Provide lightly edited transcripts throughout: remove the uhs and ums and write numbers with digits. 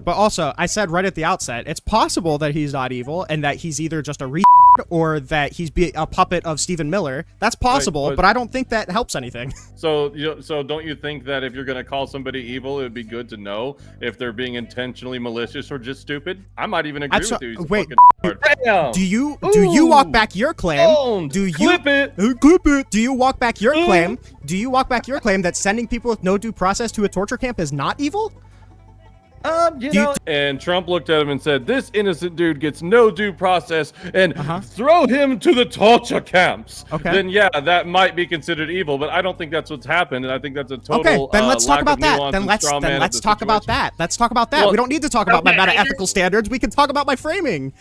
But also, I said right at the outset, it's possible that he's not evil and that he's either just a or that he's a puppet of Stephen Miller. That's possible, Right, but I don't think that helps anything. So don't you think that if you're gonna call somebody evil, it would be good to know if they're being intentionally malicious or just stupid? I might even agree with you. Wait, Bam! do you walk back your claim? Owned. Do you Clip it? Clip it? Do you walk back your claim? Do you walk back your claim that sending people with no due process to a torture camp is not evil? And Trump looked at him and said, "This innocent dude gets no due process, and throw him to the torture camps." Okay. Then yeah, that might be considered evil, but I don't think that's what's happened, and I think that's a total. Okay, then let's talk about that. Then let's talk about that. Let's talk about that. Well, we don't need to talk about my meta-ethical standards. We can talk about my framing.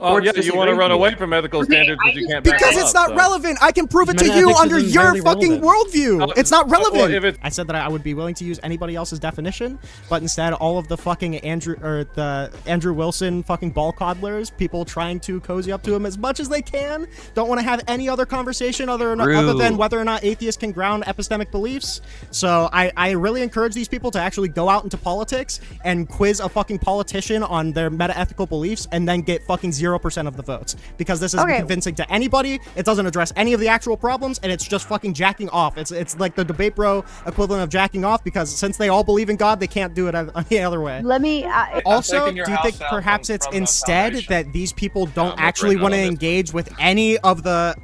Oh yeah, you want to run away from ethical standards, but you can't. Back Because them it's up, not relevant. I can prove it to you under your fucking worldview. It's not relevant. I said that I would be willing to use anybody else's definition, but instead, all of the fucking Andrew Wilson fucking ball coddlers, people trying to cozy up to him as much as they can, don't want to have any other conversation other than whether or not atheists can ground epistemic beliefs. So I really encourage these people to actually go out into politics and quiz a fucking politician on their meta-ethical beliefs, and then get fucking 0% of the votes, because this isn't convincing to anybody. It doesn't address any of the actual problems, and it's just fucking jacking off. It's like the debate bro equivalent of jacking off, because since they all believe in God, they can't do it any other way. Let me also, do you think perhaps it's instead that these people don't actually want to engage with any of the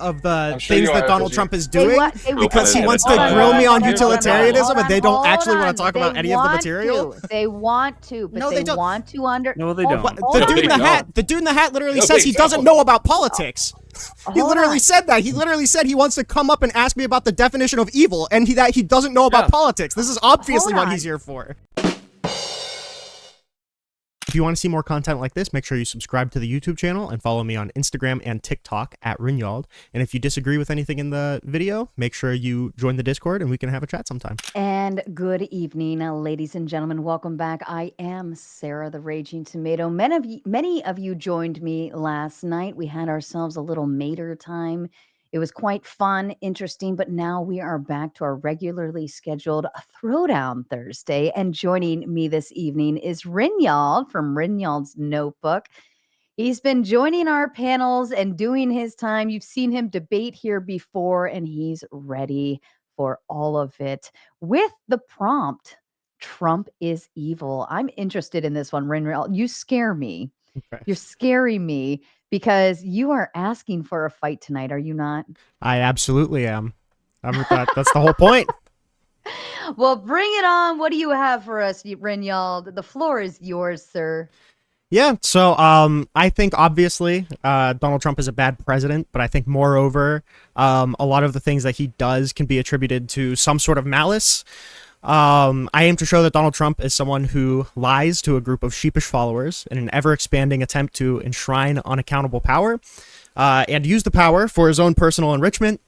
things that Donald Trump is doing because he wants to grill me on utilitarianism, and they don't actually want to talk about any of the material? They want to, but they don't want to No, they don't. The dude in the hat literally says he doesn't know about politics. He literally said that. He literally said he wants to come up and ask me about the definition of evil, and that he doesn't know about politics. This is obviously what he's here for. If you want to see more content like this, make sure you subscribe to the YouTube channel and follow me on Instagram and TikTok at Rinyald. And if you disagree with anything in the video, make sure you join the Discord and we can have a chat sometime. And good evening, ladies and gentlemen. Welcome back. I am Sarah the Raging Tomato. Many of you joined me last night. We had ourselves a little mater time. It was quite fun, interesting, but now we are back to our regularly scheduled Throwdown Thursday. And joining me this evening is Rinyald from Rinyald's Notebook. He's been joining our panels and doing his time. You've seen him debate here before, and he's ready for all of it. With the prompt, Trump is evil. I'm interested in this one, Rinyald. You scare me. Okay. You're scaring me. Because you are asking for a fight tonight, are you not? I absolutely am. That's the whole point. Well, bring it on. What do you have for us, Rinyald? The floor is yours, sir. Yeah, so I think obviously Donald Trump is a bad president, but I think moreover, a lot of the things that he does can be attributed to some sort of malice. I aim to show that Donald Trump is someone who lies to a group of sheepish followers in an ever-expanding attempt to enshrine unaccountable power and use the power for his own personal enrichment.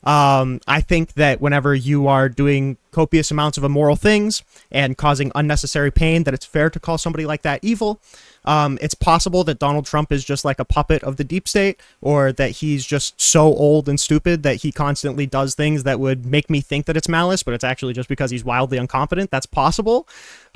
I think that whenever you are doing copious amounts of immoral things and causing unnecessary pain, that it's fair to call somebody like that evil. It's possible that Donald Trump is just like a puppet of the deep state, or that he's just so old and stupid that he constantly does things that would make me think that it's malice, but it's actually just because he's wildly incompetent. That's possible.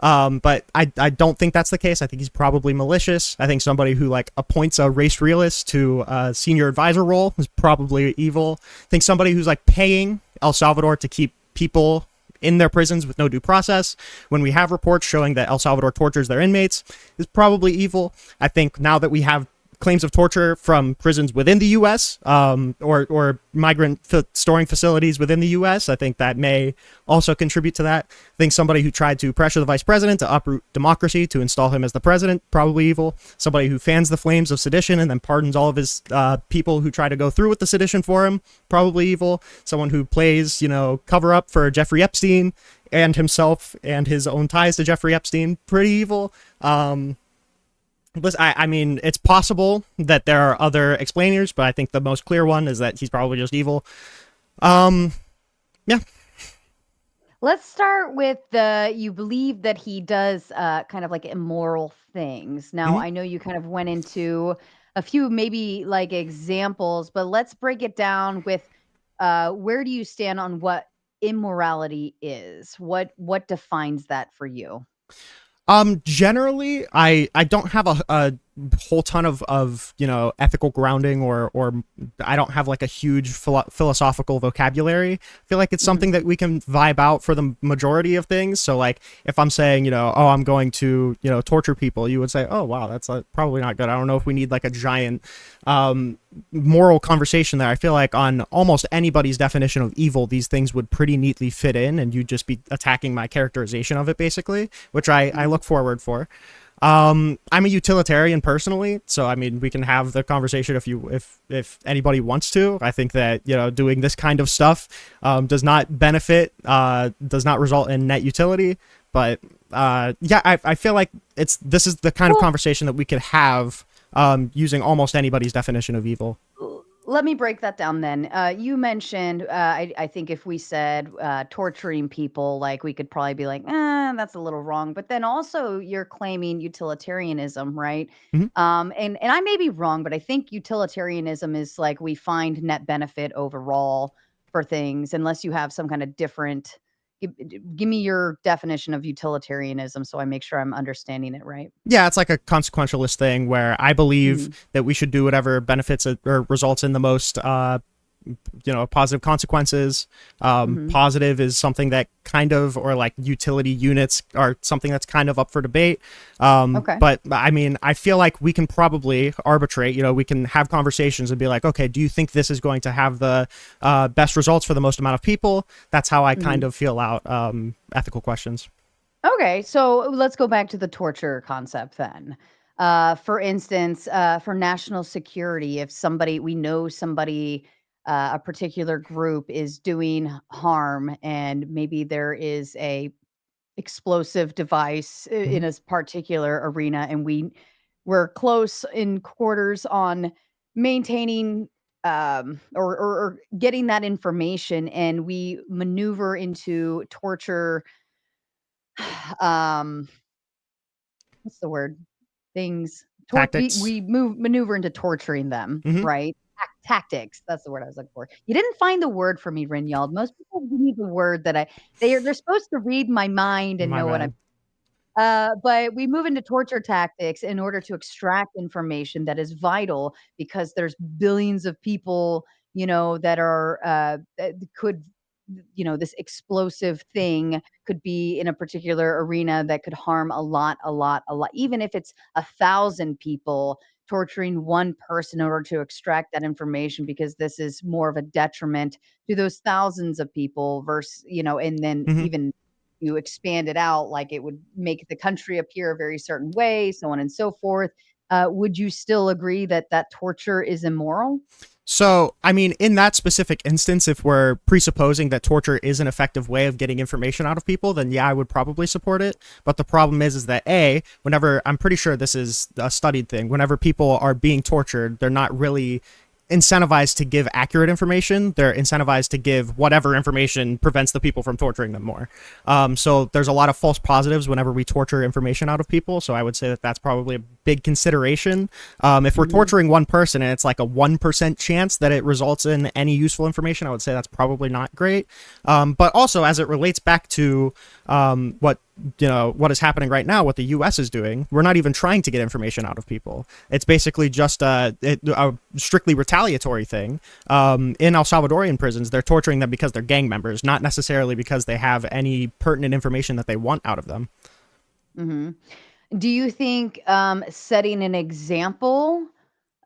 But I don't think that's the case. I think he's probably malicious. I think somebody who like appoints a race realist to a senior advisor role is probably evil. I think somebody who's like paying El Salvador to keep people in their prisons with no due process, when we have reports showing that El Salvador tortures their inmates, is probably evil. I think now that we have claims of torture from prisons within the U.S. Or migrant storing facilities within the U.S., I think that may also contribute to that. I think somebody who tried to pressure the vice president to uproot democracy to install him as the president, probably evil. Somebody who fans the flames of sedition and then pardons all of his people who try to go through with the sedition for him, probably evil. Someone who plays, cover up for Jeffrey Epstein and himself and his own ties to Jeffrey Epstein, pretty evil. I mean, it's possible that there are other explainers, but I think the most clear one is that he's probably just evil. Yeah. Let's start with you believe that he does kind of like immoral things. Now, I know you kind of went into a few maybe like examples, but let's break it down with where do you stand on what immorality is? What defines that for you? Generally, I don't have a whole ton of ethical grounding, or I don't have like a huge philosophical vocabulary. I feel like it's something Mhm. that we can vibe out for the majority of things. So like if I'm saying, oh, I'm going to torture people, you would say, oh wow, that's probably not good. I don't know if we need like a giant moral conversation there. I feel like on almost anybody's definition of evil, these things would pretty neatly fit in, and you'd just be attacking my characterization of it, basically, which I Mhm. look forward for. I'm a utilitarian personally, so I mean we can have the conversation if anybody wants to. I think that doing this kind of stuff does not benefit, does not result in net utility, but yeah, I feel like this is the kind of Well, conversation that we could have using almost anybody's definition of evil. let me break that down then. You mentioned, I think if we said torturing people, like we could probably be like, that's a little wrong. But then also you're claiming utilitarianism, right? Mhm. And I may be wrong, but I think utilitarianism is like we find net benefit overall for things, unless you have some kind of different. Give me your definition of utilitarianism so I make sure I'm understanding it right. Yeah, it's like a consequentialist thing where I believe Mhm. that we should do whatever benefits or results in the most positive consequences. Mhm. Positive is something that kind of, or like utility units are something that's kind of up for debate. Okay. But I mean, I feel like we can probably arbitrate. We can have conversations and be like, okay, do you think this is going to have the best results for the most amount of people? That's how I kind Mhm. of feel out ethical questions. Okay, so let's go back to the torture concept then. For instance, for national security, if somebody we know somebody, a particular group is doing harm, and maybe there is a explosive device Hmm. in a particular arena, and we're close in quarters on maintaining or getting that information, and we maneuver into torture. um what's the word? Things Tactics. we move maneuver into torturing them, Hmm. right? Tactics, that's the word I was looking for. You didn't find the word for me, Rinyald. Most people give me the word that they're supposed to read my mind and My know what I'm bad. but we move into torture tactics in order to extract information that is vital because there's billions of people, that are that could, this explosive thing could be in a particular arena that could harm a lot. Even if it's 1,000 people torturing one person in order to extract that information, because this is more of a detriment to those thousands of people versus, and then Hmm. even you expand it out, like it would make the country appear a very certain way, so on and so forth. Would you still agree that that torture is immoral? So, I mean, in that specific instance, if we're presupposing that torture is an effective way of getting information out of people, then yeah, I would probably support it. But the problem is that whenever I'm pretty sure this is a studied thing, whenever people are being tortured, they're not really incentivized to give accurate information. They're incentivized to give whatever information prevents the people from torturing them more. So there's a lot of false positives whenever we torture information out of people. So I would say that that's probably a big consideration. If we're Mhm. torturing one person and it's like a 1% chance that it results in any useful information, I would say that's probably not great. But also, as it relates back to what is happening right now, what the U.S. is doing, we're not even trying to get information out of people. It's basically just a strictly retaliatory thing. In El Salvadorian prisons, they're torturing them because they're gang members, not necessarily because they have any pertinent information that they want out of them. Mhm. Do you think, setting an example,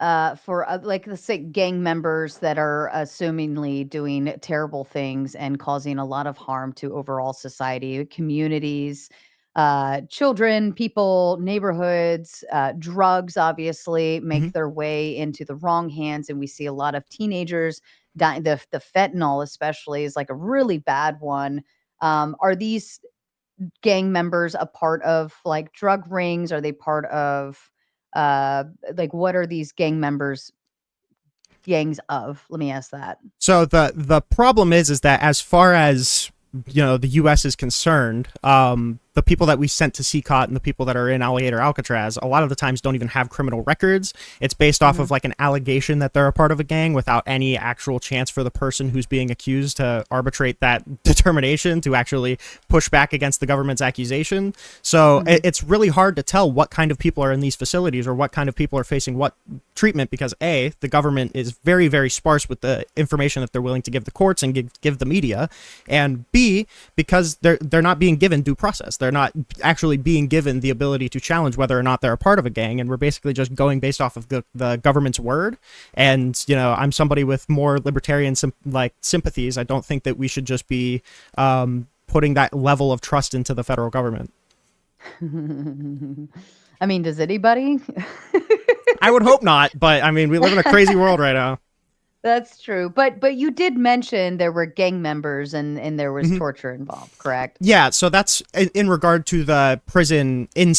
for, like, let's say gang members that are assumingly doing terrible things and causing a lot of harm to overall society, communities, children, people, neighborhoods, drugs obviously Mm-hmm. make their way into the wrong hands, and we see a lot of teenagers dying. The fentanyl especially is like a really bad one. Are these gang members a part of, like, drug rings? Are they part of, uh, like, what are these gang members gangs of? Let me ask that. So the problem is that as far as the U.S. is concerned, the people that we sent to CCOT and the people that are in Alligator Alcatraz, a lot of the times don't even have criminal records. It's based off of like an allegation that they're a part of a gang without any actual chance for the person who's being accused to arbitrate that determination, to actually push back against the government's accusation. So it's really hard to tell what kind of people are in these facilities or what kind of people are facing what treatment, because A, the government is very, very sparse with the information that they're willing to give the courts and give the media, and B, because they're not being given due process. They're not actually being given the ability to challenge whether or not they're a part of a gang, and we're basically just going based off of the government's word. And, you know, I'm somebody with more libertarian sympathies. I don't think that we should just be putting that level of trust into the federal government. I mean, does anybody? I would hope not, but I mean, we live in a crazy world right now. That's true. But you did mention there were gang members and there was torture involved, correct? Yeah, so that's in regard to the prison in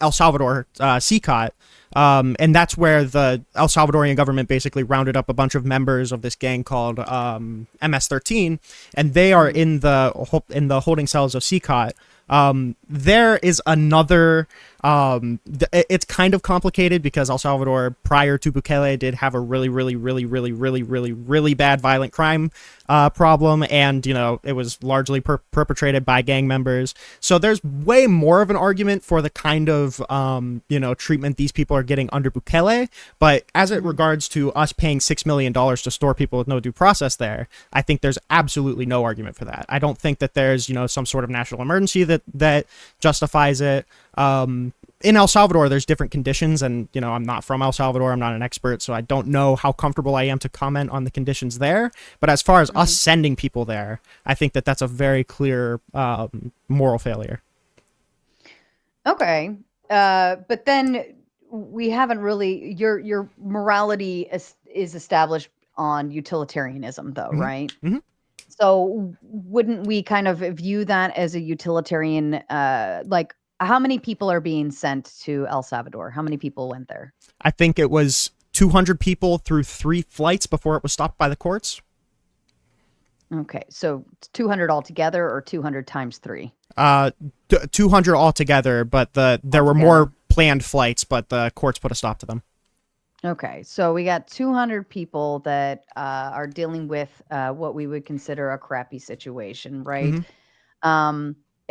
El Salvador, CCOT. And that's where the El Salvadorian government basically rounded up a bunch of members of this gang called MS-13, and they are in the holding cells of CCOT. There is another, it's kind of complicated because El Salvador, prior to Bukele, did have a really, really, really, really, really, really, really bad violent crime problem, and, you know, it was largely perpetrated by gang members. So there's way more of an argument for the kind of, you know, treatment these people are getting under Bukele. But as it regards to us paying $6 million to store people with no due process there, I think there's absolutely no argument for that. I don't think that there's, you know, some sort of national emergency that justifies it. In El Salvador, there's different conditions, and, you know, I'm not from El Salvador. I'm not an expert, so I don't know how comfortable I am to comment on the conditions there. But as far as us sending people there, I think that that's a very clear moral failure. Okay. But then we haven't really, your morality is established on utilitarianism, though, right? So wouldn't we kind of view that as a utilitarian, like, how many people are being sent to El Salvador? How many people went there? I think it was 200 people through 3 flights before it was stopped by the courts. Okay, so 200 altogether, or 200 times 3? 200 altogether, but there were more planned flights, but the courts put a stop to them. Okay, so we got 200 people that are dealing with what we would consider a crappy situation, right?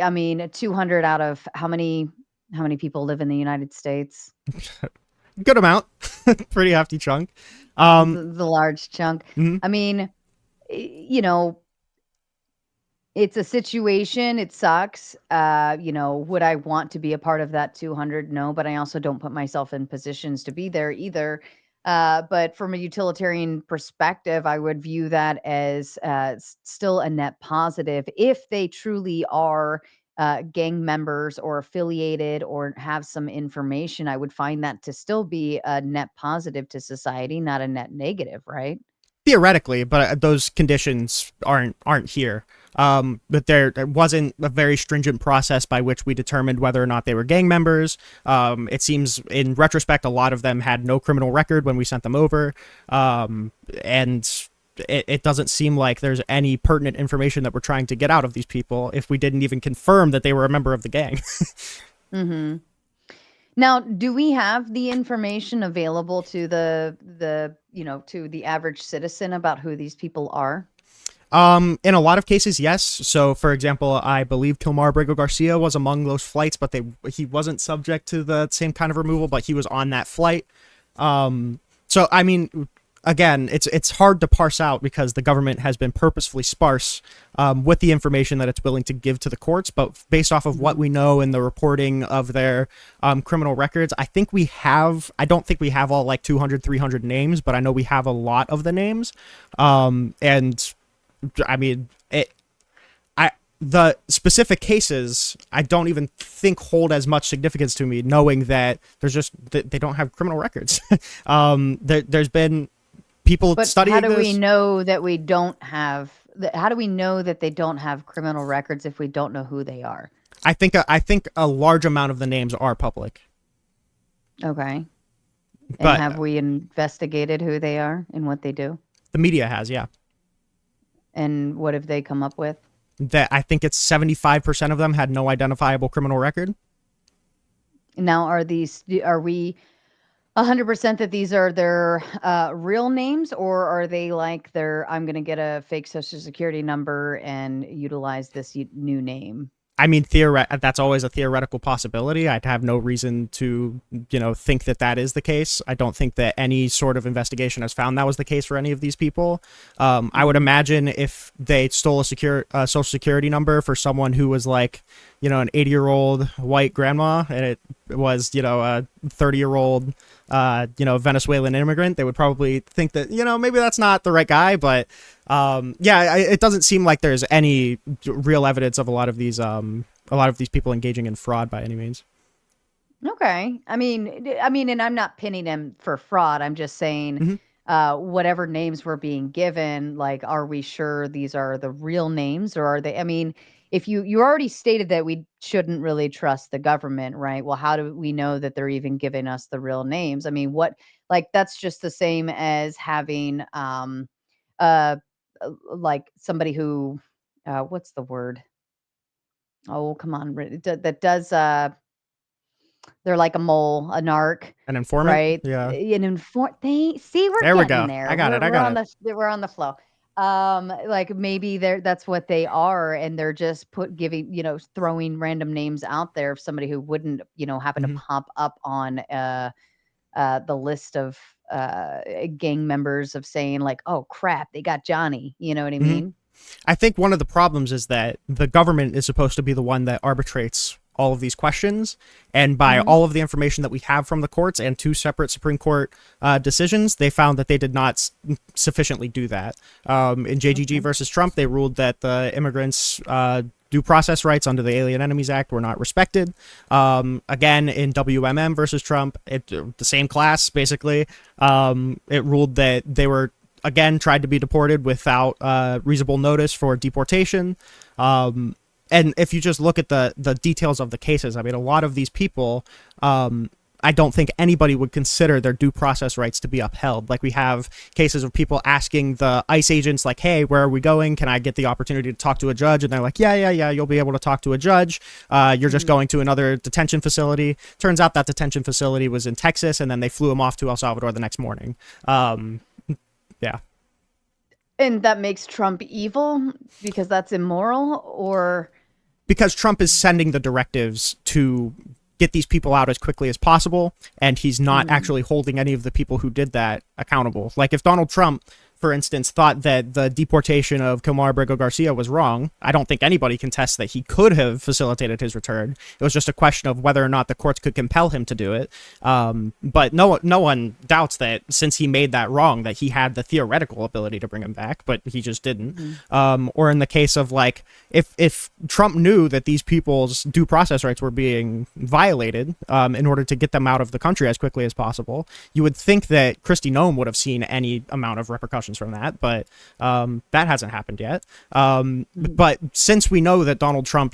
I mean, 200 out of how many people live in the United States? Good amount. Pretty hefty chunk. The large chunk. I mean, you know, it's a situation. It sucks. You know, would I want to be a part of that 200? No, but I also don't put myself in positions to be there either. But from a utilitarian perspective, I would view that as still a net positive if they truly are gang members or affiliated or have some information. I would find that to still be a net positive to society, not a net negative, right? Theoretically, but those conditions aren't here. But there wasn't a very stringent process by which we determined whether or not they were gang members. It seems, in retrospect, a lot of them had no criminal record when we sent them over. And it doesn't seem like there's any pertinent information that we're trying to get out of these people if we didn't even confirm that they were a member of the gang. Now, do we have the information available to the you know, to the average citizen about who these people are? In a lot of cases, yes. So, for example, I believe Kilmar Abrego Garcia was among those flights, but he wasn't subject to the same kind of removal, but he was on that flight. So, I mean, again, it's hard to parse out because the government has been purposefully sparse with the information that it's willing to give to the courts. But based off of what we know in the reporting of their criminal records, I don't think we have all like 200, 300 names, but I know we have a lot of the names. And I mean, the specific cases, I don't even think hold as much significance to me, knowing that they don't have criminal records. There's been people studying this. How do we know that we don't have? How do we know that they don't have criminal records if we don't know who they are? I think a large amount of the names are public. Okay. And have we investigated who they are and what they do? The media has, yeah. And what have they come up with? that I think it's 75% of them had no identifiable criminal record. Now, are we 100% that these are their real names, or are they like I'm going to get a fake social security number and utilize this new name? I mean, that's always a theoretical possibility. I'd have no reason to, think that that is the case. I don't think that any sort of investigation has found that was the case for any of these people. I would imagine if they stole a social security number for someone who was like, an 80-year-old white grandma, and it was, a 30-year-old, Venezuelan immigrant, they would probably think that, maybe that's not the right guy. But it doesn't seem like there's any real evidence of a lot of these people engaging in fraud by any means. Okay. I mean, and I'm not pinning him for fraud. I'm just saying, whatever names were being given, like, are we sure these are the real names, or are they? I mean, if you already stated that we shouldn't really trust the government, right? Well, how do we know that they're even giving us the real names? I mean, that's just the same as having, uh, like somebody who, what's the word? Oh, come on, that does, they're like a mole, a narc, An informant? right? Yeah. They see, we're There we getting go. there. I got it. I We're got on it. the flow. Like maybe that's what they are, and they're just giving, throwing random names out there of somebody who wouldn't, happen to Mm-hmm. pop up on the list of gang members of saying like, oh crap, they got Johnny. You know what I Mm-hmm. mean? I think one of the problems is that the government is supposed to be the one that arbitrates all of these questions. And by Hmm. all of the information that we have from the courts and two separate Supreme Court decisions, they found that they did not sufficiently do that. In JGG Okay. versus Trump, they ruled that the immigrants' due process rights under the Alien Enemies Act were not respected. Again, in WMM versus Trump, the same class, basically, it ruled that they were again tried to be deported without reasonable notice for deportation. And if you just look at the details of the cases, I mean, a lot of these people, I don't think anybody would consider their due process rights to be upheld. Like, we have cases of people asking the ICE agents, like, hey, where are we going? Can I get the opportunity to talk to a judge? And they're like, yeah, you'll be able to talk to a judge. You're just going to another detention facility. Turns out that detention facility was in Texas, and then they flew him off to El Salvador the next morning. Yeah. And that makes Trump evil because that's immoral, or Because Trump is sending the directives to get these people out as quickly as possible, and he's not actually holding any of the people who did that accountable. Like, if Donald Trump, for instance, thought that the deportation of Kilmar Abrego Garcia was wrong, I don't think anybody contests that he could have facilitated his return. It was just a question of whether or not the courts could compel him to do it. But no one doubts that since he made that wrong, that he had the theoretical ability to bring him back, but he just didn't. Or in the case of, like, if Trump knew that these people's due process rights were being violated in order to get them out of the country as quickly as possible, you would think that Kristi Noem would have seen any amount of repercussions from that, but that hasn't happened yet. But since we know that Donald Trump,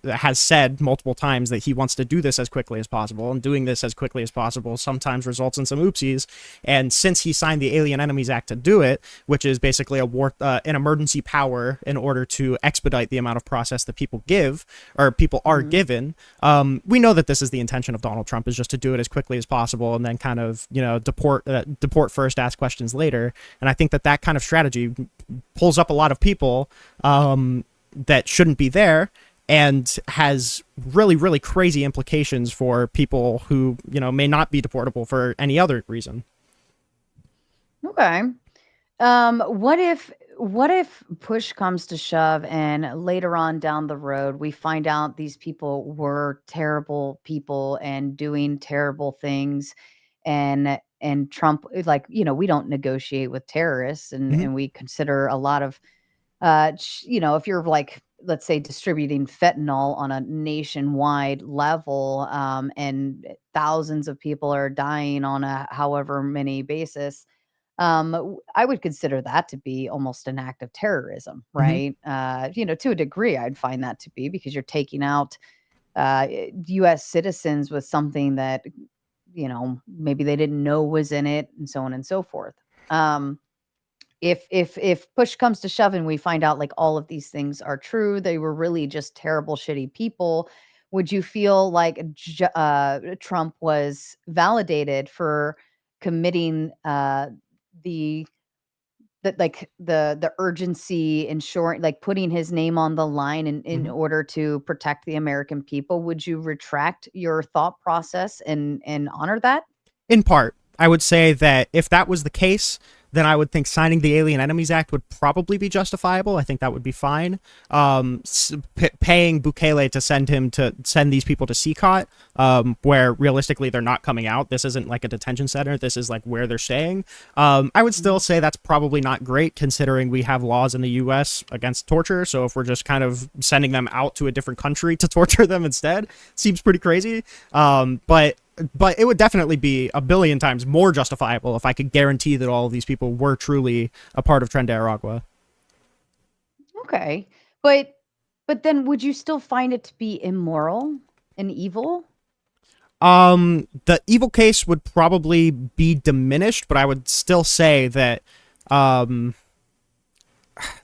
has said multiple times that he wants to do this as quickly as possible, and doing this as quickly as possible sometimes results in some oopsies, and since he signed the Alien Enemies Act to do it, which is basically an emergency power in order to expedite the amount of process that people are given, we know that this is the intention of Donald Trump, is just to do it as quickly as possible and then kind of, deport first, ask questions later. And I think that kind of strategy pulls up a lot of people that shouldn't be there, and has really, really crazy implications for people who, may not be deportable for any other reason. okay. What if push comes to shove and later on down the road we find out these people were terrible people and doing terrible things, and Trump is like, we don't negotiate with terrorists, and Mm-hmm. we consider a lot of if you're like, let's say, distributing fentanyl on a nationwide level, and thousands of people are dying on a however many basis, I would consider that to be almost an act of terrorism, Mm-hmm. right? To a degree, I'd find that to be, because you're taking out U.S. citizens with something that, maybe they didn't know was in it, and so on and so forth. Um, if push comes to shove and we find out like all of these things are true, they were really just terrible, shitty people, would you feel like Trump was validated for committing the the urgency, ensuring like putting his name on the line in Mhm. order to protect the American people? Would you retract your thought process and honor that? In part, I would say that if that was the case, then I would think signing the Alien Enemies Act would probably be justifiable. I think that would be fine. Paying Bukele to send these people to CCOT, where realistically they're not coming out. This isn't like a detention center. This is like where they're staying. I would still say that's probably not great, considering we have laws in the U.S. against torture. So if we're just kind of sending them out to a different country to torture them instead, seems pretty crazy. But it would definitely be a billion times more justifiable if I could guarantee that all of these people were truly a part of Tren de Aragua. Okay. But then would you still find it to be immoral and evil? The evil case would probably be diminished, but I would still say that um,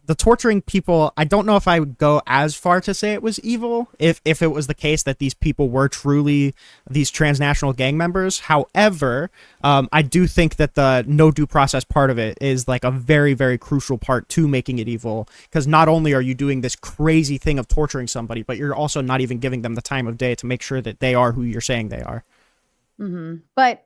the torturing people, I don't know if I would go as far to say it was evil if it was the case that these people were truly these transnational gang members. However, I do think that the no due process part of it is like a very, very crucial part to making it evil, because not only are you doing this crazy thing of torturing somebody, but you're also not even giving them the time of day to make sure that they are who you're saying they are. But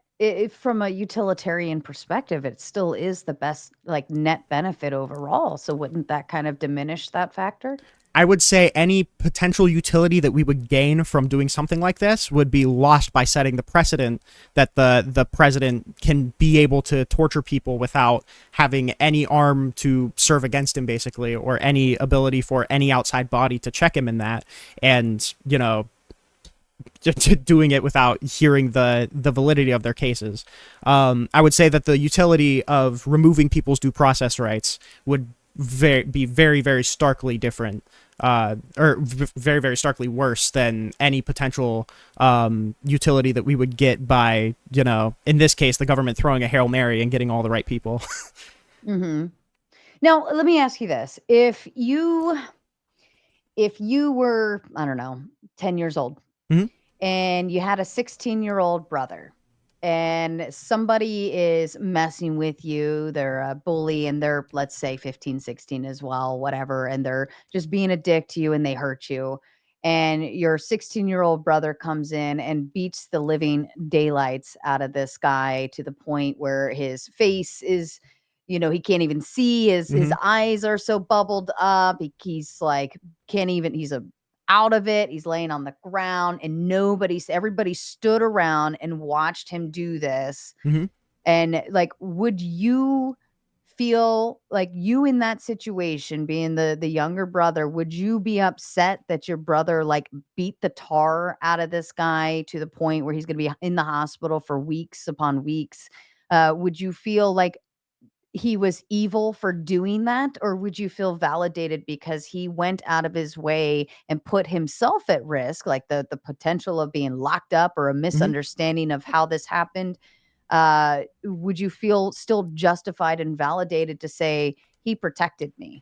from a utilitarian perspective, it still is the best like net benefit overall. So wouldn't that kind of diminish that factor? I would say any potential utility that we would gain from doing something like this would be lost by setting the precedent that the president can be able to torture people without having any arm to serve against him, basically, or any ability for any outside body to check him in that. And, doing it without hearing the validity of their cases. I would say that the utility of removing people's due process rights would be very, very starkly different, very, very starkly worse than any potential utility that we would get by, in this case, the government throwing a Hail Mary and getting all the right people. hmm Now, let me ask you this: if you were, I don't know, 10 years old, Mhm. and you had a 16-year-old brother, and somebody is messing with you, they're a bully, and they're, let's say, 15, 16 as well, whatever, and they're just being a dick to you and they hurt you. And your 16-year-old brother comes in and beats the living daylights out of this guy to the point where his face is, he can't even see. His Mhm. eyes are so bubbled up. He's like, can't even, he's out of it. He's laying on the ground and everybody stood around and watched him do this. Mhm. And like, would you feel like you in that situation being the younger brother, would you be upset that your brother like beat the tar out of this guy to the point where he's going to be in the hospital for weeks upon weeks? Would you feel like he was evil for doing that, or would you feel validated because he went out of his way and put himself at risk, like the potential of being locked up or a Mhm. misunderstanding of how this happened? Would you feel still justified and validated to say he protected me?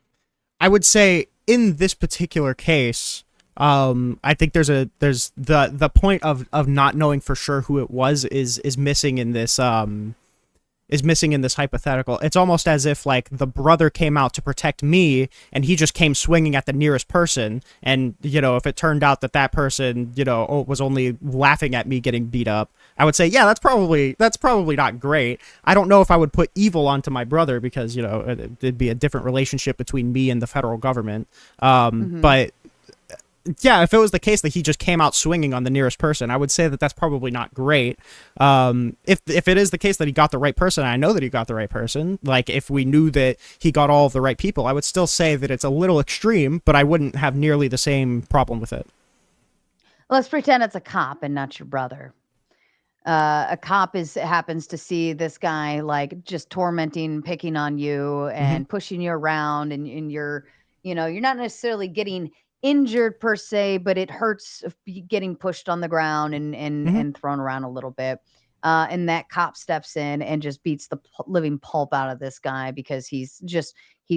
I would say in this particular case, I think there's the point of not knowing for sure who it was is missing in this hypothetical. It's almost as if like the brother came out to protect me and he just came swinging at the nearest person, and if it turned out that that person was only laughing at me getting beat up, I would say, yeah, that's probably not great. I don't know if I would put evil onto my brother, because it'd be a different relationship between me and the federal government. hmm But yeah, if it was the case that he just came out swinging on the nearest person, I would say that that's probably not great. If it is the case that he got the right person, I know that he got the right person. Like if we knew that he got all of the right people, I would still say that it's a little extreme, but I wouldn't have nearly the same problem with it. Let's pretend it's a cop and not your brother. A cop is happens to see this guy like just tormenting, picking on you Mm-hmm. and pushing you around, and you're not necessarily getting injured per se, but it hurts of getting pushed on the ground and and Mm-hmm. and thrown around a little bit. And that cop steps in and just beats the living pulp out of this guy because he's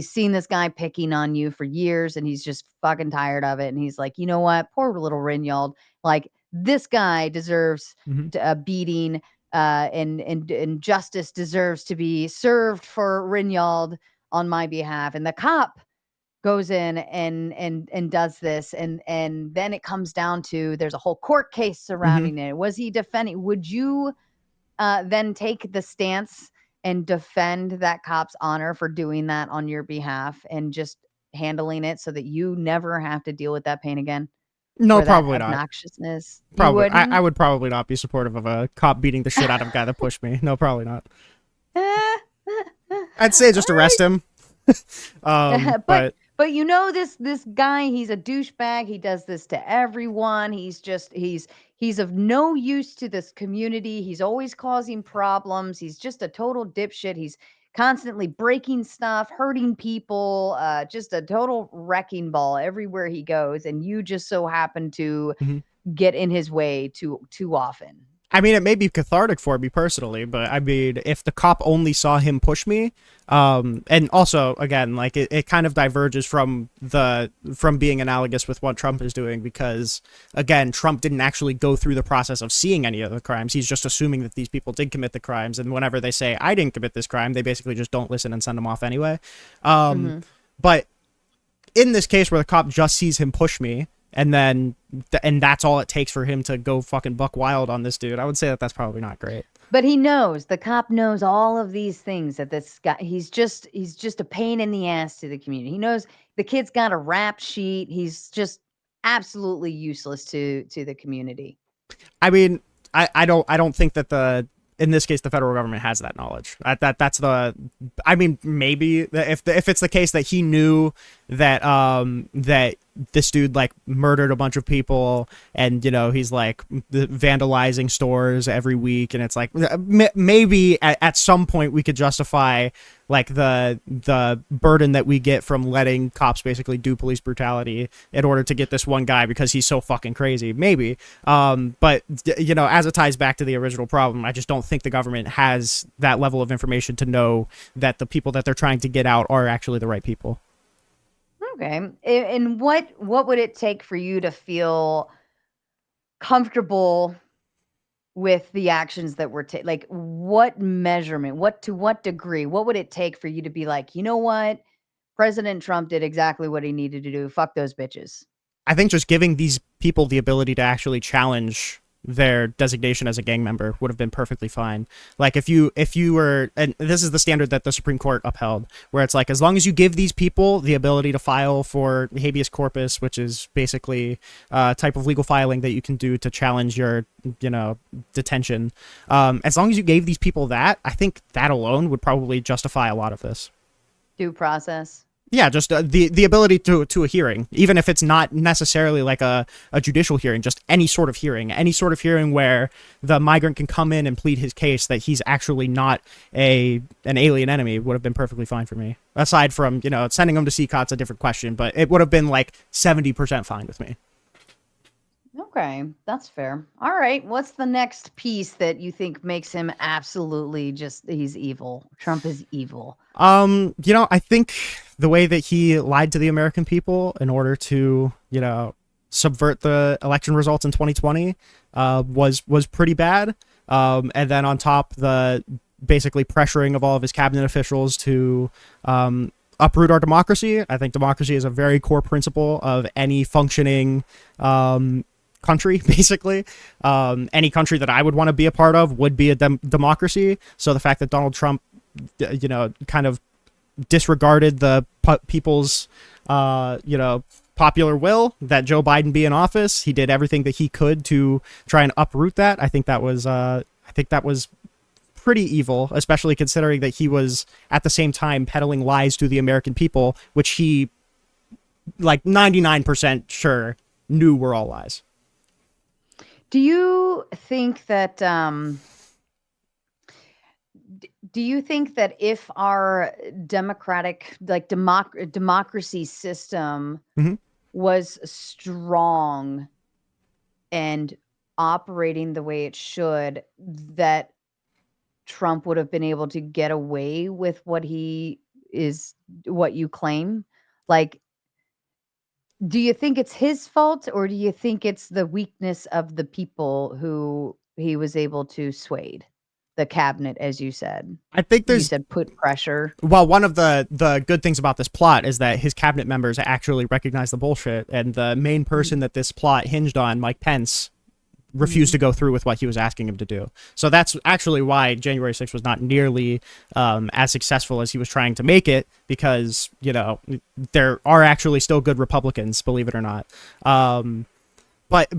seen this guy picking on you for years and he's just fucking tired of it. And he's like, you know what? Poor little Rinald. Like, this guy deserves a beating, and justice deserves to be served for Rinald on my behalf. And the cop goes in and does this, and then it comes down to there's a whole court case surrounding it. Was he defending? Would you then take the stance and defend that cop's honor for doing that on your behalf and just handling it so that you never have to deal with that pain again? No, Or that probably not. obnoxiousness? You Probably, I wouldn't? would probably not be supportive of a cop beating the shit out of a guy that pushed me. No, probably not. I'd say just arrest him. But But this guy, he's a douchebag. He does this to everyone. He's of no use to this community. He's always causing problems. He's just a total dipshit. He's constantly breaking stuff, hurting people, just a total wrecking ball everywhere he goes. And you just so happen to get in his way too often. I mean, it may be cathartic for me personally, but I mean, if the cop only saw him push me, and also, again, like it kind of diverges from being analogous with what Trump is doing, because again, Trump didn't actually go through the process of seeing any of the crimes. He's just assuming that these people did commit the crimes, and whenever they say I didn't commit this crime, they basically just don't listen and send them off anyway. But in this case where the cop just sees him push me, and then and that's all it takes for him to go fucking buck wild on this dude, I would say that that's probably not great. But the cop knows all of these things, that this guy, he's just a pain in the ass to the community. He knows the kid's got a rap sheet. He's just absolutely useless to the community. I mean, I don't think that in this case the federal government has that knowledge. That's the, I mean, maybe if it's the case that he knew that that this dude like murdered a bunch of people, and he's like vandalizing stores every week, and it's like maybe at some point we could justify like the burden that we get from letting cops basically do police brutality in order to get this one guy because he's so fucking crazy, maybe. But as it ties back to the original problem, I just don't think the government has that level of information to know that the people that they're trying to get out are actually the right people. Okay. And what would it take for you to feel comfortable with the actions that were taken? Like, what measurement, to what degree, what would it take for you to be like, you know what? President Trump did exactly what he needed to do. Fuck those bitches. I think just giving these people the ability to actually challenge their designation as a gang member would have been perfectly fine. Like if you were, and this is the standard that the Supreme Court upheld, where it's like, as long as you give these people the ability to file for habeas corpus, which is basically a type of legal filing that you can do to challenge your detention, as long as you gave these people that, I think that alone would probably justify a lot of this. Due process. Yeah, just the ability to a hearing, even if it's not necessarily like a judicial hearing, just any sort of hearing where the migrant can come in and plead his case that he's actually not an alien enemy would have been perfectly fine for me. Aside from, sending him to CCOT's a different question, but it would have been like 70% fine with me. Okay, that's fair. All right, what's the next piece that you think makes him absolutely he's evil? Trump is evil. I think the way that he lied to the American people in order to, subvert the election results in 2020 was pretty bad. And then on top, the basically pressuring of all of his cabinet officials to uproot our democracy. I think democracy is a very core principle of any functioning country, basically. Any country that I would want to be a part of would be a democracy. So the fact that Donald Trump, kind of disregarded the people's, popular will that Joe Biden be in office, he did everything that he could to try and uproot that. I think that was pretty evil, especially considering that he was at the same time peddling lies to the American people, which he, like 99% sure, knew were all lies. Do you think that if our democratic, like democracy system was strong and operating the way it should, that Trump would have been able to get away with what you claim? Like, do you think it's his fault, or do you think it's the weakness of the people who he was able to sway? The cabinet, as you said. I think You said put pressure. Well, one of the good things about this plot is that his cabinet members actually recognize the bullshit, and the main person that this plot hinged on, Mike Pence, refused to go through with what he was asking him to do. So that's actually why January 6th was not nearly as successful as he was trying to make it, because, you know, there are actually still good Republicans, believe it or not. But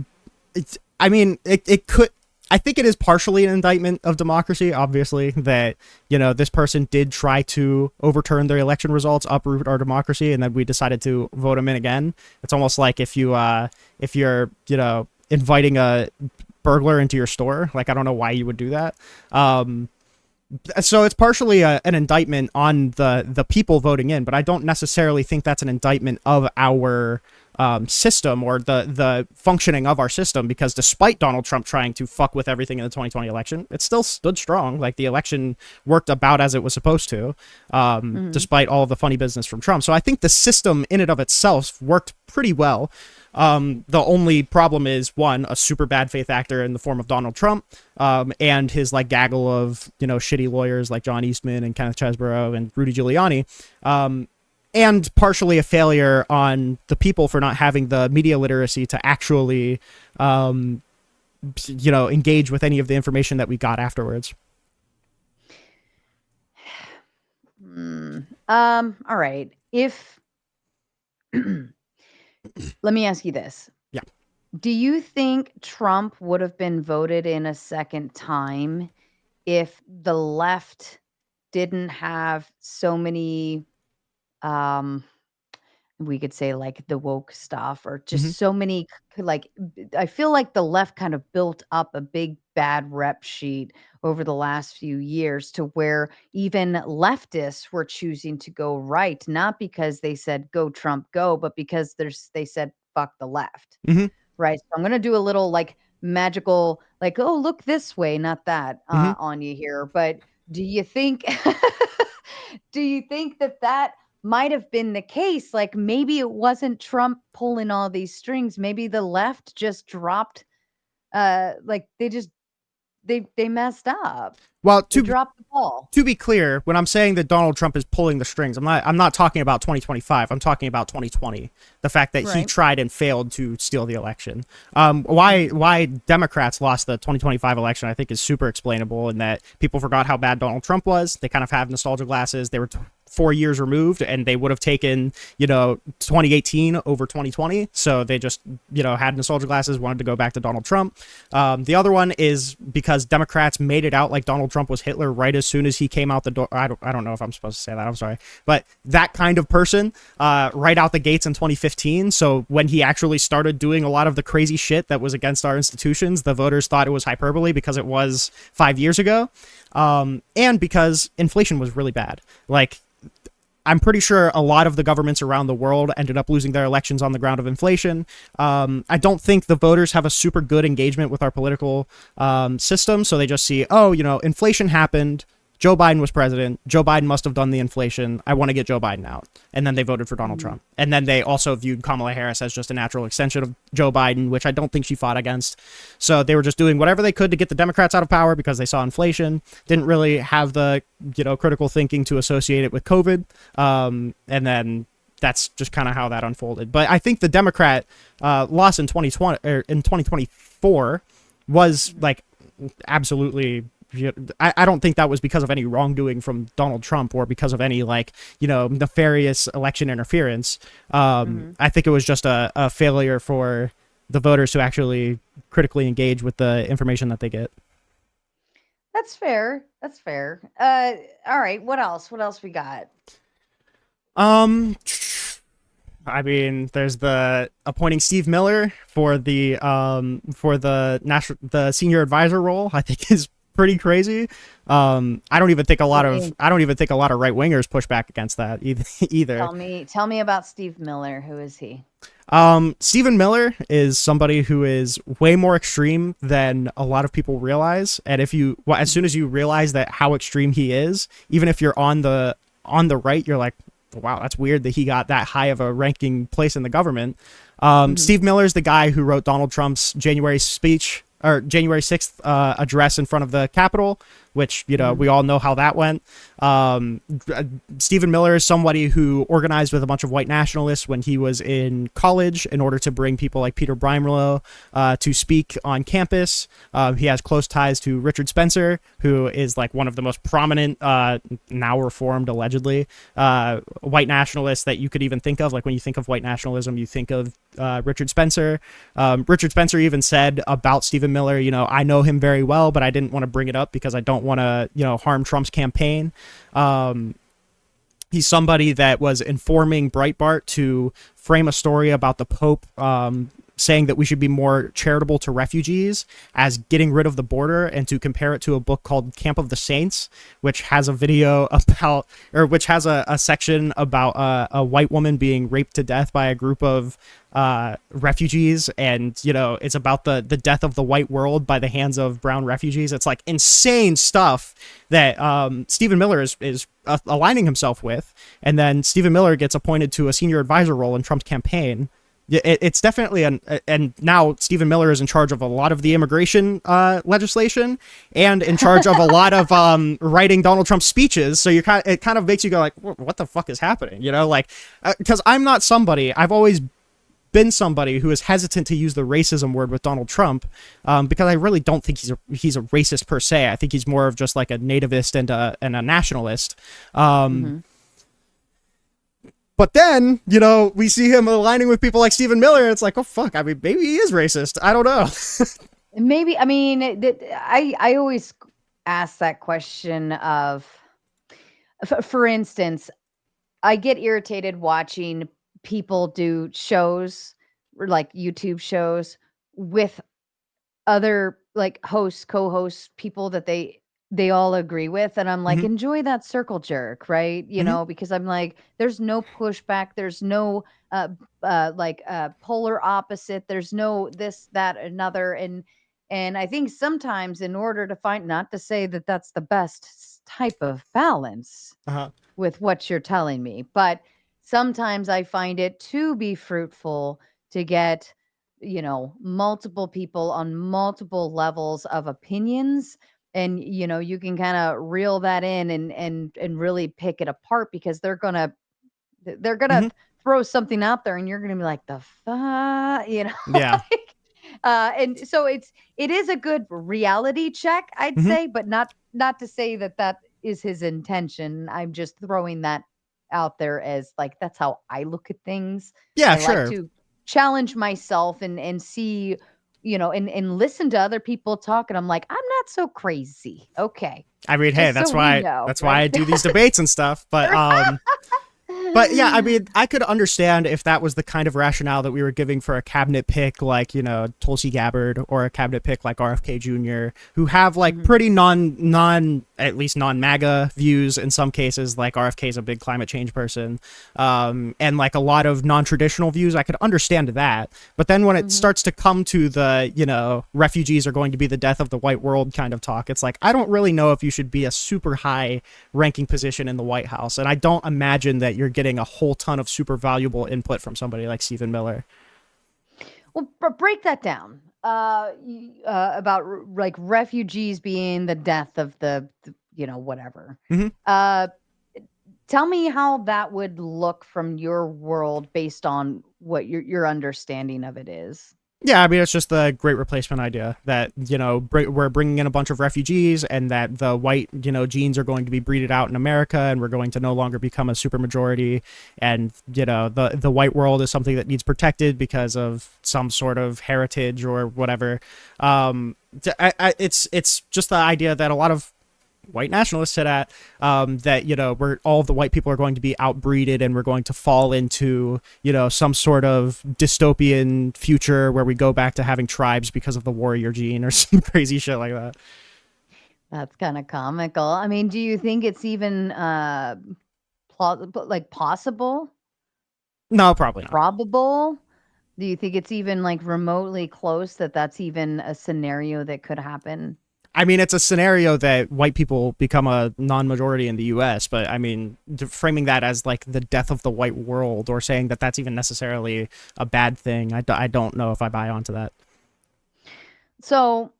it's, I mean, it could, I think it is partially an indictment of democracy, obviously, that, you know, this person did try to overturn their election results, uproot our democracy, and then we decided to vote him in again. It's almost like if you're, you know, inviting a burglar into your store. Like, I don't know why you would do that. So it's partially an indictment on the people voting in, but I don't necessarily think that's an indictment of our system or the functioning of our system, because despite Donald Trump trying to fuck with everything in the 2020 election, it still stood strong. Like, the election worked about as it was supposed to, despite all of the funny business from Trump. So I think the system in and of itself worked pretty well. The only problem is, one, a super bad faith actor in the form of Donald Trump, and his like gaggle of, you know, shitty lawyers like John Eastman and Kenneth Chesborough and Rudy Giuliani, and partially a failure on the people for not having the media literacy to actually, you know, engage with any of the information that we got afterwards. All right. If let me ask you this. Yeah. Do you think Trump would have been voted in a second time if the left didn't have so many, we could say, like, the woke stuff, or just so many, like, I feel like the left kind of built up a big bad rep sheet over the last few years, to where even leftists were choosing to go right, not because they said go Trump go, but because they said fuck the left. Right. So I'm gonna do a little like magical, like, oh, look this way, not that, on you here. But do you think do you think that might have been the case? Like, maybe it wasn't Trump pulling all these strings. Maybe the left just dropped, like, they messed up. Well, They dropped the ball. to be clear, when I'm saying that Donald Trump is pulling the strings, I'm not talking about 2025. I'm talking about 2020. The fact that he tried and failed to steal the election. Why Democrats lost the 2025 election, I think, is super explainable, in that people forgot how bad Donald Trump was. They kind of have nostalgia glasses. They were 4 years removed, and they would have taken, you know, 2018 over 2020. So they just, you know, had nostalgia glasses, wanted to go back to Donald Trump. The other one is because Democrats made it out like Donald Trump was Hitler right as soon as he came out the door. I don't know if I'm supposed to say that. I'm sorry. But that kind of person, right out the gates in 2015. So when he actually started doing a lot of the crazy shit that was against our institutions, the voters thought it was hyperbole because it was 5 years ago. And because inflation was really bad. Like, I'm pretty sure a lot of the governments around the world ended up losing their elections on the ground of inflation. I don't think the voters have a super good engagement with our political system. So they just see, oh, you know, inflation happened. Joe Biden was president. Joe Biden must have done the inflation. I want to get Joe Biden out. And then they voted for Donald Trump. And then they also viewed Kamala Harris as just a natural extension of Joe Biden, which I don't think she fought against. So they were just doing whatever they could to get the Democrats out of power because they saw inflation. Didn't really have the, you know, critical thinking to associate it with COVID. And then that's just kind of how that unfolded. But I think the Democrat loss in 2020 or in 2024 was like absolutely. I don't think that was because of any wrongdoing from Donald Trump or because of any, like, you know, nefarious election interference. I think it was just a failure for the voters to actually critically engage with the information that they get. That's fair. That's fair. All right. What else? What else we got? I mean, there's the appointing Steve Miller for the senior advisor role. I think is pretty crazy. I don't even think a lot of Okay. right wingers push back against that either. Tell me about Steve Miller. Who is he? Stephen Miller is somebody who is way more extreme than a lot of people realize. And as soon as you realize that how extreme he is, even if you're on the right, you're like, wow, that's weird that he got that high of a ranking place in the government. Steve Miller is the guy who wrote Donald Trump's January 6th address in front of the Capitol, which, we all know how that went. Stephen Miller is somebody who organized with a bunch of white nationalists when he was in college in order to bring people like Peter Brimelow to speak on campus. He has close ties to Richard Spencer, who is like one of the most prominent, now reformed allegedly, white nationalists that you could even think of. Like when you think of white nationalism, you think of Richard Spencer. Richard Spencer even said about Stephen Miller, I know him very well, but I didn't want to bring it up because I don't want to, harm Trump's campaign. He's somebody that was informing Breitbart to frame a story about the Pope saying that we should be more charitable to refugees as getting rid of the border, and to compare it to a book called Camp of the Saints, which has a video about, or which has a section about a white woman being raped to death by a group of refugees, and it's about the death of the white world by the hands of brown refugees. It's like insane stuff that Stephen Miller is aligning himself with, and then Stephen Miller gets appointed to a senior advisor role in Trump's campaign. It's definitely and now Stephen Miller is in charge of a lot of the immigration legislation, and in charge of a lot of writing Donald Trump's speeches. So it kind of makes you go like, what the fuck is happening? Because I've always been somebody who is hesitant to use the racism word with Donald Trump, because I really don't think he's a racist per se. I think he's more of just like a nativist and a nationalist. But then, we see him aligning with people like Stephen Miller, and it's like, oh, fuck. I mean, maybe he is racist. I don't know. Maybe, I mean, I always ask that question of, for instance, I get irritated watching people do shows, or like YouTube shows, with other like hosts, co-hosts, people that they all agree with, and I'm like, enjoy that circle jerk, right? Because I'm like, there's no pushback, there's no polar opposite, there's no this, that, another, and I think sometimes in order to find, not to say that that's the best type of balance with what you're telling me, but sometimes I find it to be fruitful to get multiple people on multiple levels of opinions, and you can kind of reel that in and really pick it apart, because they're gonna throw something out there and you're gonna be like, the fuck, Yeah. like, and so it is a good reality check, I'd say, but not to say that is his intention. I'm just throwing that out there as like, that's how I look at things. Yeah, I like sure. to challenge myself and see, and listen to other people talk, and I'm like, I'm not so crazy. Okay. I mean, hey, Just that's so we know, why right? I do these debates and stuff. But yeah, I mean, I could understand if that was the kind of rationale that we were giving for a cabinet pick like, Tulsi Gabbard, or a cabinet pick like RFK Jr., who have like pretty at least non-MAGA views in some cases. Like RFK is a big climate change person, and like a lot of non-traditional views. I could understand that. But then when it starts to come to the, refugees are going to be the death of the white world kind of talk, it's like, I don't really know if you should be a super high ranking position in the White House. And I don't imagine that you're getting a whole ton of super valuable input from somebody like Stephen Miller. Well, break that down. About like refugees being the death of the whatever. Tell me how that would look from your world based on what your understanding of it is. Yeah, I mean, it's just the great replacement idea that, we're bringing in a bunch of refugees, and that the white, genes are going to be breeded out in America, and we're going to no longer become a supermajority. And, the white world is something that needs protected because of some sort of heritage or whatever. It's just the idea that a lot of white nationalists sit at, that we're all of the white people are going to be outbreeded, and we're going to fall into some sort of dystopian future where we go back to having tribes because of the warrior gene or some crazy shit like that. That's kind of comical. I mean, do you think it's even like possible, No, probably not. probable? Do you think it's even like remotely close that that's even a scenario that could happen? I mean, it's a scenario that white people become a non-majority in the U.S., but I mean, framing that as like the death of the white world or saying that that's even necessarily a bad thing, I don't know if I buy onto that. So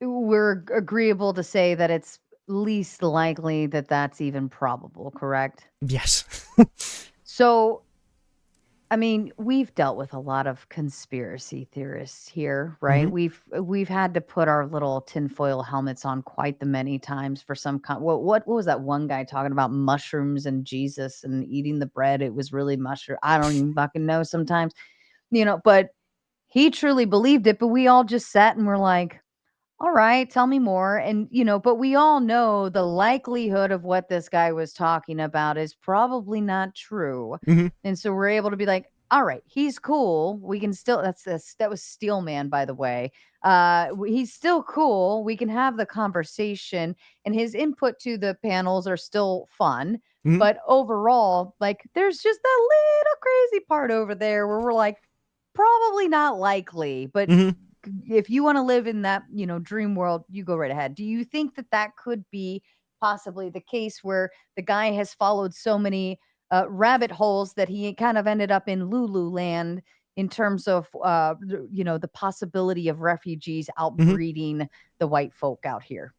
we're agreeable to say that it's least likely that that's even probable, correct? Yes. So I mean, we've dealt with a lot of conspiracy theorists here, right? Hmm. We've had to put our little tinfoil helmets on quite the many times for some what was that one guy talking about mushrooms and Jesus and eating the bread? It was really mushroom. I don't even fucking know sometimes, but he truly believed it, but we all just sat and were like, all right, tell me more. And, but we all know the likelihood of what this guy was talking about is probably not true. Hmm. And so we're able to be like, all right, he's cool. We can still, that was Steelman, by the way. He's still cool. We can have the conversation, and his input to the panels are still fun. Hmm. But overall, like, there's just that little crazy part over there where we're like, probably not likely, but Hmm. if you want to live in that, dream world, you go right ahead. Do you think that that could be possibly the case where the guy has followed so many rabbit holes that he kind of ended up in Lulu land in terms of, the possibility of refugees Hmm. outbreeding the white folk out here?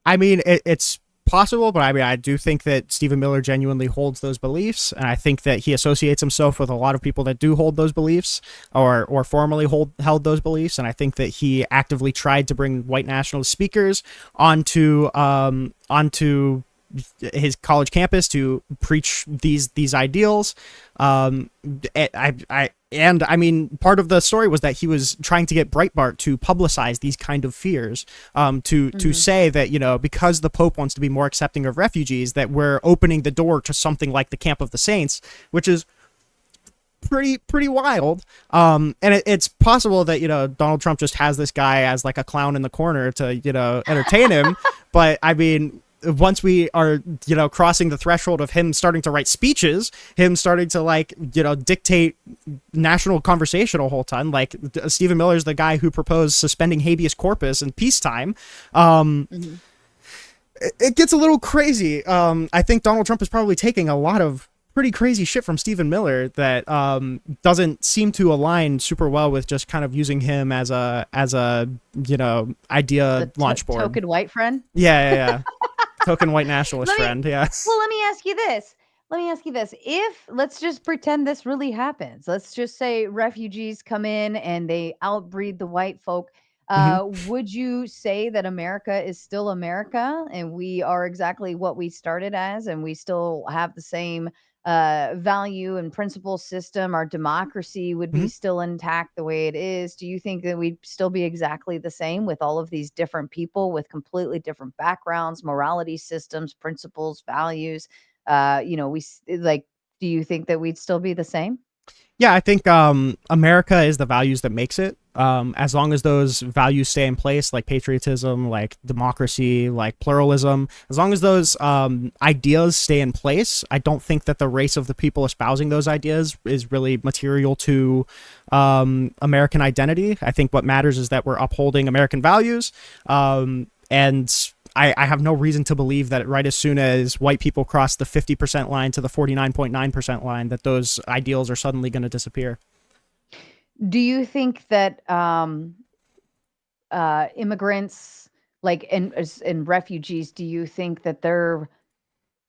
I mean, it's possible, but I mean, I do think that Stephen Miller genuinely holds those beliefs, and I think that he associates himself with a lot of people that do hold those beliefs, or formerly held those beliefs, and I think that he actively tried to bring white nationalist speakers onto his college campus to preach these ideals. I mean, part of the story was that he was trying to get Breitbart to publicize these kind of fears, to Hmm. say that, because the Pope wants to be more accepting of refugees, that we're opening the door to something like the Camp of the Saints, which is pretty wild. And it's possible that, Donald Trump just has this guy as like a clown in the corner to, entertain him. But I mean, once we are, crossing the threshold of him starting to write speeches, him starting to like, dictate national conversation a whole ton, like Stephen Miller's the guy who proposed suspending habeas corpus in peacetime. Hmm. It gets a little crazy. I think Donald Trump is probably taking a lot of pretty crazy shit from Stephen Miller that doesn't seem to align super well with just kind of using him as a The idea launch board. token white friend. Yeah. Token white nationalist Let me friend. Yeah. Well, let me ask you this. Let me ask you this. If let's just pretend this really happens. Let's just say refugees come in and they outbreed the white folk. Hmm. Would you say that America is still America and we are exactly what we started as and we still have the same value and principle system? Our democracy would be Hmm. still intact the way it is. Do you think that we'd still be exactly the same with all of these different people with completely different backgrounds, morality systems, principles, values? Like, do you think that we'd still be the same? Yeah, I think America is the values that makes it. As long as those values stay in place, like patriotism, like democracy, like pluralism, as long as those ideas stay in place, I don't think that the race of the people espousing those ideas is really material to American identity. I think what matters is that we're upholding American values, and I have no reason to believe that right as soon as white people cross the 50% line to the 49.9% line, that those ideals are suddenly going to disappear. Do you think that immigrants, like and refugees, do you think that they're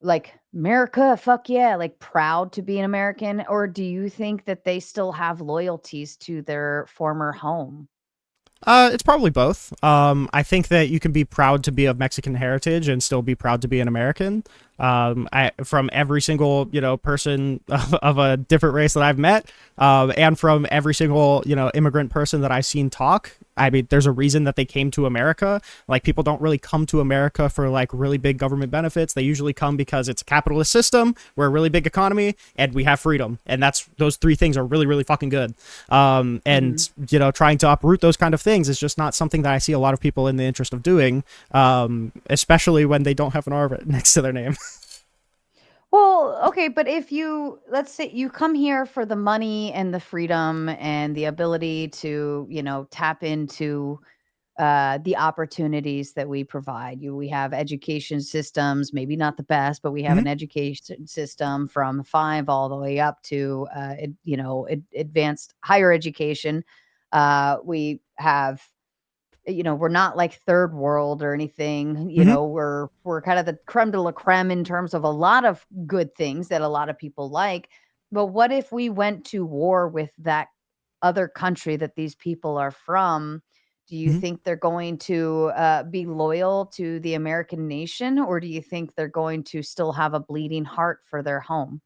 like America, fuck yeah, like proud to be an American, or do you think that they still have loyalties to their former home? It's probably both. I think that you can be proud to be of Mexican heritage and still be proud to be an American. From every single, person of a different race that I've met, and from every single, immigrant person that I've seen talk. I mean, there's a reason that they came to America. Like, people don't really come to America for like really big government benefits. They usually come because it's a capitalist system, we're a really big economy, and we have freedom. And those three things are really, really fucking good. And trying to uproot those kind of things is just not something that I see a lot of people in the interest of doing, especially when they don't have an R next to their name. Well, okay, but if let's say you come here for the money and the freedom and the ability to, tap into the opportunities that we provide. We have education systems, maybe not the best, but we have Mhm. an education system from 5 all the way up to, advanced higher education. We have, we're not like third world or anything. Mhm. We're kind of the creme de la creme in terms of a lot of good things that a lot of people like. But what if we went to war with that other country that these people are from? Do you Mhm. think they're going to be loyal to the American nation, or do you think they're going to still have a bleeding heart for their home?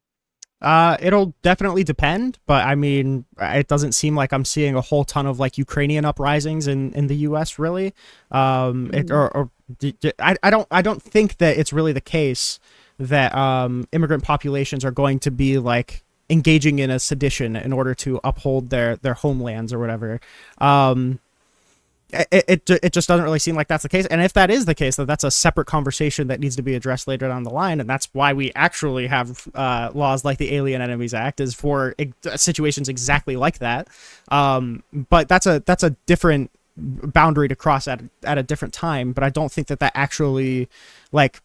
It'll definitely depend, but I mean, it doesn't seem like I'm seeing a whole ton of like Ukrainian uprisings in the U.S. really. Mhm. I don't think that it's really the case that immigrant populations are going to be like engaging in a sedition in order to uphold their homelands or whatever. It just doesn't really seem like that's the case. And if that is the case, then that's a separate conversation that needs to be addressed later down the line. And that's why we actually have laws like the Alien Enemies Act, is for situations exactly like that. But that's a different boundary to cross at a different time. But I don't think that actually, like,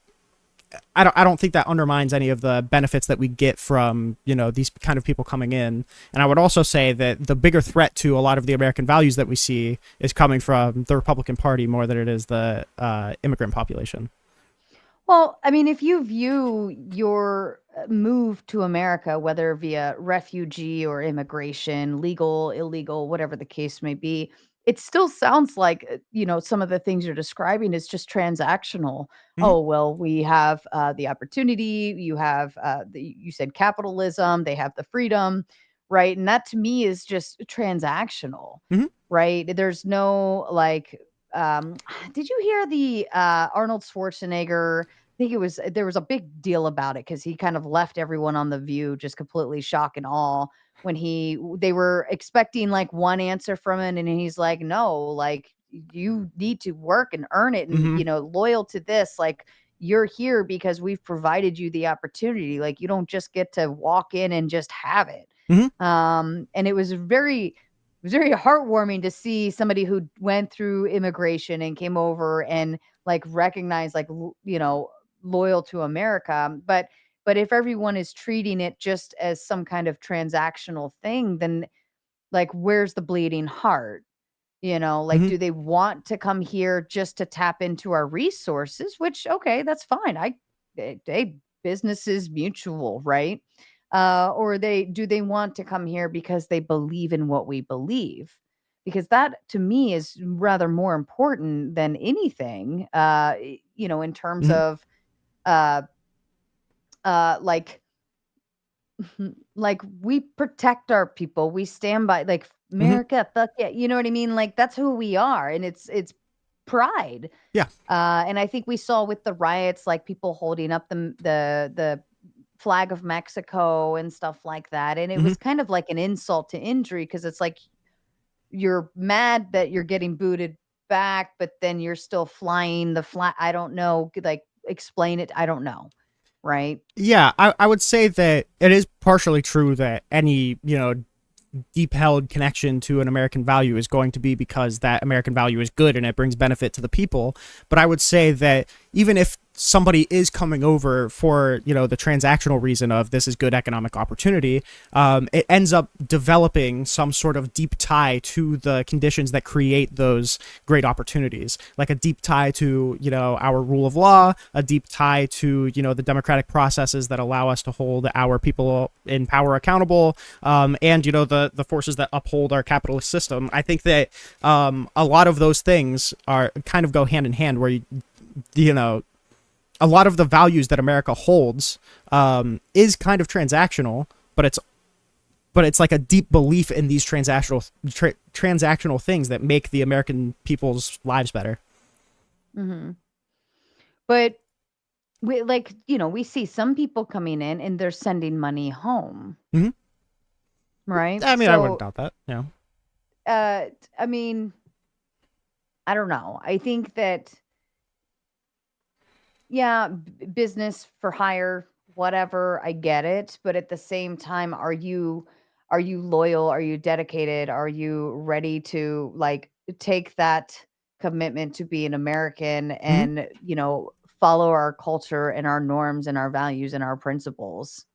I don't think that undermines any of the benefits that we get from, these kind of people coming in. And I would also say that the bigger threat to a lot of the American values that we see is coming from the Republican Party more than it is the immigrant population. Well, I mean, if you view your move to America, whether via refugee or immigration, legal, illegal, whatever the case may be, it still sounds like, some of the things you're describing is just transactional. Mm-hmm. Oh, well, we have the opportunity, you have, you said capitalism, they have the freedom, right? And that to me is just transactional, Mm-hmm. right? There's no like, um, did you hear the Arnold Schwarzenegger? Think it was there was a big deal about it because he kind of left everyone on The View just completely shock and awe when they were expecting like one answer from him, and he's like, "No, like you need to work and earn it, and Mm-hmm. loyal to this. Like you're here because we've provided you the opportunity. Like you don't just get to walk in and just have it." Mm-hmm. And it was very heartwarming to see somebody who went through immigration and came over and like recognized like loyal to America. But if everyone is treating it just as some kind of transactional thing, then like where's the bleeding heart? Like, Mm-hmm. do they want to come here just to tap into our resources? Which, okay, that's fine. Business is mutual, right? Or do they want to come here because they believe in what we believe? Because that to me is rather more important than anything, in terms Mm-hmm. of uh like like we protect our people. We stand by like Mm-hmm. America, fuck yeah. You know what I mean? Like that's who we are. And it's pride. Yeah. And I think we saw with the riots, like people holding up the flag of Mexico and stuff like that. And it Mm-hmm. was kind of like an insult to injury because it's like you're mad that you're getting booted back, but then you're still flying the flag. I don't know. Like explain it. I don't know. Right. Yeah, I would say that it is partially true that any, deep held connection to an American value is going to be because that American value is good and it brings benefit to the people. But I would say that even if somebody is coming over for, the transactional reason of this is good economic opportunity, it ends up developing some sort of deep tie to the conditions that create those great opportunities, like a deep tie to, our rule of law, a deep tie to, the democratic processes that allow us to hold our people in power accountable, and, the forces that uphold our capitalist system. I think that a lot of those things are kind of go hand in hand where you know a lot of the values that America holds is kind of transactional, but it's like a deep belief in these transactional things that make the American people's lives better. But we, like, we see some people coming in and they're sending money home. Right? I mean, I wouldn't doubt that. Yeah. I mean, I don't know. I think that, yeah, business for hire, whatever, I get it. But at the same time, are you loyal? Are you dedicated? Are you ready to like take that commitment to be an American and, follow our culture and our norms and our values and our principles?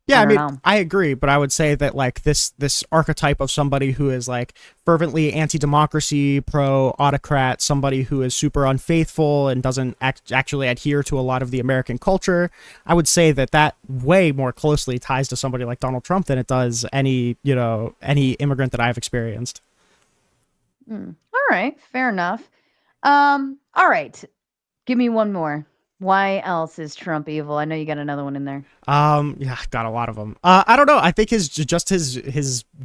Yeah, I don't mean, know. I agree, but I would say that like this archetype of somebody who is like fervently anti-democracy, pro-autocrat, somebody who is super unfaithful and doesn't actually adhere to a lot of the American culture, I would say that way more closely ties to somebody like Donald Trump than it does any immigrant that I've experienced. All right, fair enough. All right, give me one more. Why else is Trump evil? I know you got another one in there. Yeah, got a lot of them. I don't know. I think his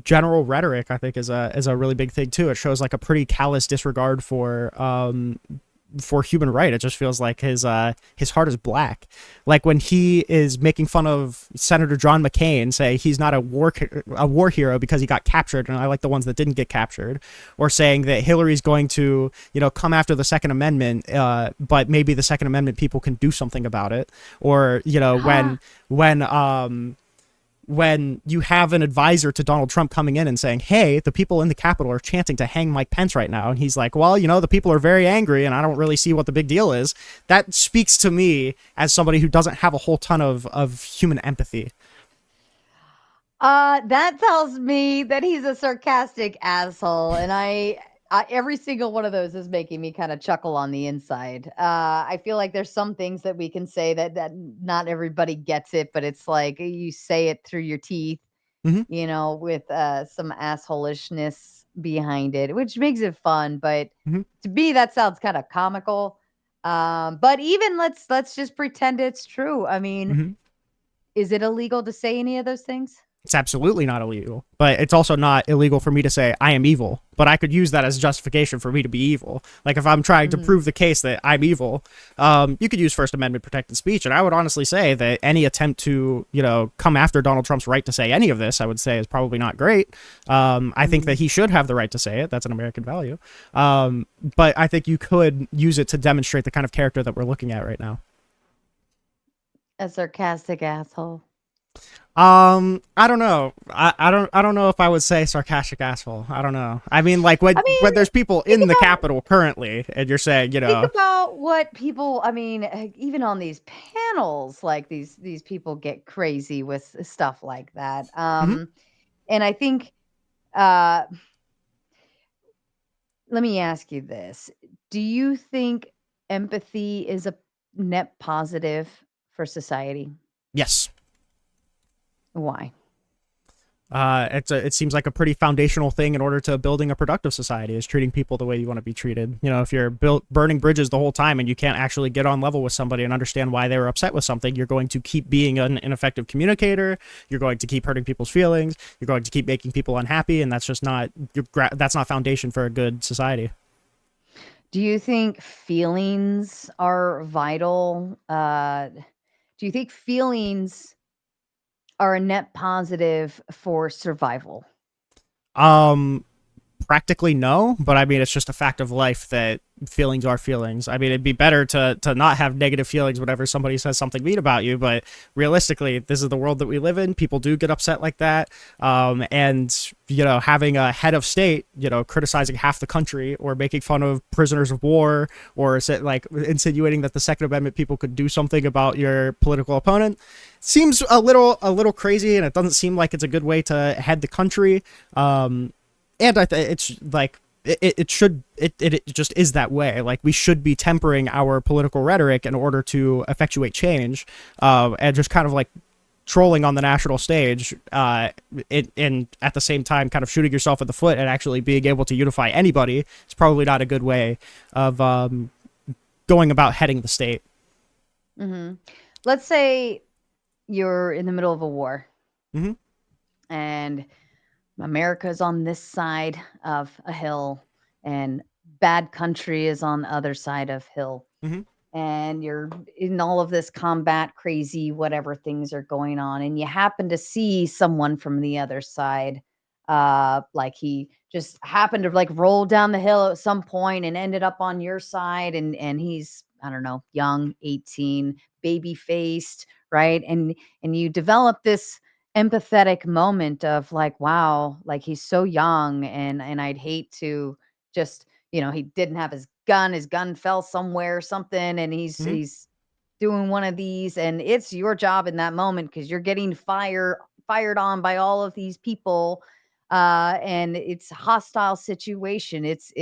general rhetoric, I think, is a really big thing too. It shows like a pretty callous disregard for human right. It just feels like his heart is black. Like when he is making fun of Senator John McCain, say he's not a war hero because he got captured, and I like the ones that didn't get captured, or saying that Hillary's going to come after the Second Amendment, but maybe the Second Amendment people can do something about it, or when you have an advisor to Donald Trump coming in and saying, hey, the people in the Capitol are chanting to hang Mike Pence right now. And he's like, well, the people are very angry and I don't really see what the big deal is. That speaks to me as somebody who doesn't have a whole ton of human empathy. That tells me that he's a sarcastic asshole. And I every single one of those is making me kind of chuckle on the inside. I feel like there's some things that we can say that not everybody gets it, but it's like you say it through your teeth, with some assholishness behind it, which makes it fun. But to me, that sounds kind of comical. But even let's just pretend it's true. I mean, is it illegal to say any of those things? It's absolutely not illegal, but it's also not illegal for me to say I am evil, but I could use that as justification for me to be evil. Like if I'm trying to prove the case that I'm evil, you could use First Amendment protected speech. And I would honestly say that any attempt to, come after Donald Trump's right to say any of this, I would say is probably not great. I think that he should have the right to say it. That's an American value. But I think you could use it to demonstrate the kind of character that we're looking at right now. A sarcastic asshole. I don't know. I don't know if I would say sarcastic asshole. I don't know. I mean, like when there's people in the Capitol currently, and you're saying, think about what people. I mean, even on these panels, like these people get crazy with stuff like that. And I think, let me ask you this: do you think empathy is a net positive for society? Yes. Why? It seems like a pretty foundational thing in order to building a productive society is treating people the way you want to be treated. If you're burning bridges the whole time and you can't actually get on level with somebody and understand why they were upset with something, you're going to keep being an ineffective communicator. You're going to keep hurting people's feelings. You're going to keep making people unhappy, and that's just not foundation for a good society. Do you think feelings are vital? Do you think feelings are a net positive for survival? Practically no, but I mean, it's just a fact of life that feelings are feelings. I mean, it'd be better to not have negative feelings whenever somebody says something mean about you, but realistically, this is the world that we live in. People do get upset like that. And, having a head of state, criticizing half the country or making fun of prisoners of war or like insinuating that the Second Amendment people could do something about your political opponent seems a little crazy, and it doesn't seem like it's a good way to head the country. And it's like it just is that way. Like we should be tempering our political rhetoric in order to effectuate change, and just kind of like trolling on the national stage, and at the same time kind of shooting yourself in the foot and actually being able to unify anybody is probably not a good way of going about heading the state. Mm-hmm. Let's say you're in the middle of a war, Mm-hmm. and America's on this side of a hill, and bad country is on the other side of hill. Mm-hmm. And you're in all of this combat, crazy, whatever things are going on, and you happen to see someone from the other side. Like he just happened to like roll down the hill at some point and ended up on your side, and he's, I don't know, young, 18, baby faced, right? And you develop this empathetic moment of like, wow, like he's so young, and I'd hate to just, he didn't have his gun fell somewhere or something, and Mm-hmm. he's doing one of these, and it's your job in that moment because you're getting fired on by all of these people, and it's a hostile situation. It's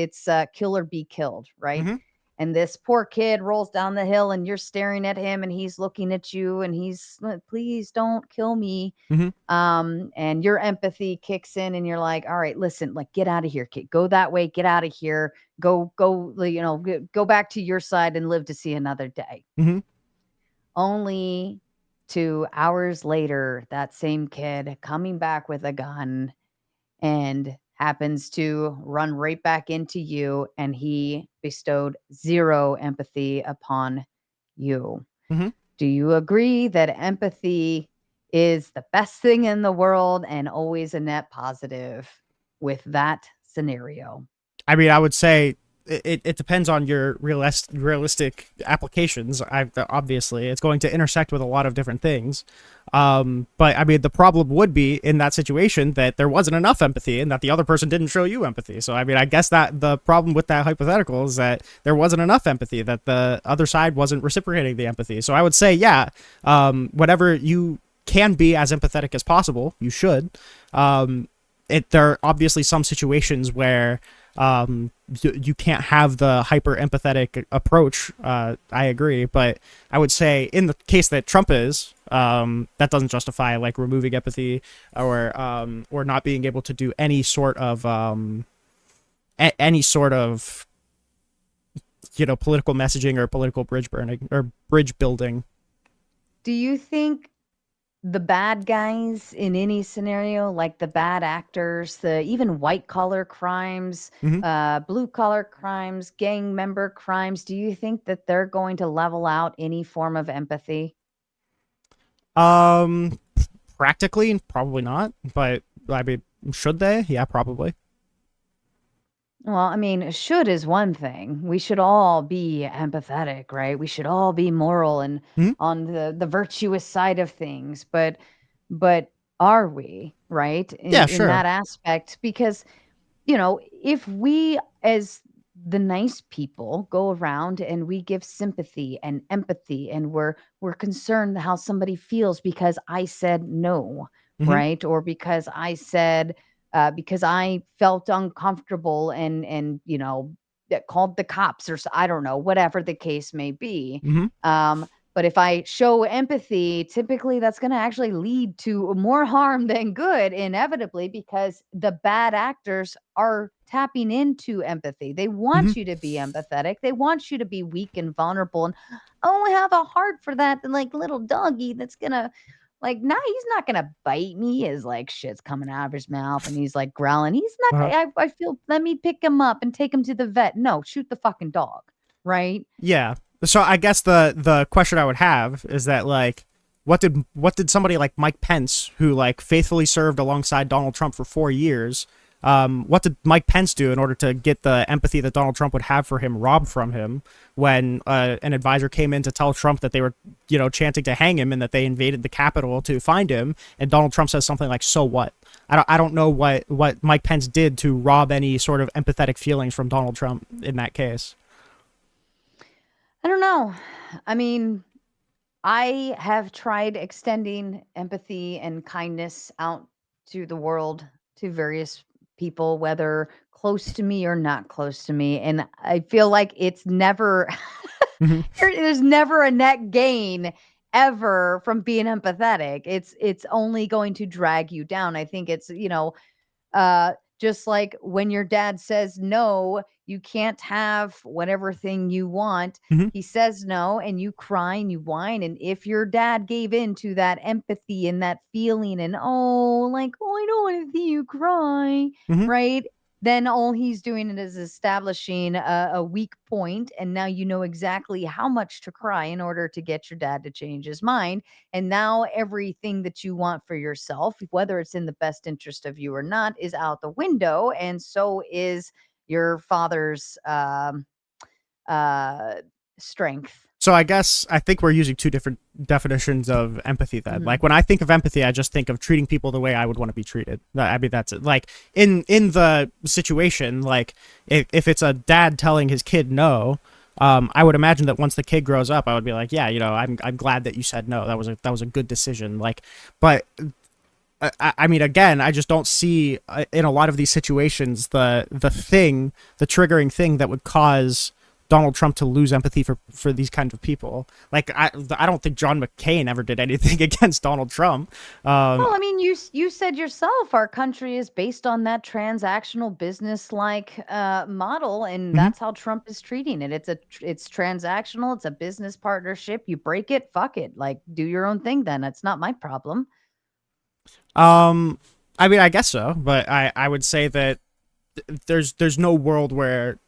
kill or be killed, right? Mm-hmm. And this poor kid rolls down the hill, and you're staring at him, and he's looking at you, and he's like, please don't kill me. Mm-hmm. And your empathy kicks in, and you're like, all right, listen, like, get out of here, kid, go that way, get out of here, go, go back to your side and live to see another day. Mm-hmm. Only 2 hours later, that same kid coming back with a gun and happens to run right back into you, and he bestowed zero empathy upon you. Mm-hmm. Do you agree that empathy is the best thing in the world and always a net positive with that scenario? I mean, I would say it depends on your realistic applications. Obviously, it's going to intersect with a lot of different things. But I mean, the problem would be in that situation that there wasn't enough empathy and that the other person didn't show you empathy. So, I mean, I guess that the problem with that hypothetical is that there wasn't enough empathy, that the other side wasn't reciprocating the empathy. So I would say, yeah, whatever you can be as empathetic as possible, you should. There are obviously some situations where you can't have the hyper empathetic approach. I agree, but I would say in the case that Trump is, that doesn't justify like removing empathy or not being able to do any sort of political messaging or political bridge burning or bridge building. Do you think the bad guys in any scenario, like the bad actors, the even white collar crimes, Mm-hmm. blue collar crimes, gang member crimes, do you think that they're going to level out any form of empathy? Um, Practically, probably not, but I mean, should they? Yeah, probably. Well, I mean, should is one thing. We should all be empathetic, right? We should all be moral and Mm-hmm. on the virtuous side of things. But are we, right? Yeah, In sure. that aspect? Because, if we as the nice people go around and we give sympathy and empathy, and we're concerned how somebody feels because I said no, Mm-hmm. right? Or because I felt uncomfortable, and that called the cops, or I don't know, whatever the case may be. Mm-hmm. But if I show empathy, typically that's going to actually lead to more harm than good, inevitably, because the bad actors are tapping into empathy. They Mm-hmm. want you to be empathetic. They want you to be weak and vulnerable, and oh, have a heart for that like little doggy that's gonna, like, nah, he's not gonna bite me, as like shit's coming out of his mouth and he's like growling. He's not Uh-huh. I feel, let me pick him up and take him to the vet. No, shoot the fucking dog, right? Yeah. So I guess the question I would have is that like what did somebody like Mike Pence, who like faithfully served alongside Donald Trump for 4 years, what did Mike Pence do in order to get the empathy that Donald Trump would have for him robbed from him when an advisor came in to tell Trump that they were, chanting to hang him and that they invaded the Capitol to find him, and Donald Trump says something like, "So what?" I don't know what Mike Pence did to rob any sort of empathetic feelings from Donald Trump in that case. I don't know. I mean, I have tried extending empathy and kindness out to the world, to various people, whether close to me or not close to me. And I feel like it's never, Mm-hmm. there's never a net gain ever from being empathetic. It's only going to drag you down. I think it's, Just like when your dad says no, you can't have whatever thing you want. Hmm. He says no, and you cry and you whine. And if your dad gave in to that empathy and that feeling, and like, oh, I don't want to see you cry, Hmm. right? Then all he's doing is establishing a weak point, and now you know exactly how much to cry in order to get your dad to change his mind. And now everything that you want for yourself, whether it's in the best interest of you or not, is out the window. And so is your father's uh, strength. So I think we're using two different definitions of empathy then. Hmm. Like when I think of empathy, I just think of treating people the way I would want to be treated. I mean, that's it. Like in the situation, like if it's a dad telling his kid no, I would imagine that once the kid grows up, I would be like, yeah, I'm glad that you said no. That was a good decision. Like, but I mean, again, I just don't see in a lot of these situations the triggering thing that would cause Donald Trump to lose empathy for these kinds of people. Like, I don't think John McCain ever did anything against Donald Trump. Well, I mean, you said yourself our country is based on that transactional business like model, and Mhm. that's how Trump is treating it. It's transactional. It's a business partnership. You break it, fuck it. Like, do your own thing. Then it's not my problem. Um, I mean, I guess so, but I would say that there's no world where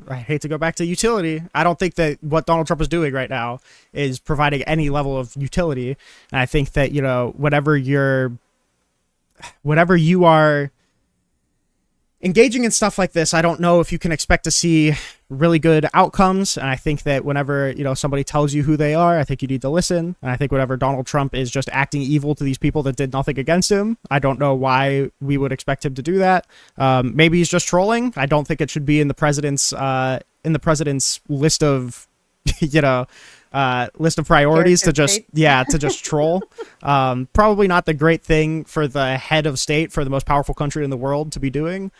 I hate to go back to utility. I don't think that what Donald Trump is doing right now is providing any level of utility. And I think that, whatever you are engaging in stuff like this, I don't know if you can expect to see really good outcomes. And I think that whenever, somebody tells you who they are, I think you need to listen. And I think whenever Donald Trump is just acting evil to these people that did nothing against him, I don't know why we would expect him to do that. Maybe he's just trolling. I don't think it should be in the president's list of, list of priorities to Character just traits. to just troll. Probably not the great thing for the head of state for the most powerful country in the world to be doing,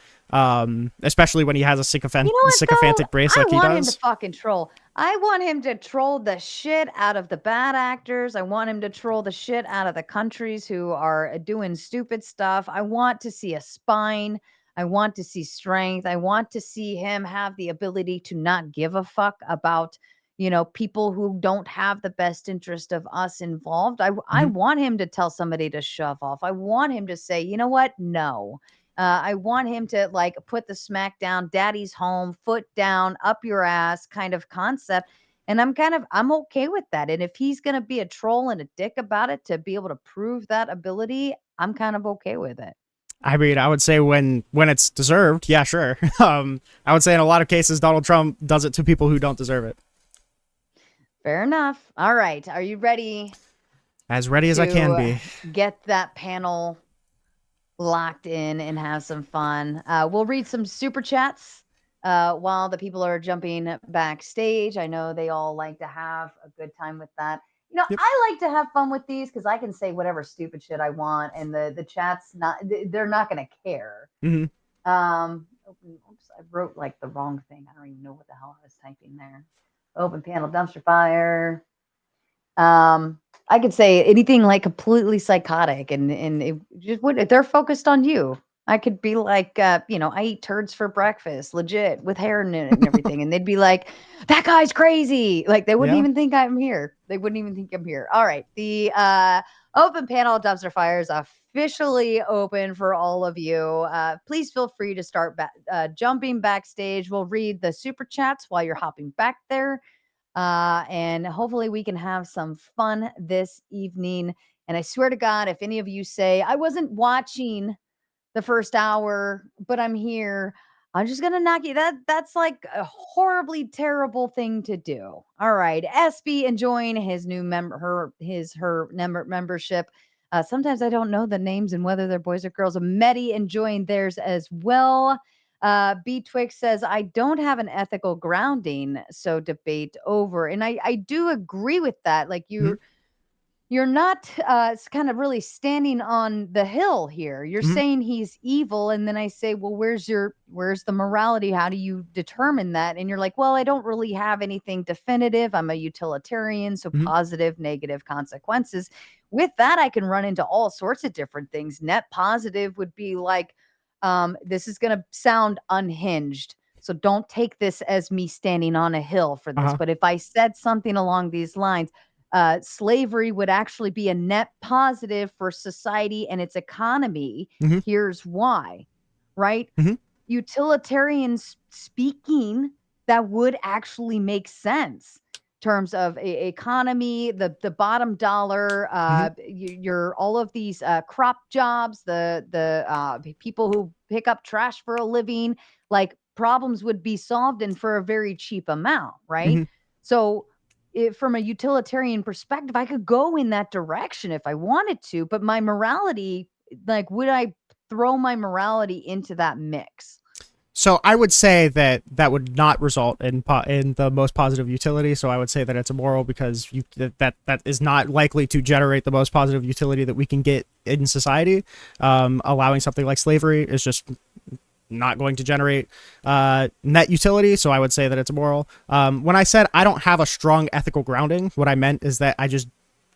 especially when he has a You know what though? sycophantic brace I like he want him to does. fucking troll. I want him to troll the shit out of the bad actors. I want him to troll the shit out of the countries who are doing stupid stuff. I want to see a spine. I want to see strength. I want to see him have the ability to not give a fuck about, people who don't have the best interest of us involved. I Hmm. want him to tell somebody to shove off. I want him to say, you know what? No. I want him to like put the smack down, daddy's home, foot down, up your ass kind of concept. And I'm okay with that. And if he's going to be a troll and a dick about it to be able to prove that ability, I'm kind of okay with it. I mean, I would say when it's deserved, yeah, sure. I would say in a lot of cases, Donald Trump does it to people who don't deserve it. Fair enough. All right. Are you ready As ready as I can to be. get that panel locked in and have some fun? We'll read some super chats while the people are jumping backstage. I know they all like to have a good time with that. Yep. I like to have fun with these because I can say whatever stupid shit I want, and the chat's not they're not going to care. Hmm. Oops, I wrote like the wrong thing. I don't even know what the hell I was typing there. Open panel dumpster fire. I could say anything like completely psychotic and it just would they're focused on you. I could be like, I eat turds for breakfast, legit, with hair in it and everything. And they'd be like, that guy's crazy. Like they wouldn't Yeah. even think I'm here. They wouldn't even think I'm here. All right. The open panel dumpster fire is officially open for all of you. Please feel free to start jumping backstage. We'll read the super chats while you're hopping back there. And hopefully we can have some fun this evening. And I swear to God, if any of you say, I wasn't watching the first hour, but I'm here, I'm just gonna knock you. That's like a horribly terrible thing to do. All right. SB enjoying his new membership. Sometimes I don't know the names and whether they're boys or girls. Medi enjoying theirs as well. B Twix says, I don't have an ethical grounding, so debate over. And I do agree with that. Like Hmm. you're not kind of really standing on the hill here. You're Hmm. saying he's evil, and then I say, well, where's the morality? How do you determine that? And you're like, well, I don't really have anything definitive. I'm a utilitarian, so Hmm. positive, negative consequences. With that, I can run into all sorts of different things. Net positive would be like This is going to sound unhinged. So don't take this as me standing on a hill for this. Uh-huh. But if I said something along these lines, slavery would actually be a net positive for society and its economy. Hmm. Here's why, right? Hmm. Utilitarian speaking, that would actually make sense in terms of economy, the bottom dollar, Hmm. your all of these crop jobs, the people who pick up trash for a living, like problems would be solved and for a very cheap amount, right? Hmm. So from a utilitarian perspective, I could go in that direction if I wanted to, but my morality, like, would I throw my morality into that mix? So I would say that that would not result in the most positive utility. So I would say that it's immoral because that is not likely to generate the most positive utility that we can get in society. Allowing something like slavery is just not going to generate net utility. So I would say that it's immoral. When I said I don't have a strong ethical grounding, what I meant is that I just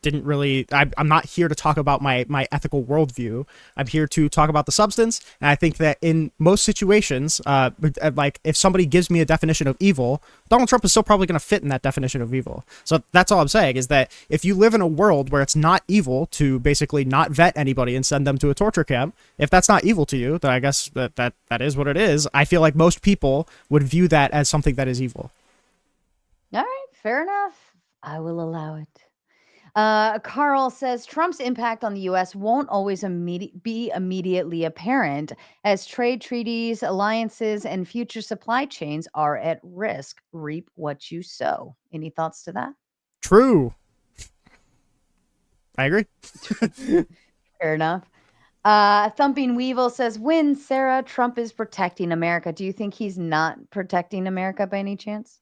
didn't really I'm not here to talk about my ethical worldview. I'm here to talk about the substance, and I think that in most situations, like if somebody gives me a definition of evil, Donald Trump is still probably going to fit in that definition of evil. So that's all I'm saying, is that if you live in a world where it's not evil to basically not vet anybody and send them to a torture camp, if that's not evil to you, then I guess that is what it is. I feel like most people would view that as something that is evil. All right, fair enough. I will allow it. Carl says Trump's impact on the U.S. won't always be immediately apparent, as trade treaties, alliances, and future supply chains are at risk. Reap what you sow. Any thoughts to that? True. I agree. Fair enough. Thumping Weevil says, when Sarah Trump is protecting America, do you think he's not protecting America by any chance?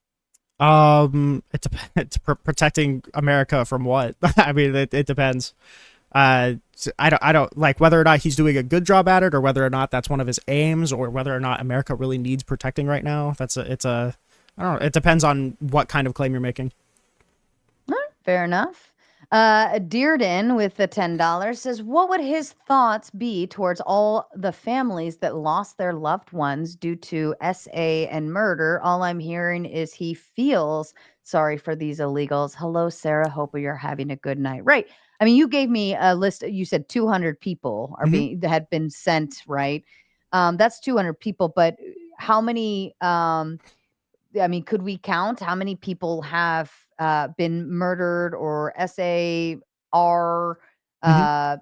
It's protecting America from what? I mean, it depends. I don't like whether or not he's doing a good job at it, or whether or not that's one of his aims, or whether or not America really needs protecting right now. I don't know. It depends on what kind of claim you're making. All right, fair enough. Dearden with the $10 says, what would his thoughts be towards all the families that lost their loved ones due to SA and murder? All I'm hearing is he feels sorry for these illegals. Hello, Sarah. Hope you're having a good night. Right. I mean, you gave me a list. You said 200 people are Hmm. being that had been sent, right? That's 200 people, but how many? I mean, could we count how many people have been murdered or SAR, Hmm.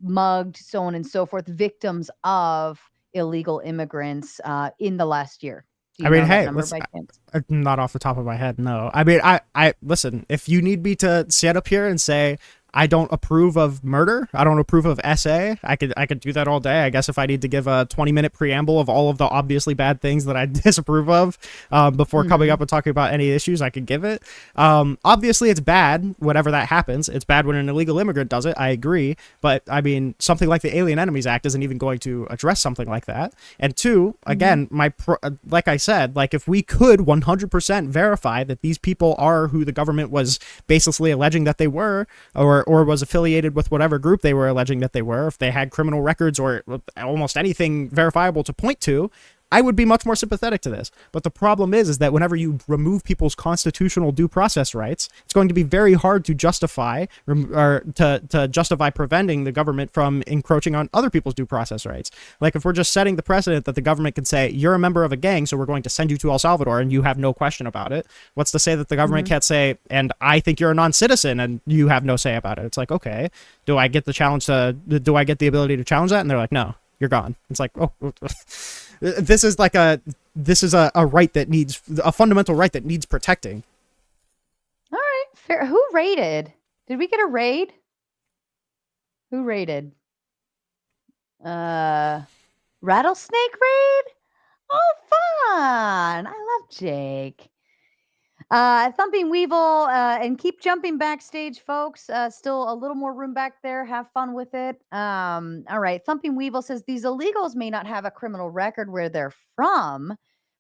mugged, so on and so forth, victims of illegal immigrants in the last year? Do I you mean, know that hey, number let's by chance? not off the top of my head. No, I mean, I listen. If you need me to stand up here and say I don't approve of murder, I don't approve of SA, I could do that all day. I guess if I need to give a 20-minute preamble of all of the obviously bad things that I disapprove of before coming Hmm. up and talking about any issues, I could give it. Obviously, it's bad whenever that happens. It's bad when an illegal immigrant does it. I agree, but I mean, something like the Alien Enemies Act isn't even going to address something like that. And two, Hmm. again, like I said, like if we could 100% verify that these people are who the government was basically alleging that they were, or was affiliated with whatever group they were alleging that they were, if they had criminal records or almost anything verifiable to point to, I would be much more sympathetic to this. But the problem is that whenever you remove people's constitutional due process rights, it's going to be very hard to justify or to justify preventing the government from encroaching on other people's due process rights. Like if we're just setting the precedent that the government can say, you're a member of a gang, so we're going to send you to El Salvador and you have no question about it. What's to say that the government Hmm. can't say, and I think you're a non-citizen and you have no say about it? It's like, okay, do I get the ability to challenge that? And they're like, no, you're gone. It's like, oh, this is like a right that needs a fundamental right that needs protecting. All right, fair. Who raided? Did we get a raid? Who raided? Uh, Rattlesnake raid? Oh, fun! I love Jake. Thumping Weevil, and keep jumping backstage, folks. Still a little more room back there. Have fun with it. All right. Thumping Weevil says these illegals may not have a criminal record where they're from.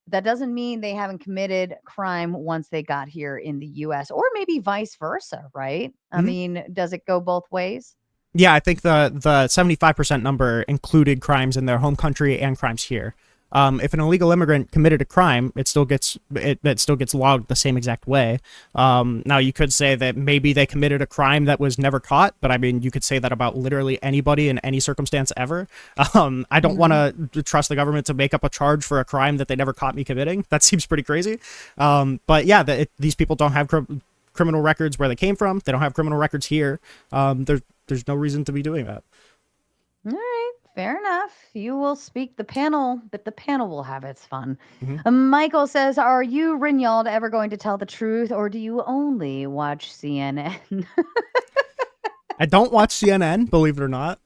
But that doesn't mean they haven't committed crime once they got here in the U.S., or maybe vice versa, right? I Mhm. mean, does it go both ways? Yeah, I think the 75% number included crimes in their home country and crimes here. If an illegal immigrant committed a crime, it still gets logged the same exact way. Now you could say that maybe they committed a crime that was never caught, but I mean you could say that about literally anybody in any circumstance ever. I don't want to trust the government to make up a charge for a crime that they never caught me committing. That seems pretty crazy. But yeah, these people don't have criminal records where they came from. They don't have criminal records here. There's no reason to be doing that. All right, fair enough. You will speak the panel, but the panel will have its fun. Michael says, "Are you, Rinyald, ever going to tell the truth, or do you only watch CNN?" I don't watch CNN, believe it or not.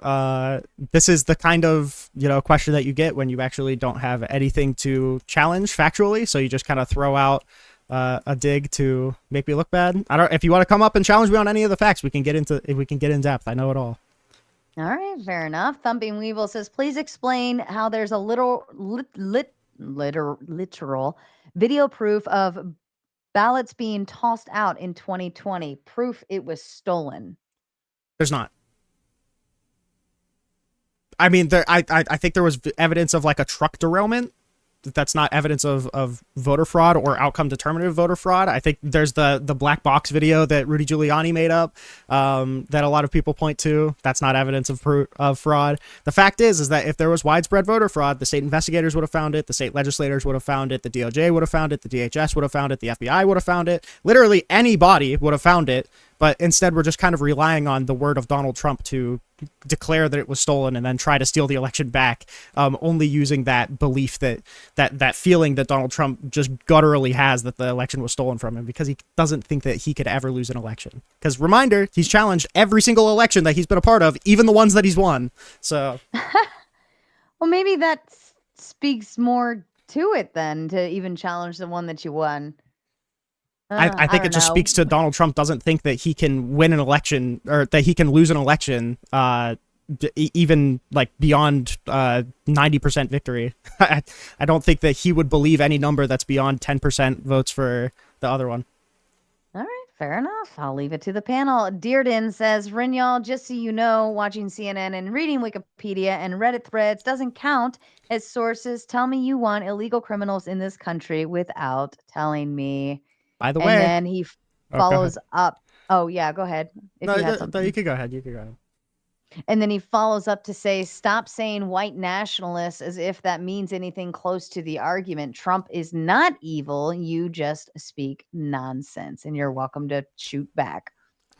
This is the kind of question that you get when you actually don't have anything to challenge factually. So you just kind of throw out a dig to make me look bad. I don't. If you want to come up and challenge me on any of the facts, we can get in depth. I know it all. All right, fair enough. Thumping Weevil says, "Please explain how there's a literal video proof of ballots being tossed out in 2020. Proof it was stolen." There's not. I mean, I think there was evidence of like a truck derailment. That's not evidence of voter fraud or outcome determinative voter fraud. I think there's the black box video that Rudy Giuliani made up that a lot of people point to. That's not evidence of fraud. The fact is that if there was widespread voter fraud, the state investigators would have found it, the state legislators would have found it, the DOJ would have found it, the DHS would have found it, the FBI would have found it. Literally anybody would have found it. But instead, we're just kind of relying on the word of Donald Trump to declare that it was stolen and then try to steal the election back, only using that belief that feeling that Donald Trump just gutturally has that the election was stolen from him because he doesn't think that he could ever lose an election. Because reminder, he's challenged every single election that he's been a part of, even the ones that he's won. So, well, maybe that speaks more to it then to even challenge the one that you won. I think it just speaks to Donald Trump doesn't think that he can win an election or that he can lose an election even like beyond 90% victory. I don't think that he would believe any number that's beyond 10% votes for the other one. All right, fair enough. I'll leave it to the panel. Dearden says, "Rinyal, just so you know, watching CNN and reading Wikipedia and Reddit threads doesn't count as sources. Tell me you want illegal criminals in this country without telling me." By the and way, then he follows up. Oh, yeah, go ahead. If you had something. You could go ahead. You could go ahead. And then he follows up to say, "Stop saying white nationalists as if that means anything close to the argument. Trump is not evil. You just speak nonsense." And you're welcome to shoot back.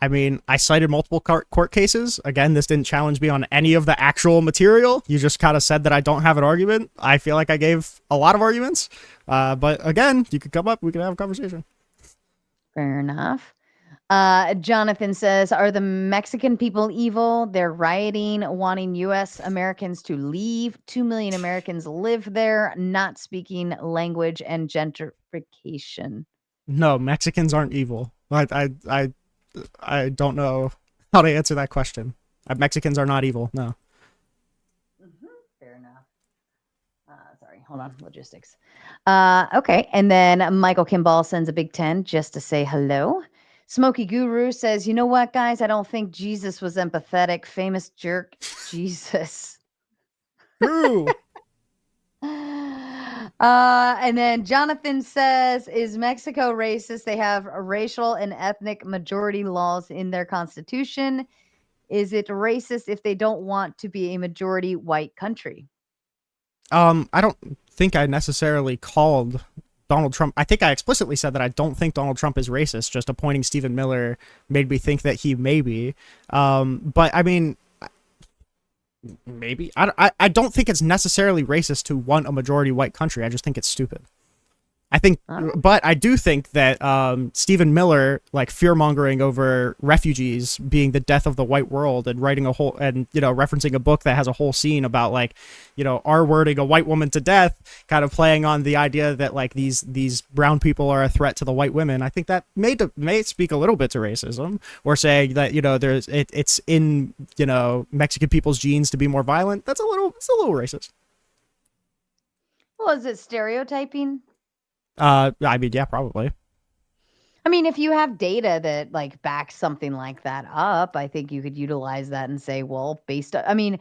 I mean, I cited multiple court cases. Again, this didn't challenge me on any of the actual material. You just kind of said that I don't have an argument. I feel like I gave a lot of arguments. But again, you could come up. We could have a conversation. Fair enough. Jonathan says, "Are the Mexican people evil? They're rioting, wanting U.S. Americans to leave. 2 million Americans live there, not speaking language and gentrification." No, Mexicans aren't evil. I don't know how to answer that question. Mexicans are not evil. No. Fair enough. Sorry, hold on. Logistics. Okay. And then Michael Kimball sends a big 10 just to say hello. Smoky Guru says, "You know what, guys? I don't think Jesus was empathetic. Famous jerk, Jesus." True. And then Jonathan says, "Is Mexico racist? They have racial and ethnic majority laws in their constitution. Is it racist if they don't want to be a majority white country?" I don't think I necessarily called Donald Trump. I think I explicitly said that I don't think Donald Trump is racist. Just appointing Stephen Miller made me think that he may be. But I mean, maybe I don't think it's necessarily racist to want a majority white country. I just think it's stupid. I think, but I do think that Stephen Miller, like fear-mongering over refugees being the death of the white world and writing referencing a book that has a whole scene about like, R-wording a white woman to death, kind of playing on the idea that like these brown people are a threat to the white women. I think that may speak a little bit to racism, or saying that it's in Mexican people's genes to be more violent. It's a little racist. Well, is it stereotyping? I mean, yeah, probably. I mean, if you have data that like backs something like that up, I think you could utilize that and say, well, I mean,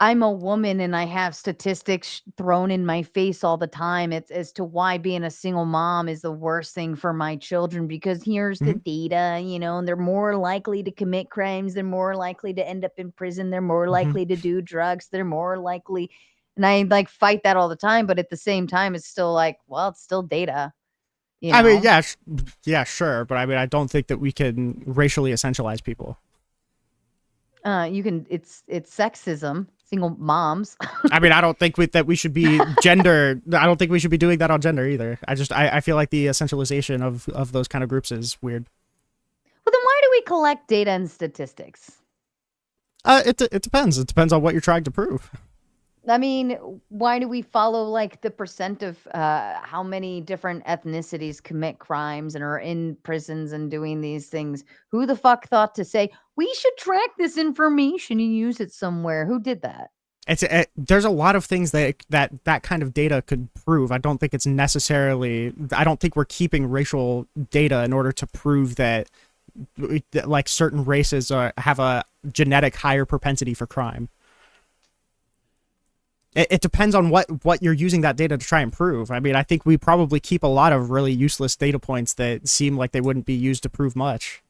I'm a woman and I have statistics thrown in my face all the time. It's as to why being a single mom is the worst thing for my children because here's the data, and they're more likely to commit crimes. They're more likely to end up in prison. They're more likely to do drugs. They're more likely. And I like fight that all the time. But at the same time, it's still like, well, it's still data. I mean, yeah, sure, but I mean, I don't think that we can racially essentialize people. You can. It's sexism. Single moms. I mean, I don't think that we should be gender. I don't think we should be doing that on gender either. I feel like the essentialization of those kind of groups is weird. Well, then why do we collect data and statistics? It depends. It depends on what you're trying to prove. I mean, why do we follow like the percent of how many different ethnicities commit crimes and are in prisons and doing these things? Who the fuck thought to say we should track this information and use it somewhere? Who did that? There's a lot of things that kind of data could prove. I don't think it's necessarily. I don't think we're keeping racial data in order to prove that like certain races have a genetic higher propensity for crime. It depends on what you're using that data to try and prove. I mean, I think we probably keep a lot of really useless data points that seem like they wouldn't be used to prove much.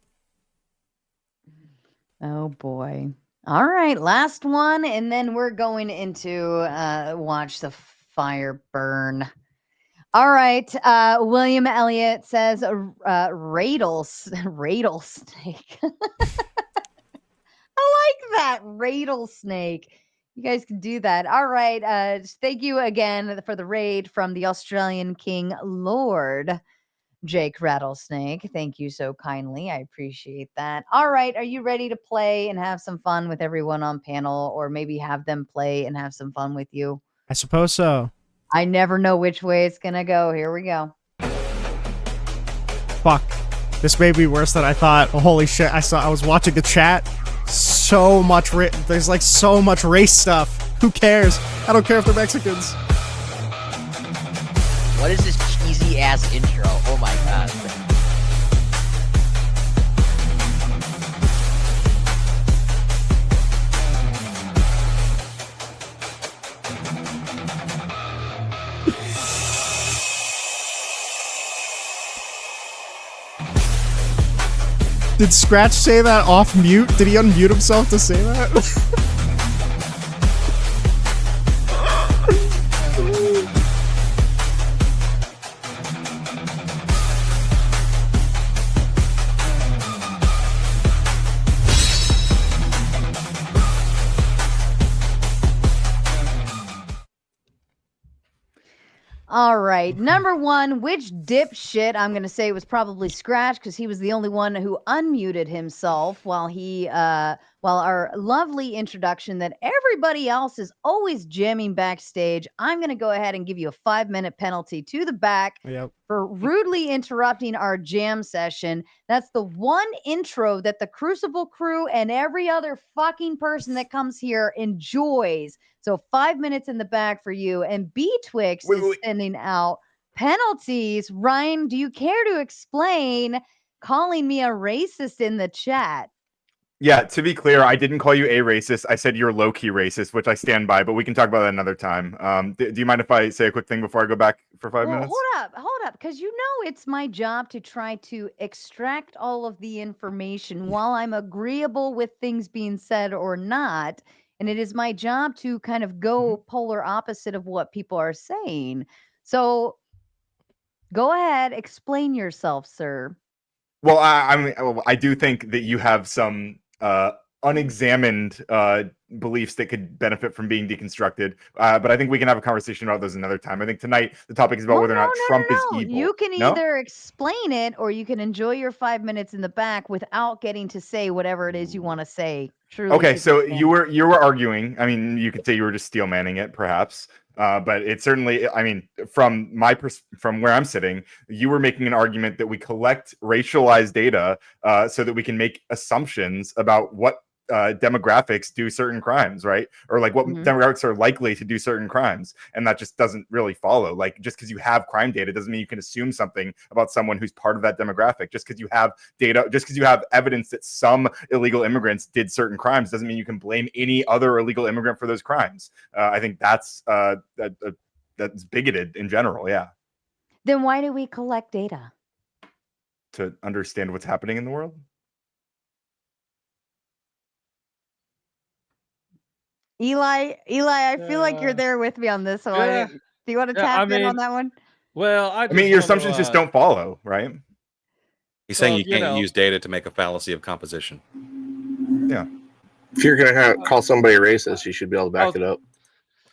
Oh boy. All right, last one, and then we're going into watch the fire burn. All right, William Elliott says radle snake. I like that rattlesnake. You guys can do that. All right. Thank you again for the raid from the Australian King Lord Jake Rattlesnake. Thank you so kindly. I appreciate that. All right. Are you ready to play and have some fun with everyone on panel, or maybe have them play and have some fun with you? I suppose so. I never know which way it's gonna go. Here we go. Fuck. This may be worse than I thought. Oh, holy shit. I was watching the chat. So much there's like so much race stuff. Who cares? I don't care if they're Mexicans. What is this cheesy ass intro? Oh my god. Did Scratch say that off mute? Did he unmute himself to say that? All right. Number one, which dipshit? I'm going to say it was probably Scratch because he was the only one who unmuted himself while our lovely introduction that everybody else is always jamming backstage. I'm going to go ahead and give you a 5-minute penalty to the back for rudely interrupting our jam session. That's the one intro that the Crucible crew and every other fucking person that comes here enjoys. So 5 minutes in the back for you. And B-Twix is sending out penalties. Ryan, do you care to explain calling me a racist in the chat? Yeah, to be clear, I didn't call you a racist. I said you're low-key racist, which I stand by, but we can talk about that another time. Do you mind if I say a quick thing before I go back for 5 minutes? Hold up, because it's my job to try to extract all of the information while I'm agreeable with things being said or not. And it is my job to kind of go polar opposite of what people are saying. So go ahead, explain yourself, sir. Well, I do think that you have some unexamined beliefs that could benefit from being deconstructed. But I think we can have a conversation about those another time. I think tonight the topic is about whether or not Trump is evil. You can either explain it or you can enjoy your 5 minutes in the back without getting to say whatever it is you want to say. Truly. Okay, so you were arguing. I mean, you could say you were just steel manning it, perhaps. But it certainly, I mean, from where I'm sitting, you were making an argument that we collect racialized data so that we can make assumptions about what demographics do certain crimes, right? Or like what demographics are likely to do certain crimes, and that just doesn't really follow. Like just because you have crime data doesn't mean you can assume something about someone who's part of that demographic. Just because you have data, just because you have evidence that some illegal immigrants did certain crimes doesn't mean you can blame any other illegal immigrant for those crimes. I think that's bigoted in general. Yeah. Then why do we collect data? To understand what's happening in the world. Eli, I feel like you're there with me on this one. Yeah. Do you want to Yeah, tap in on that one? Well, I mean, your assumptions just don't follow, right? He's saying you can't use data to make a fallacy of composition. Yeah. If you're going to call somebody racist, you should be able to back it up.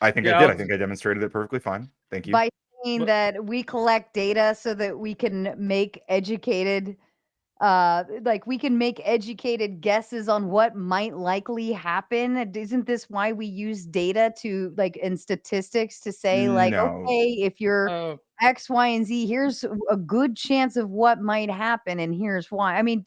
I think I did. I think I demonstrated it perfectly fine. Thank you. By saying that we collect data so that we can make educated guesses on what might likely happen. Isn't this why we use data to and statistics to say okay, if you're X, Y, and Z, here's a good chance of what might happen, and here's why. I mean,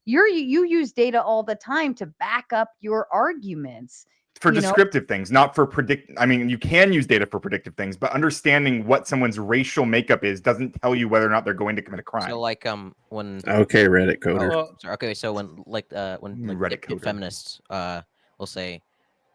you use data all the time to back up your arguments. For descriptive things, not for I mean, you can use data for predictive things, but understanding what someone's racial makeup is doesn't tell you whether or not they're going to commit a crime. So like when okay, Reddit coder. Okay, so when Reddit feminists will say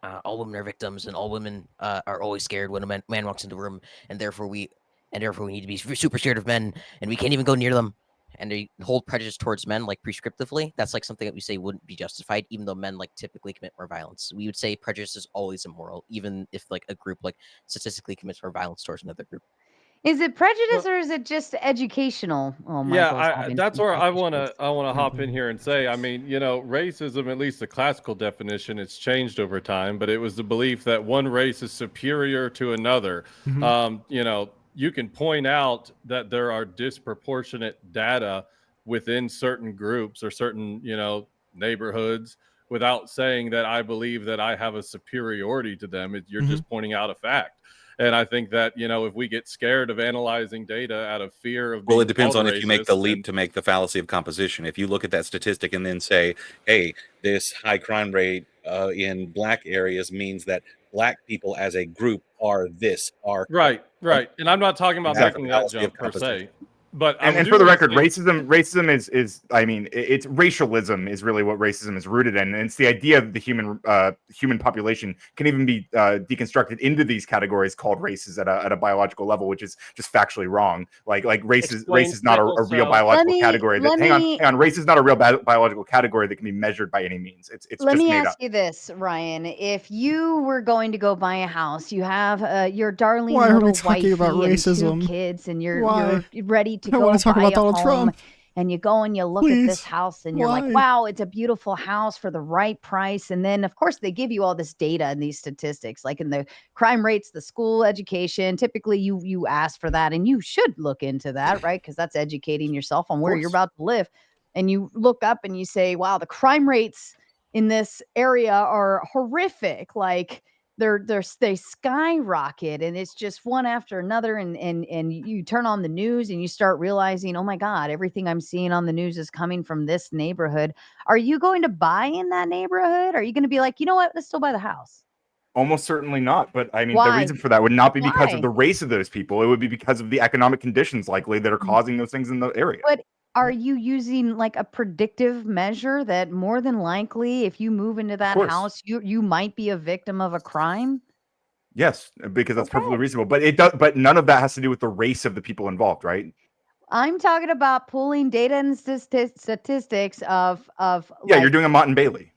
all women are victims and all women are always scared when a man walks into a room, and therefore we need to be super scared of men and we can't even go near them. And they hold prejudice towards men prescriptively. That's something that we say wouldn't be justified, even though men typically commit more violence. We would say prejudice is always immoral, even if a group statistically commits more violence towards another group. Is it prejudice or is it just educational? Oh, yeah, that's where I want to hop in here and say, I mean, racism, at least the classical definition, it's changed over time, but it was the belief that one race is superior to another. You can point out that there are disproportionate data within certain groups or certain, neighborhoods without saying that I believe that I have a superiority to them. You're just pointing out a fact. And I think that, if we get scared of analyzing data out of fear of it depends on if you make the leap to make the fallacy of composition. If you look at that statistic and then say, hey, this high crime rate in black areas means that black people as a group are right. And I'm not talking about making that jump per se. But and for the record, racism is I mean, it's racialism is really what racism is rooted in, and it's the idea that the human population can even be deconstructed into these categories called races at a biological level, which is just factually wrong. Like race is not a real biological category. Hang on, race is not a real biological category that can be measured by any means. It's let just me made ask up. you this, Ryan: if you were going to go buy a house, you have your darling Why little are we talking wifey about racism? and 2 kids, and you're ready to I go want to talk buy about a Donald home, Trump. and you go and you look at this house and you're like, Why? wow, it's a beautiful house for the right price. And then of course they give you all this data and these statistics, like in the crime rates, the school education. Typically you ask for that, and you should look into that, right? Because that's educating yourself on where you're about to live. And you look up and you say, wow, the crime rates in this area are horrific. Like they skyrocket, and it's just one after another, and you turn on the news and you start realizing, oh my God, everything I'm seeing on the news is coming from this neighborhood. Are you going to buy in that neighborhood? Are you going to be like, you know what, let's still buy the house? Almost certainly not. But I mean, Why? the reason for that would not be because Why? of the race of those people. It would be because of the economic conditions likely that are causing those things in the area. But are you using like a predictive measure that more than likely, if you move into that house, you might be a victim of a crime? Yes, because that's perfectly reasonable. But it does. But none of that has to do with the race of the people involved, right? I'm talking about pulling data and statistics of yeah, you're doing a Mott and Bailey.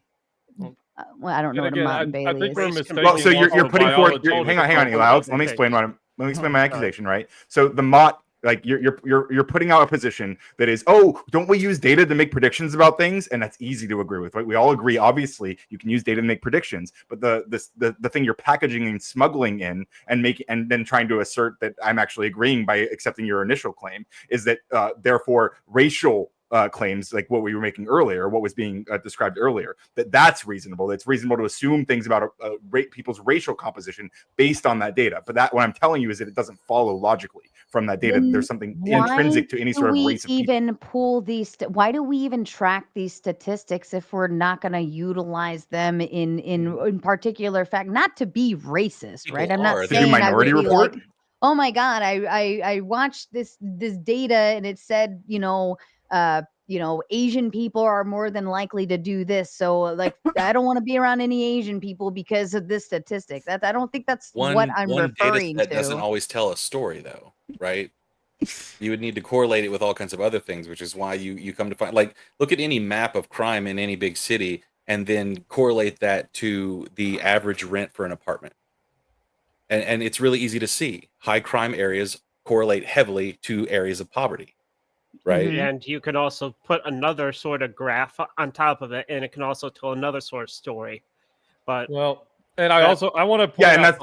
Well, I don't know what a Mott and Bailey is. We're mistaking well, so you're putting forth. Hang on, Eli. Let me explain let me explain my accusation, right? So the Mott, like you're putting out a position that is, oh, don't we use data to make predictions about things? And that's easy to agree with, right? We all agree, obviously, you can use data to make predictions, but the thing you're packaging and smuggling in and then trying to assert that I'm actually agreeing by accepting your initial claim is that therefore racial claims, like what we were making earlier, what was being described earlier, that's reasonable. It's reasonable to assume things about people's racial composition based on that data. But what I'm telling you is that it doesn't follow logically from that data. Then There's something why intrinsic to any do sort of we race of people. even pull these? Why do we even track these statistics if we're not going to utilize them in particular fact? Not to be racist, People right? I'm not are. To do saying I Minority really Report? like. Oh my God, I watched this data and it said, Asian people are more than likely to do this. So like, I don't want to be around any Asian people because of this statistic. That I don't think that's what I'm One data referring set doesn't to. always tell a story, though, right? You would need to correlate it with all kinds of other things, which is why you come to find, like, look at any map of crime in any big city and then correlate that to the average rent for an apartment. And it's really easy to see. High crime areas correlate heavily to areas of poverty, right? Mhm. And you can also put another sort of graph on top of it, and it can also tell another sort of story. But Well, and I That- want to point Yeah, and out.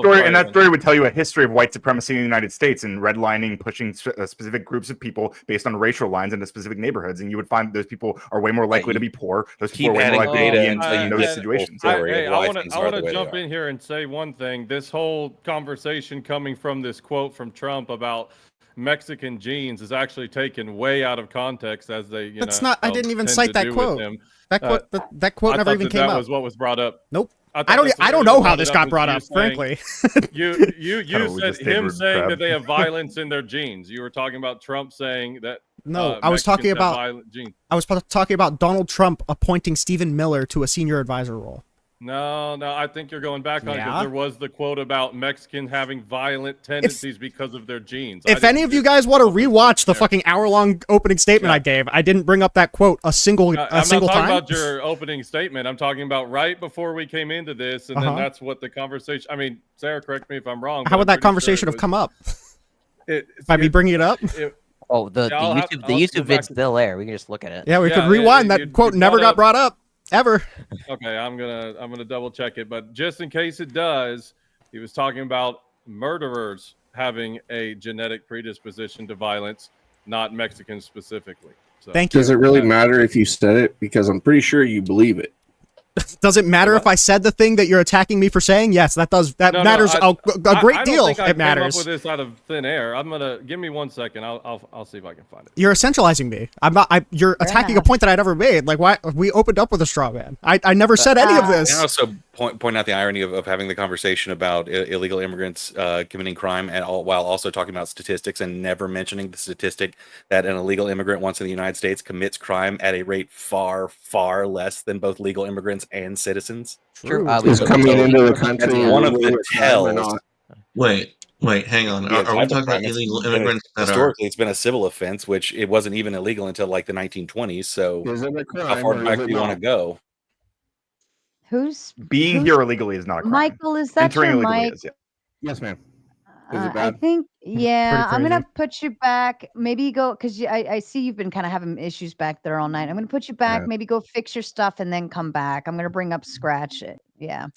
that story would tell you a history of white supremacy in the United States and redlining, pushing specific groups of people based on racial lines into specific neighborhoods, and you would find those people are way more likely to be poor. Those people Keep are way more adding likely to data be until you in those get the full situations. story of I why want things to are the way they jump are. in here and say one thing. This whole conversation coming from this quote from Trump about Mexican genes is actually taken way out of context, as they That's not. I didn't even cite that quote. That quote. That quote never even came that up. was what was brought up. Nope. I I don't know how this got brought up, frankly. You said him saying that they have violence in their genes. You were talking about Trump saying that. No, I was talking Mexicans have about. violent genes. I was talking about Donald Trump appointing Stephen Miller to a senior advisor role. No, I think you're going back on it because Yeah? there was the quote about Mexicans having violent tendencies because of their genes. If any of you guys want to rewatch the fucking hour-long opening statement Yeah. I gave, I didn't bring up that quote a single I'm not time. talking about your opening statement. I'm talking about right before we came into this, and then that's what the conversation. I mean, Sarah, correct me if I'm wrong. How would that conversation have come up? By me bringing it up? The I'll YouTube go vid's back- still there. We can just look at it. Yeah, we Yeah, could rewind. That you quote never brought got up- brought up ever. Okay, I'm gonna double check it, but just in case it does, he was talking about murderers having a genetic predisposition to violence, not Mexicans specifically. So, Thank you. Does it really matter if you said it? Because I'm pretty sure you believe it. Does it matter if I said the thing that you're attacking me for saying? Yes, that does. That matters a great I deal. don't think I It matters. came up with this out of thin air. I'm gonna give me 1 second. I'll see if I can find it. You're essentializing me. I'm not. You're attacking a point that I never made. Like, why we opened up with a straw man? I never said any of this. And also point out the irony of having the conversation about illegal immigrants committing crime, and while also talking about statistics and never mentioning the statistic that an illegal immigrant once in the United States commits crime at a rate far, far less than both legal immigrants and citizens. True. Is coming into the country One of the illegal crime or tells. not? Wait, hang on. Yeah, Are we cyber talking crime, about it's illegal been immigrants that are? Historically, it's been a civil offense, which it wasn't even illegal until like the 1920s. So, Is it a crime how far or back is do it you want to not? go? Who's Being here illegally is not a crime. Michael? Is that Entering your illegally mic? is, yeah. Yes, ma'am. Is it I bad? think, yeah, I'm crazy. gonna put you back. Maybe go because I see you've been kind of having issues back there all night. I'm gonna put you back. Yeah. Maybe go fix your stuff and then come back. I'm gonna bring up Scratch. Yeah,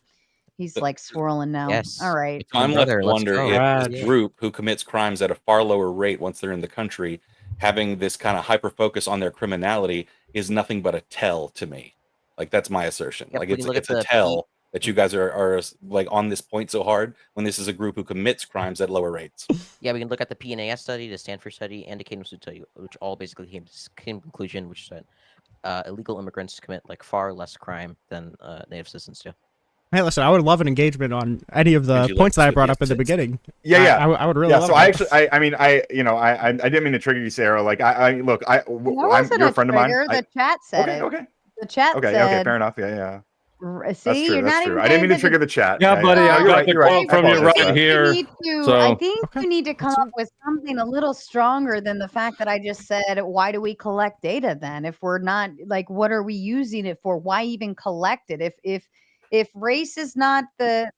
he's like swirling now. Yes. All right. It's my I'm left brother. to Let's wonder go. if Rad. this group who commits crimes at a far lower rate once they're in the country, having this kind of hyper focus on their criminality is nothing but a tell to me. Like, that's my assertion. Yep, Like, we it's can look at a the tell that you guys are like on this point so hard when this is a group who commits crimes at lower rates. Yeah, we can look at the PNAS study, the Stanford study, and the Cadence study, which all basically came to the same conclusion, which is that illegal immigrants commit like far less crime than native citizens do. Hey, listen, I would love an engagement on any of Would the you like points to that I see brought the up in the statistics? beginning. Yeah. I would really Yeah, love so that. I mean, I didn't mean to trigger you, Sarah. Like, look, That wasn't you're a a friend of mine. trigger. The chat said it. Okay. The chat Okay, said. fair enough. Yeah. See, That's true. you're That's not true. even I didn't mean to paying trigger the chat. Yeah, buddy, I you're got right. the You're right. quote from you I right apologize. here. I think Okay, you need to come up with something a little stronger than the fact that I just said, why do we collect data then? If we're not, like, what are we using it for? Why even collect it? If race is not the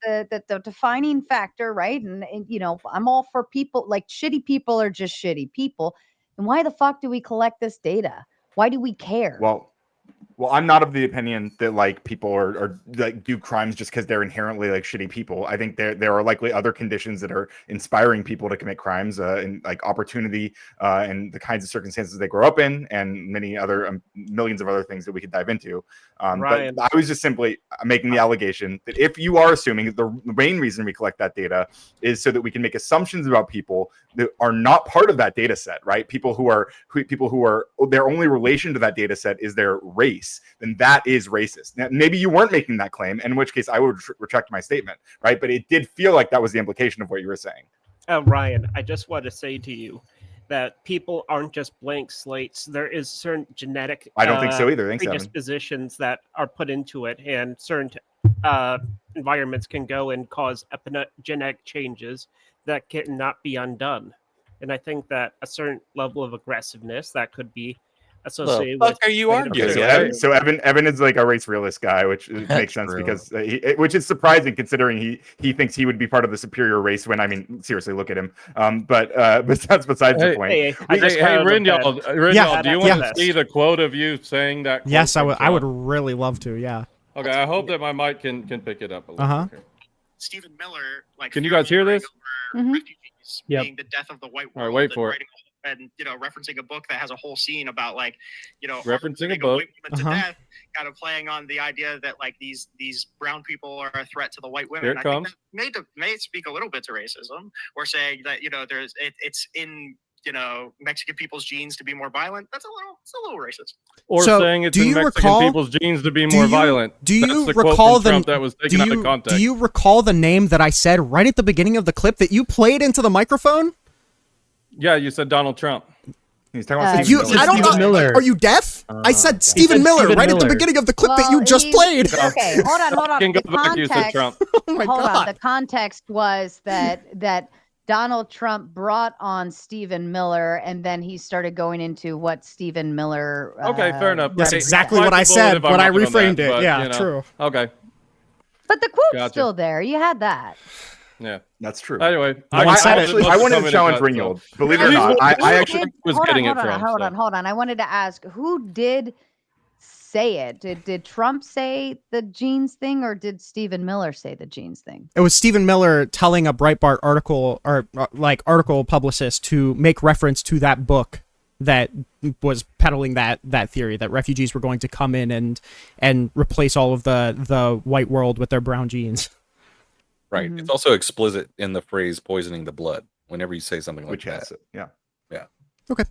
defining factor, right? And I'm all for people, like, shitty people are just shitty people. And why the fuck do we collect this data? Why do we care? Well, Well, I'm not of the opinion that like people are like do crimes just because they're inherently like shitty people. I think there are likely other conditions that are inspiring people to commit crimes, and like opportunity, and the kinds of circumstances they grow up in, and many other millions of other things that we could dive into. Ryan. But I was just simply making the allegation that if you are assuming that the main reason we collect that data is so that we can make assumptions about people that are not part of that data set, right? People who are their only relation to that data set is their race, then that is racist. Now, maybe you weren't making that claim, in which case I would retract my statement, right? But it did feel like that was the implication of what you were saying. Ryan, I just want to say to you that people aren't just blank slates. There is certain genetic I don't think so either. Thanks, Evan. predispositions that are put into it, and certain environments can go and cause epigenetic changes that cannot be undone. And I think that a certain level of aggressiveness that could be associated with. Are you arguing? So Evan is like a race realist guy, which makes sense true. because which is surprising considering he thinks he would be part of the superior race. When I mean, seriously, look at him. But that's besides the point. Hey, Rinjal, do you want to see the quote of you saying that? Yes, I would really love to. Yeah. Okay, I hope that my mic can pick it up a little bit. Stephen Miller, like, can you guys hear this? Refugees being the death of the white world. All right, wait for it. And referencing a book that has a whole scene about like, referencing a book white woman to death, kind of playing on the idea that like these brown people are a threat to the white women. Here it comes. I think that may speak a little bit to racism, or saying that it's in Mexican people's genes to be more violent. It's a little racist. Or saying it's in Mexican people's genes to be more violent. Do you That's recall the Trump that was taken out of context. Do you recall the name that I said right at the beginning of the clip that you played into the microphone? Yeah, you said Donald Trump. He's talking about Stephen Miller. Are you deaf? I said Stephen Miller right at the beginning of the clip that you just played. Okay, hold on. You said Trump. Oh my God. The context was that Donald Trump brought on Stephen Miller, and then he started going into what Stephen Miller. Okay, fair enough. That's exactly what I said, but I reframed it. Yeah, true. Okay. But the quote's still there. You had that. Yeah, that's true. Anyway, I wanted to challenge Ringgold. Believe it or not, I actually was getting it from. Hold on. I wanted to ask, who did say it? Did Trump say the genes thing, or did Stephen Miller say the genes thing? It was Stephen Miller telling a Breitbart article or article publicist to make reference to that book that was peddling that theory that refugees were going to come in and replace all of the white world with their brown genes. Right. It's also explicit in the phrase "poisoning the blood" whenever you say something like that. Yeah. Okay.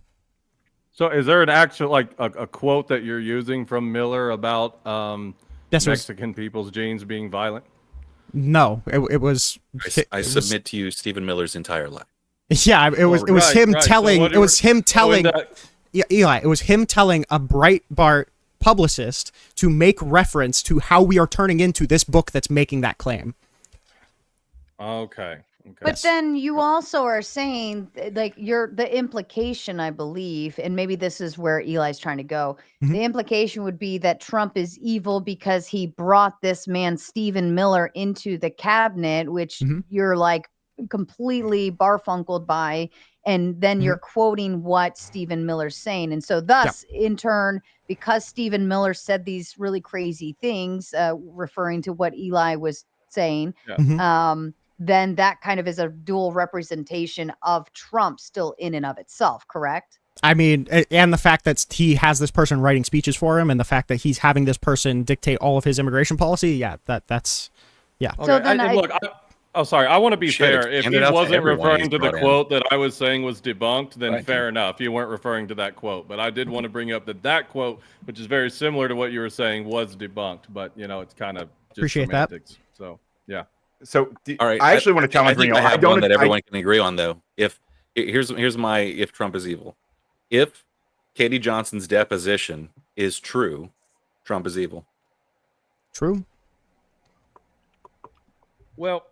So, is there an actual like a quote that you're using from Miller about Mexican people's genes being violent? No, it was. I submit to you Stephen Miller's entire life. Yeah, it was him telling. It was him telling. Yeah, Eli. It was him telling a Breitbart publicist to make reference to how we are turning into this book that's making that claim. Okay. But then you also are saying, like, the implication, I believe, and maybe this is where Eli's trying to go. The implication would be that Trump is evil because he brought this man, Stephen Miller, into the cabinet, which you're like completely barfunkled by. And then you're quoting what Stephen Miller's saying. And so thus, in turn, because Stephen Miller said these really crazy things, referring to what Eli was saying, then that kind of is a dual representation of Trump still in and of itself, correct? I mean, and the fact that he has this person writing speeches for him, and the fact that he's having this person dictate all of his immigration policy, that's. Okay. So then sorry, I want to be fair. If he wasn't referring to the quote that I was saying was debunked, then fair enough. You weren't referring to that quote. But I did want to bring up that quote, which is very similar to what you were saying, was debunked. But, it's kind of just appreciate semantics. That. So, yeah. So, all right. I actually want to challenge I have one that everyone can agree on, though. Here's my if Trump is evil. If Katie Johnson's deposition is true, Trump is evil. True. Well,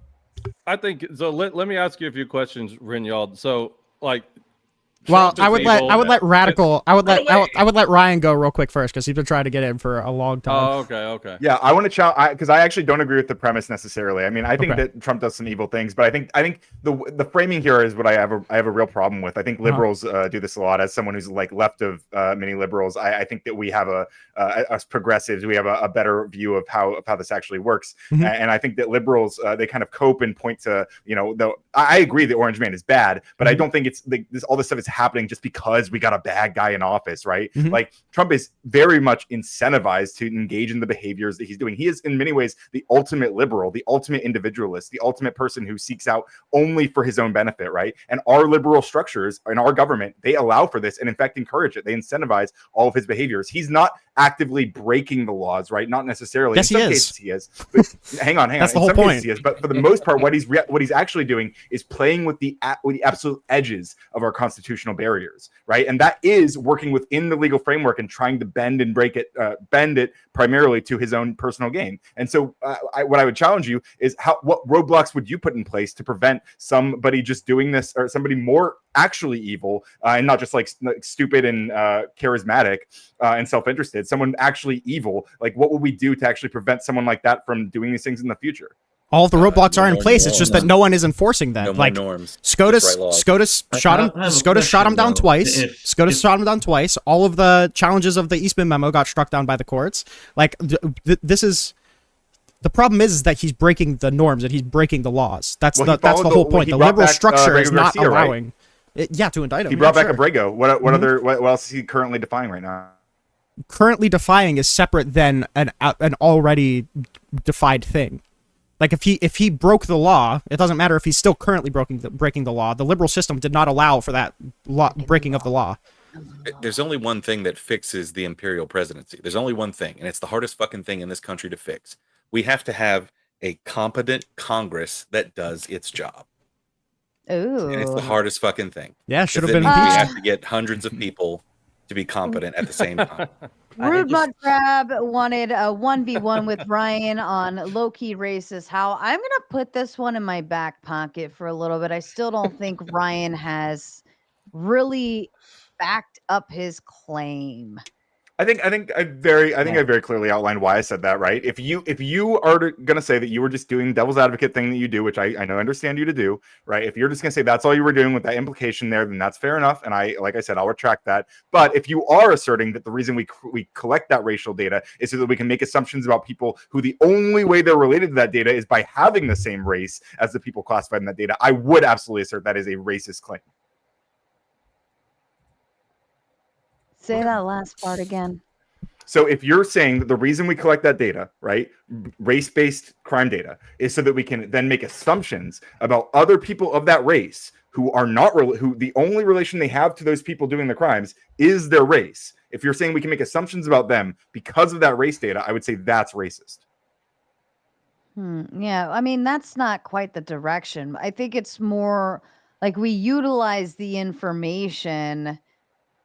I think so. Let me ask you a few questions, Rinyald. So, like, Well, Trump I is would evil. let radical. I would Run let Ryan go real quick first because he's been trying to get in for a long time. Oh, okay. Yeah, I want to challenge because I actually don't agree with the premise necessarily. I mean, I think Okay. that Trump does some evil things, but I think the framing here is what I have a real problem with. I think liberals do this a lot. As someone who's like left of many liberals, I think that we have as progressives, we have a better view of how this actually works. Mhm. And I think that liberals they kind of cope and point to I agree that Orange Man is bad, but I don't think it's all this stuff is happening just because we got a bad guy in office, right? Like Trump is very much incentivized to engage in the behaviors that he's doing. He is in many ways the ultimate liberal, the ultimate individualist, the ultimate person who seeks out only for his own benefit, right? And our liberal structures in our government, they allow for this and in fact encourage it. They incentivize all of his behaviors. He's not actively breaking the laws, right? Not necessarily. Yes, in some he is. cases he is. But hang on. That's the in whole some point. cases he is. But for the most part, what he's actually doing is playing with the absolute edges of our constitutional barriers, right? And that is working within the legal framework and trying to bend and break it, bend it primarily to his own personal gain. And so what I would challenge you is what roadblocks would you put in place to prevent somebody just doing this, or somebody more actually evil and not just like stupid and charismatic and self-interested, someone actually evil? Like, what would we do to actually prevent someone like that from doing these things in the future? All of the roadblocks no are in more place. It's just that no one is enforcing them. No more like norms. SCOTUS Just write laws. SCOTUS shot him. I have a SCOTUS shot him question, down though. twice. If- SCOTUS shot him down twice. All of the challenges of the Eastman memo got struck down by the courts. Like this is the problem is that he's breaking the norms and he's breaking the laws. That's Well, the whole point. he The brought liberal back, structure is Abrego not Garcia, right? allowing. To indict him. He brought back sure. Abrego. What else is he currently defying right now? Currently defying is separate than an already defied thing. Like if he broke the law, it doesn't matter if he's still currently breaking the law. The liberal system did not allow for that breaking of the law. There's only one thing that fixes the imperial presidency. There's only one thing, and it's the hardest fucking thing in this country to fix. We have to have a competent Congress that does its job. Ooh. And it's the hardest fucking thing. Yeah, should have That been means we impeached. have to get hundreds of people to be competent at the same time. Rude Mud Crab wanted a 1v1 with Ryan on low-key racist. How I'm going to put this one in my back pocket for a little bit. I still don't think Ryan has really backed up his claim. I think I very clearly outlined why I said that, right? If you are going to say that you were just doing devil's advocate thing that you do, which I understand you to do, right? If you're just going to say that's all you were doing with that implication there, then that's fair enough. And like I said, I'll retract that. But if you are asserting that the reason we collect that racial data is so that we can make assumptions about people who the only way they're related to that data is by having the same race as the people classified in that data, I would absolutely assert that is a racist claim. Say that last part again. So if you're saying that the reason we collect that data, right, race-based crime data, is so that we can then make assumptions about other people of that race who are not who the only relation they have to those people doing the crimes is their race. If you're saying we can make assumptions about them because of that race data, I would say that's racist. Yeah, I mean, that's not quite the direction. I think it's more like we utilize the information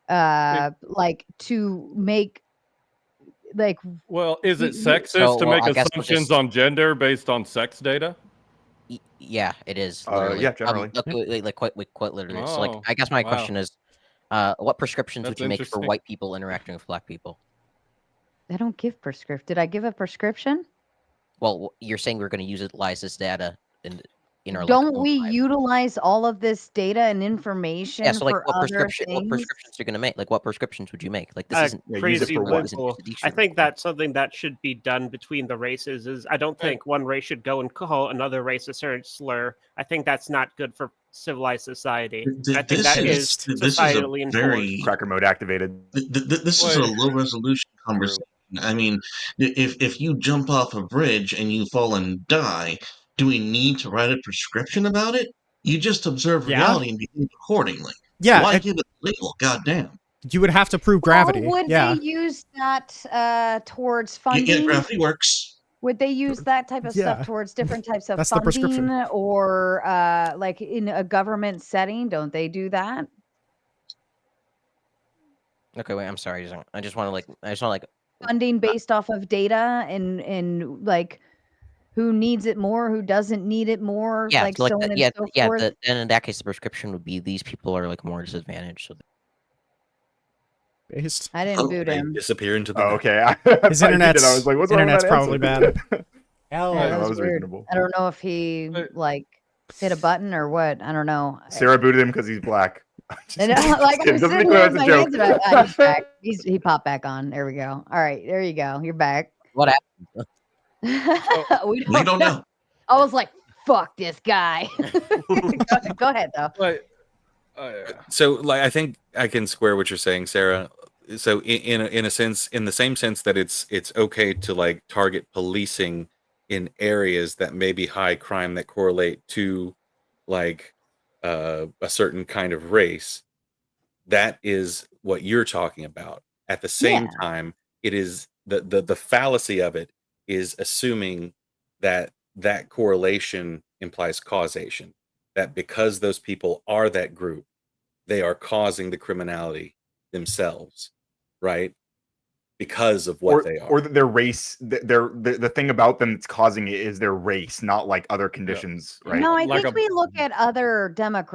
like to make like Well, is it we- sexist So, to well, make I guess we'll assumptions just- on gender based on sex data? Yeah, it is. Literally. Yeah, generally. Quite literally. So, like, Oh, I guess my wow. question is, what prescriptions would That's you make for interesting. white people interacting with black people? I don't give prescription. Did I give a prescription? Well, you're saying we're going to utilize this data in our Don't own we lives. utilize all of this data and information Yeah, so like for what other prescriptions things? you're going to make? Like what prescriptions would you make? Like this isn't use it Crazy for what? liberal. I think that's something that should be done between the races. Is I don't think one race should go and call another race a certain slur. I think that's not good for civilized society. I think that is societally enforced. Cracker mode activated. This is a low resolution conversation. I mean, if you jump off a bridge and you fall and die, do we need to write a prescription about it? You just observe Yeah. reality and behave accordingly. Yeah, Why give it a label? Goddamn. You would have to prove gravity. Or would yeah. they use that towards Yeah, funding? gravity works. Would they use that type of Yeah. stuff towards different types of That's the prescription. funding, or like in a government setting? Don't they do that? Okay, wait. I'm sorry. I just want to like Funding based off of data and like who needs it more, who doesn't need it more, Yeah, like so like so on and yeah, so yeah. forth. Then in that case, the prescription would be these people are like more disadvantaged. So Based. I didn't boot They him. disappear into the Oh, night. okay. I His thought you did. I was internet's like, what's wrong with that probably answer? bad. Hell Yeah, No, that that was was weird. reasonable. I don't know if he like hit a button or what. I don't know. Sarah booted him because he's black. And, Just like kidding. I'm Doesn't sitting clear here it's with a my joke. hands about. He's back. He popped back on. There we go. All right, there you go. You're back. what happened? We We don't know. I was like, "Fuck this guy." Go ahead though. But So like I think I can square what you're saying, Sarah. So in a sense, in the same sense that it's okay to like target policing in areas that may be high crime that correlate to like a certain kind of race. That is what you're talking about. At the same Yeah. time, it is the fallacy of it is assuming that that correlation implies causation. That because those people are that group, they are causing the criminality themselves, right? Because of what they Or are. their race. The thing about them that's causing it is their race, not like other conditions, right? No, I like think we look at other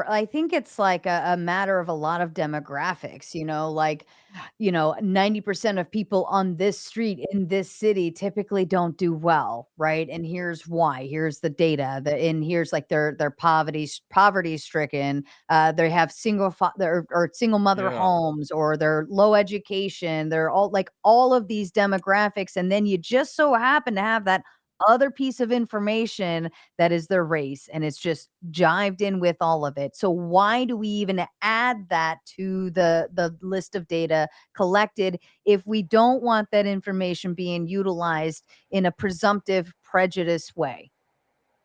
I think it's like a matter of a lot of demographics, like, 90% of people on this street in this city typically don't do well, right? And here's why. Here's the data. And here's like they're poverty stricken. They have or single mother Yeah. homes, or they're low education. They're all of these demographics, and then you just so happen to have that other piece of information that is their race, and it's just jived in with all of it. So why do we even add that to the list of data collected if we don't want that information being utilized in a presumptive prejudice way?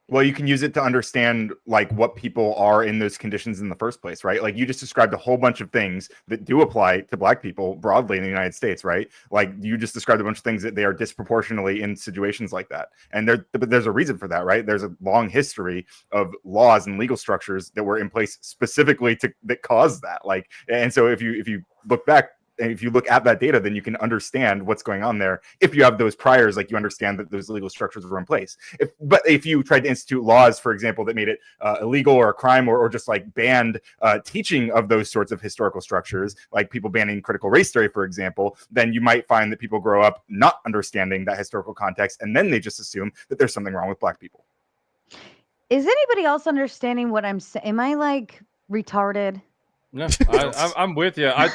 Well, you can use it to understand like what people are in those conditions in the first place, right? Like you just described a whole bunch of things that do apply to black people broadly in the United States, right? Like you just described a bunch of things that they are disproportionately in situations like that. And but there's a reason for that, right? There's a long history of laws and legal structures that were in place specifically that caused that. Like, and so if you look back, and if you look at that data, then you can understand what's going on there. If you have those priors, like you understand that those legal structures were in place. But if you tried to institute laws, for example, that made it illegal or a crime, or just like banned teaching of those sorts of historical structures, like people banning critical race theory, for example, then you might find that people grow up not understanding that historical context, and then they just assume that there's something wrong with black people. Is anybody else understanding what I'm saying? Am I like retarded? No, I'm with you. I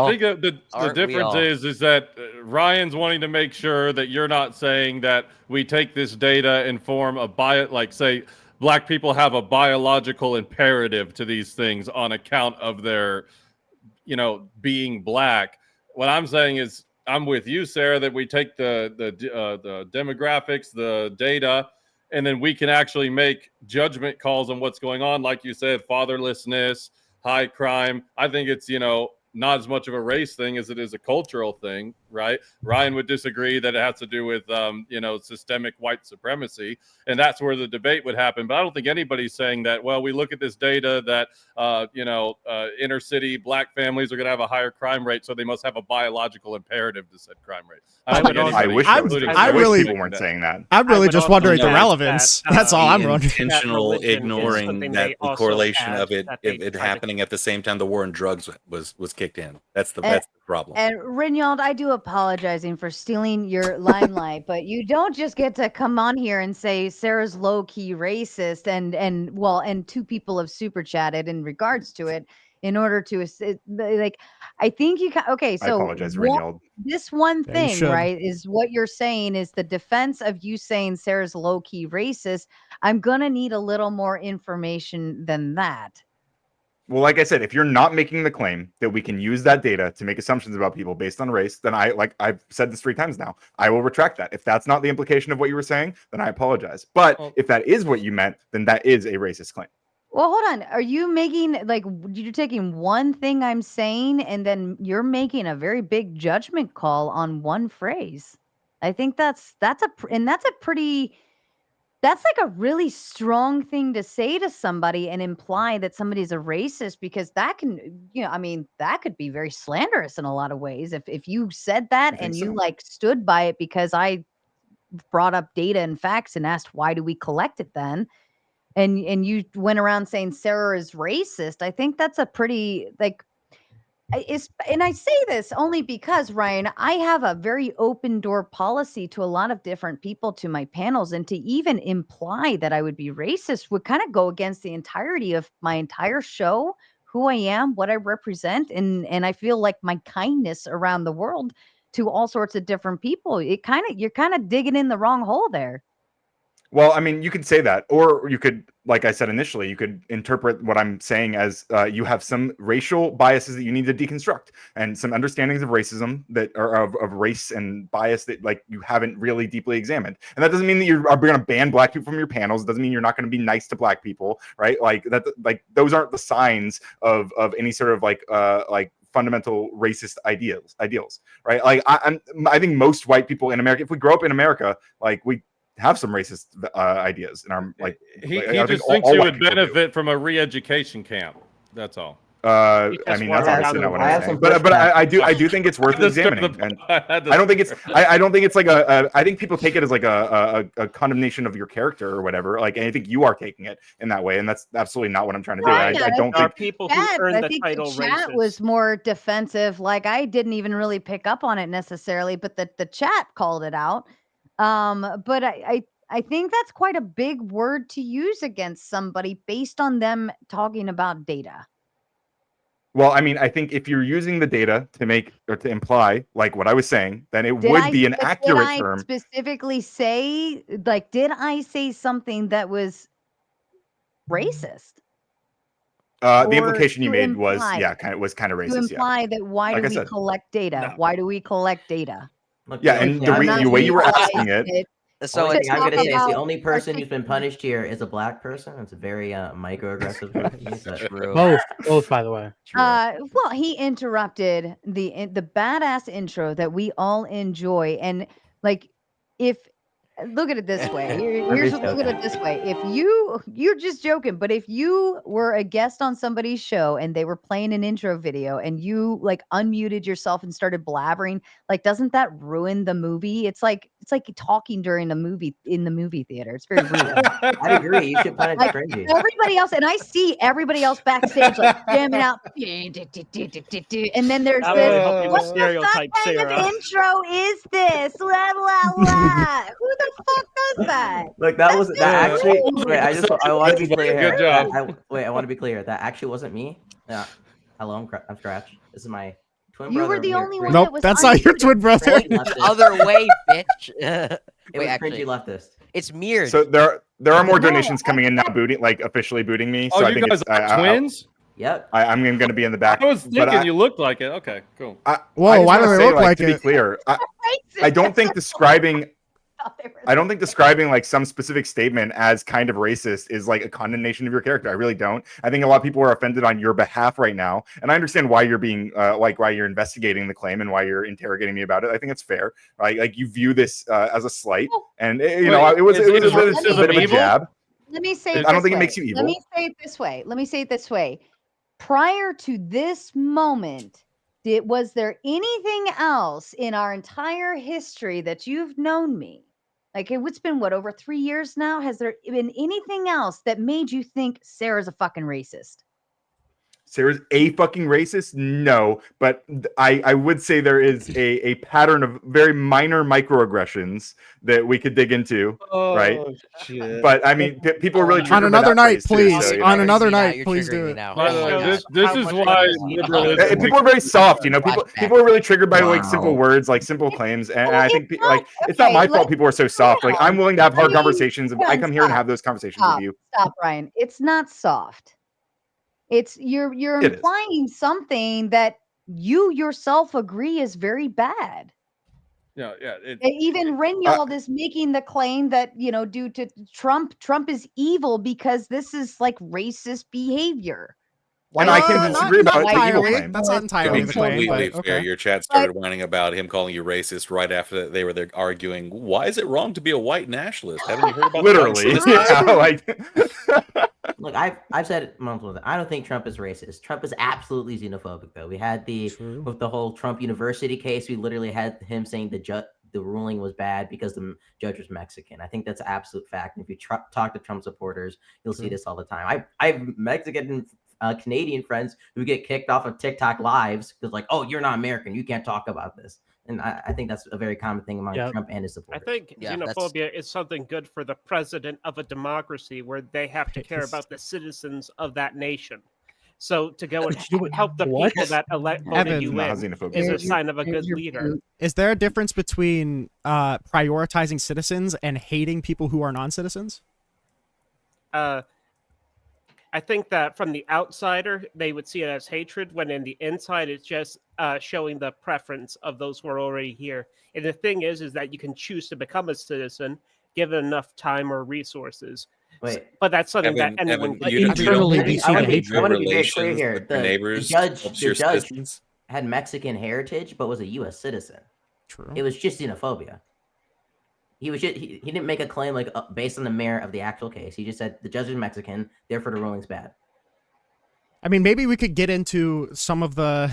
think the difference is that Ryan's wanting to make sure that you're not saying that we take this data and form like say black people have a biological imperative to these things on account of their, being black. What I'm saying is I'm with you, Sarah, that we take the demographics, the data, and then we can actually make judgment calls on what's going on. Like you said, fatherlessness, high crime. I think it's, not as much of a race thing as it is a cultural thing, right? Ryan would disagree that it has to do with, systemic white supremacy, and that's where the debate would happen. But I don't think anybody's saying that, well, we look at this data that, inner city black families are going to have a higher crime rate, so they must have a biological imperative to set crime rate. I wish people weren't saying that. I'm really just wondering the add relevance. That's all I'm wondering. Intentional ignoring that the correlation of it happening at the same time the war on drugs was kicked in. That's the problem. And Rinyald, I do apologizing for stealing your limelight, but you don't just get to come on here and say Sarah's low key racist, and two people have super chatted in regards to it in order to like. I think you can. Okay, so I apologize, Rinyald. This one Yeah, you thing, should. right, is what you're saying is the defense of you saying Sarah's low key racist. I'm gonna need a little more information than that. Well, like I said, if you're not making the claim that we can use that data to make assumptions about people based on race, then I've said this 3 times now, I will retract that. If that's not the implication of what you were saying, then I apologize. But if that is what you meant, then that is a racist claim. Well, hold on. Are you making you're taking one thing I'm saying and then you're making a very big judgment call on one phrase? I think that's a pretty that's like a really strong thing to say to somebody and imply that somebody's a racist, because that can, that could be very slanderous in a lot of ways. If you said that and you so? stood by it because I brought up data and facts and asked, why do we collect it then? And you went around saying Sarah is racist. I think that's a pretty and I say this only because, Ryan, I have a very open door policy to a lot of different people to my panels, and to even imply that I would be racist would kind of go against the entirety of my entire show, who I am, what I represent, and I feel like my kindness around the world to all sorts of different people. You're kind of digging in the wrong hole there. Well, I mean, you could say that, or you could, like I said initially, you could interpret what I'm saying as you have some racial biases that you need to deconstruct, and some understandings of racism that are of race and bias that like you haven't really deeply examined. And that doesn't mean that you are going to ban black people from your panels. It doesn't mean you're not going to be nice to black people, right? Like that, like those aren't the signs of any sort of like fundamental racist ideals, right? Like I think most white people in America, if we grow up in America, like we have some racist ideas in our like. He I just think thinks you white would people do. benefit from a re-education camp. That's all. I mean, that's obviously not what I'm saying. But I do think it's worth examining, and I don't think it's like I think people take it as like a condemnation of your character or whatever. Like, and I think you are taking it in that way, and that's absolutely not what I'm trying to do. Right. I don't think people who earn the title the chat racist was more defensive. Like, I didn't even really pick up on it necessarily, but the chat called it out. But I think that's quite a big word to use against somebody based on them talking about data. Well, I mean, I think if you're using the data to make or to imply like what I was saying, then it would be an accurate term. Specifically say, like, did I say something that was racist? The implication you made was kind of racist. To imply that why do we collect data? No. Why do we collect data? Look, yeah, and the way you were asking it. The only thing I'm going to say is the only person who's been punished here is a black person. It's a very microaggressive. Both, by the way. Well, he interrupted the badass intro that we all enjoy, and like, if look at it this way. Look at it this way. If you're just joking, but if you were a guest on somebody's show and they were playing an intro video and you like unmuted yourself and started blabbering, like, doesn't that ruin the movie? It's like talking during a movie in the movie theater. It's very rude. I agree. You should punish cringy. Everybody else, and I see everybody else backstage like jamming out, and then there's this. What the fuck kind of intro is this? La la la. Who the fuck does that? Look, that actually. Wait, I want to be clear here. Good job. I want to be clear. That actually wasn't me. Hello, I'm Scratch. This is my twin brother. You were the only one. Nope, that's not your twin brother. The other way, bitch. It was cringy leftist. It's mirrored. So there are more donations coming in now, officially booting me. So Oh, I you think guys are twins? Yep. I'm going to be in the back. I was thinking you looked like it. Okay, cool. Whoa, why do they look like it? To be clear, I don't think describing like some specific statement as kind of racist is like a condemnation of your character. I really don't. I think a lot of people are offended on your behalf right now, and I understand why you're being why you're investigating the claim and why you're interrogating me about it. I think it's fair, right? Like, you view this as a slight, and it was a bit of a jab. Let me say I don't think it makes you evil. Let me say it this way. Prior to this moment, was there anything else in our entire history that you've known me? Like, it's been over 3 years now? Has there been anything else that made you think Sarah's a fucking racist? Sarah's a fucking racist? No, but I would say there is a pattern of very minor microaggressions that we could dig into, right? Shit. But I mean, people are really triggered on by another that night, phrase please. too, so, on another night, please do it. By the way, this is why liberalism. People are very soft, People are really triggered by like simple words, like simple claims, and I think it's not my fault people are so soft. Like, I'm willing to have hard conversations. I come here and have those conversations with you. Stop, Ryan. It's not soft. It's you're implying something that you yourself agree is very bad. Yeah. Even Ringold is making the claim that, due to Trump is evil because this is like racist behavior. And I can disagree about the evil claim. That's not entirely the claim. Completely But, fair. okay. Your chat started whining about him calling you racist right after they were there arguing. Why is it wrong to be a white nationalist? Haven't you heard about literally? Look, I've said it multiple times. I don't think Trump is racist. Trump is absolutely xenophobic, though. We had with the whole Trump University case. We literally had him saying the the ruling was bad because the judge was Mexican. I think that's an absolute fact. And if you talk to Trump supporters, you'll see this all the time. I have Mexican Canadian friends who get kicked off of TikTok lives because like, oh, you're not American, you can't talk about this. And I think that's a very common thing among Trump and his supporters. I think xenophobia is something good for the president of a democracy where they have to care about the citizens of that nation. So to go and help the people that voted you in is a sign of a good leader. Is there a difference between prioritizing citizens and hating people who are non-citizens? I think that from the outsider, they would see it as hatred, when in the inside, it's just showing the preference of those who are already here. And the thing is that you can choose to become a citizen given enough time or resources. Wait, but that's something that anyone I want to be very clear here. The judge had Mexican heritage, but was a U.S. citizen. True. It was just xenophobia. He didn't make a claim like based on the merit of the actual case. He just said the judge is Mexican, therefore the ruling's bad. I mean, maybe we could get into some of the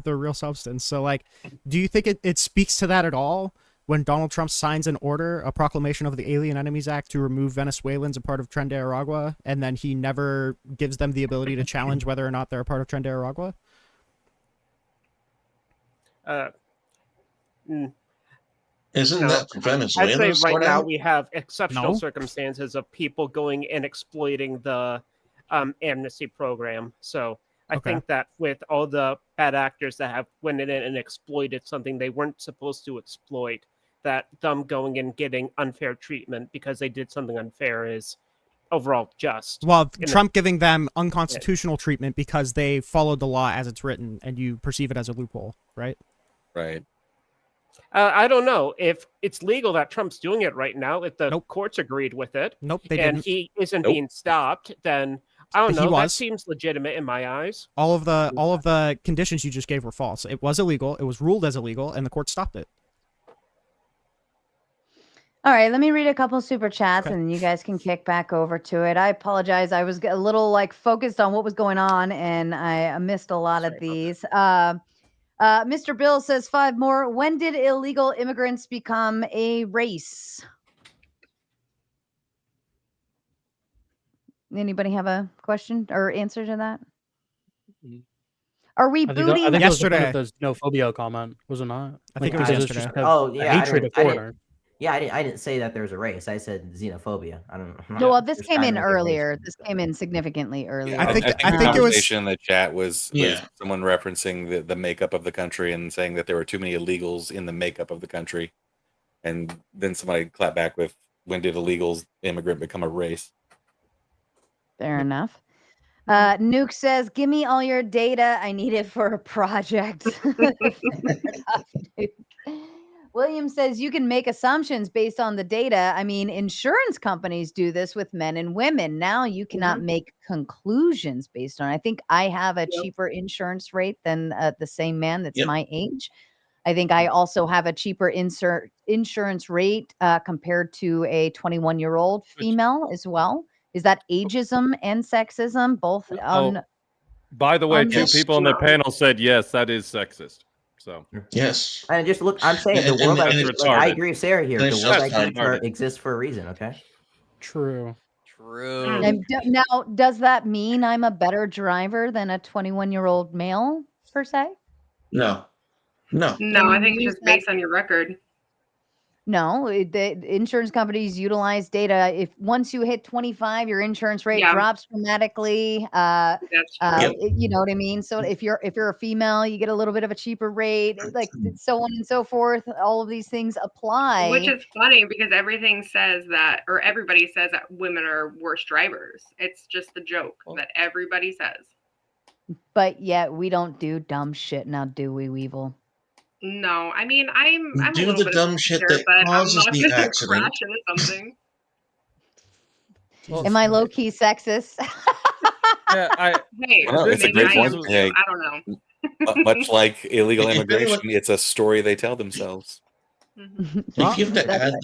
real substance. So, like, do you think it speaks to that at all when Donald Trump signs an order, a proclamation of the Alien Enemies Act to remove Venezuelans a part of Tren de Aragua, and then he never gives them the ability to challenge whether or not they're a part of Tren de Aragua? Isn't that Venezuela? I'd say right now we have exceptional circumstances of people going and exploiting the amnesty program. So I think that with all the bad actors that have went in and exploited something they weren't supposed to exploit, that them going and getting unfair treatment because they did something unfair is overall just. Well, Trump giving them unconstitutional treatment because they followed the law as it's written, and you perceive it as a loophole, right? Right. I don't know if it's legal that Trump's doing it right now. If the courts agreed with it, they and didn't. he isn't being stopped, then I don't know. That seems legitimate in my eyes. All of the conditions you just gave were false. It was illegal. It was ruled as illegal, and the court stopped it. All right, let me read a couple super chats, and you guys can kick back over to it. I apologize. I was a little focused on what was going on, and I missed a lot of these. Mr. Bill says 5 more. When did illegal immigrants become a race? Anybody have a question or answer to that? Are we booting? I think yesterday. It was the xenophobia comment, was it not? I think it was yesterday. Hatred of foreigners. I didn't say that there was a race. I said xenophobia. I don't know. No, well, this came in earlier. This came in significantly earlier. I think the conversation in the chat was someone referencing the makeup of the country and saying that there were too many illegals in the makeup of the country, and then somebody clapped back with, "When did illegals immigrant become a race?" Fair enough. Nuke says, "Give me all your data. I need it for a project." Fair enough, Nuke. William says you can make assumptions based on the data. I mean, insurance companies do this with men and women. Now you cannot make conclusions based on. I think I have a cheaper insurance rate than the same man that's my age. I think I also have a cheaper insurance rate compared to a 21-year-old female as well. Is that ageism and sexism both on? By the way, 2 people on the panel said yes, that is sexist. So yes, and just look, I'm saying the world. I agree with Sarah here. The world exists for a reason. Okay. True. And now, does that mean I'm a better driver than a 21-year-old male per se? No. I think it's just based on your record. No, the insurance companies utilize data. If once you hit 25, your insurance rate drops dramatically. That's true. You know what I mean? So if you're a female, you get a little bit of a cheaper rate, like so on and so forth. All of these things apply. Which is funny because everything says that, or everybody says that women are worse drivers. It's just the joke that everybody says. But yet we don't do dumb shit now, do we, Weevil? No, I mean I'm do a little the bit dumb shit that causes the accident. Crash into something. Am I low key sexist? It's a great point. I don't know. Much like illegal immigration, it's a story they tell themselves. If you have to add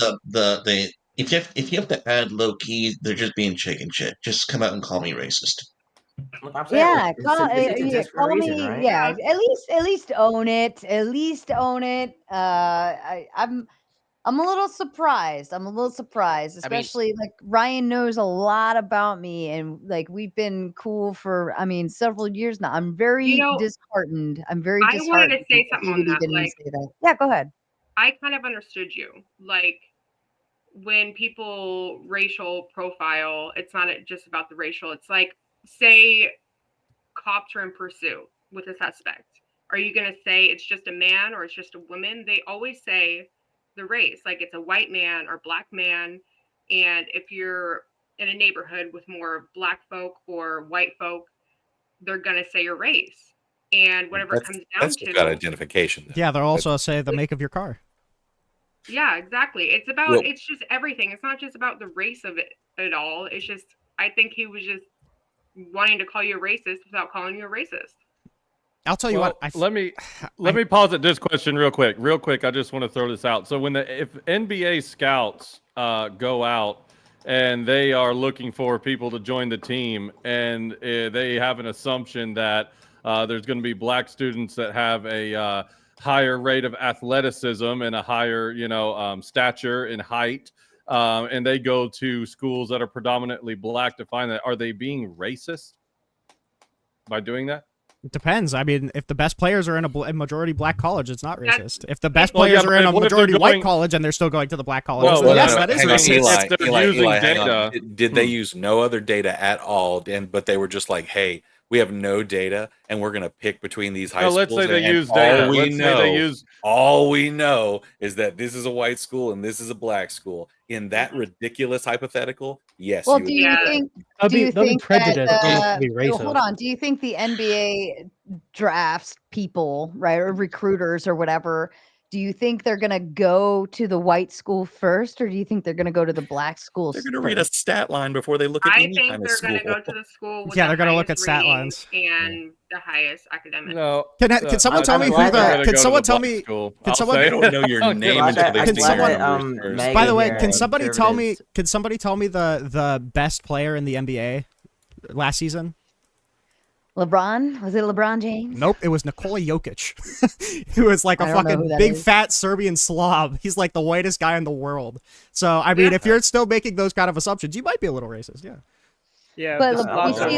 if you have to add low key, they're just being chicken shit. Just come out and call me racist. Call me. Right? Yeah, at least own it. At least own it. I'm I'm a little surprised. Especially like Ryan knows a lot about me, and like we've been cool for several years now. I'm very disheartened. I wanted to say something on that. Like, say that. Yeah, go ahead. I kind of understood you. Like, when people racial profile, it's not just about the racial. It's like, say cops are in pursuit with a suspect. Are you going to say it's just a man or it's just a woman? They always say the race, like it's a white man or black man. And if you're in a neighborhood with more black folk or white folk, they're going to say your race. And whatever it comes down to, got identification. Yeah, they'll also say the make of your car. Yeah, exactly. It's about it's just everything. It's not just about the race of it at all. It's just I think he was just wanting to call you a racist without calling you a racist. I'll tell you what. Let me posit this question real quick. I just want to throw this out. So if NBA scouts go out and they are looking for people to join the team, and they have an assumption that there's going to be black students that have a higher rate of athleticism and a higher, stature and height, and they go to schools that are predominantly black to find that, are they being racist by doing that? It depends. I mean, if the best players are in a majority black college, it's not racist. If the best players are in a majority white college and they're still going to the black college, yes, that is racist. Eli, hang on. Did they use no other data at all? But they were just like, hey, we have no data, and we're going to pick between these high schools. Let's say they use data. All we know is that this is a white school and this is a black school. In that ridiculous hypothetical, yes. Well, do you think prejudice? Hold on. Do you think the NBA drafts people, right, or recruiters or whatever? Do you think they're going to go to the white school first, or do you think they're going to go to the black school? They're going to read a stat line before they look at any kind of school. I think they're going to go to the school with they're going to look at stat lines and the highest academic. No. Can someone tell me who the? Can someone tell me? Can someone? They don't know your name until they see your numbers. By the way, can somebody tell me? Can somebody tell me the best player in the NBA last season? LeBron? Was it LeBron James? Nope, it was Nikola Jokic. He was like a fucking big fat Serbian Slav. He's like the whitest guy in the world. So, I mean, if you're still making those kind of assumptions, you might be a little racist, yeah. Yeah, but we see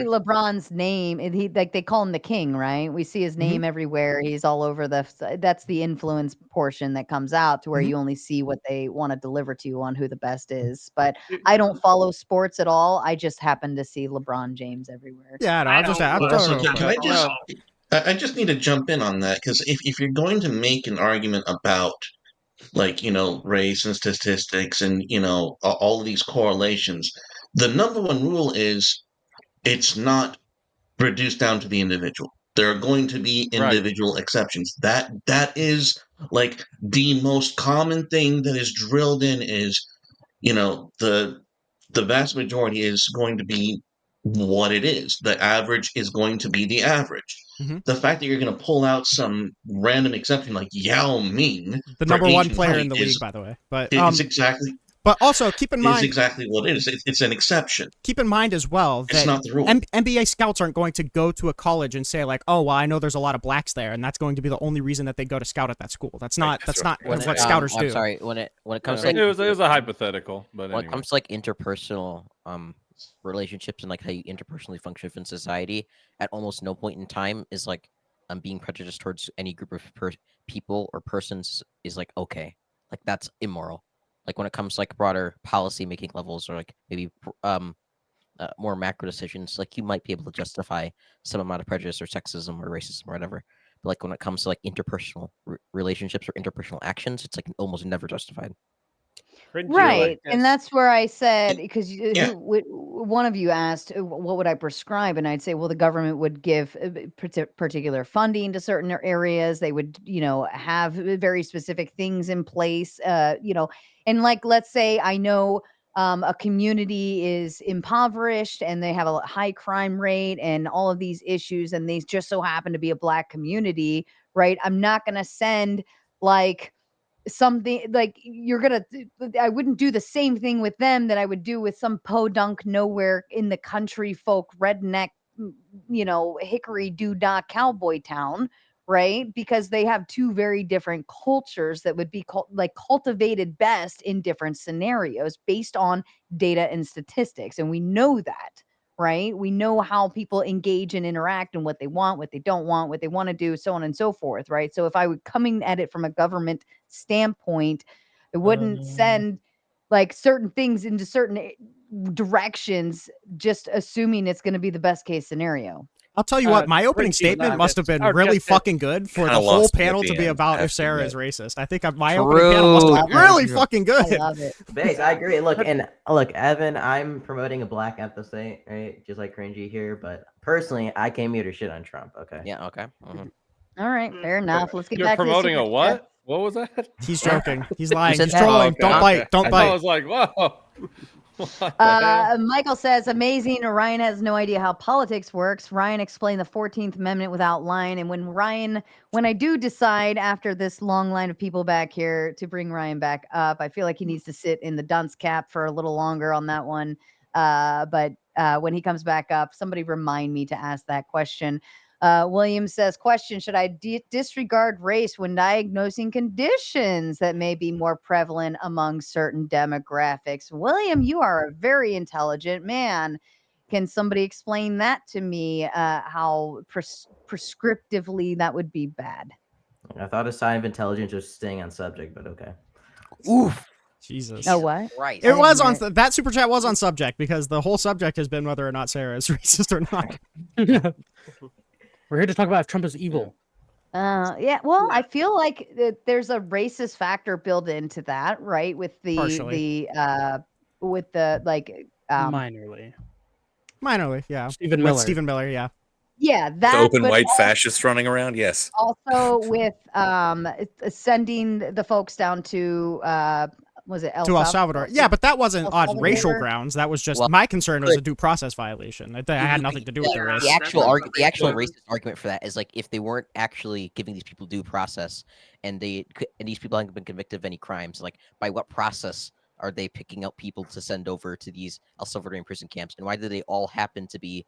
LeBron's name. He they call him the king, right? We see his name everywhere. He's all over that's the influence portion that comes out to where you only see what they want to deliver to you on who the best is. But I don't follow sports at all. I just happen to see LeBron James everywhere. Yeah, I just need to jump in on that, because if you're going to make an argument about race and statistics and all of these correlations, the number one rule is it's not reduced down to the individual. There are going to be individual exceptions. That is like the most common thing that is drilled in is, the vast majority is going to be what it is. The average is going to be the average. The fact that you're going to pull out some random exception like Yao Ming, the number one player in the league, by the way, but it's exactly. But also keep in mind, is exactly what it is. It's an exception. Keep in mind as well that it's not the rule. NBA scouts aren't going to go to a college and say like, oh, well, I know there's a lot of blacks there, and that's going to be the only reason that they go to scout at that school. That's not what scouters do. I'm sorry. When it comes to it was a hypothetical, but when it comes to like interpersonal relationships and like how you interpersonally function in society, at almost no point in time is like being prejudiced towards any group of people or persons is like okay, like that's immoral. Like when it comes to like broader policy making levels or like maybe more macro decisions, like you might be able to justify some amount of prejudice or sexism or racism or whatever. But like when it comes to like interpersonal relationships or interpersonal actions, it's like almost never justified. Right, and that's where I said, because one of you asked what would I prescribe, and I'd say, well, the government would give particular funding to certain areas. They would have very specific things in place, and like, let's say I know a community is impoverished and they have a high crime rate and all of these issues, and they just so happen to be a black community, right? I'm not going to send like something like I wouldn't do the same thing with them that I would do with some podunk nowhere in the country folk redneck hickory doodah cowboy town, right? Because they have two very different cultures that would be cultivated best in different scenarios based on data and statistics. And we know that, right? We know how people engage and interact and what they want, what they don't want, what they want to do, so on and so forth, right? So if I were coming at it from a government standpoint, it wouldn't send like certain things into certain directions, just assuming it's going to be the best case scenario. I'll tell you what, my opening Richie and statement must have been Nuggets are really just fucking good for Kinda the whole lost me at panel the to be end, about I if have to Sarah is admit. racist. I think my opening panel must have been really fucking I good. love it. Base, I agree. Look, Evan, I'm promoting a black empathy, right? Just like cringy here, but personally, I came here to shit on Trump. Okay. Yeah. Okay. All right, fair enough. Let's get You're back to promoting the a super what? chat. What was that? He's joking. He's lying. said He's that? trolling. okay, Don't okay. bite. Don't I bite. was like, whoa. What the hell? Michael says, amazing. Ryan has no idea how politics works. Ryan explained the 14th Amendment without line. And when I do decide after this long line of people back here to bring Ryan back up, I feel like he needs to sit in the dunce cap for a little longer on that one. But when he comes back up, somebody remind me to ask that question. William says, question, should I disregard race when diagnosing conditions that may be more prevalent among certain demographics? William, you are a very intelligent man. Can somebody explain that to me, how prescriptively that would be bad? I thought a sign of intelligence was staying on subject, but okay. Oof. Jesus. Oh, what? Right. It was on that super chat was on subject because the whole subject has been whether or not Sarah is racist or not. We're here to talk about if Trump is evil. Yeah. Well, I feel like there's a racist factor built into that, right? With the Partially. minorly, yeah. Stephen With Miller. Stephen Miller, yeah. Yeah, The that open but white fascists running around, yes. also with sending the folks down to was it El Salvador? Yeah, but that wasn't on racial Salvador? grounds. That was just Well, my concern was a due process violation. It had nothing to do with the race. The actual racist argument for that is like if they weren't actually giving these people due process, and these people haven't been convicted of any crimes, like by what process are they picking out people to send over to these El Salvadorian prison camps, and why do they all happen to be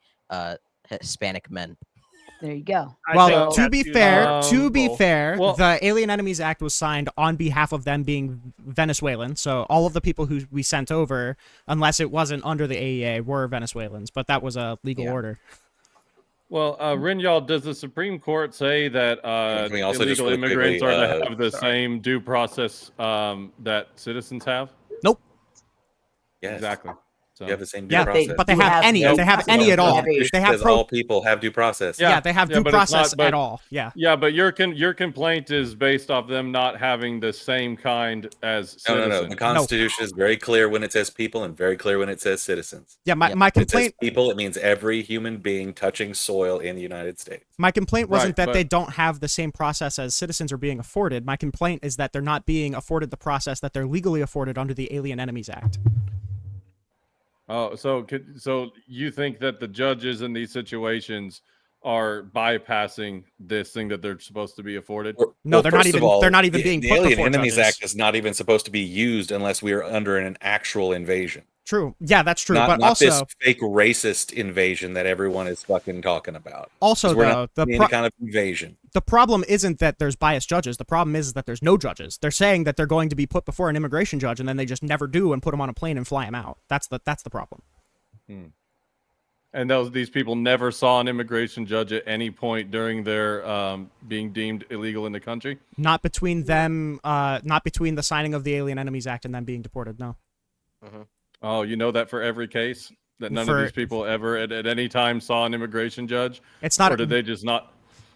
Hispanic men? There you go. Well, to be fair, well, the Alien Enemies Act was signed on behalf of them being Venezuelan. So all of the people who we sent over, unless it wasn't under the AEA, were Venezuelans. But that was a legal order. Well, Rinyal, does the Supreme Court say that also just illegal really immigrants quickly, are to have the same due process that citizens have? Nope. Yes. Exactly. So. You have the same due process. But they have any. They have any at all. They have all people have due process. Yeah, they have due process at all. Yeah. Yeah, but your complaint is based off them not having the same kind as citizens. No. The Constitution is very clear when it says people and very clear when it says citizens. Yeah, my complaint. It says people, it means every human being touching soil in the United States. My complaint wasn't that they don't have the same process as citizens are being afforded. My complaint is that they're not being afforded the process that they're legally afforded under the Alien Enemies Act. Oh, so you think that the judges in these situations are bypassing this thing that they're supposed to be afforded? No, they're not even. They're not even being the put Alien before Enemies judges. Act is not even supposed to be used unless we are under an actual invasion. True. Yeah, that's true. Not, but not also this fake racist invasion that everyone is fucking talking about. Also, we're not any kind of invasion. The problem isn't that there's biased judges. The problem is that there's no judges. They're saying that they're going to be put before an immigration judge, and then they just never do and put them on a plane and fly them out. That's the problem. And these people never saw an immigration judge at any point during their being deemed illegal in the country? Not between them, not between the signing of the Alien Enemies Act and them being deported, no. Oh, you know that for every case? That none of these people ever at any time saw an immigration judge? It's not. Or did they just not?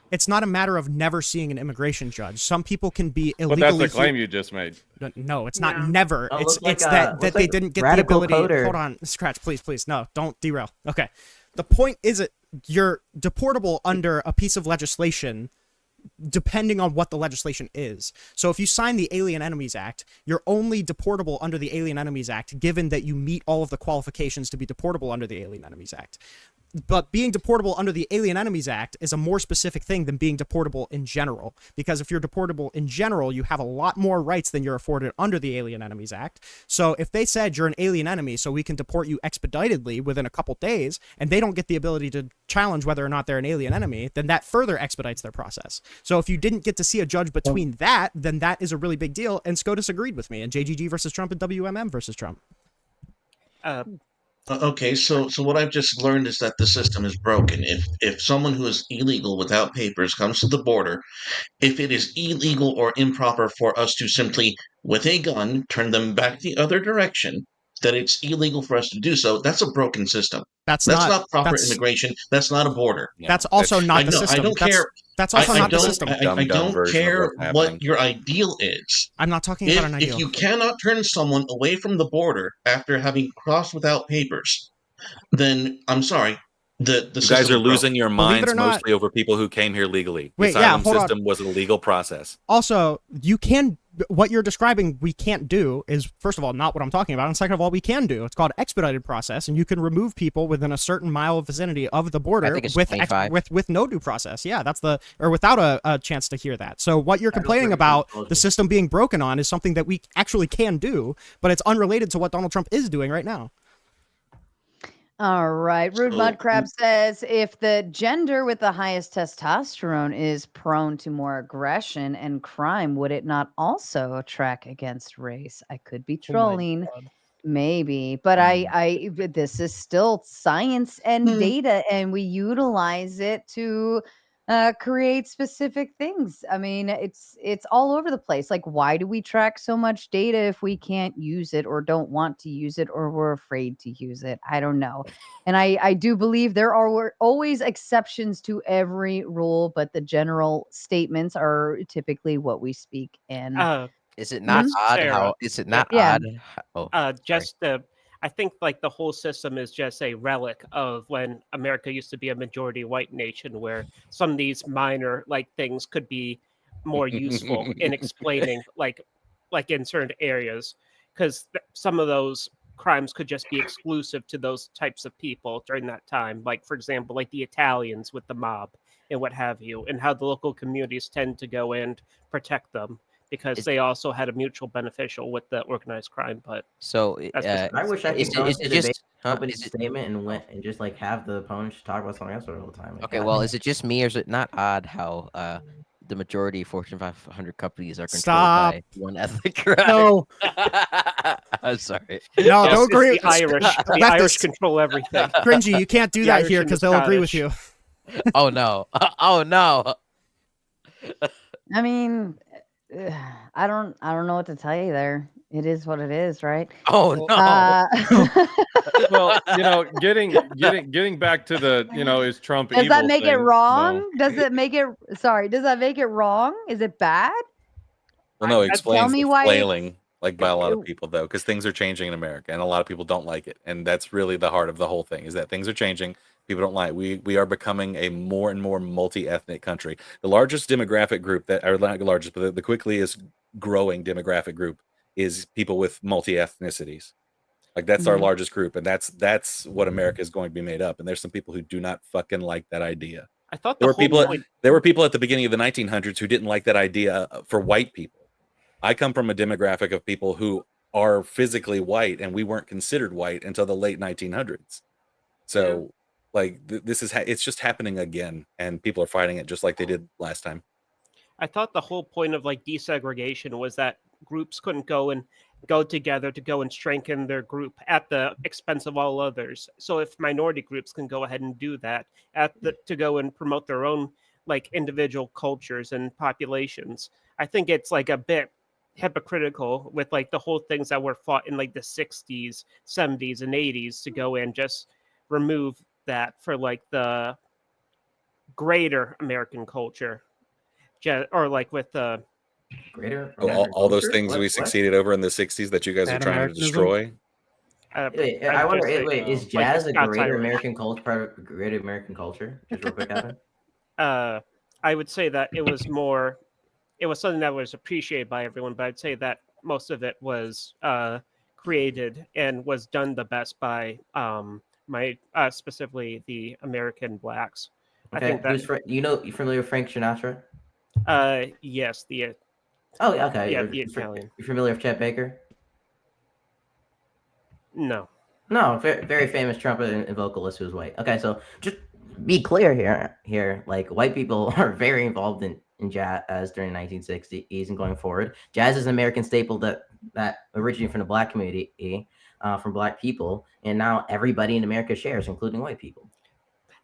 It's not a matter of never seeing an immigration judge. Some people can be illegally. But that's the claim you just made. No, it's not never. It's like, that they didn't get the ability. Coder. Hold on, Scratch, please. No, don't derail. Okay. The point is that you're deportable under a piece of legislation depending on what the legislation is. So if you sign the Alien Enemies Act, you're only deportable under the Alien Enemies Act given that you meet all of the qualifications to be deportable under the Alien Enemies Act. but being deportable under the Alien Enemies Act is a more specific thing than being deportable in general, because if you're deportable in general, you have a lot more rights than you're afforded under the Alien Enemies Act. So if they said you're an alien enemy, so we can deport you expeditedly within a couple days, and they don't get the ability to challenge whether or not they're an alien enemy, then that further expedites their process. So if you didn't get to see a judge between that, then that is a really big deal, and SCOTUS agreed with me, and JGG versus Trump and WMM versus Trump. Okay, so what I've just learned is that the system is broken. If someone who is illegal without papers comes to the border, if it is illegal or improper for us to simply, with a gun, turn them back the other direction, that it's illegal for us to do so, that's a broken system. That's not proper immigration. That's not a border. That's also not the system. I don't care. That's also not the system. I don't care what your ideal is. I'm not talking about an ideal. If you cannot turn someone away from the border after having crossed without papers, then I'm sorry. The You guys are losing your minds not, mostly over people who came here legally. Wait, the asylum hold system on. was a legal process. Also, what you're describing we can't do is, first of all, not what I'm talking about, and second of all, we can do. It's called expedited process, and you can remove people within a certain mile vicinity of the border with no due process. Yeah, or without a chance to hear that. So what you're complaining about, the system being broken on, is something that we actually can do, but it's unrelated to what Donald Trump is doing right now. All right. Rude Mudcrab says, if the gender with the highest testosterone is prone to more aggression and crime, would it not also track against race? I could be trolling, maybe, but this is still science and data, and we utilize it to create specific things. I mean, it's all over the place. Like, why do we track so much data if we can't use it or don't want to use it or we're afraid to use it? I don't know. And I do believe there are always exceptions to every rule, but the general statements are typically what we speak in. Is it not odd Sarah. how? Is it not Yeah. odd? I think like the whole system is just a relic of when America used to be a majority white nation, where some of these minor like things could be more useful in explaining like in certain areas, because some of those crimes could just be exclusive to those types of people during that time. Like, for example, like the Italians with the mob and what have you, and how the local communities tend to go and protect them, because they also had a mutual beneficial with the organized crime. But so I wish I could go into the debate, open is it, statement and just like have the opponents talk about something else all the time. Like, okay, well, is it just me, or is it not odd how the majority of Fortune 500 companies are controlled by one ethnic group? No. I'm sorry. No, don't agree. The Irish control everything. Cringy, you can't do that here because they'll agree with you. Oh no! Oh no! I mean, I don't know what to tell you there. It is what it is, right? Oh no! Well, getting back to the, is Trump evil? Does that make it thing? wrong? No. Does it make it? Sorry, does that make it wrong? Is it bad? Well, no, it explains Tell me the why flailing by a lot of people, though, because things are changing in America, and a lot of people don't like it, and that's really the heart of the whole thing: is that things are changing. People don't like. We are becoming a more and more multi-ethnic country. The largest demographic group or not the largest, but the quickest growing demographic group is people with multi-ethnicities. Like that's our largest group, and that's what America is going to be made up. And there's some people who do not fucking like that idea. I thought there were people at the beginning of the 1900s who didn't like that idea for white people. I come from a demographic of people who are physically white, and we weren't considered white until the late 1900s. So, like, it's just happening again, and people are fighting it just like they did last time. I thought the whole point of like desegregation was that groups couldn't go together to go and strengthen their group at the expense of all others. So if minority groups can go ahead and do that to go and promote their own like individual cultures and populations, I think it's like a bit hypocritical with like the whole things that were fought in like the 60s, 70s, and 80s to go and just remove that for like the greater American culture, or like with the greater all those things we succeeded over in the 60s that you guys are trying to destroy. I wonder. Wait, is jazz a greater American culture? Part of greater American culture? Just real quick, Evan. I would say that it was more. It was something that was appreciated by everyone, but I'd say that most of it was created and was done the best by specifically the American blacks. Okay, I think that you familiar with Frank Sinatra? Yes, the Oh, okay. yeah, the Italian. You familiar with Chet Baker? No. No, very famous trumpet and vocalist who's white. Okay, so just be clear here, like white people are very involved in jazz during the 1960s and going forward. Jazz is an American staple that originated from the black community, from black people, and now everybody in America shares, including white people.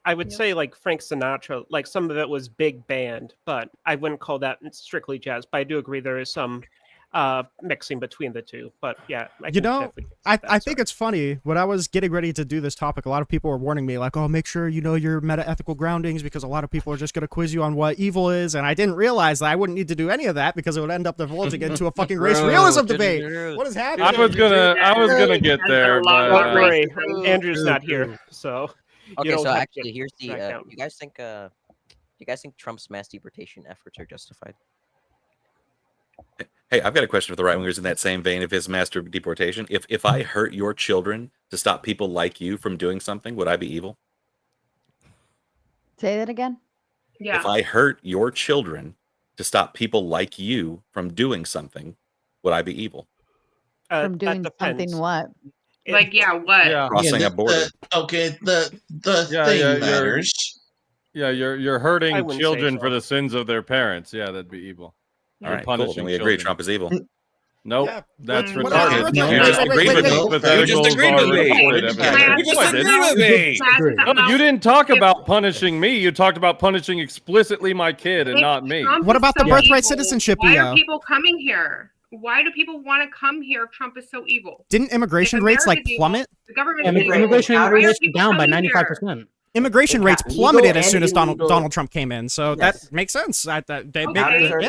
I would say like Frank Sinatra, like some of it was big band, but I wouldn't call that strictly jazz. But I do agree there is some mixing between the two. But yeah, I think it's funny. When I was getting ready to do this topic, a lot of people were warning me like, oh, make sure you know your meta-ethical groundings because a lot of people are just going to quiz you on what evil is. And I didn't realize that I wouldn't need to do any of that because it would end up divulging into a fucking race realism debate. What is happening? I was gonna get there, but don't worry, Andrew's not here, so. Okay, so actually, here's the. You guys think Trump's mass deportation efforts are justified? Hey, I've got a question for the right wingers in that same vein of his mass deportation. If I hurt your children to stop people like you from doing something, would I be evil? Say that again. Yeah. If I hurt your children to stop people like you from doing something, would I be evil? From doing something what? Like, yeah, what? Yeah. Crossing a border. The thing matters. You're hurting children for the sins of their parents. Yeah, that'd be evil. All right, cool. Then we agree Trump is evil. Nope, that's What retarded. about- You just agreed with me. You just agreed with me. You just agreed with me. No, you didn't talk about punishing me. You talked about punishing explicitly my kid and not me. What about the birthright citizenship? Why are people coming here? Why do people want to come here if Trump is so evil? Didn't immigration rates like plummet? The government immigration rates down by 95%. Immigration rates plummeted as soon as Donald Trump came in, so that makes sense. Border counters are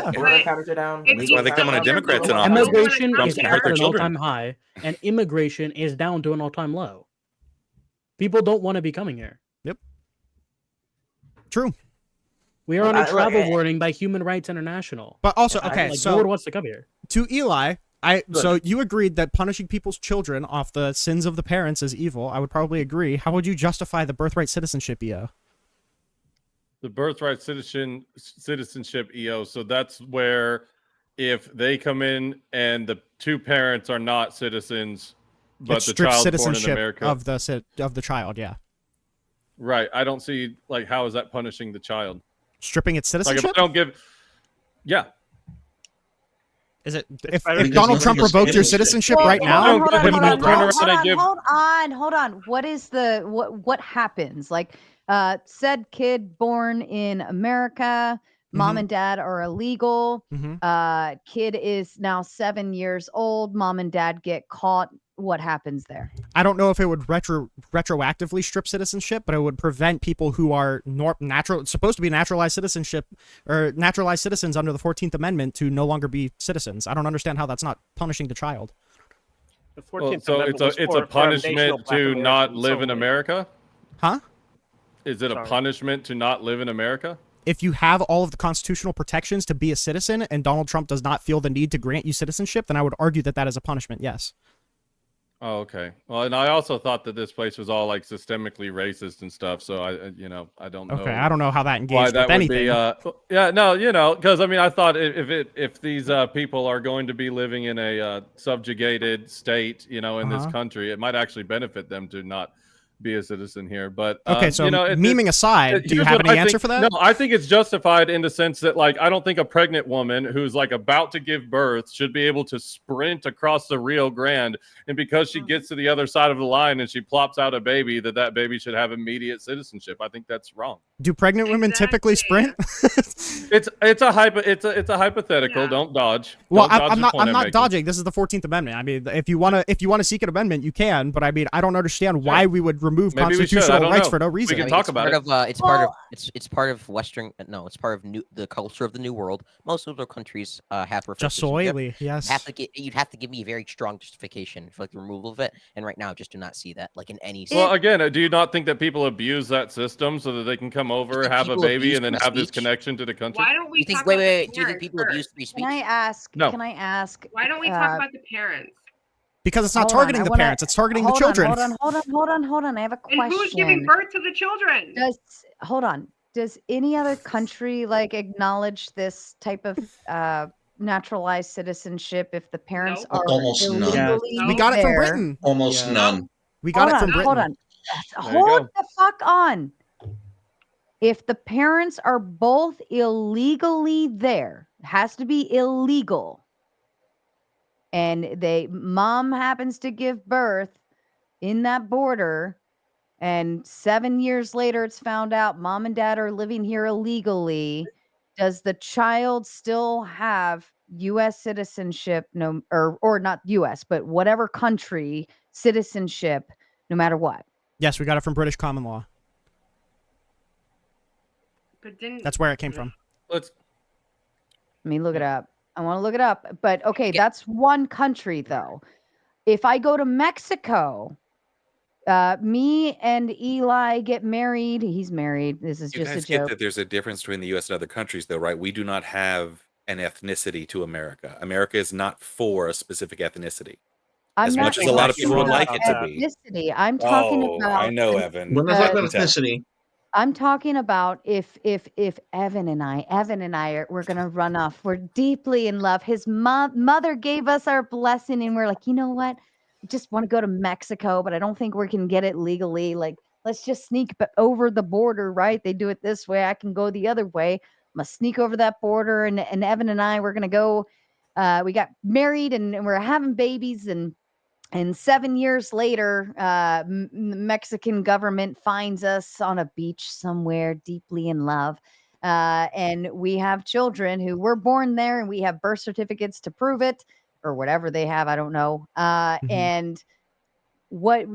down. That's why they come on a Democrats in office. Immigration Trump's is gonna hurt at their an children. all-time high, and immigration is down to an all-time low. People don't want to be coming here. Yep. True. We are on a travel warning by Human Rights International. But also, okay, like, so no one wants to come here. To Eli, so you agreed that punishing people's children off the sins of the parents is evil. I would probably agree. How would you justify the birthright citizenship, EO? The birthright citizenship EO. So that's where if they come in and the two parents are not citizens, but the child's born in America of the child, yeah. Right. I don't see like how is that punishing the child? Stripping its citizenship? Like if I don't give, yeah. Is it if Donald Trump revoked your citizenship right now? Hold on. What happens? Like, said kid born in America, mom and dad are illegal. Kid is now 7 years old. Mom and dad get caught. What happens there? I don't know if it would retroactively strip citizenship, but it would prevent people who are supposed to be naturalized citizenship or naturalized citizens under the 14th Amendment to no longer be citizens. I don't understand how that's not punishing the child. The 14th so Amendment it's a punishment to not live in America? Huh? Is it a punishment to not live in America? If you have all of the constitutional protections to be a citizen and Donald Trump does not feel the need to grant you citizenship, then I would argue that that is a punishment, yes. Oh, okay. Well, and I also thought that this place was all like systemically racist and stuff. So I don't know. Okay, I don't know how that engaged with anything. Because I mean, I thought if these people are going to be living in a subjugated state, in this country, it might actually benefit them to not be a citizen here. But okay, so memeing aside, do you have any answer for that? No, I think it's justified in the sense that like I don't think a pregnant woman who's like about to give birth should be able to sprint across the Rio Grande, and because she gets to the other side of the line and she plops out a baby, that baby should have immediate citizenship. I think that's wrong. Do pregnant women typically sprint? It's a hypothetical. Yeah. Don't dodge. Well, I'm not dodging. This is the 14th Amendment. I mean, if you want to seek an amendment, you can. But I mean, I don't understand why we would remove constitutional rights for no reason. We can talk about it. It's part of Western. No, it's part of the culture of the New World. Most other countries have just so oily. Yes. You'd have to give me a very strong justification for like the removal of it. And right now, I just do not see that like in any. Well, again, do you not think that people abuse that system so that they can come over, have a baby, and then have this connection to the country? Why don't we think? Talk Wait. about Do you think people abuse free speech? Can I ask? No. Can I ask? Why don't we talk about the parents? Because it's not Hold on, targeting I the wanna- parents, it's targeting the hold on, children. Hold on. I have a question. And who's giving birth to the children? Hold on. Does any other country like acknowledge this type of naturalized citizenship if the parents No. are Almost none. illegally We got it from there? Britain. Almost none. We got it from Britain. Hold on. There you Hold go. the fuck on. If the parents are both illegally there, it has to be illegal, and mom happens to give birth in that border, and 7 years later it's found out mom and dad are living here illegally, does the child still have US citizenship, or not US, but whatever country citizenship, no matter what? Yes, we got it from British common law. But didn't That's where it came from. Let's Let me look it up. I want to look it up. But okay, that's one country though. If I go to Mexico, me and Eli get married. He's married. This is You just a guys get joke. that there's a difference between the U.S. and other countries, though, right? We do not have an ethnicity to America. America is not for a specific ethnicity. I'm As not much as a lot of talking people would about like it to be. ethnicity. I'm talking about. I know, Evan. We're not talking Uh, about ethnicity. I'm talking about if Evan and I we're gonna run off. We're deeply in love. His mother gave us our blessing, and we're like, you know what? I just want to go to Mexico, but I don't think we can get it legally. Like, let's just sneak over the border, right? They do it this way. I can go the other way. I'm gonna sneak over that border, and Evan and I we're gonna go. We got married, and we're having babies, and 7 years later, the Mexican government finds us on a beach somewhere deeply in love. And we have children who were born there, and we have birth certificates to prove it, or whatever they have. I don't know. And what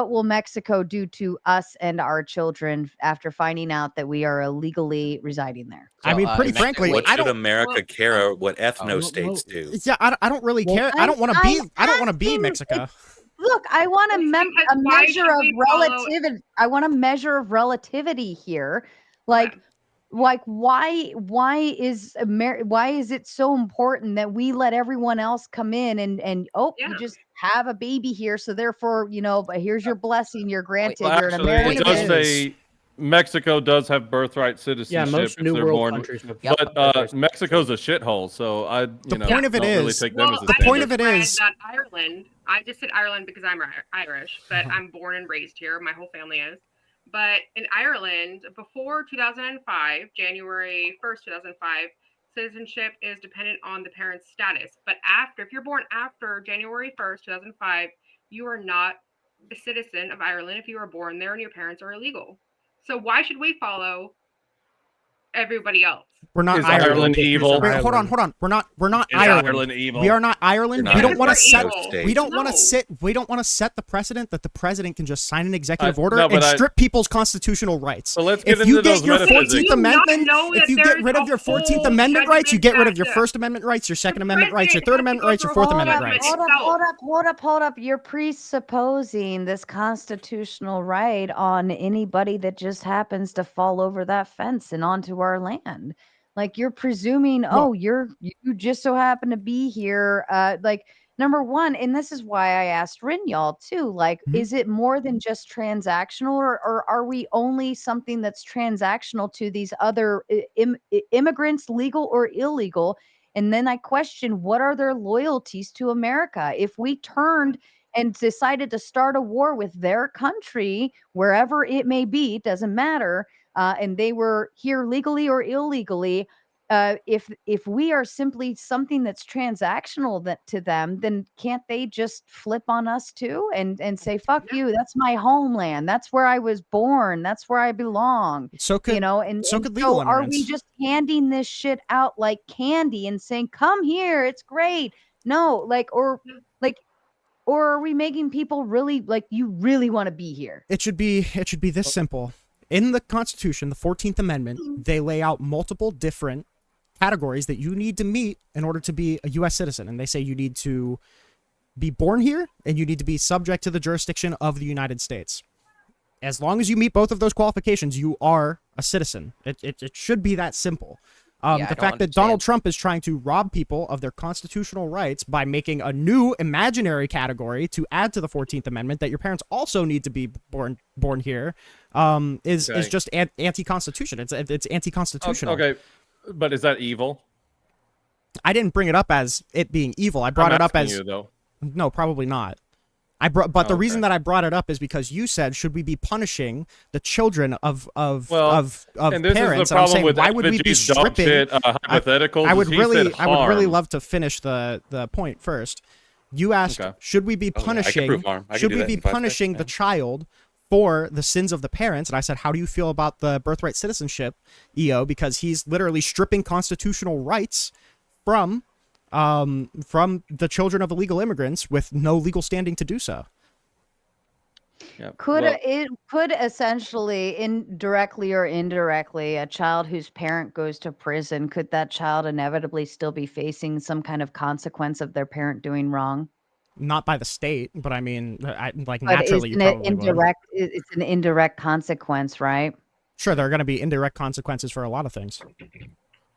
will Mexico do to us and our children after finding out that we are illegally residing there? I mean, pretty in Mexico, frankly, What I should don't. America care what ethno states do? Yeah, I don't really care. I don't want to be. I don't want to be Mexico. Look, I want It's because a why measure should of we follow- relativity. I want a measure of relativity here. Like, Okay. why is why is it so important that we let everyone else come in and you Yeah. just have a baby here, so therefore, but here's your blessing, you're granted, Well, you're an actually, American. it does say Mexico does have birthright citizenship most if New they're World born, countries have but birthright Mexico's a shithole. So I, The point of it don't really is- take them as a the point standard. of it read is- that Ireland. I just said Ireland because I'm Irish, but I'm born and raised here. My whole family is. But in Ireland, before 2005, January 1st, 2005, citizenship is dependent on the parent's status. But if you're born after January 1st, 2005, you are not a citizen of Ireland if you were born there and your parents are illegal. So why should we follow everybody else? We're not Is Ireland. Ireland evil? Wait, hold on. We're not Is Ireland. Ireland evil? We are not Ireland. You're We not don't want to Because set. we're evil. We don't want to No. sit. We don't want to set the precedent that the president can just sign an executive order no, but and I- strip people's constitutional rights. So let's get If you into get those your metaphysics. 14th Do you not Amendment, know if that you get there's rid of a your 14th whole Amendment rights, you get rid of your judgment First Amendment rights, your Second The Amendment rights, your president Third has to Amendment go rights, your through a Fourth whole Amendment judgment rights. Hold up. You're presupposing this constitutional right on anybody that just happens to fall over that fence and onto our land. Like, you're presuming, you just so happen to be here. Like, number one, and this is why I asked Rinyal too, like, is it more than just transactional, or are we only something that's transactional to these other immigrants, legal or illegal? And then I question, what are their loyalties to America? If we turned and decided to start a war with their country, wherever it may be, doesn't matter, and they were here legally or illegally, if we are simply something that's transactional to them, then can't they just flip on us too and say, fuck you, that's my homeland, that's where I was born, that's where I belong? So could And so and could legal so are we immigrants. just handing this shit out like candy and saying, come here, it's great? No, or are we making people really, like, you really want to be here? It should be this simple. In the Constitution, the 14th Amendment, they lay out multiple different categories that you need to meet in order to be a U.S. citizen. And they say you need to be born here and you need to be subject to the jurisdiction of the United States. As long as you meet both of those qualifications, you are a citizen. It should be that simple. The fact that Donald Trump is trying to rob people of their constitutional rights by making a new imaginary category to add to the 14th Amendment that your parents also need to be born here is just anti-constitution. It's anti-constitutional. Okay, but is that evil? I didn't bring it up as it being evil. I brought it up as you, though. No, probably not. The reason that I brought it up is because you said, should we be punishing the children of and this parents? Is the problem saying, with why would we be stripping? Hypotheticals? I would really love to finish the point first. You asked, should we be punishing? The child for the sins of the parents? And I said, how do you feel about the birthright citizenship, EO? Because he's literally stripping constitutional rights from the children of illegal immigrants with no legal standing to do so. Yep. It could essentially, directly or indirectly, a child whose parent goes to prison, could that child inevitably still be facing some kind of consequence of their parent doing wrong? Not by the state, but I mean, naturally, you probably indirect. It's an indirect consequence, right? Sure, there are going to be indirect consequences for a lot of things.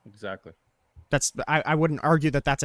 Exactly. I wouldn't argue that that's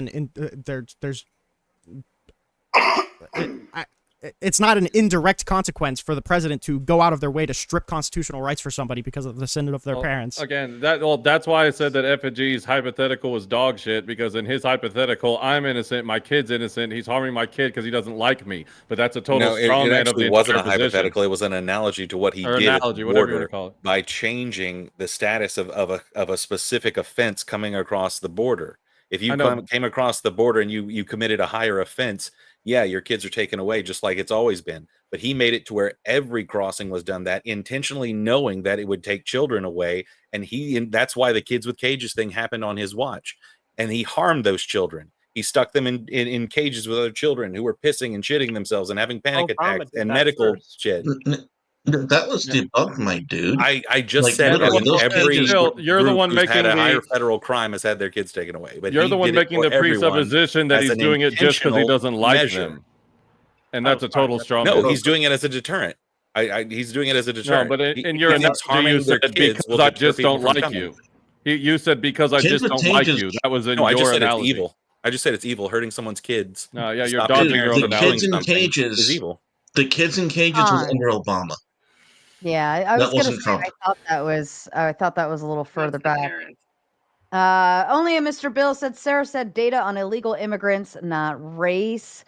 it's not an indirect consequence for the president to go out of their way to strip constitutional rights for somebody because of the sin of their parents. Again, that's why I said that F&G's hypothetical was dog shit, because in his hypothetical, I'm innocent, my kid's innocent, he's harming my kid because he doesn't like me. But that's a total straw man of the It wasn't a hypothetical. It was an analogy to what he did at the border by changing the status of a specific offense coming across the border. If you came across the border and you committed a higher offense, yeah, your kids are taken away just like it's always been. But he made it to where every crossing was done that, intentionally knowing that it would take children away. And that's why the kids with cages thing happened on his watch. And he harmed those children. He stuck them in cages with other children who were pissing and shitting themselves and having panic attacks and medical shit. That was debunked, my dude. I just said you're the one making had a higher federal crime has had their kids taken away. But you're the one making the presupposition that he's doing it just because he doesn't like them, and that's a total straw man. No, he's doing it as a deterrent. He's doing it as a deterrent. No, but in your analogy, you said because I just don't like you. You said because I just don't like you. That was in your analogy. It's evil. I just said it's evil. Hurting someone's kids. No, yeah, you're dodging your own analogy. The kids in cages is evil. The kids in cages was under Obama. Yeah, I was going to say, Trump. I thought that was a little further back. Only a Mr. Bill said, Sarah said data on illegal immigrants, not race.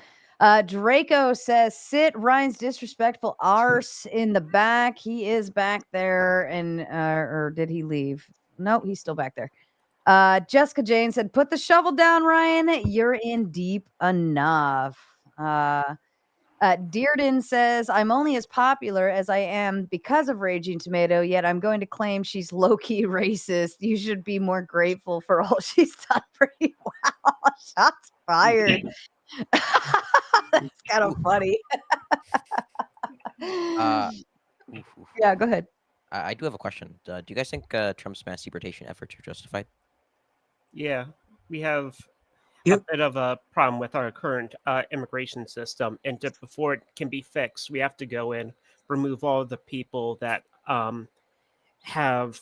Draco says, sit Ryan's disrespectful arse in the back. He is back there. And, or did he leave? No, he's still back there. Jessica Jane said, put the shovel down, Ryan. You're in deep enough. Dearden says, I'm only as popular as I am because of Raging Tomato, yet I'm going to claim she's low-key racist. You should be more grateful for all she's done for you. Wow, shots fired. That's kind of funny. Yeah, go ahead. I do have a question. Do you guys think Trump's mass deportation efforts are justified? Yeah, we have a bit of a problem with our current immigration system, and before it can be fixed, we have to go in, remove all of the people that have,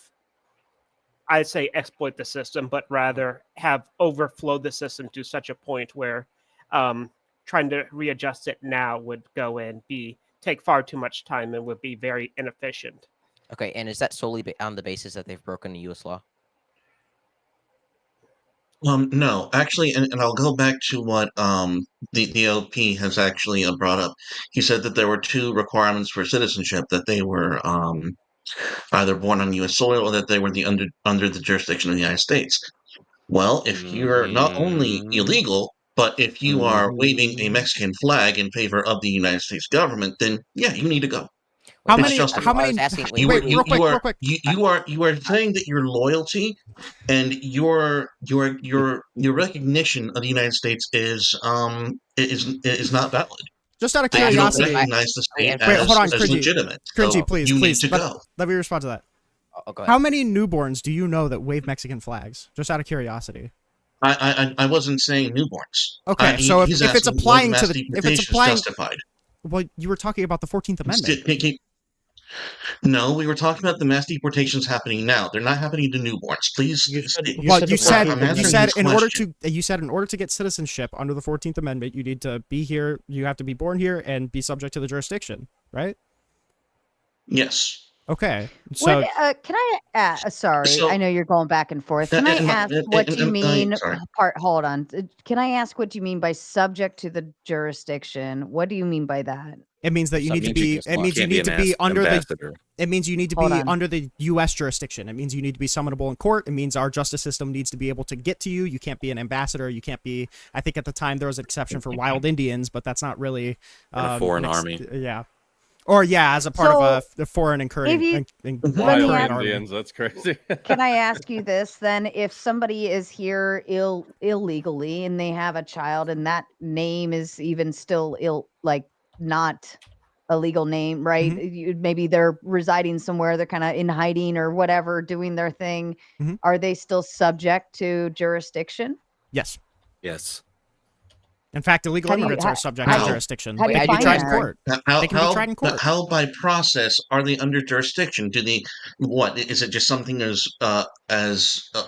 I'd say, exploit the system, but rather have overflowed the system to such a point where trying to readjust it now would go in, take far too much time, and would be very inefficient. Okay, and is that solely on the basis that they've broken the U.S. law? No, actually, and I'll go back to what the LP has actually brought up. He said that there were two requirements for citizenship: that they were either born on U.S. soil or that they were under the jurisdiction of the United States. Well, if you're not only illegal, but if you are waving a Mexican flag in favor of the United States government, then yeah, you need to go. How many? You are saying that your loyalty and your recognition of the United States is not valid. Just out of curiosity, you don't recognize the state hold on, as legitimate. Cringy, please, you need to go. Let me respond to that. Oh, how many newborns do you know that wave Mexican flags? Just out of curiosity. I wasn't saying newborns. Okay, so if it's applying to justified. Well, you were talking about the 14th Amendment. No, we were talking about the mass deportations happening now. They're not happening to newborns. Please. Well, you said I'm answering his you said in order to get citizenship under the 14th Amendment, you need to be here. You have to be born here and be subject to the jurisdiction, right? Yes. Okay. So Can I? Sorry, So- I know you're going back and forth. Can I ask what you mean? sorry. Hold on. Can I ask what you mean by subject to the jurisdiction? What do you mean by that? it means that you need to be. It means you need to be under the. It means you need to be under the U.S. jurisdiction. It means you need to be summonable in court. It means our justice system needs to be able to get to you. You can't be an ambassador. You can't be. I think at the time there was an exception for wild Indians, but that's not really a foreign army. Yeah. Or as a part of the foreign incurring wild Indians. That's crazy. Can I ask you this then? If somebody is here illegally and they have a child and that name is even still not a legal name, right? Maybe they're residing somewhere, they're kind of in hiding or whatever, doing their thing. Are they still subject to jurisdiction? Yes. Yes. In fact, illegal immigrants are subject to jurisdiction. They can be tried in court. They can be tried in court. How by process are they under jurisdiction? Do they? What is it? Just something as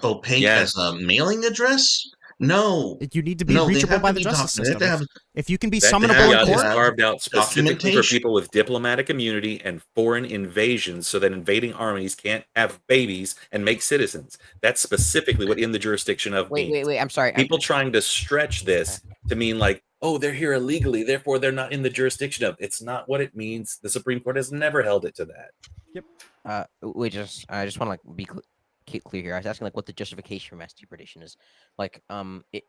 opaque as a mailing address? No. You need to be reachable by the justice system. If you can be summonable in court, is carved out specifically for people with diplomatic immunity and foreign invasions, so that invading armies can't have babies and make citizens. That's specifically what in the jurisdiction of means. Wait. I'm sorry. People trying to stretch this to mean like, oh, they're here illegally, therefore they're not in the jurisdiction of. It's not what it means. The Supreme Court has never held it to that. Yep. I just want to be clear here. I was asking what the justification for mass deportation is.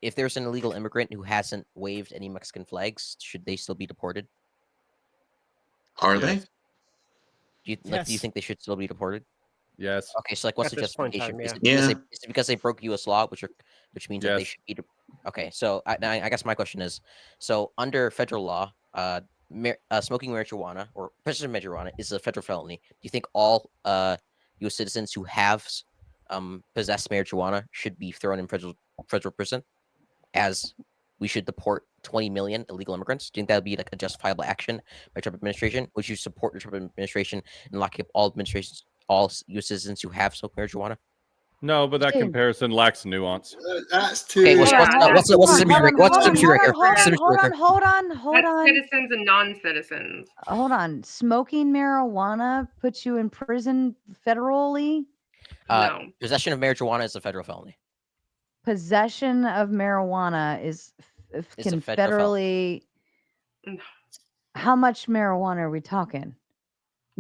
If there's an illegal immigrant who hasn't waved any Mexican flags, should they still be deported? Are they? Do you think they should still be deported? Yes. Okay, so what's the justification? Is it because they broke U.S. law, which means that they should be? Okay, so I guess my question is, so under federal law, smoking marijuana or possession of marijuana is a federal felony. Do you think all U.S. citizens who have possessed marijuana should be thrown in federal prison, as we should deport 20 million illegal immigrants? Do you think that would be a justifiable action by Trump administration? Would you support the Trump administration and lock up all U.S. citizens who have smoked marijuana? No, but that comparison lacks nuance. That's too. Okay, what's the symmetry right here? Hold on. That's citizens and non-citizens. Hold on. Smoking marijuana puts you in prison federally? No. Possession of marijuana is a federal felony. Possession of marijuana can federally. How much marijuana are we talking?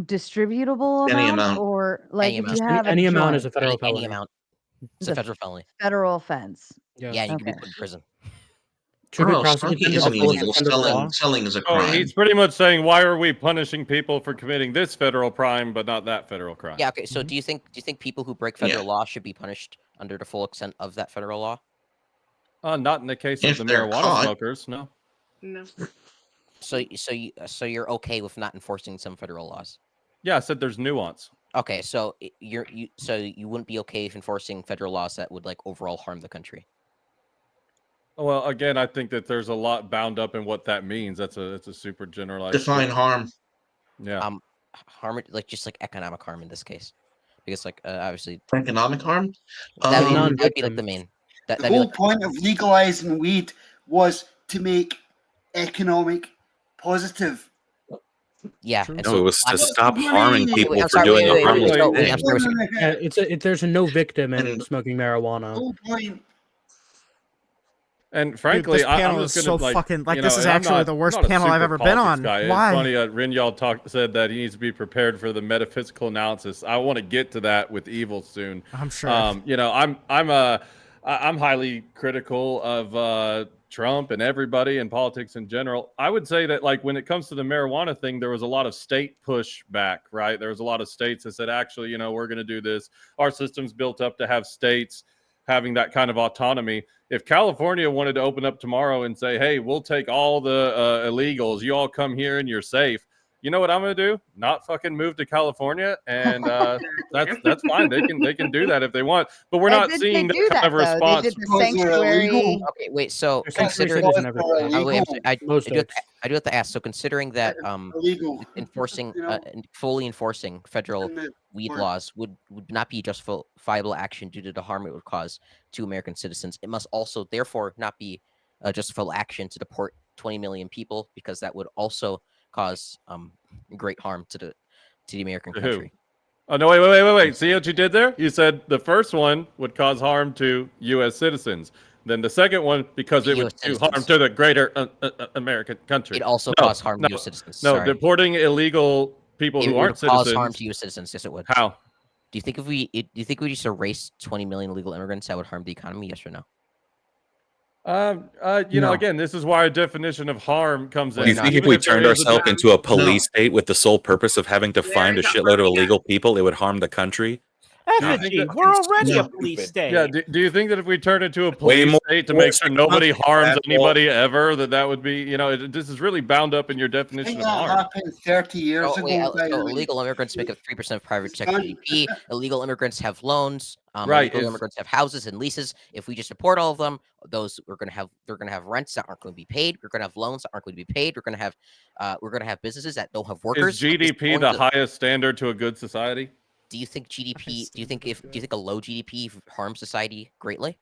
Distributable amount or like if you have any amount joint? is a federal felony. Any amount. It's a federal felony. Federal offense. Yeah, you can be put in prison. Smoking isn't illegal. Selling is a crime. Oh, he's pretty much saying, why are we punishing people for committing this federal crime but not that federal crime? Yeah. Okay. So do you think people who break federal law should be punished under the full extent of that federal law? Not in the case of the marijuana smokers. No. No. So you're okay with not enforcing some federal laws? Yeah, I said there's nuance. Okay, so you wouldn't be okay with enforcing federal laws that would overall harm the country? Well, again, I think that there's a lot bound up in what that means. It's a super generalized. Define harm. Yeah. Harm, just economic harm in this case, because obviously economic harm. That'd be the main. The whole point of legalizing weed was to make economic positive. Yeah. No, it was to stop harming people for doing a harmless thing. There's no victim in smoking marijuana. The whole point. And frankly, this panel I'm just is gonna so fucking you know, this is and I'm actually not- the worst I'm not a panel I've super ever been on. politics guy. Why? It's funny, Rinyal said that he needs to be prepared for the metaphysical analysis. I want to get to that with evil soon. I'm sure. I'm highly critical of Trump and everybody and politics in general. I would say that when it comes to the marijuana thing, there was a lot of state pushback, right? There was a lot of states that said, actually, we're going to do this. Our system's built up to have states having that kind of autonomy. If California wanted to open up tomorrow and say, hey, we'll take all the illegals, you all come here and you're safe, you know what I'm gonna do? Not fucking move to California, and that's fine. They can do that if they want. But we're not seeing they that do kind that, of though. They response. did the Because they're sanctuary. illegal. Okay, wait. So There's sanctuary considering, cities in every They're state. oh, wait, illegal. I Most do have states. I do have to ask. So considering that Illegal. enforcing You know? fully enforcing federal And the- weed laws would not be justifiable action due to the harm it would cause to American citizens. It must also therefore not be a justifiable action to deport 20 million people, because that would also cause great harm to the American To who? country. Oh no! Wait! See what you did there? You said the first one would cause harm to U.S. citizens. Then the second one, because it would do harm to the greater American country. It also caused harm to U.S. citizens. No, Sorry. deporting illegal people who aren't cause citizens. harm to U.S. citizens. Yes, it would. How? Do you think if we just erase 20 million illegal immigrants, that would harm the economy? Yes or no? You know, again, this is why a definition of harm comes in. Do you think if we turned ourselves into a police state with the sole purpose of having to find a shitload of illegal people, it would harm the country? Effigy, we're already a police state. Yeah, do you think that if we turn into a police state to make sure nobody harms anybody ever, that would be, you know, this is really bound up in your I definition think of that harm. happened 30 years ago. by the way. Illegal immigrants make up 3% of private sector GDP. Illegal immigrants have loans. Right, Illegal immigrants have houses and leases. If we just deport all of them, they're gonna have rents that aren't going to be paid. We're gonna have loans that aren't going to be paid. We're gonna have businesses that don't have workers. Is GDP the highest standard to a good society? Do you think GDP? Do you think a low GDP harms society greatly?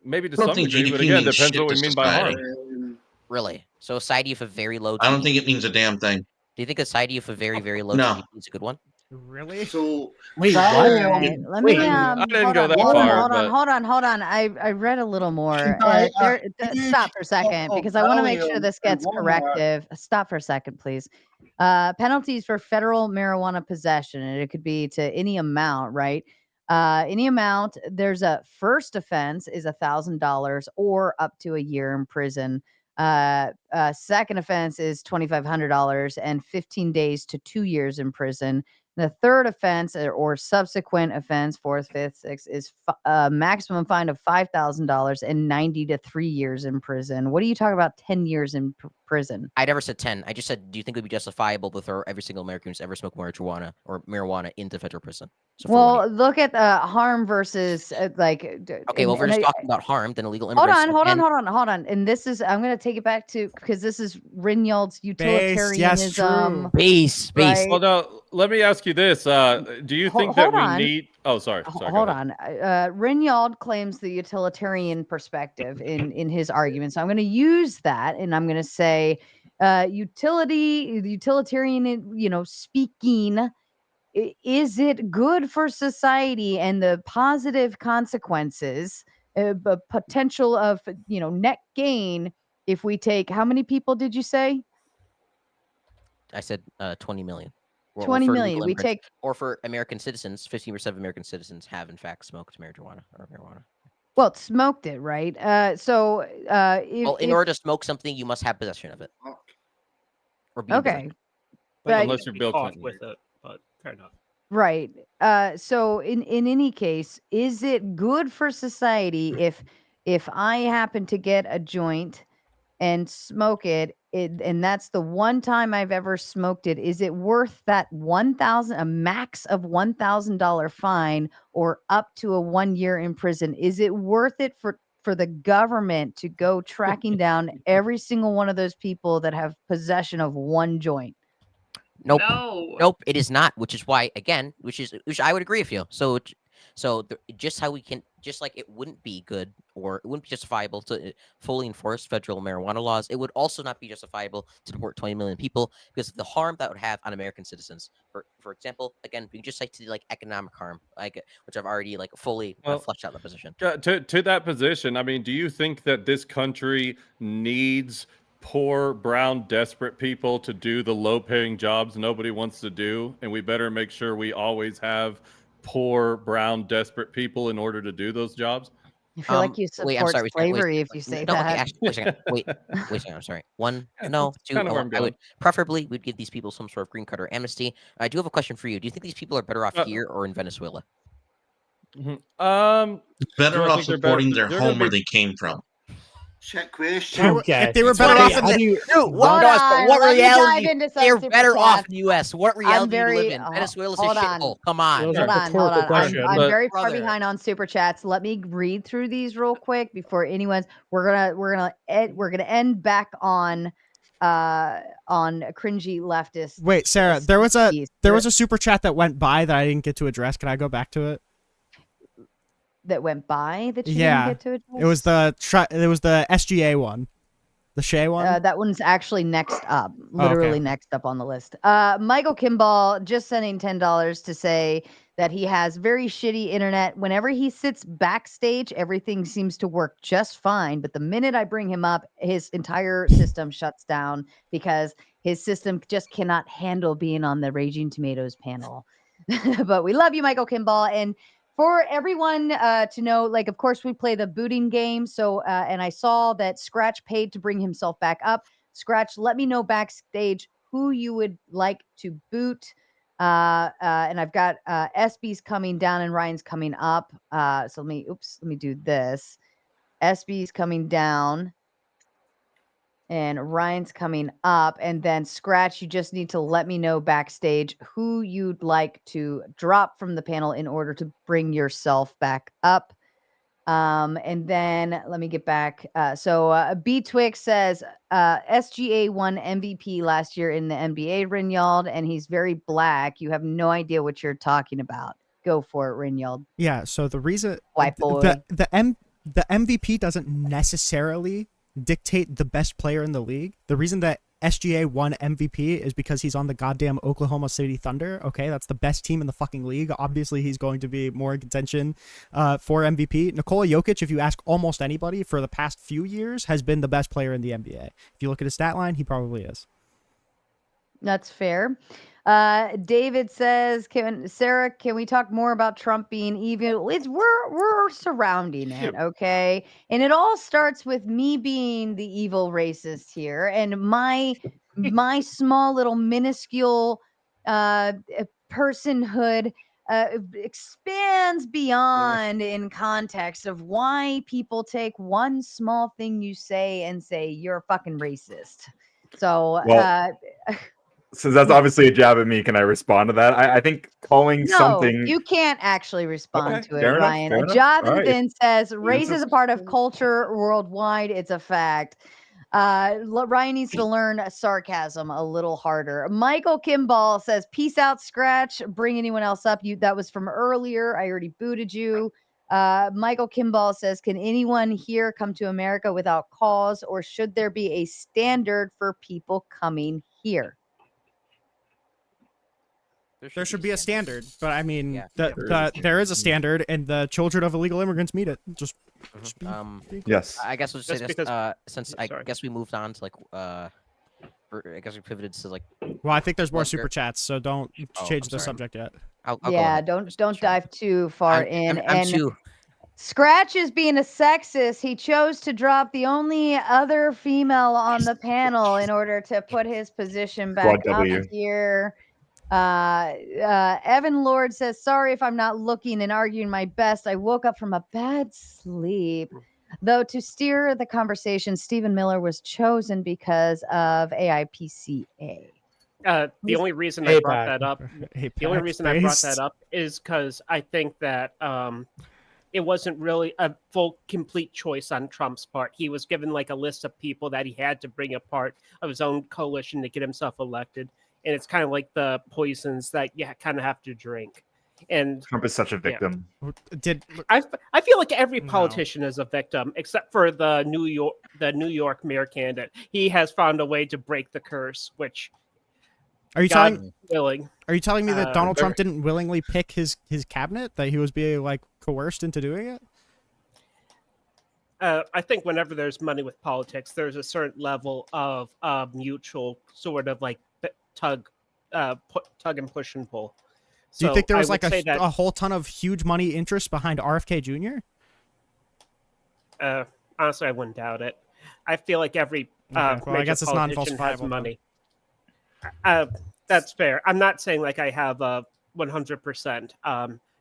Maybe to I don't some think degree, GDP but again, means depends shit what we to mean by harm. society. Really? So a society with a very low GDP. I don't think it means a damn thing. Do you think a society with a very, very low No. GDP is a good one? Really? So Wait, that- what? Alright, let me. I didn't go that hold far, on, but hold on. I read a little more. By a Stop for a second, because I want to make sure this gets corrective. Stop for a second, please. Penalties for federal marijuana possession, and it could be to any amount, right? Any amount. There's a first offense is $1,000 or up to a year in prison. Second offense is $2,500 and 15 days to 2 years in prison. The third offense or subsequent offense, fourth, fifth, sixth, is maximum fine of $5,000 and 90 to 3 years in prison. What are you talking about? 10 years in prison? I never said 10. I just said, do you think it would be justifiable to throw every single American who's ever smoked marijuana into federal prison? So for 1 year. Well, look at harm versus Okay, well, if we're just talking about harm, then illegal immigrants. Hold on. And this is, I'm going to take it back to, because this is Rinald's utilitarianism. Base. Right? Well, now let me ask you this: do you think that we need? Oh, sorry. Hold on. Rinald claims the utilitarian perspective in his argument, so I'm going to use that, and I'm going to say, utilitarian, speaking. Is it good for society and the positive consequences, potential of net gain if we take, how many people did you say? I said 20 million. 20 million. We take, or for American citizens, 15% of American citizens have in fact smoked marijuana. well, smoked it, right? In order to smoke something, you must have possession of it. Or be okay, but unless you're Bill Clinton with it, but fair enough. right. So in any case, is it good for society if I happen to get a joint and smoke it, and that's the one time I've ever smoked it, is it worth that a max of $1,000 fine or up to a 1 year in prison? Is it worth it for the government to go tracking down every single one of those people that have possession of one joint? Nope. No. Nope, it is not, which is why, again, which I would agree with you. Just like it wouldn't be good, or it wouldn't be justifiable to fully enforce federal marijuana laws, it would also not be justifiable to deport 20 million people because of the harm that would have on American citizens. For example, again, we can just cite to economic harm, which I've already fully fleshed out the position. To that position, I mean, do you think that this country needs poor, brown, desperate people to do the low-paying jobs nobody wants to do, and we better make sure we always have poor, brown, desperate people in order to do those jobs? I feel like you support slavery if you say that. Okay, actually, wait a second. Wait a second. I'm sorry. One, no, two. Kind of where I'm I would going. preferably we'd give these people some sort of green card or amnesty. I do have a question for you. Do you think these people are better off here or in Venezuela? Mm-hmm. Better Do I off think they're supporting better- their they're gonna home where be- they came from. Shit question. Okay. If they were It's better better off off in How the, do you? Dude, what, Hold no, on, what let me dive reality? into some They're super better off chats. in the U.S. What I'm reality do you live very in? hold Venezuela's a on. shithole. Come on. Those Hold are on, hold rhetorical on. questions. I'm But- very far Brother. behind on super chats. Let me read through these real quick before anyone's. We're gonna end back on cringy leftist. wait, Sarah, there was a super chat that went by that I didn't get to address. Can I go back to it? that went by that you Yeah, didn't get to address? it was the SGA one, the Shea one. That one's actually next up, literally next up on the list. Michael Kimball just sending $10 to say that he has very shitty internet. Whenever he sits backstage, everything seems to work just fine. But the minute I bring him up, his entire system shuts down because his system just cannot handle being on the Raging Tomatoes panel. But we love you, Michael Kimball. And for everyone to know, like, of course, we play the booting game. So, and I saw that Scratch paid to bring himself back up. Scratch, let me know backstage who you would like to boot. And I've got SB's coming down and Ryan's coming up. So let me do this. SB's coming down and Ryan's coming up. And then Scratch, you just need to let me know backstage who you'd like to drop from the panel in order to bring yourself back up. And then let me get back. So B Twix says SGA won MVP last year in the NBA, Rinyald, and he's very black. You have no idea what you're talking about. Go for it, Rinyald. Yeah. So the reason White boy. the MVP doesn't necessarily dictate the best player in the league. The reason that SGA won MVP is because he's on the goddamn Oklahoma City Thunder. Okay, that's the best team in the fucking league. Obviously, he's going to be more in contention for MVP. Nikola Jokic, if you ask almost anybody for the past few years, has been the best player in the NBA. If you look at his stat line, he probably is. That's fair. David says, Sarah, can we talk more about Trump being evil? We're surrounding it, okay? And it all starts with me being the evil racist here, and my small little minuscule personhood expands beyond in context of why people take one small thing you say and say you're a fucking racist. So since that's obviously a jab at me, can I respond to that? I think calling no, something. you can't actually respond to it, fair enough, Ryan. fair enough. Jonathan All says race is a part of culture worldwide. It's a fact. Ryan needs to learn sarcasm a little harder. Michael Kimball says, "Peace out, Scratch. Bring anyone else up." That was from earlier. I already booted you. Michael Kimball says, "Can anyone here come to America without cause, or should there be a standard for people coming here?" There should be a standard, but I mean, there is a standard, and the children of illegal immigrants meet it. Just be cool. Yes. I guess we'll just say Just this. because- Since Sorry. I guess we moved on to like I guess we pivoted to like. Well, I think there's more Well, super chats, so don't change the sorry. subject yet. I'll go Yeah, ahead. don't dive too far in. I'm and too. Scratch is being a sexist. He chose to drop the only other female on the panel in order to put his position back Quad up W. here. Evan Lord says, "Sorry if I'm not looking and arguing my best. I woke up from a bad sleep." Though to steer the conversation, Stephen Miller was chosen because of AIPCA. The only reason I Hey, brought Pat. that up, Hey, the only Pat, reason I brought face. that up is because I think that it wasn't really a full, complete choice on Trump's part. He was given like a list of people that he had to bring a part of his own coalition to get himself elected, and it's kind of like the poisons that you kind of have to drink. And Trump is such a victim. I feel like every No. politician is a victim, except for the New York mayor candidate. He has found a way to break the curse, which Are you God telling? willing. Are you telling me that Donald there- Trump didn't willingly pick his cabinet? That he was being like coerced into doing it? I think whenever there's money with politics, there's a certain level of mutual sort of like tug and push and pull. Do you think there I was would like say that, a whole ton of huge money interest behind RFK Jr.? honestly, I wouldn't doubt it. I feel like every Okay, well, I major guess it's politician has non-falsifiable, money. That's fair. I'm not saying like I have a 100%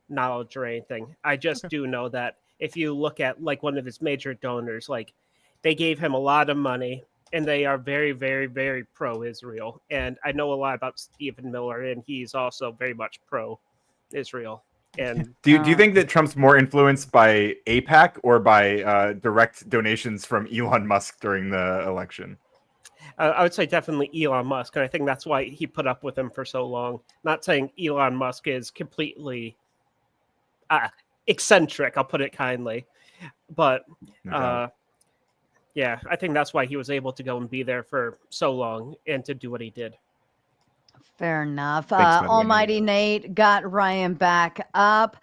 knowledge or anything. I just do know that if you look at like one of his major donors, like they gave him a lot of money, and they are very, very, very pro-Israel. And I know a lot about Stephen Miller, and he's also very much pro-Israel. And do you think that Trump's more influenced by AIPAC or by direct donations from Elon Musk during the election? I would say definitely Elon Musk, and I think that's why he put up with him for so long. Not saying Elon Musk is completely eccentric, I'll put it kindly, but yeah, I think that's why he was able to go and be there for so long and to do what he did. Fair enough. Thanks, by the way, Almighty Nate got Ryan back up.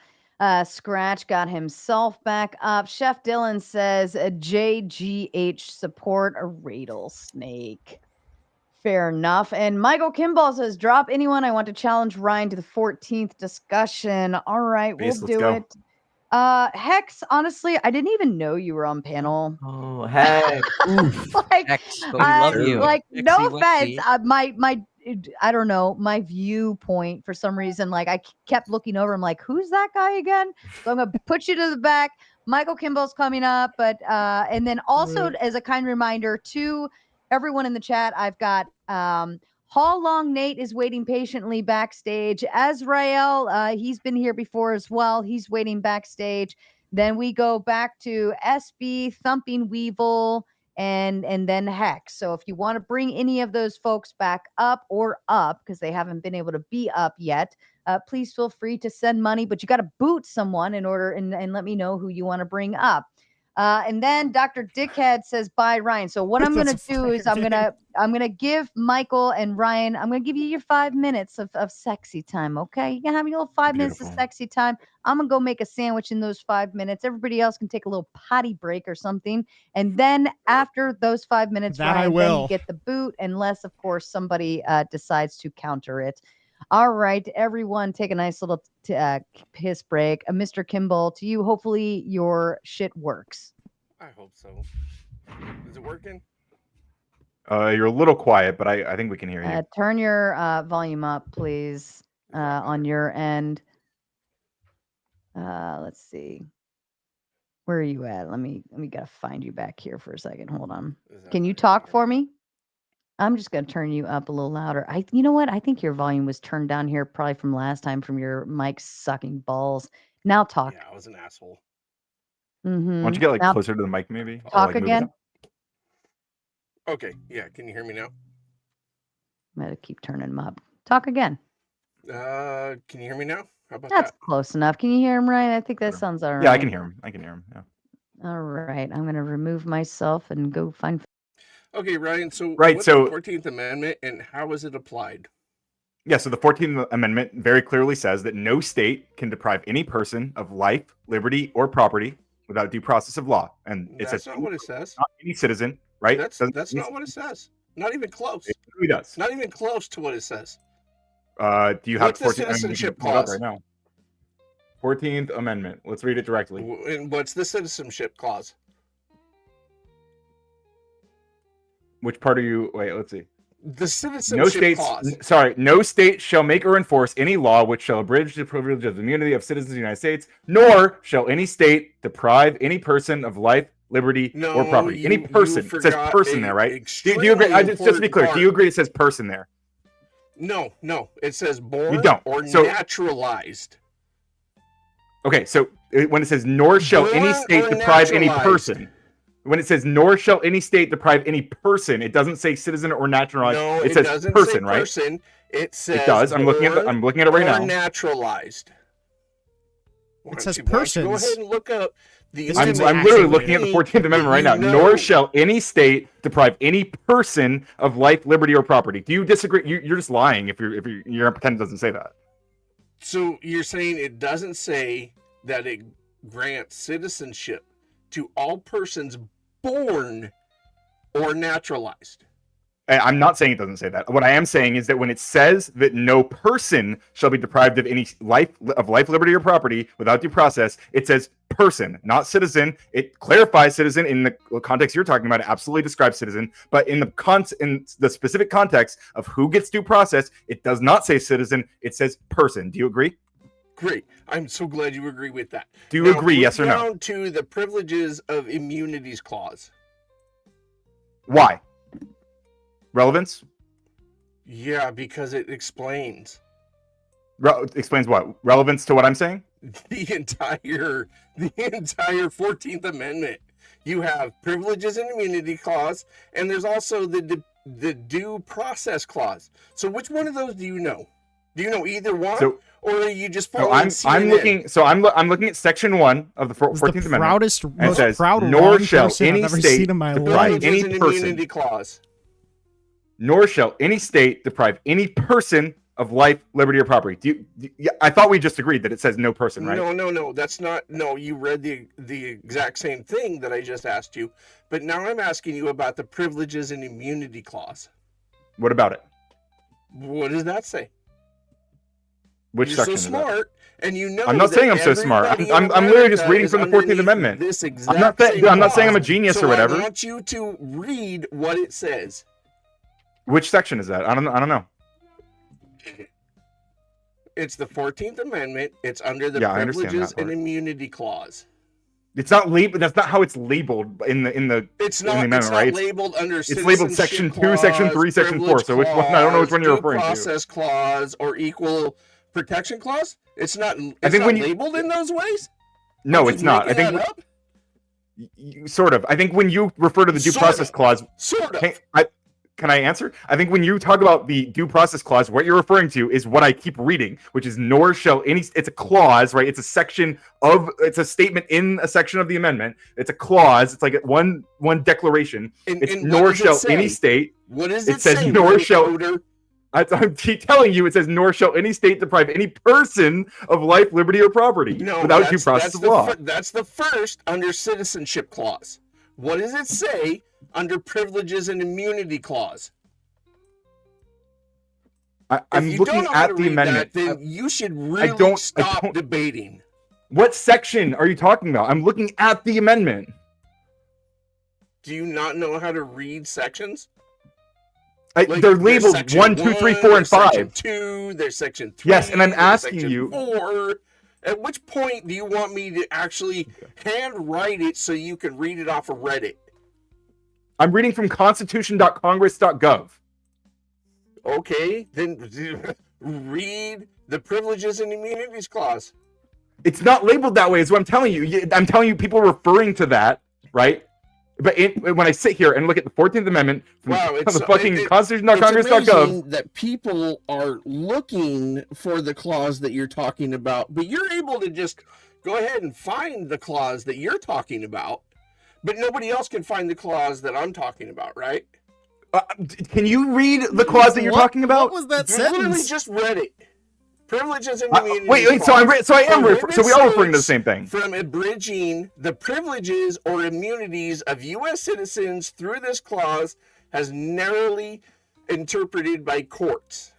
Scratch got himself back up. Chef Dylan says JGH support a rattlesnake. Fair enough. And Michael Kimball says, drop anyone. I want to challenge Ryan to the 14th discussion. All right, Please, we'll let's do go. it. Hex, honestly, I didn't even know you were on panel. Oh, heck. Oof. Like, Hex, but we love you. like, no Hexy offense. Wexy. I don't know, my viewpoint for some reason, like I kept looking over. I'm like, who's that guy again? So I'm gonna put you to the back. Michael Kimball's coming up, but and then also as a kind reminder to everyone in the chat, I've got Hall Long Nate is waiting patiently backstage. Azrael, he's been here before as well. He's waiting backstage. Then we go back to SB, Thumping Weevil, and then Hex. So if you want to bring any of those folks back up because they haven't been able to be up yet, please feel free to send money, but you got to boot someone in order and let me know who you want to bring up. And then Dr. Dickhead says, bye, Ryan. So what I'm going to do is I'm going to give Michael and Ryan, I'm going to give you your 5 minutes of sexy time. Okay. You can have your little 5 minutes of sexy time. I'm going to go make a sandwich in those 5 minutes. Everybody else can take a little potty break or something. And then after those 5 minutes, That I Ryan, then will. you get the boot, unless of course somebody decides to counter it. All right, everyone, take a nice little piss break. Mr. Kimball, to you, hopefully your shit works. I hope so. Is it working? You're a little quiet, but I think we can hear you. Turn your volume up, please, on your end. Let's see. Where are you at? Let me gotta find you back here for a second. Hold on. Can you talk for me? I'm just gonna turn you up a little louder. You know what? I think your volume was turned down here probably from last time from your mic sucking balls. Now talk. Yeah, I was an asshole. Mm-hmm. Why don't you get now, closer to the mic, maybe? Talk move it again. up? Okay, yeah. Can you hear me now? I'm gonna keep turning them up. Talk again. Can you hear me now? How about That's that? close enough. Can you hear him, Ryan? I think that sounds all right. Yeah, I can hear him. Yeah. All right. I'm gonna remove myself and go find. Okay, Ryan. So Right, what's so- the 14th Amendment and how is it applied? Yeah, so the 14th Amendment very clearly says that no state can deprive any person of life, liberty, or property without due process of law. And it That's says not what it says. not any citizen, right? That's not what it says. Not even close. It really does. Not even close to what it says. Do you have What's the 14th Amendment? citizenship Pull it up clause? right now. 14th Amendment. Let's read it directly. And what's the citizenship clause? Which part are you? Wait, let's see. The citizenship clause. No state shall make or enforce any law which shall abridge the privilege of the immunity of citizens of the United States, nor shall any state deprive any person of life, liberty, or property. Any person. It says person there, right? Do you agree? Just to be clear, do you agree it says person there? No. It says born You don't. or So- naturalized. Okay, so when it says nor shall any Born state or deprive any naturalized. person, when it says nor shall any state deprive any person, it doesn't say citizen or naturalized. No, it it says doesn't person, say right? person. It says It does. I'm looking at it right or now. naturalized. It says Why don't you persons. Go ahead and look up the. I'm literally looking at the 14th Amendment right now. Nor shall any state deprive any person of life, liberty, or property. Do you disagree? You're just lying if you're gonna pretend it doesn't say that. So you're saying it doesn't say that it grants citizenship to all persons born or naturalized. I'm not saying it doesn't say that. What I am saying is that when it says that no person shall be deprived of any life, liberty, or property without due process, it says person, not citizen. It clarifies citizen in the context you're talking about. It absolutely describes citizen, but in the specific context of who gets due process, it does not say citizen. It says person. Do you agree? Great. I'm so glad you agree with that. Do you agree, yes or no? Down to the privileges of immunities clause. Why? Relevance? Yeah, because it explains Explains what? Relevance to what I'm saying? the entire 14th Amendment. You have privileges and immunity clause, and there's also the due process clause. So which one of those do you know? Do you know either one, or are you just following CNN? I'm looking at Section 1 of the 14th Amendment. Proudest, and most it says, proud nor wrong shall person any I've ever state seen in my deprive life. any and person, immunity clause. nor shall any state deprive any person of life, liberty, or property. I thought we just agreed that it says no person, right? No, that's not. No, you read the exact same thing that I just asked you, but now I'm asking you about the privileges and immunity clause. What about it? What does that say? Which You're section so is that? smart, and you know. I'm not saying I'm so smart. I'm literally just reading from the 14th Amendment. I'm not saying I'm a genius or whatever. I want you to read what it says. Which section is that? I don't know. It's the 14th Amendment. It's under the I understand privileges that part. and immunity clause. It's not labeled. That's not how it's labeled in the. It's in not. the amendment, It's right? not labeled under. It's labeled Section 2, Section 3, Section 4. So which one? I don't know which one you're referring to. Due process clause or equal protection clause. It's not. I think when labeled in those ways. No, it's not. I think sort of. I think when you refer to the due process clause, sort of. Can I answer? I think when you talk about the due process clause, what you're referring to is what I keep reading, which is nor shall any. It's a clause, right? It's a section of. It's a statement in a section of the amendment. It's a clause. It's like one declaration. It's nor shall any state. What does it say? It says nor shall. I'm telling you, it says nor shall any state deprive any person of life, liberty, or property without due process of law. That's the first under citizenship clause. What does it say under privileges and immunity clause? I'm looking at the amendment. Then you should really stop debating. What section are you talking about? I'm looking at the amendment. Do you not know how to read sections? They're labeled 1, 2, 3, 4, and 5. Section 2, there's section 3. Yes, and I'm asking you. 4. At which point do you want me to actually handwrite it so you can read it off of Reddit? I'm reading from constitution.congress.gov. Okay, then read the privileges and immunities clause. It's not labeled that way, is what I'm telling you. I'm telling you, people are referring to that, right? But when I sit here and look at the 14th Amendment from the fucking constitution.congress.gov, that people are looking for the clause that you're talking about, but you're able to just go ahead and find the clause that you're talking about, but nobody else can find the clause that I'm talking about, right? Can you read the clause that you're talking about? What was that I sentence? literally just read it. Privileges and immunities. Wait. So we are referring to the same thing. From abridging the privileges or immunities of U.S. citizens through this clause has narrowly interpreted by courts.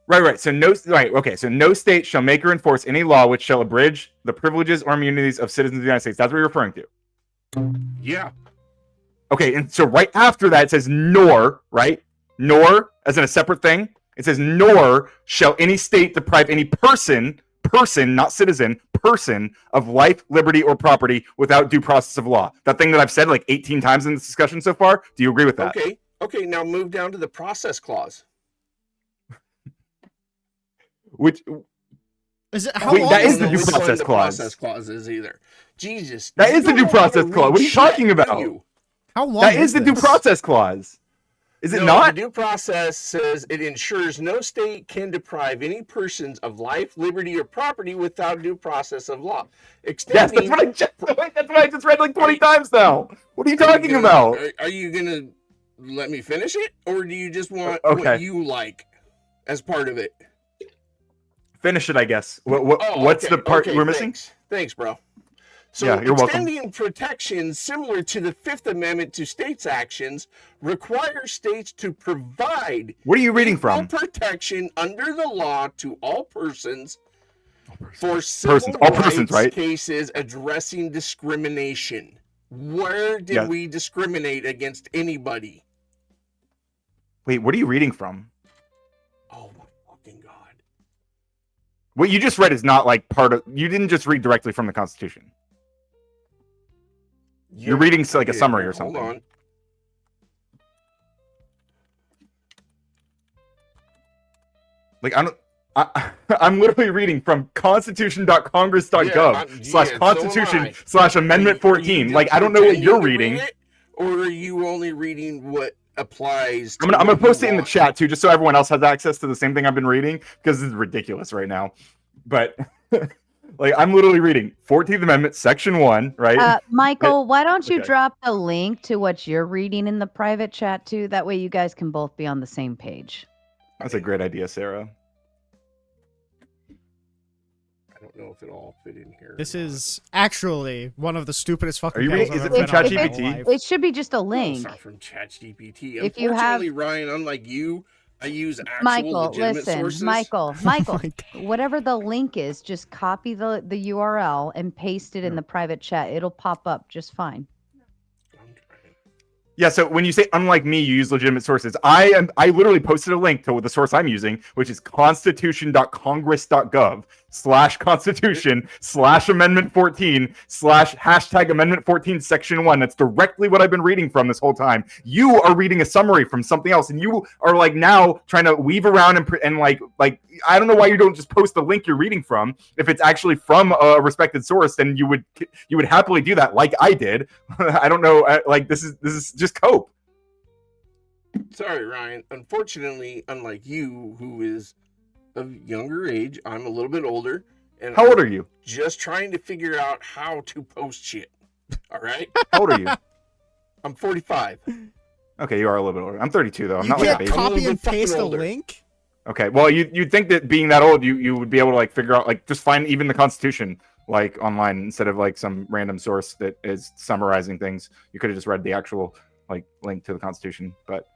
Right. So no state shall make or enforce any law which shall abridge the privileges or immunities of citizens of the United States. That's what you're referring to. Yeah. Okay, and so right after that it says nor, right? Nor, as in a separate thing. It says, nor shall any state deprive any person, not citizen, person of life, liberty, or property without due process of law. That thing that I've said like 18 times in this discussion so far. Do you agree with that? Okay. Now move down to the process clause. Which is it? That is the due process clause. Process clause is either. Jesus. That is the due process clause. What are you talking about? How long? That is the due process clause. Is it not? The due process says it ensures no state can deprive any persons of life, liberty, or property without due process of law. Yes, that's what I just read like 20 times now. What are you talking about? Are you going to let me finish it? Or do you just want what you like as part of it? Finish it, I guess. What's the part we're missing? Thanks, bro. So yeah, you're extending welcome. protections similar to the Fifth Amendment to states' actions requires states to provide what are you reading from? Protection under the law to all persons for civil rights right? cases addressing discrimination. Where did we discriminate against anybody? Wait, what are you reading from? Oh my fucking God. What you just read is not like part of... You didn't just read directly from the Constitution. You're reading like a summary or something. Hold on. Like I'm literally reading from constitution.congress.gov/constitution/amendment 14. Like, I don't know what you're reading. Or are you only reading what applies to I'm gonna post it in the want? chat too, just so everyone else has access to the same thing I've been reading, because this is ridiculous right now. But like, I'm literally reading 14th Amendment, Section 1, right? Michael, why don't you Okay. drop the link to what you're reading in the private chat too? That way you guys can both be on the same page. That's a great idea, Sarah. I don't know if it all fit in here. This is actually one of the stupidest fucking. Are you reading? panels Is I've it ever from been on in my ChatGPT? life. It should be just a No, link. it's not from ChatGPT. If you have- Unfortunately, Ryan, unlike you, I use actual Michael, legitimate listen, sources. Michael, whatever the link is, just copy the URL and paste it in the private chat. It'll pop up just fine. Yeah, so when you say unlike me, you use legitimate sources. I literally posted a link to the source I'm using, which is constitution.congress.gov/constitution/amendment 14/#amendment 14 section 1. That's directly what I've been reading from this whole time. You are reading a summary from something else, and you are like now trying to weave around and like I don't know why you don't just post the link you're reading from. If it's actually from a respected source, then you would happily do that, like I did. I don't know, like this is just cope. Sorry, Ryan. Unfortunately, unlike you, who is of younger age, I'm a little bit older. And How old are you? Just trying to figure out how to post shit. All right? How old are you? I'm 45. Okay, you are a little bit older. I'm 32 though. I'm You not like a can't baby. copy and fucking paste a older. link. Okay, well, you'd think that being that old, you would be able to like figure out, like, just find even the Constitution like online instead of like some random source that is summarizing things. You could have just read the actual like link to the Constitution. But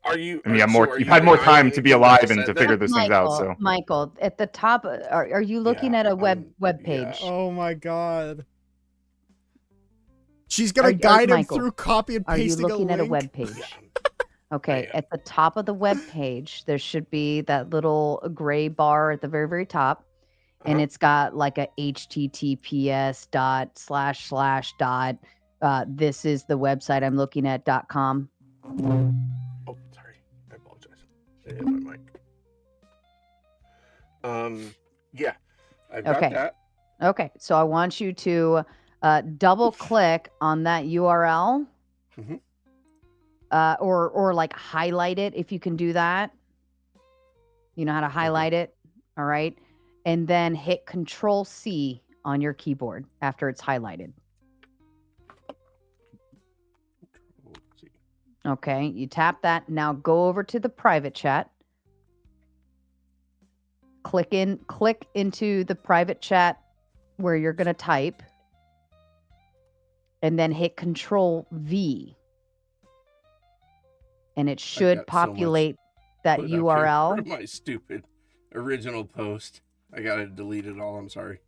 Are you? I mean, you've had more time to be alive and to figure those things out. So Michael, at the top, are you looking at a web page? Oh my god. She's gonna Are- guide him Michael, through copy and Are you pasting looking at a link. web page? Okay, at the top of the web page, there should be that little gray bar at the very, very top, and it's got like a https:// this is the website I'm looking at.com. Oh, sorry. I apologize. I hit my mic. Yeah, I've got Okay. that. Okay, so I want you to double click on that URL, Mhm. or like highlight it if you can do that. You know how to highlight it, all right? And then hit Control C on your keyboard after it's highlighted. Okay, you tap that. Now go over to the private chat. Click into the private chat where you're going to type, and then hit Control V. And it should got so much populate that put up here URL. for my stupid original post. I gotta delete it all. I'm sorry.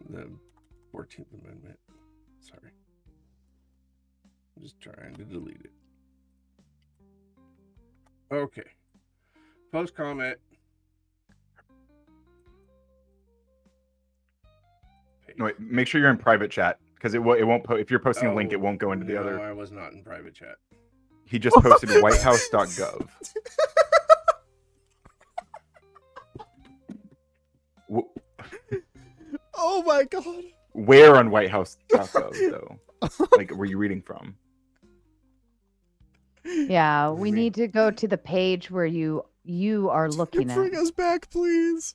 The 14th Amendment. Sorry. I'm just trying to delete it. Okay. Post comment. no, wait, make sure you're in private chat, because it won't if you're posting a link, it won't go into the no, other. I was not in private chat. He just posted whitehouse.gov. Oh my god. Where on whitehouse.gov though? Like, were you reading from? Yeah, we need to go to the page where you are looking at. Bring us back, please.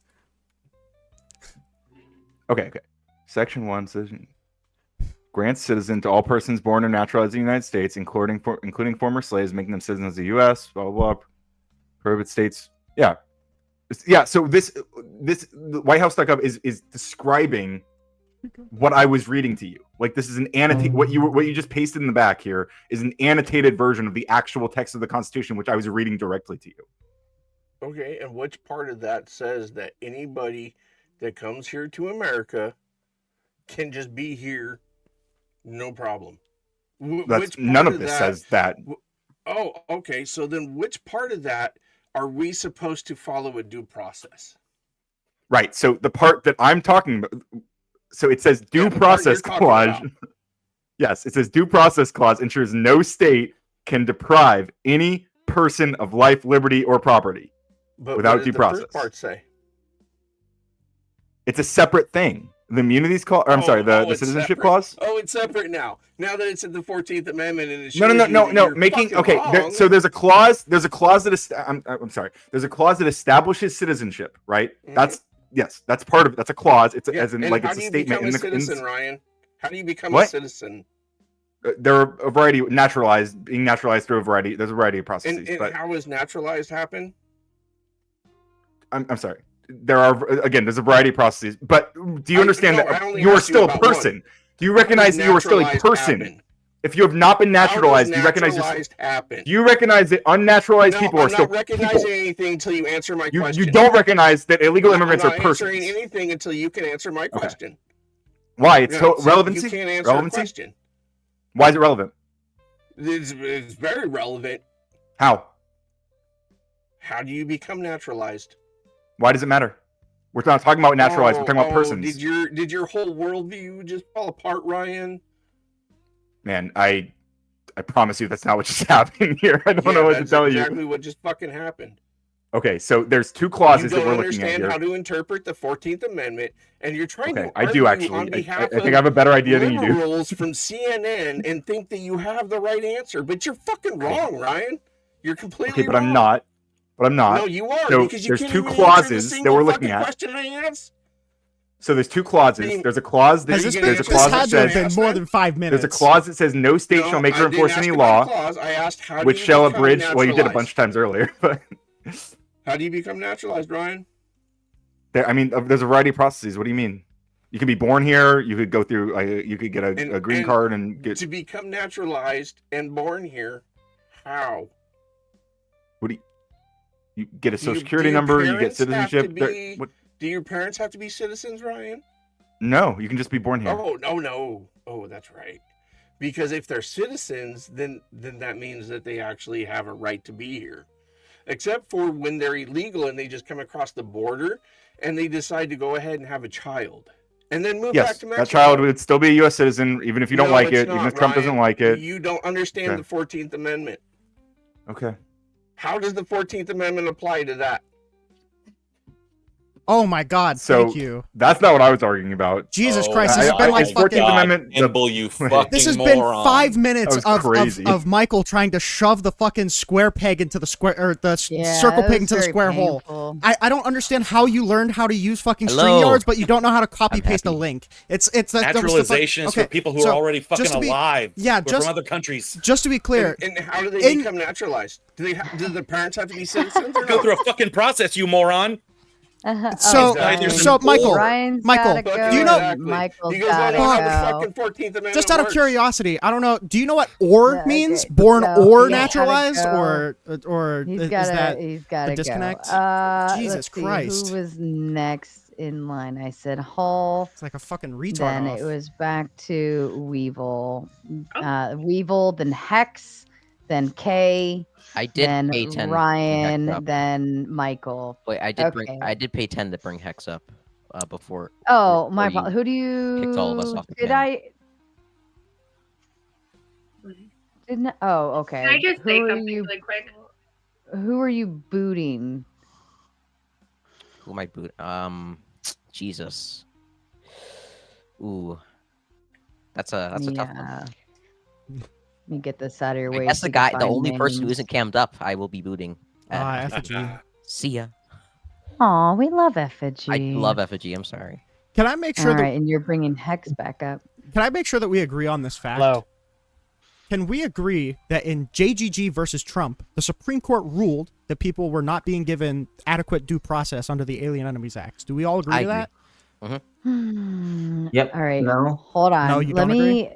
Okay. Section 1 says grants citizen to all persons born or naturalized in the United States, including former slaves, making them citizens of the U.S. Blah blah blah. Prohibit states. Yeah. So this whitehouse.gov is describing what I was reading to you. Like, this is an what you just pasted in the back here is an annotated version of the actual text of the Constitution, which I was reading directly to you. Okay, and which part of that says that anybody that comes here to America can just be here, no problem? None of this says that. Oh, okay. So then, which part of that are we supposed to follow a due process? Right. So the part that I'm talking about. So it says due process clause. Yes, it says due process clause ensures no state can deprive any person of life, liberty, or property But without what due does the process. first part say? It's a separate thing. The immunities clause. I'm sorry, the it's citizenship separate? clause. Oh, it's separate now. Now that it's in the 14th Amendment and it No, shows no, no, you no, that no. you're Making fucking okay. wrong. There's a clause. There's a clause that I'm sorry. There's a clause that establishes citizenship. Right. That's yes. That's part of. That's a clause. It's as in and like how it's a do you statement become in a the. citizen, Ryan? How do you become a What? citizen? There are a variety being naturalized through a variety. There's a variety of processes. And but how does naturalized happen? I'm sorry. There are again. There's a variety of processes. But do you understand I that only you are asked you still a about person? one. Do you recognize that you are still a naturalized person? happen? If you have not been naturalized, do you recognize naturalized happen? Do you recognize that unnaturalized people are I'm still not recognizing people? anything until you answer my question. You don't recognize that illegal immigrants I'm are not answering persons. anything until you can answer my question. Why? It's No, see, relevancy. You can't answer a Relevancy. question. Why is it relevant? It's very relevant. How? How do you become naturalized? Why does it matter? We're not talking about naturalized. We're talking about persons. Did your whole worldview just fall apart, Ryan? Man, I promise you that's not what just happened here. I don't know what to tell That's you. exactly what just fucking happened. Okay, so there's two clauses You that don't we're looking at understand here. how to interpret the 14th Amendment, and you're trying to I argue do actually. on behalf I think I have a better idea than you do. liberals from CNN and think that you have the right answer, but you're fucking wrong, Ryan. You're completely Okay, but wrong. I'm not. But I'm not. No, you are, So because you there's can't two even clauses answer the that we're single looking fucking at. question I asked. So there's two clauses. There's a clause that Has this been? there's a This clause had that to have says been more than 5 minutes. there's a clause that says no state shall make or enforce any law, I asked how do which you shall become abridge. Well, you did a naturalized? bunch of times earlier, but How do you become naturalized, Ryan? there's a variety of processes. What do you mean? You can be born here. You could go through. You could get a green card and get. To become naturalized and born here, how? What do you get a social security number? You get citizenship. Do your parents have to be citizens, Ryan? No, you can just be born here. Oh no! Oh, that's right. Because if they're citizens, then that means that they actually have a right to be here. Except for when they're illegal and they just come across the border and they decide to go ahead and have a child and then move back to Mexico. That child would still be a U.S. citizen, even if you don't like it, even if Trump doesn't like it. You don't understand the 14th Amendment. Okay. How does the 14th Amendment apply to that? Oh my God! Thank you. That's not what I was arguing about. Jesus Christ! This has been like fucking. 14th Amendment. You fucking This has been moron. 5 minutes crazy. of Michael trying to shove the fucking square peg into the square or the circle that peg was into the very square painful. hole. I don't understand how you learned how to use fucking Hello. StreamYards, but you don't know how to copy paste a link. It's Naturalization is for people who are already fucking alive. Yeah, who are from other countries. Just to be clear, And how do they become naturalized? Do the parents have to be citizens? Or Go through a fucking process, you moron. So Michael, Ryan's Michael, gotta go do you know? and Michael's You guys don't gotta know how go. the fucking 14th Amendment Just out of works. curiosity, I don't know. Do you know what "or" Yeah, means? okay. Born No, or he's gotta naturalized, go. or He's is gotta, that he's gotta a disconnect? Go. Jesus Let's see, Christ! who was next in line? I said Hall. It's like a fucking retard. Then off. it was back to Weevil. Weevil, then Hex, then Kay. I did then pay 10 Ryan, Hex up. then Michael. Wait, I did Okay. I did pay 10 to bring Hex up before. Oh, my before fault. Who do you? kicked all of us off the Did panel. Didn't. Oh, okay. Can I just say Who are something you? really quick? Who are you booting? Who am I boot? Jesus. Ooh. That's a tough one. Let me get this out of your way. I guess so the you can guy, the find only person who names. isn't cammed up, I will be booting. Effigy. See ya. Aw, we love Effigy. I love Effigy. I'm sorry. Can I make sure All that right, and you're bringing Hex back up. Can I make sure that we agree on this fact? Hello. Can we agree that in JGG versus Trump, the Supreme Court ruled that people were not being given adequate due process under the Alien Enemies Act? Do we all agree to that? Yep. All right. No. Hold on. No, you let don't me. agree?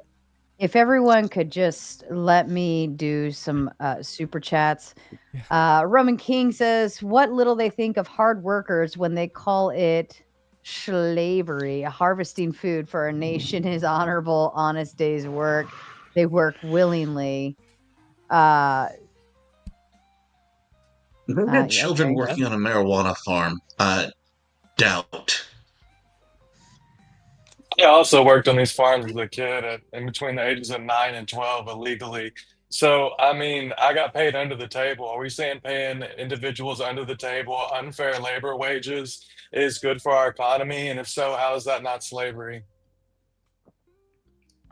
If everyone could just let me do some super chats. Roman King says, "What little they think of hard workers when they call it slavery. Harvesting food for a nation is honorable, honest day's work. They work willingly." They had children okay. working on a marijuana farm. Doubt. Yeah, I also worked on these farms as a kid in between the ages of 9 and 12 illegally. So, I mean, I got paid under the table. Are we saying paying individuals under the table unfair labor wages is good for our economy? And if so, how is that not slavery?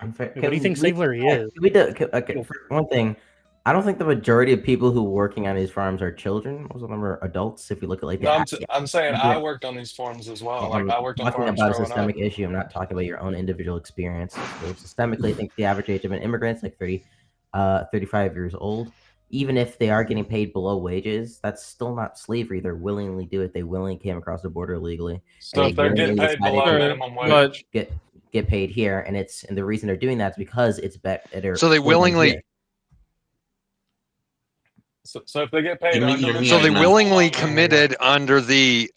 Unfair. What do you think slavery is? Okay, for one thing, I don't think the majority of people who are working on these farms are children. Most of them are adults. If you look at like No, the I'm saying I immigrant, worked on these farms as well. Like I'm I worked on talking farms about a growing up. systemic issue. I'm not talking about your own individual experience. So systemically, I think the average age of an immigrant is like 35 years old. Even if they are getting paid below wages, that's still not slavery. They're willingly do it. They willingly came across the border legally, and So they if they're getting willingly paid decided below to minimum but wage, get paid here. And the reason they're doing that is because it's better. So they for them willingly here. so if they get paid You're, under you're minimum so they muted now. wage, willingly committed under the.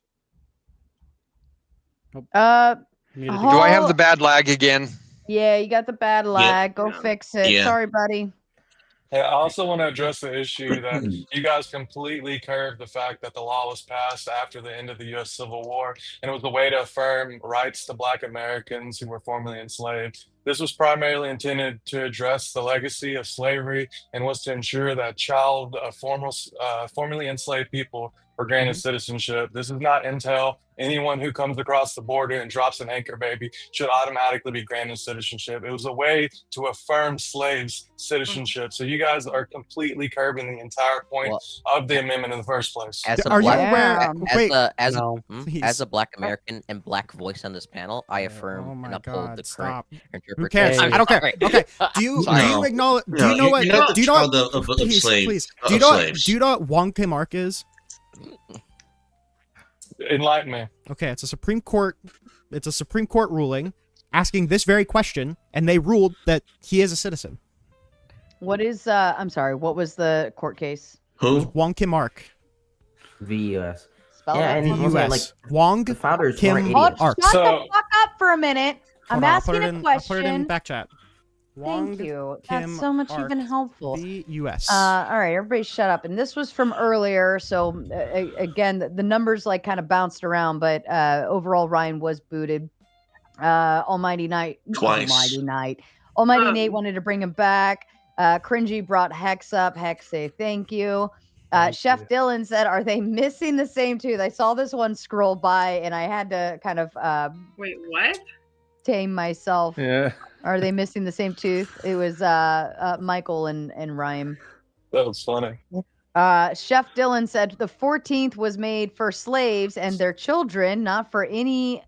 Muted Do I have Oh, the bad lag again? yeah, you got the bad lag. Go fix it. Yeah. Sorry, buddy. hey, I also want to address the issue that you guys completely curved the fact that the law was passed after the end of the U.S. Civil War, and it was a way to affirm rights to Black Americans who were formerly enslaved. This was primarily intended to address the legacy of slavery and was to ensure that formerly enslaved people were granted citizenship. This does not entail anyone who comes across the border and drops an anchor baby should automatically be granted citizenship. It was a way to affirm slaves' citizenship. So you guys are completely curbing the entire point of the amendment in the first place. As a Are you black, aware? Wait, as no. a Black American and Black voice on this panel, I affirm and uphold the current Stop. Who interpretation. cares? I don't care. Sorry. Okay. Do you acknowledge? Do you know what? You're not Do you the know child what? of Please, slaves. please. Of Do you know? slaves. Do you know what Wong Kim Ark is? Enlighten me. Okay, it's a Supreme Court. It's a Supreme Court ruling asking this very question, and they ruled that he is a citizen. What is I'm sorry, what was the court case? Who? Wong Kim Ark. VUS. Spell Yeah, that and for me. once again, VUS. like Wong the founders Kim weren't Oh, idiots. Ark. shut So- the fuck up for a minute. I'm Hold on, asking a I'll put question. it in back chat. Wong Thank you. Kim That's so much Ark, even helpful. VUS. All right, everybody shut up. And this was from earlier. So again, the numbers like kind of bounced around, but overall Ryan was booted. Almighty Nate wanted to bring him back. Cringy brought Hex up. Hex say thank you. Chef Dylan said, "Are they missing the same tooth?" I saw this one scroll by, and I had to kind of Wait, what? tame myself. Yeah. Are they missing the same tooth? It was Michael and Rhyme. That was funny. Chef Dylan said the 14th was made for slaves and their children, not for any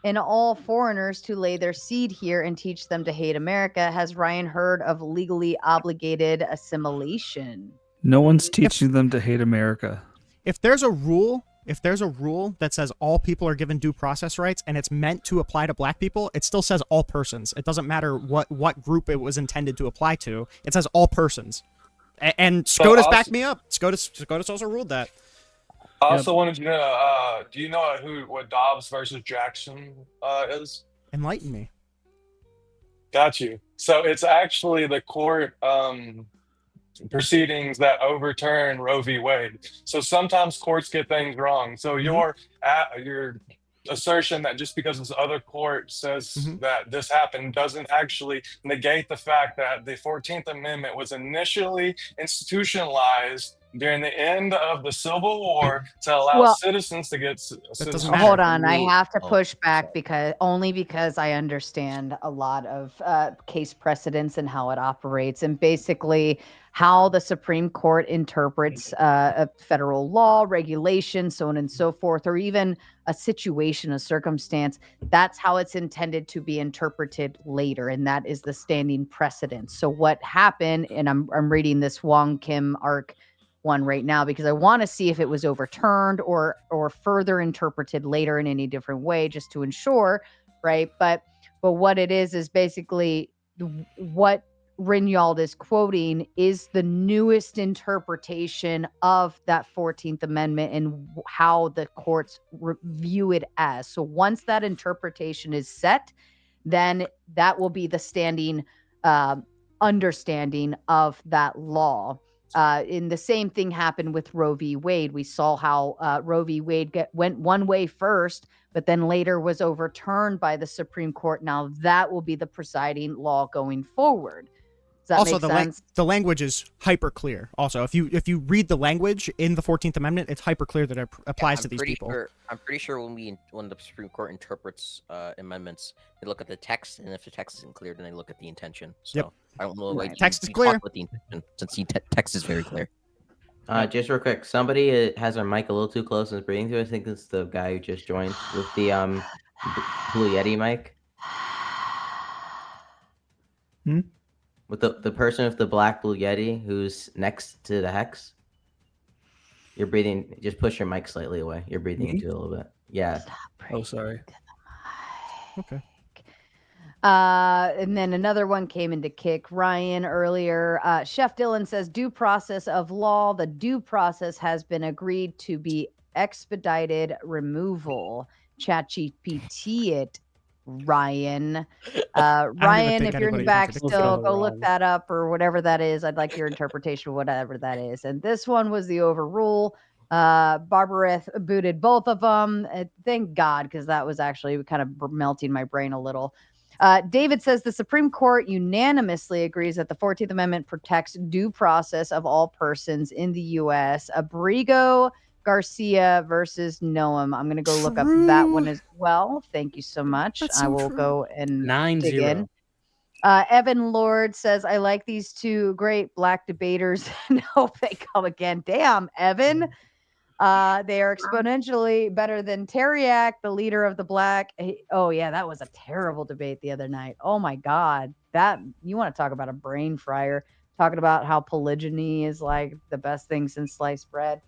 and all foreigners to lay their seed here and teach them to hate America. Has Ryan heard of legally obligated assimilation? No one's teaching them to hate America. If there's a rule that says all people are given due process rights and it's meant to apply to Black people, it still says all persons. It doesn't matter what group it was intended to apply to. It says all persons. And SCOTUS backed me up. SCOTUS also ruled that. I also wanted to know, do you know what Dobbs versus Jackson is? Enlighten me. Got you. So it's actually the court proceedings that overturn Roe v. Wade. So sometimes courts get things wrong. So your assertion that just because this other court says that this happened doesn't actually negate the fact that the 14th Amendment was initially institutionalized during the end of the Civil War to allow citizens to get citizenship. Hold on, I have to push back because I understand a lot of case precedents and how it operates, and basically how the Supreme Court interprets a federal law, regulation, so on and so forth, or even a situation, a circumstance. That's how it's intended to be interpreted later, and that is the standing precedent. So what happened, and I'm reading this Wong Kim Ark one right now because I want to see if it was overturned or further interpreted later in any different way, just to ensure, right? But what it is basically what Rinyald is quoting is the newest interpretation of that 14th Amendment and how the courts view it as. So once that interpretation is set, then that will be the standing understanding of that law. And the same thing happened with Roe v. Wade. We saw how Roe v. Wade went one way first, but then later was overturned by the Supreme Court. Now that will be the presiding law going forward. Does that Also, make sense? the language is hyper clear. Also, if you read the language in the 14th Amendment, it's hyper clear that it applies to these people. I'm pretty sure when the Supreme Court interprets amendments, they look at the text, and if the text isn't clear, then they look at the intention. So Yep. I don't know why Text is you clear. talk about the intention, since the text is very clear. Just real quick, somebody has their mic a little too close and is breathing through. I think it's the guy who just joined with the Blue Yeti mic. With the person with the black Blue Yeti who's next to the hex. You're breathing. Just push your mic slightly away. You're breathing into it a little bit. Yeah. Oh, sorry. Okay. And then another one came into kick Ryan earlier. Chef Dylan says due process of law. The due process has been agreed to be expedited removal. ChatGPT it, Ryan. Ryan, if you're in the back still, go look that up or whatever that is. I'd like your interpretation of whatever that is. And this one was the overrule. Barbareth booted both of them. Thank God, because that was actually kind of melting my brain a little. David says the Supreme Court unanimously agrees that the 14th Amendment protects due process of all persons in the U.S. Abrigo Garcia versus Noam. I'm going to go look up that one as well. Thank you so much. That's I so will true. go and 9-0. dig in. Evan Lord says, I like these two great black debaters and hope they come again. Damn, Evan. They are exponentially better than Teriak, the leader of the black. Oh, yeah, that was a terrible debate the other night. Oh, my God. That you want to talk about a brain fryer, talking about how polygyny is like the best thing since sliced bread.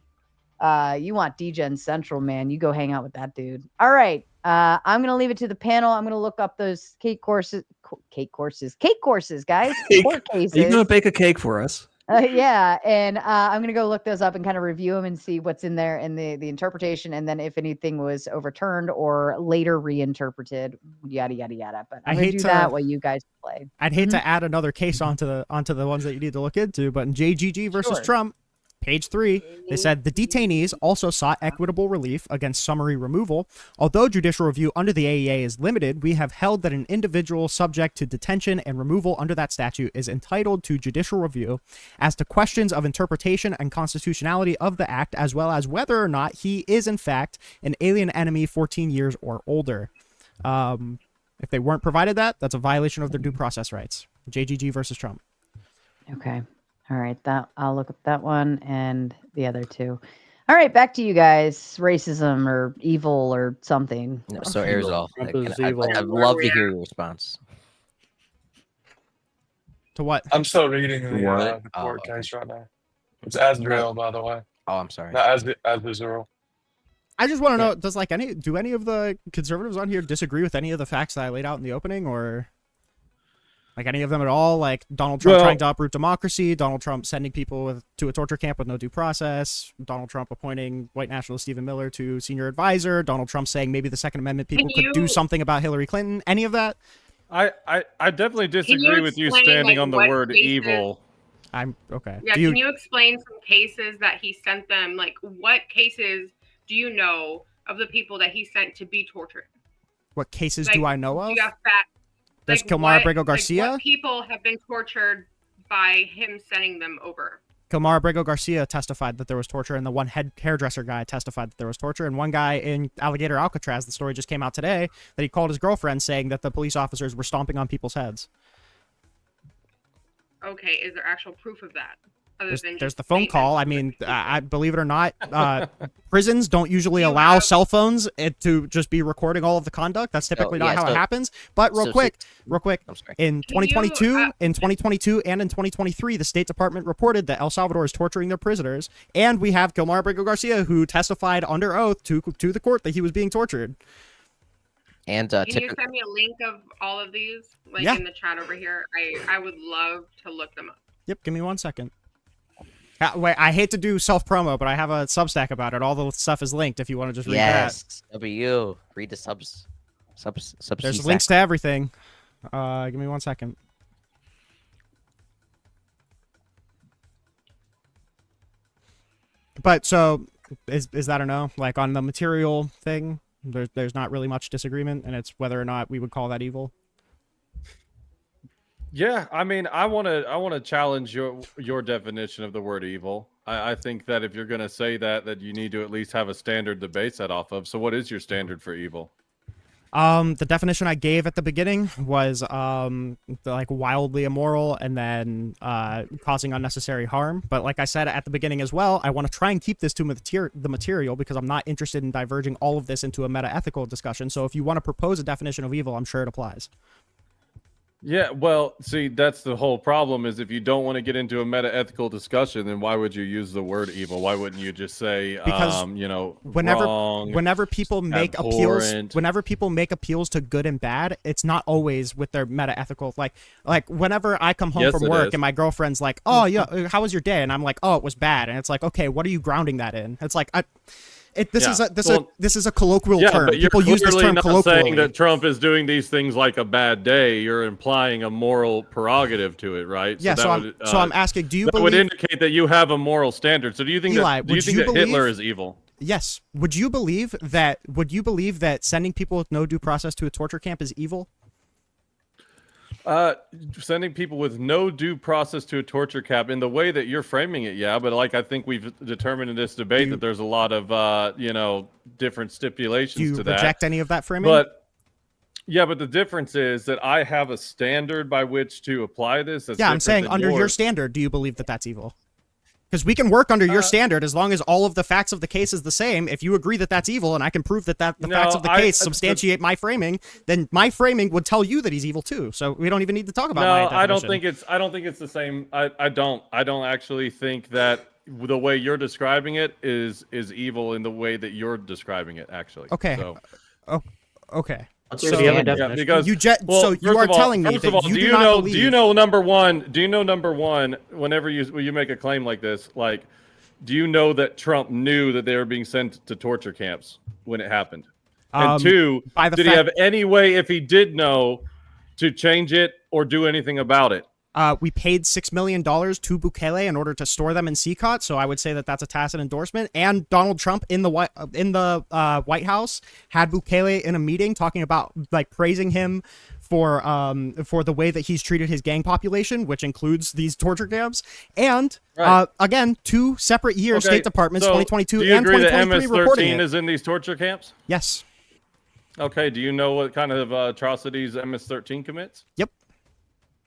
You want DGen Central, man. You go hang out with that dude. All right. I'm going to leave it to the panel. I'm going to look up those cake courses, guys. Court cases. Are you going to bake a cake for us? Yeah, and I'm gonna go look those up and kind of review them and see what's in there and the interpretation, and then if anything was overturned or later reinterpreted, yada yada yada. But I'm gonna do that while you guys play. I'd hate to add another case onto the ones that you need to look into, but in JGG versus Trump, page 3, they said the detainees also sought equitable relief against summary removal. Although judicial review under the AEA is limited, we have held that an individual subject to detention and removal under that statute is entitled to judicial review as to questions of interpretation and constitutionality of the act, as well as whether or not he is in fact an alien enemy 14 years or older. If they weren't provided that, that's a violation of their due process rights. JGG versus Trump. Okay. All right, that I'll look up that one and the other two. All right, back to you guys. Racism or evil or something. No, so Arizal, I'd I'd love to hear your response. To what? I'm still reading the Oh, court okay. case right now. It's Asdrill, by the way. Oh, I'm sorry. Not Asdrill. I just want to know, does do any of the conservatives on here disagree with any of the facts that I laid out in the opening, or like any of them at all? Like Donald Trump trying to uproot democracy, Donald Trump sending people to a torture camp with no due process, Donald Trump appointing white nationalist Stephen Miller to senior advisor, Donald Trump saying maybe the Second Amendment people could do something about Hillary Clinton. Any of that? I definitely disagree with you standing on the word evil. I'm okay. Yeah, can you explain some cases that he sent them? Like, what cases do you know of the people that he sent to be tortured? What cases do I know of? Do you have facts? There's Kilmar Abrego Garcia. What people have been tortured by him sending them over? Kilmar Abrego Garcia testified that there was torture, and the one hairdresser guy testified that there was torture, and one guy in Alligator Alcatraz, the story just came out today, that he called his girlfriend saying that the police officers were stomping on people's heads. Okay, is there actual proof of that? There's the phone call. I mean, I believe it or not, prisons don't usually allow cell phones to just be recording all of the conduct. That's typically not how it happens. But real quick, in 2022, and in 2023, the State Department reported that El Salvador is torturing their prisoners, and we have Kilmar Abrego Garcia, who testified under oath to the court that he was being tortured. And can you send me a link of all of these, in the chat over here? I would love to look them up. Yep, give me 1 second. Wait, I hate to do self-promo, but I have a Substack about it. All the stuff is linked if you want to just read that. Yes, W. Read the subs. There's links to everything. Give me 1 second. But so, is that a no? Like on the material thing, there's not really much disagreement, and it's whether or not we would call that evil. Yeah, I mean, I want to challenge your definition of the word evil. I think that if you're going to say that you need to at least have a standard to base that off of. So what is your standard for evil? The definition I gave at the beginning was like wildly immoral and then causing unnecessary harm. But like I said at the beginning as well, I want to try and keep this to the material because I'm not interested in diverging all of this into a meta-ethical discussion. So if you want to propose a definition of evil, I'm sure it applies. Yeah, well, see, that's the whole problem is if you don't want to get into a meta-ethical discussion, then why would you use the word evil? Why wouldn't you just say, because you know, whenever people make abhorrent. appeals to good and bad, it's not always with their meta-ethical. Like whenever I come home from work and my girlfriend's like, oh yeah, how was your day? And I'm like, oh, it was bad. And it's like, okay, what are you grounding that in? It's like, this is a colloquial term. But People use this term not colloquially. saying that Trump is doing these things like a bad day. You're implying a moral prerogative to it, right? Yeah. So I'm asking, do you believe would indicate that you have a moral standard? So do you think Eli, that Hitler is evil? Yes. Would you believe that sending people with no due process to a torture camp is evil? Sending people with no due process to a torture camp in the way that you're framing it, yeah. But like I think we've determined in this debate that there's a lot of different stipulations to that. Do you reject any of that framing? But the difference is that I have a standard by which to apply this. That's I'm saying under your yours. standard, do you believe that that's evil? Because we can work under your standard as long as all of the facts of the case is the same. If you agree that that's evil and I can prove that the facts of the case substantiate my framing, then my framing would tell you that he's evil too. So we don't even need to talk about my definition. I don't think it's the same. I don't actually think that the way you're describing it is evil in the way that you're describing it, actually. Okay. So. Okay. So you are telling me that you do not believe. Do you know number one? Whenever you make a claim like this, like, do you know that Trump knew that they were being sent to torture camps when it happened? And two, did he have any way, if he did know, to change it or do anything about it? We paid $6 million to Bukele in order to store them in CCOT, so I would say that that's a tacit endorsement. And Donald Trump in the White House had Bukele in a meeting talking about praising him for the way that he's treated his gang population, which includes these torture camps. And again, 2 separate years, State Departments, 2022 and 2023, reporting it. MS-13 is in these torture camps? Yes. Okay. Do you know what kind of atrocities MS-13 commits? Yep.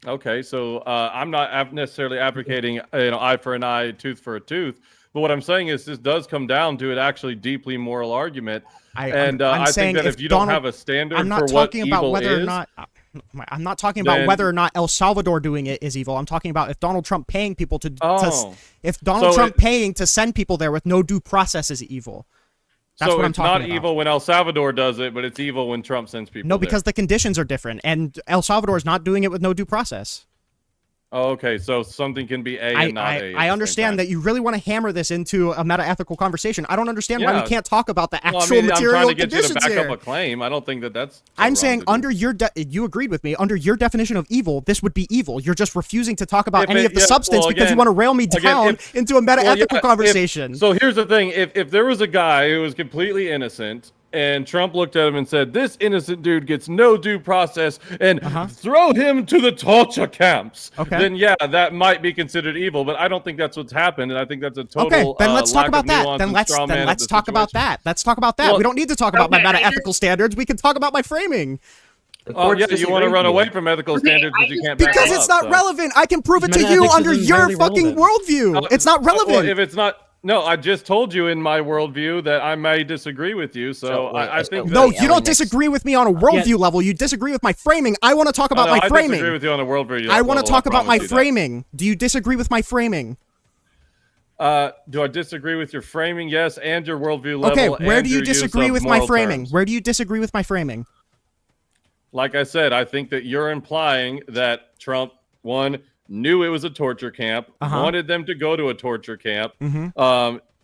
Okay, so I'm not necessarily advocating eye for an eye, tooth for a tooth, but what I'm saying is this does come down to an actually deeply moral argument, I think that if you don't have a standard for what evil is, I'm not talking about whether or not El Salvador doing it is evil. I'm talking about if Donald Trump paying people paying to send people there with no due process is evil. That's what I'm talking about. It's not evil when El Salvador does it, but it's evil when Trump sends people No, because there. the conditions are different, and El Salvador is not doing it with no due process. Oh, okay, so something can be A and not A. I understand that you really want to hammer this into a meta-ethical conversation. I don't understand why we can't talk about the actual material conditions I'm trying to get you to back here. up a claim. I don't think that's. I'm saying under you agreed with me. Under your definition of evil, this would be evil. You're just refusing to talk about any of the substance because you want to rail me down into a meta-ethical conversation. So here's the thing: if there was a guy who was completely innocent, and Trump looked at him and said, "This innocent dude gets no due process, and throw him to the torture camps," then yeah, that might be considered evil. But I don't think that's what's happened, and I think that's a total. Okay, then let's talk about that. Then let's talk about that. Let's talk about that. We don't need to talk about my meta-ethical standards. We can talk about my framing. Oh yeah, you want to run away from ethical standards because you can't. Because it's not relevant. I can prove it to you under your fucking worldview. It's not relevant. Well, if it's not. No, I just told you in my worldview that I may disagree with you, so I think. No, you don't disagree with me on a worldview level. You disagree with my framing. I want to talk about my framing. I disagree with you on a worldview. I want to talk about my framing. Do you disagree with my framing? Do I disagree with your framing? Yes, and your worldview level. Okay, where do you disagree with my framing? Where do you disagree with my framing? Like I said, I think that you're implying that Trump, one, knew it was a torture camp, wanted them to go to a torture camp,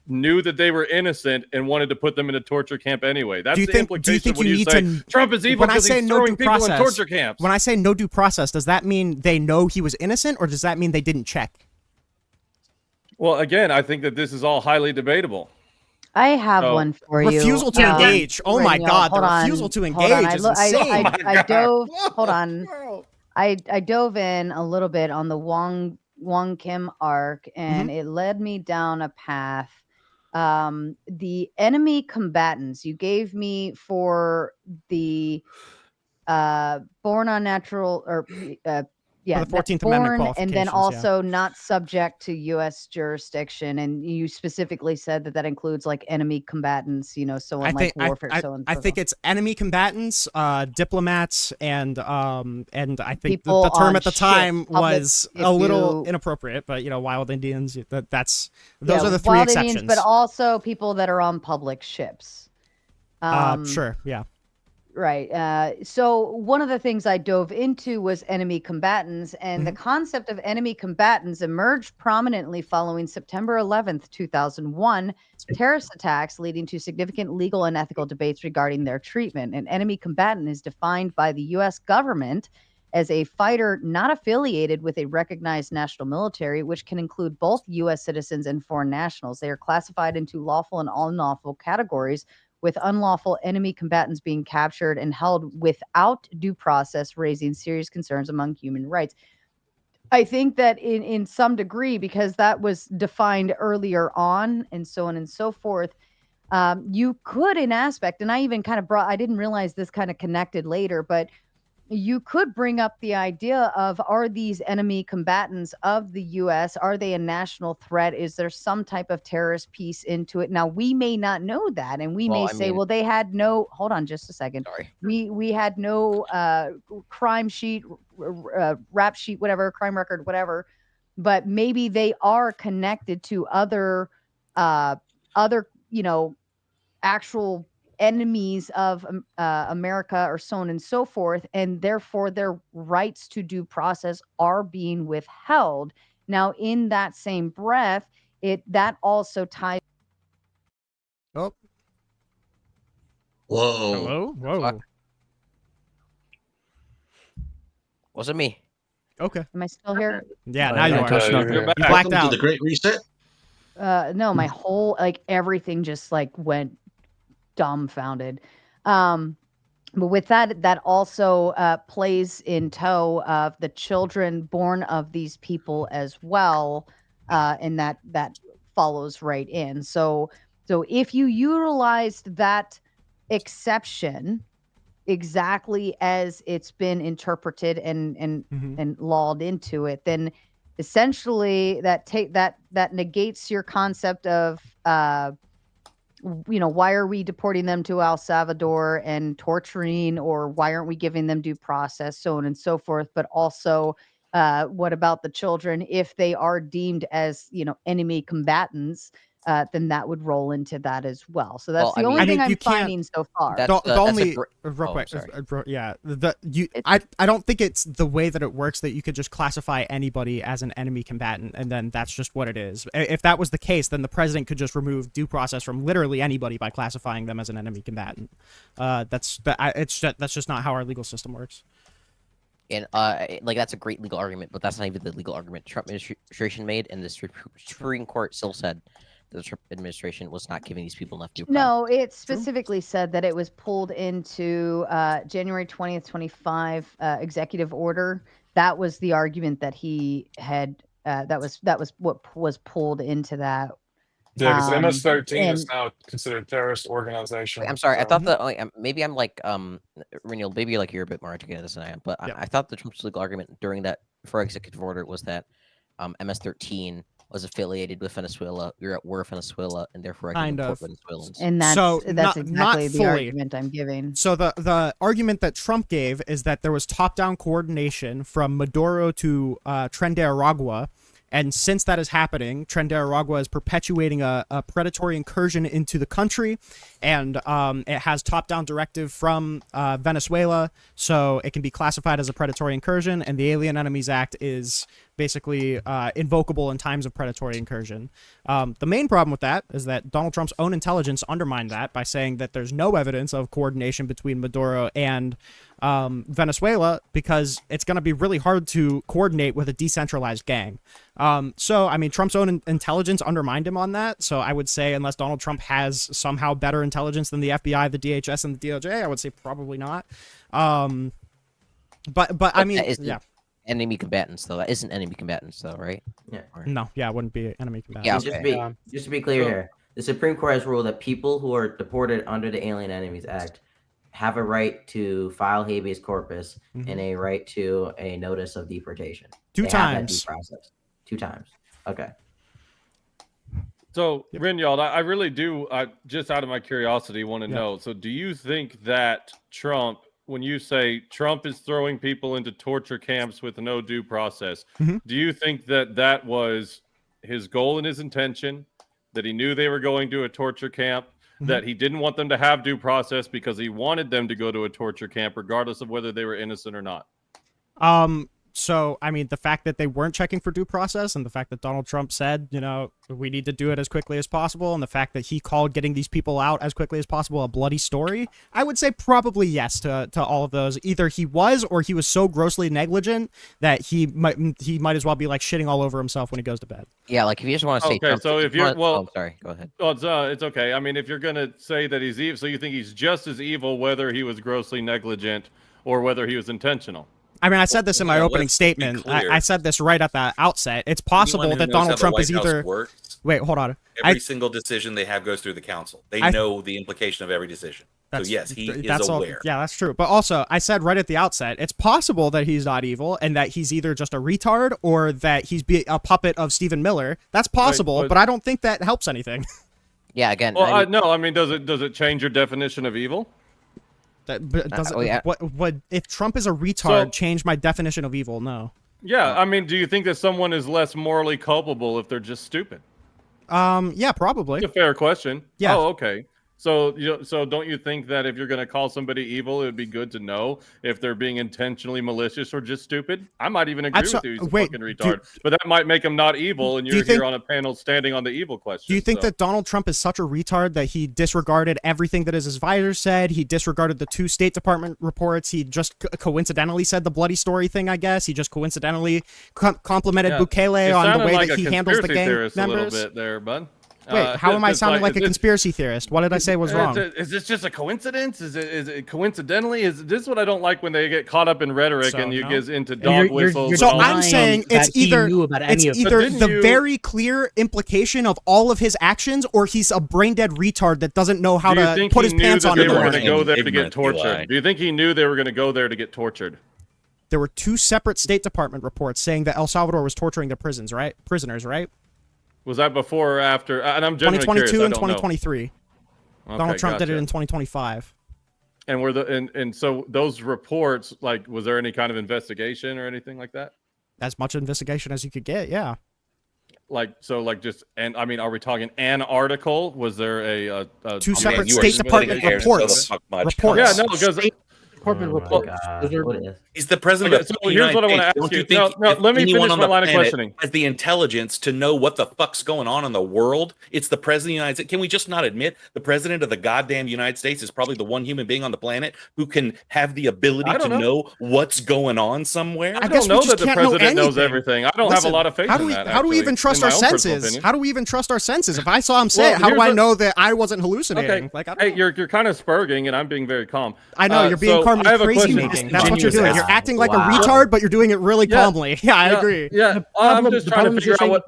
knew that they were innocent, and wanted to put them in a torture camp anyway. That's the implication when you say Trump is evil because he's throwing people in torture camps. When I say no due process, does that mean they know he was innocent, or does that mean they didn't check? Well, again, I think that this is all highly debatable. I have one for you. Refusal to engage. Oh my God, the refusal to engage is insane. I dove. Hold on. I dove in a little bit on the Wong Kim arc, and it led me down a path. The enemy combatants you gave me for the born on natural or the 14th Amendment born and then qualifications, also not subject to U.S. jurisdiction, and you specifically said that includes like enemy combatants, so on, like warfare. I think it's enemy combatants, diplomats, and I think People the term on at the time ships, public- was if a little you- inappropriate, but wild Indians. Those are the three wild exceptions. Indians, but also people that are on public ships. Sure, yeah. Right. So one of the things I dove into was enemy combatants, and the concept of enemy combatants emerged prominently following September 11th, 2001, terrorist attacks leading to significant legal and ethical debates regarding their treatment. An enemy combatant is defined by the U.S. government as a fighter not affiliated with a recognized national military, which can include both U.S. citizens and foreign nationals. They are classified into lawful and unlawful categories, with unlawful enemy combatants being captured and held without due process, raising serious concerns among human rights. I think that in some degree, because that was defined earlier on and so on and so forth, you could, in aspect, and I even kind of I didn't realize this kind of connected later, but you could bring up the idea of, are these enemy combatants of the U.S., are they a national threat? Is there some type of terrorist piece into it? Now, we may not know that, and we may say, well, they had no, hold on just a second. Sorry. We had no crime sheet, rap sheet, whatever, crime record, whatever, but maybe they are connected to other, actual enemies of America, or so on and so forth, and therefore their rights to due process are being withheld. Now, in that same breath, that also ties. Oh. Whoa. Hello? Whoa. Wasn't me. Okay. Am I still here? Yeah, now you are. You're back. You blacked Welcome out. to the Great Reset. No, my whole, everything just went dumbfounded. But with that also plays in tow of the children born of these people as well, and that follows right in. So if you utilized that exception exactly as it's been interpreted and lawed into it, then essentially that negates your concept of why are we deporting them to El Salvador and torturing, or why aren't we giving them due process, so on and so forth. But also, what about the children? If they are deemed as, enemy combatants, then that would roll into that as well. So that's the only thing I'm finding so far. Real quick, yeah. I don't think it's the way that it works that you could just classify anybody as an enemy combatant and then that's just what it is. If that was the case, then the president could just remove due process from literally anybody by classifying them as an enemy combatant. That's just not how our legal system works. And that's a great legal argument, but that's not even the legal argument Trump administration made, and the Supreme Court still said the Trump administration was not giving these people enough due process. No, it specifically said that it was pulled into January 20th, 25 executive order. That was the argument that he had. That was what was pulled into that. Yeah, because MS-13 is now considered a terrorist organization. Wait, I'm sorry. I thought that maybe I'm Reniel, maybe you're a bit more educated than I am, but I thought the Trump's legal argument during that for executive order was that MS-13 was affiliated with Venezuela. We were at war with Venezuela, and therefore I can deport Venezuelans. And that's exactly the argument I'm giving. So the argument that Trump gave is that there was top-down coordination from Maduro to Tren de Aragua. And since that is happening, Tren de Aragua is perpetuating a predatory incursion into the country, and it has top-down directive from Venezuela, so it can be classified as a predatory incursion, and the Alien Enemies Act is basically invocable in times of predatory incursion. The main problem with that is that Donald Trump's own intelligence undermined that by saying that there's no evidence of coordination between Maduro and Venezuela because it's going to be really hard to coordinate with a decentralized gang. So, I mean, Trump's own intelligence undermined him on that. So I would say unless Donald Trump has somehow better intelligence than the FBI, the DHS, and the DOJ, I would say probably not. But I mean, yeah. Enemy combatants, though. That isn't enemy combatants, though, right? Yeah. No, yeah, it wouldn't be enemy combatants. Yeah, Just to be clear here, the Supreme Court has ruled that people who are deported under the Alien Enemies Act have a right to file habeas corpus and a right to a notice of deportation. Two They have that times. due process. 2 times. Okay. So, Rinyald, I really do, just out of my curiosity, want to know. So, do you think that Trump, when you say Trump is throwing people into torture camps with no due process, do you think that that was his goal and his intention, that he knew they were going to a torture camp, that he didn't want them to have due process because he wanted them to go to a torture camp regardless of whether they were innocent or not? So, I mean, the fact that they weren't checking for due process and the fact that Donald Trump said, you know, we need to do it as quickly as possible, and the fact that he called getting these people out as quickly as possible a bloody story, I would say probably yes to all of those. Either he was or he was so grossly negligent that he might as well be like shitting all over himself when he goes to bed. Yeah, like if you just want to say okay, so if you're sorry, go ahead. Well, it's okay. I mean, if you're gonna say that he's evil, so you think he's just as evil whether he was grossly negligent or whether he was intentional? I mean, I said this in my opening statement. I said this right at the outset. It's possible that Donald Trump is either. Wait, hold on. Every single decision they have goes through the council. They know the implication of every decision. So yes, he is aware. Yeah, that's true. But also, I said right at the outset, it's possible that he's not evil and that he's either just a retard or that he's a puppet of Stephen Miller. That's possible, but I don't think that helps anything. Yeah, again. Well, no, I mean, does it change your definition of evil? What if Trump is a retard change my definition of evil? No. Yeah, I mean, do you think that someone is less morally culpable if they're just stupid? Yeah, probably. It's a fair question. Yeah. Oh, okay. So, so don't you think that if you're going to call somebody evil, it would be good to know if they're being intentionally malicious or just stupid? I might even agree with you. He's a fucking retard, but that might make him not evil. And you're here on a panel standing on the evil question. Do you think that Donald Trump is such a retard that he disregarded everything that his advisor said? He disregarded the 2 State Department reports. He just coincidentally said the bloody story thing. I guess he just coincidentally complimented Bukele on the way that he handles the gang members. A little bit there, bud. Wait, how am I sounding like a conspiracy theorist? What did I say was wrong? Is this just a coincidence? Is it coincidentally? Is this what I don't like when they get caught up in rhetoric and you get into dog whistles? So I'm saying it's either the very clear implication of all of his actions, or he's a brain dead retard that doesn't know how to put his pants on. They were going to go there to get tortured. Do you think he knew they were going to go there to get tortured? There were 2 separate State Department reports saying that El Salvador was torturing their prisoners, right? Was that before or after? And I'm 2022 and 2023. Donald Trump did it in 2025. And so those reports, like, was there any kind of investigation or anything like that? As much investigation as you could get, yeah. And I mean, are we talking an article? Was there a 2 separate State Department reports? Yeah, no, because Department report. He's the president of the Here's what I want to ask you. Let me finish my line of questioning. Has the intelligence to know what the fuck's going on in the world? It's the president of the United States. Can we just not admit the president of the goddamn United States is probably the one human being on the planet who can have the ability to know what's going on somewhere? I don't know that the president knows everything. I don't have a lot of faith in that. How do we even trust our senses? How do we even trust our senses? If I saw him say it, how do I know that I wasn't hallucinating? Hey, you're kind of spurging, and I'm being very calm. I know you're being crazy making. That's what you're doing. You're acting like a retard, but you're doing it really calmly. Yeah, I agree. Yeah, I'm just trying to figure out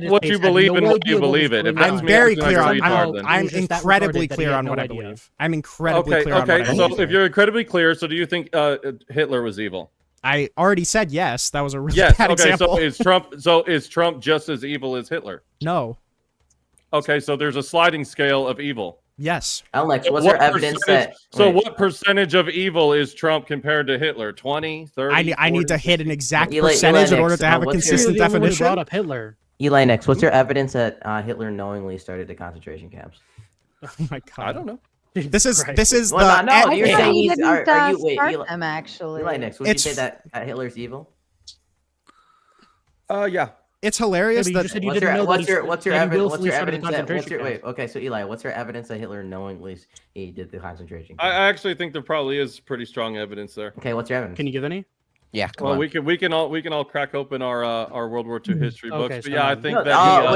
what you believe and what you believe in. I'm very clear on. I'm incredibly clear on what I believe. I'm incredibly clear on what I believe. Okay, so if you're incredibly clear, so do you think Hitler was evil? I already said yes. That was a really bad example. So is Trump just as evil as Hitler? No. Okay, so there's a sliding scale of evil. Yes. Alex, what's your evidence that... So what percentage of evil is Trump compared to Hitler? 20, 30, I need to hit an exact percentage in order to have a consistent definition. Brought up Hitler. Eli, next, what's your evidence that Hitler knowingly started the concentration camps? Oh my god. I don't know. This is well, the... No, you're saying he he's... didn't Are you... Wait, start Eli, them, actually. Eli, next, would you say that Hitler's evil? Yeah. It's hilarious that what's your evidence that wait, okay, so Eli, what's your evidence that Hitler knowingly he did the concentration camp? I actually think there probably is pretty strong evidence there. Okay, what's your evidence? Can you give any? Yeah, well, we can all crack open our World War II history books, but so yeah, I no, think no, that.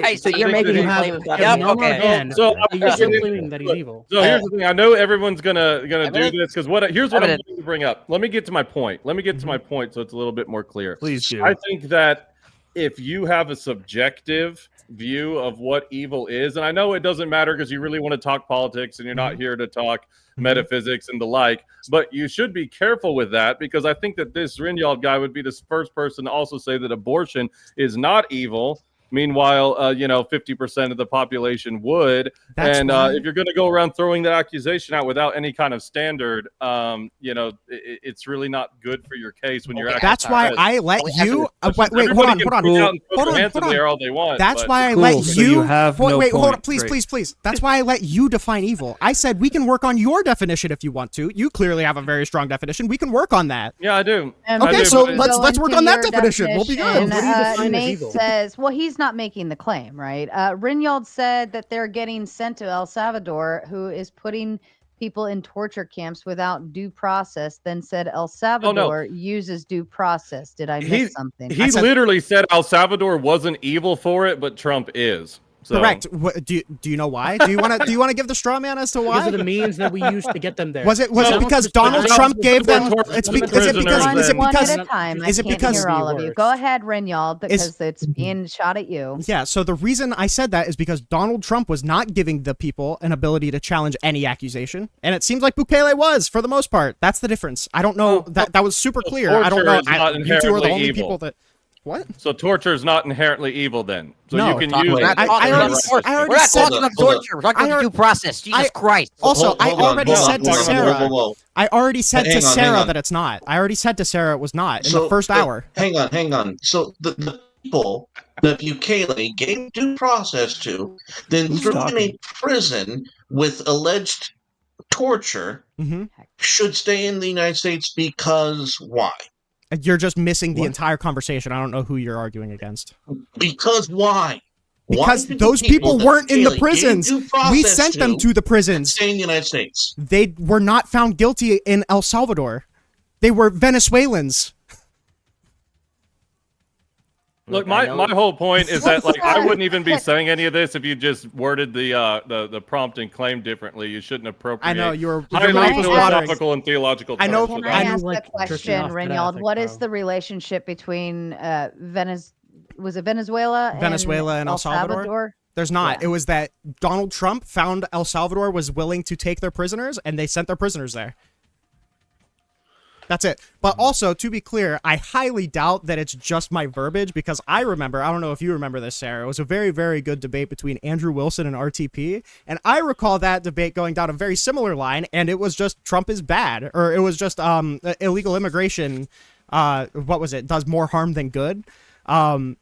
wait. So you're making a claim about Yep, evil? okay. Okay. And So you're still claiming that he's evil. So here's the thing. I know everyone's gonna do Evidence? this because here's what I'm Evidence. going to bring up. Let me get to my point. So it's a little bit more clear. Please do. I think that if you have a subjective view of what evil is, and I know it doesn't matter because you really want to talk politics and you're not here to talk metaphysics and the like, but you should be careful with that because I think that this Rinjald guy would be the first person to also say that abortion is not evil. Meanwhile, 50% of the population would. That's and why- if you're going to go around throwing that accusation out without any kind of standard, it's really not good for your case when you're actually. That's why I let you. Wait, hold on. All they want. That's but- why I Cool, let so you. you have no wait, hold on, point. please, Great. please. That's why I let you define evil. I said we can work on your definition if you want to. You clearly have a very strong definition. We can work on that. Yeah, I do. Okay, so Go let's work into on that your definition. We'll be good. definition. Nate says, well, he's not making the claim, right? Rinjald said that they're getting sent to El Salvador, who is putting people in torture camps without due process, then said El Salvador uses due process. Did I miss something? He literally said El Salvador wasn't evil for it, but Trump is. So. Correct. Do you know why? Do you want to give the straw man as to why? Because of the means that we used to get them there. Was it because Donald Trump gave them? Is it because? One at a time. Is it because? Hear all of you. Go ahead, Rinjald, because it's being shot at you. Yeah. So the reason I said that is because Donald Trump was not giving the people an ability to challenge any accusation, and it seems like Bukele was for the most part. That's the difference. I don't know. That was super clear. I don't know. You two are the only people that. What? So torture is not inherently evil then. So No, you can use it. I already said torture. We're talking about due process. Jesus Christ. Also, I already said to Sarah. Whoa. I already said to Hang Sarah on. that it's not. I already said to Sarah it was not in So, the first hour. Hang on. So the people that Bukele gave due process to, then threw in a prison with alleged torture, should stay in the United States because why? You're just missing the entire conversation. I don't know who you're arguing against. Because why? Because Why did those the people people weren't that in the Bukele prisons. gave due We process sent them to the prisons. stay in the United States? They were not found guilty in El Salvador. They were Venezuelans. Look, my whole point is that I wouldn't even be saying any of this if you just worded the prompt and claim differently. You shouldn't appropriate. I know you're highly philosophical and theological. I know. Can I ask the question, Rinjald? What is the relationship between was it Venezuela and El Salvador? There's not. It was that Donald Trump found El Salvador was willing to take their prisoners, and they sent their prisoners there. That's it. But also, to be clear, I highly doubt that it's just my verbiage, because I remember, I don't know if you remember this, Sarah, it was a very, very good debate between Andrew Wilson and RTP, and I recall that debate going down a very similar line, and it was just Trump is bad, or it was just illegal immigration, what was it, does more harm than good. I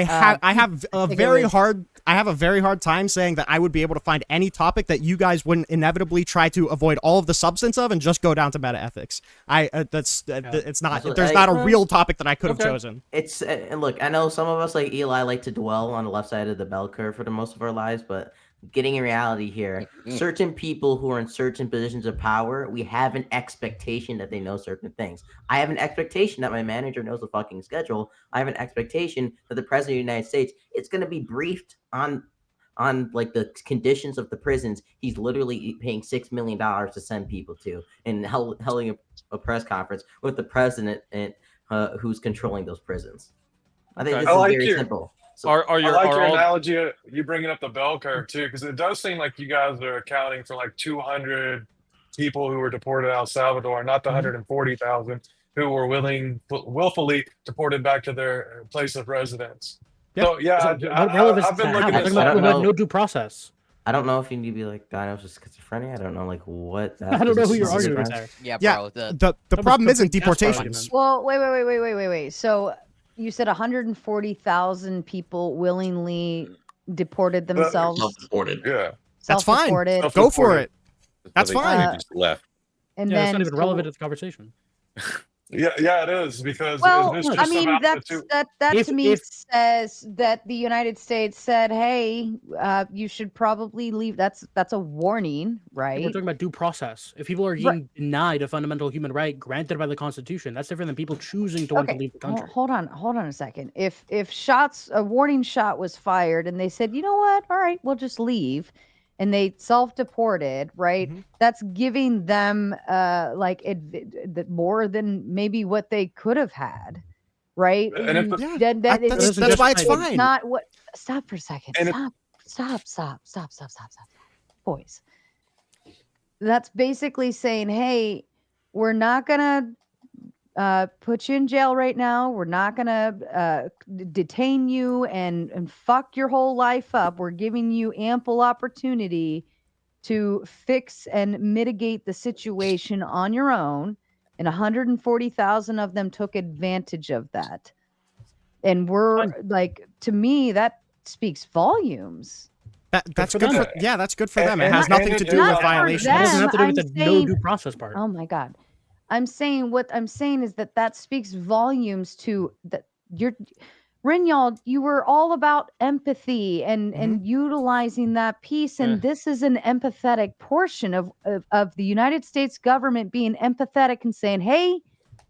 have a very hard time saying that I would be able to find any topic that you guys wouldn't inevitably try to avoid all of the substance of and just go down to meta ethics. It's not. There's not a real topic that I could have chosen. It's look, I know some of us like Eli like to dwell on the left side of the bell curve for the most of our lives, but getting in reality here, certain people who are in certain positions of power, we have an expectation that they know certain things. I have an expectation that my manager knows the fucking schedule. I have an expectation that the president of the United States is going to be briefed on like the conditions of the prisons he's literally paying $6 million to send people to, and holding a press conference with the president and who's controlling those prisons. I think this is very simple. So, I like your analogy. You bringing up the bell curve too, because it does seem like you guys are accounting for like 200 people who were deported out of El Salvador, not the 140,000 who were willfully deported back to their place of residence. Yeah. So yeah, I've been looking at no due process. I don't know if you need to be like diagnosed with schizophrenia. I don't know like what. I don't know who you're arguing with there. Yeah, bro. The problem isn't deportation. Well, wait. So you said 140,000 people willingly deported themselves. Self-deported. Yeah. That's fine. Go for it. That's fine. Just left. And that's then not even relevant to the conversation. Yeah, it is because Well, it's I just mean, about the that's two. that to me says that the United States said, "Hey, you should probably leave." That's a warning, We're right? talking about due process. If people are getting denied a fundamental human right granted by the Constitution, that's different than people choosing to want to leave the country. Hold on a second. If a warning shot was fired and they said, "You know what? All right, we'll just leave," and they self-deported, right? That's giving them more than maybe what they could have had, right? And if the- Yeah, Then that's why it's fine. Not what. Stop for a second. And Stop, boys. That's basically saying, "Hey, we're not gonna put you in jail right now. We're not gonna detain you and fuck your whole life up. We're giving you ample opportunity to fix and mitigate the situation on your own." And 140,000 of them took advantage of that. And we're like, to me, that speaks volumes. That's good for that's good for them. It has nothing to do with violation. It doesn't have to do with I'm the no saying- due process part. Oh my God. What I'm saying is that speaks volumes to that Rinyal, you were all about empathy and utilizing that piece. And this is an empathetic portion of the United States government being empathetic and saying, "Hey,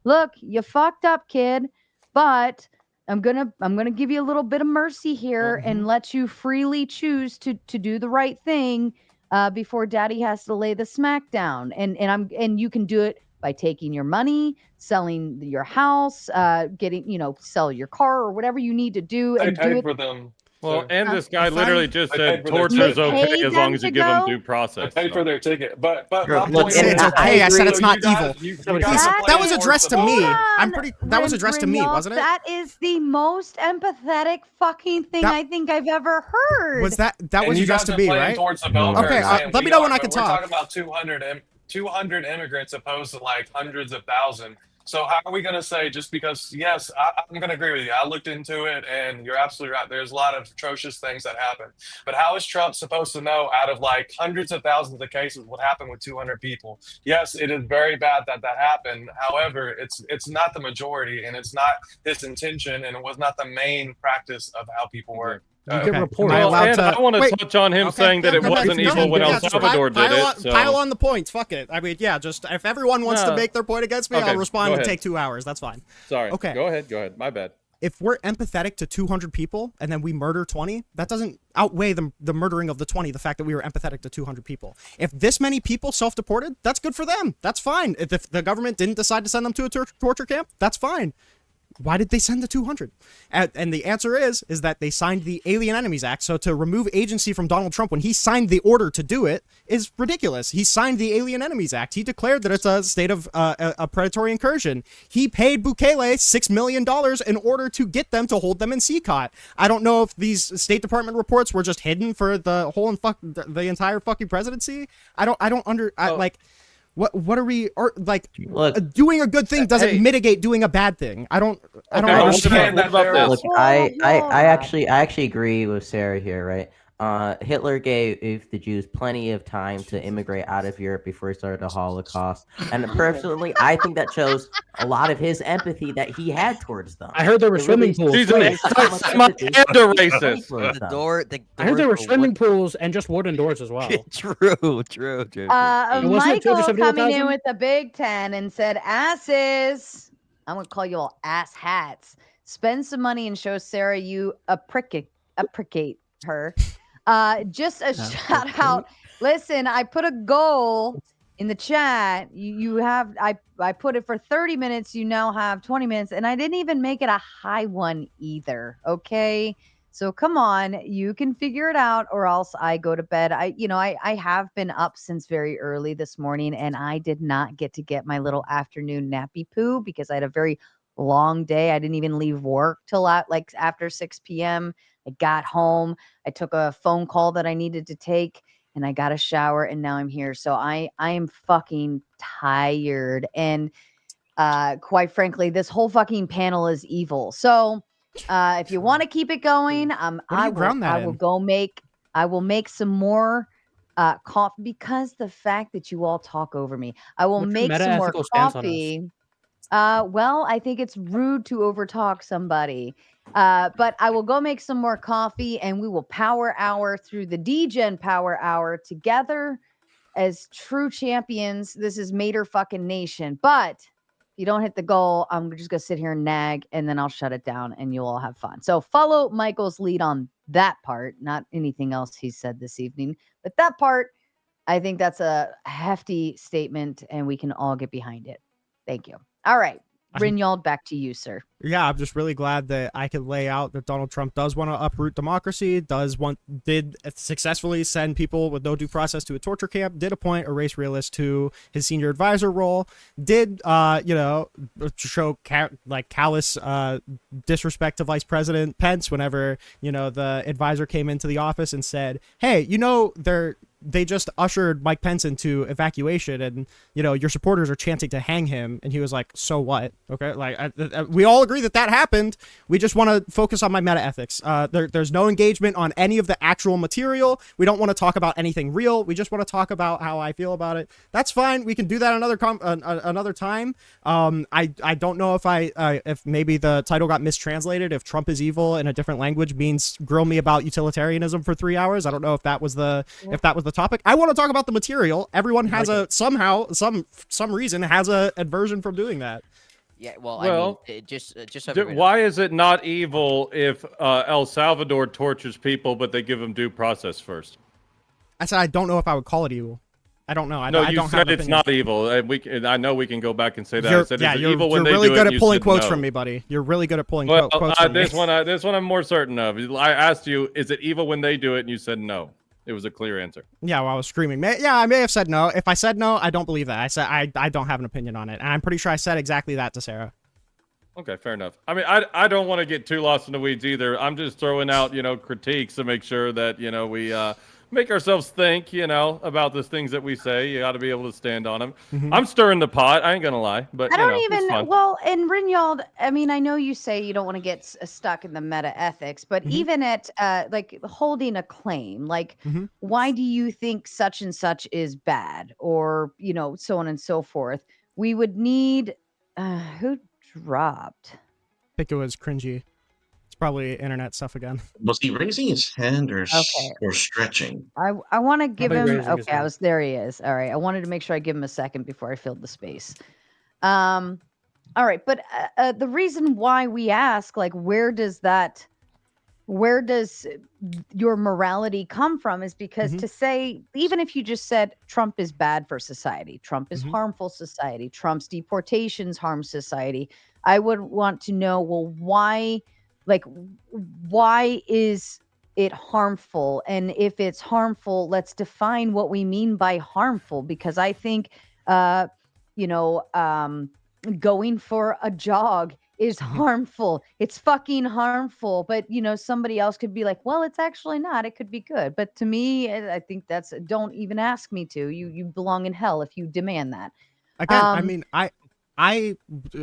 look, you fucked up, kid, but I'm gonna give you a little bit of mercy here and let you freely choose to do the right thing before Daddy has to lay the smack down. And you can do it by taking your money, selling your house, sell your car or whatever you need to do, They and do paid it." for them. Well, sir. and this guy literally just They said paid for their torture is ticket. okay paid as long them as you to give them go? due process. They paid for their ticket, but my Look, point say is, it's okay. I said it's so not you guys- evil. you guys are That playing was towards addressed the to me. voter. I'm pretty. That was addressed to me, Rinyal, wasn't it? That is the most empathetic fucking thing I think I've ever heard. Was that was And you addressed guys to are me, playing right? towards the voter. Okay, saying let we me know are, when I but can we're talk. talking about 200 immigrants opposed to like hundreds of thousands. So how are we going to say just because? Yes, I'm going to agree with you. I looked into it, and you're absolutely right. There's a lot of atrocious things that happen. But how is Trump supposed to know out of like hundreds of thousands of cases what happened with 200 people? Yes, it is very bad that happened. However, it's not the majority, and it's not his intention, and it was not the main practice of how people work. Okay. Am Well, and I want to touch on him saying that it wasn't evil when El Salvador did it. So. Pile on the points. Fuck it. I mean, yeah. Just if everyone wants to make their point against me, Okay, I'll respond go and ahead. take 2 hours. That's fine. Sorry. Okay. Go ahead. My bad. If we're empathetic to 200 people and then we murder 20, that doesn't outweigh the murdering of the 20, the fact that we were empathetic to 200 people. If this many people self-deported, that's good for them. That's fine. If the government didn't decide to send them to a torture camp, that's fine. Why did they send the 200? And the answer is that they signed the Alien Enemies Act. So to remove agency from Donald Trump when he signed the order to do it is ridiculous. He signed the Alien Enemies Act. He declared that it's a state of a predatory incursion. He paid Bukele $6 million in order to get them to hold them in CCOT. I don't know if these State Department reports were just hidden for the whole the entire fucking presidency. What are we doing a good thing doesn't mitigate doing a bad thing. I don't understand. Look, I actually agree with Sarah here, right? Hitler gave the Jews plenty of time to immigrate out of Europe before he started the Holocaust. And personally, I think that shows a lot of his empathy that he had towards them. I heard there were swimming pools. He's an anti-racist. I heard there were swimming pools and just wooden doors as well. True. Michael coming in with the Big Ten and said, "Asses, I'm gonna call you all ass hats. Spend some money and show Sarah you appreciate her." Just a shout out. Listen, I put a goal in the chat. I put it for 30 minutes. You now have 20 minutes, and I didn't even make it a high one either. Okay. So come on, you can figure it out, or else I go to bed. I have been up since very early this morning, and I did not get my little afternoon nappy poo because I had a very long day. I didn't even leave work till after 6 p.m. I got home. I took a phone call that I needed to take, and I got a shower, and now I'm here. So I am fucking tired, and quite frankly, this whole fucking panel is evil. So if you want to keep it going, I will make some more coffee, because the fact that you all talk over me. I will What's your make some more meta-ethical stance on us? coffee. Well, I think it's rude to overtalk somebody. But I will go make some more coffee and we will power hour through the DGen power hour together as true champions. This is Mater fucking Nation. But if you don't hit the goal, I'm just going to sit here and nag and then I'll shut it down and you'll all have fun. So follow Michael's lead on that part, not anything else he said this evening. But that part, I think that's a hefty statement and we can all get behind it. Thank you. All right. Rinyald, back to you, sir. Yeah, I'm just really glad that I could lay out that Donald Trump does want to uproot democracy, did successfully send people with no due process to a torture camp, did appoint a race realist to his senior advisor role, did show callous disrespect to Vice President Pence whenever the advisor came into the office and said, hey, they just ushered Mike Pence into evacuation and your supporters are chanting to hang him, and he was like, so what? Okay, we all agree that happened. We just want to focus on my meta ethics. There's no engagement on any of the actual material. We don't want to talk about anything real. We just want to talk about how I feel about it. That's fine. We can do that another time. I don't know if maybe the title got mistranslated. If Trump is evil in a different language means grill me about utilitarianism for 3 hours. I don't know if that was the topic. I want to talk about the material. Everyone has some reason has a aversion from doing that. Yeah, well, I mean, just why is it not evil if El Salvador tortures people, but they give them due process first? I said I don't know if I would call it evil. I don't know. You said it's not evil. I know we can go back and say that. You're really good at pulling quotes from me, buddy. You're really good at pulling quotes from me. This one I'm more certain of. I asked you, is it evil when they do it, and you said no. It was a clear answer. Yeah, well, I was screaming. I may have said no. If I said no, I don't believe that. I said I don't have an opinion on it, and I'm pretty sure I said exactly that to Sarah. Okay, fair enough. I mean, I don't want to get too lost in the weeds either. I'm just throwing out critiques to make sure that we make ourselves think about the things that we say. You got to be able to stand on them. Mm-hmm. I'm stirring the pot. I ain't gonna lie, but I don't and Rinyald, I mean, I know you say you don't want to get stuck in the meta ethics, but even at holding a claim, why do you think such and such is bad, or so on and so forth? We would need who dropped? I think it was cringy. It's probably internet stuff again. Was he raising his hand or stretching? I want to give him. Okay, there he is. All right, I wanted to make sure I give him a second before I filled the space. All right, but the reason why we ask, where does your morality come from, is because to say, even if you just said Trump is bad for society, Trump is harmful society, Trump's deportations harm society, I would want to know, well, why is it harmful? And if it's harmful, let's define what we mean by harmful, because I think, going for a jog is harmful. It's fucking harmful. But, somebody else could be like, well, it's actually not. It could be good. But to me, I think don't even ask me to. You belong in hell if you demand that. Again, I mean, I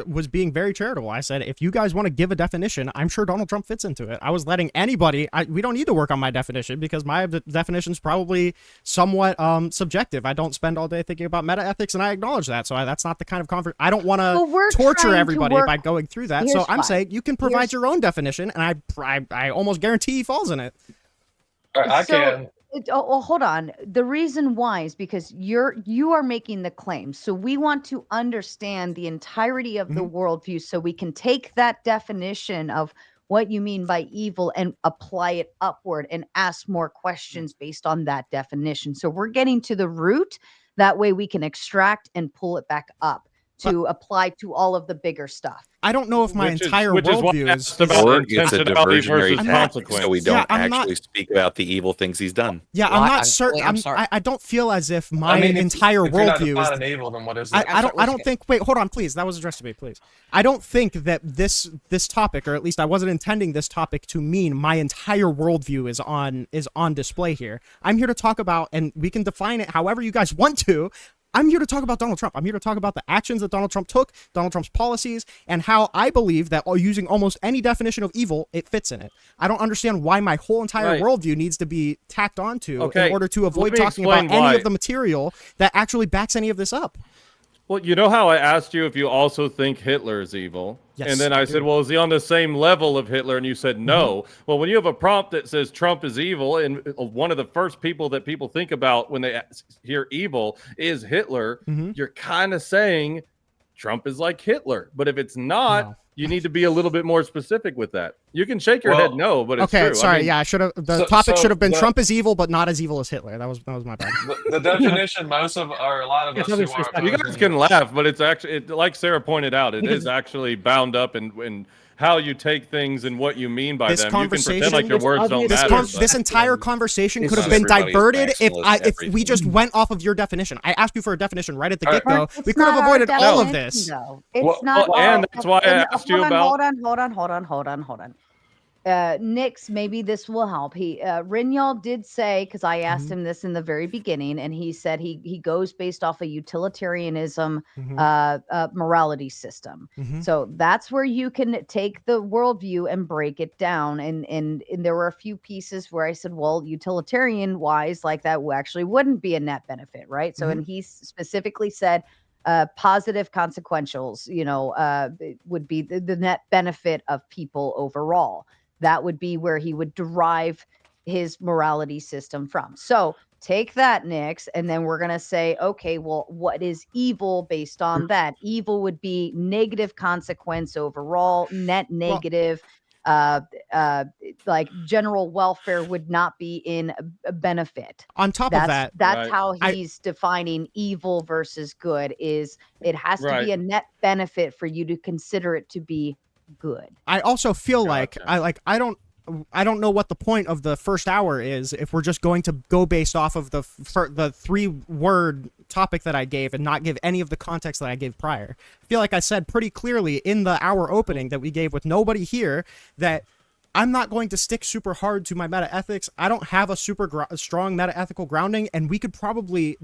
was being very charitable. I said, if you guys want to give a definition, I'm sure Donald Trump fits into it. I was letting anybody, we don't need to work on my definition because my definition is probably somewhat subjective. I don't spend all day thinking about meta ethics, and I acknowledge that. So that's not the kind of conversation. I don't want to torture everybody by going through that. So I'm saying you can provide your own definition, and I almost guarantee he falls in it. I can. Oh, hold on. The reason why is because you are making the claim. So we want to understand the entirety of the worldview, so we can take that definition of what you mean by evil and apply it upward and ask more questions based on that definition. So we're getting to the root. That way we can extract and pull it back up to apply to all of the bigger stuff. I don't know if my entire worldview is or it's a diversionary tactic, so we don't actually speak about the evil things he's done. Yeah, I'm not certain. I don't feel as if my entire worldview is. Evil, then what is it? I don't think. Wait, hold on, please. That was addressed to me, please. I don't think that this topic, or at least I wasn't intending this topic to mean my entire worldview is on display here. I'm here to talk about, and we can define it however you guys want to. I'm here to talk about Donald Trump. I'm here to talk about the actions that Donald Trump took, Donald Trump's policies, and how I believe that using almost any definition of evil, it fits in it. I don't understand why my whole entire worldview needs to be tacked onto in order to avoid talking about any of the material that actually backs any of this up. Well, you know how I asked you if you also think Hitler is evil? Yes, and then I said, well, is he on the same level of Hitler? And you said no. Well, when you have a prompt that says Trump is evil, and one of the first people that people think about when they hear evil is Hitler, you're kind of saying Trump is like Hitler. But if it's not, you need to be a little bit more specific with that. You can shake your head no, but it's okay, true. sorry, I mean, yeah, I should have. The topic should have been Trump is evil, but not as evil as Hitler. That was my bad. The definition, most of, or a lot of us who are opposing, you guys can laugh, but it's actually, like Sarah pointed out, it is actually bound up in how you take things and what you mean by them. You can pretend like your words don't matter. This entire conversation could have been diverted if we just went off of your definition. I asked you for a definition right at the get-go. We could have avoided all of this. It's not. And that's why I asked you about. Hold on. Nix, maybe this will help. Rinyal did say, because I asked him this in the very beginning, and he said he goes based off a utilitarianism morality system. So that's where you can take the worldview and break it down. And there were a few pieces where I said, well, utilitarian wise, like that actually wouldn't be a net benefit, right? So, and he specifically said, positive consequentials, would be the net benefit of people overall. That would be where he would derive his morality system from. So take that, Nix, and then we're going to say, okay, well, what is evil based on that? Evil would be negative consequence overall, net negative. Like general welfare would not be in a benefit. On top of that, that's how he's defining evil versus good. Is it has to be a net benefit for you to consider it to be good. I also feel like I don't know what the point of the first hour is if we're just going to go based off of the 3-word topic that I gave and not give any of the context that I gave prior. I feel like I said pretty clearly in the hour opening that we gave with nobody here that I'm not going to stick super hard to my meta-ethics. I don't have a super strong meta-ethical grounding, and we could probably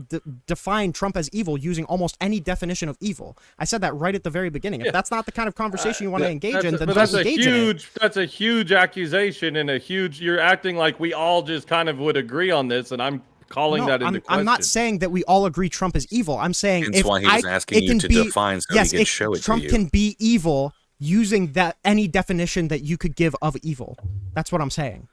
define Trump as evil using almost any definition of evil. I said that right at the very beginning. If that's not the kind of conversation you want to engage in, then don't engage in it. That's a huge accusation and you're acting like we all just kind of would agree on this, and I'm calling that into question. I'm not saying that we all agree Trump is evil. I'm saying That's why he was asking you to define so he could show it to Trump you. can be evil using that any definition that you could give of evil. That's what I'm saying.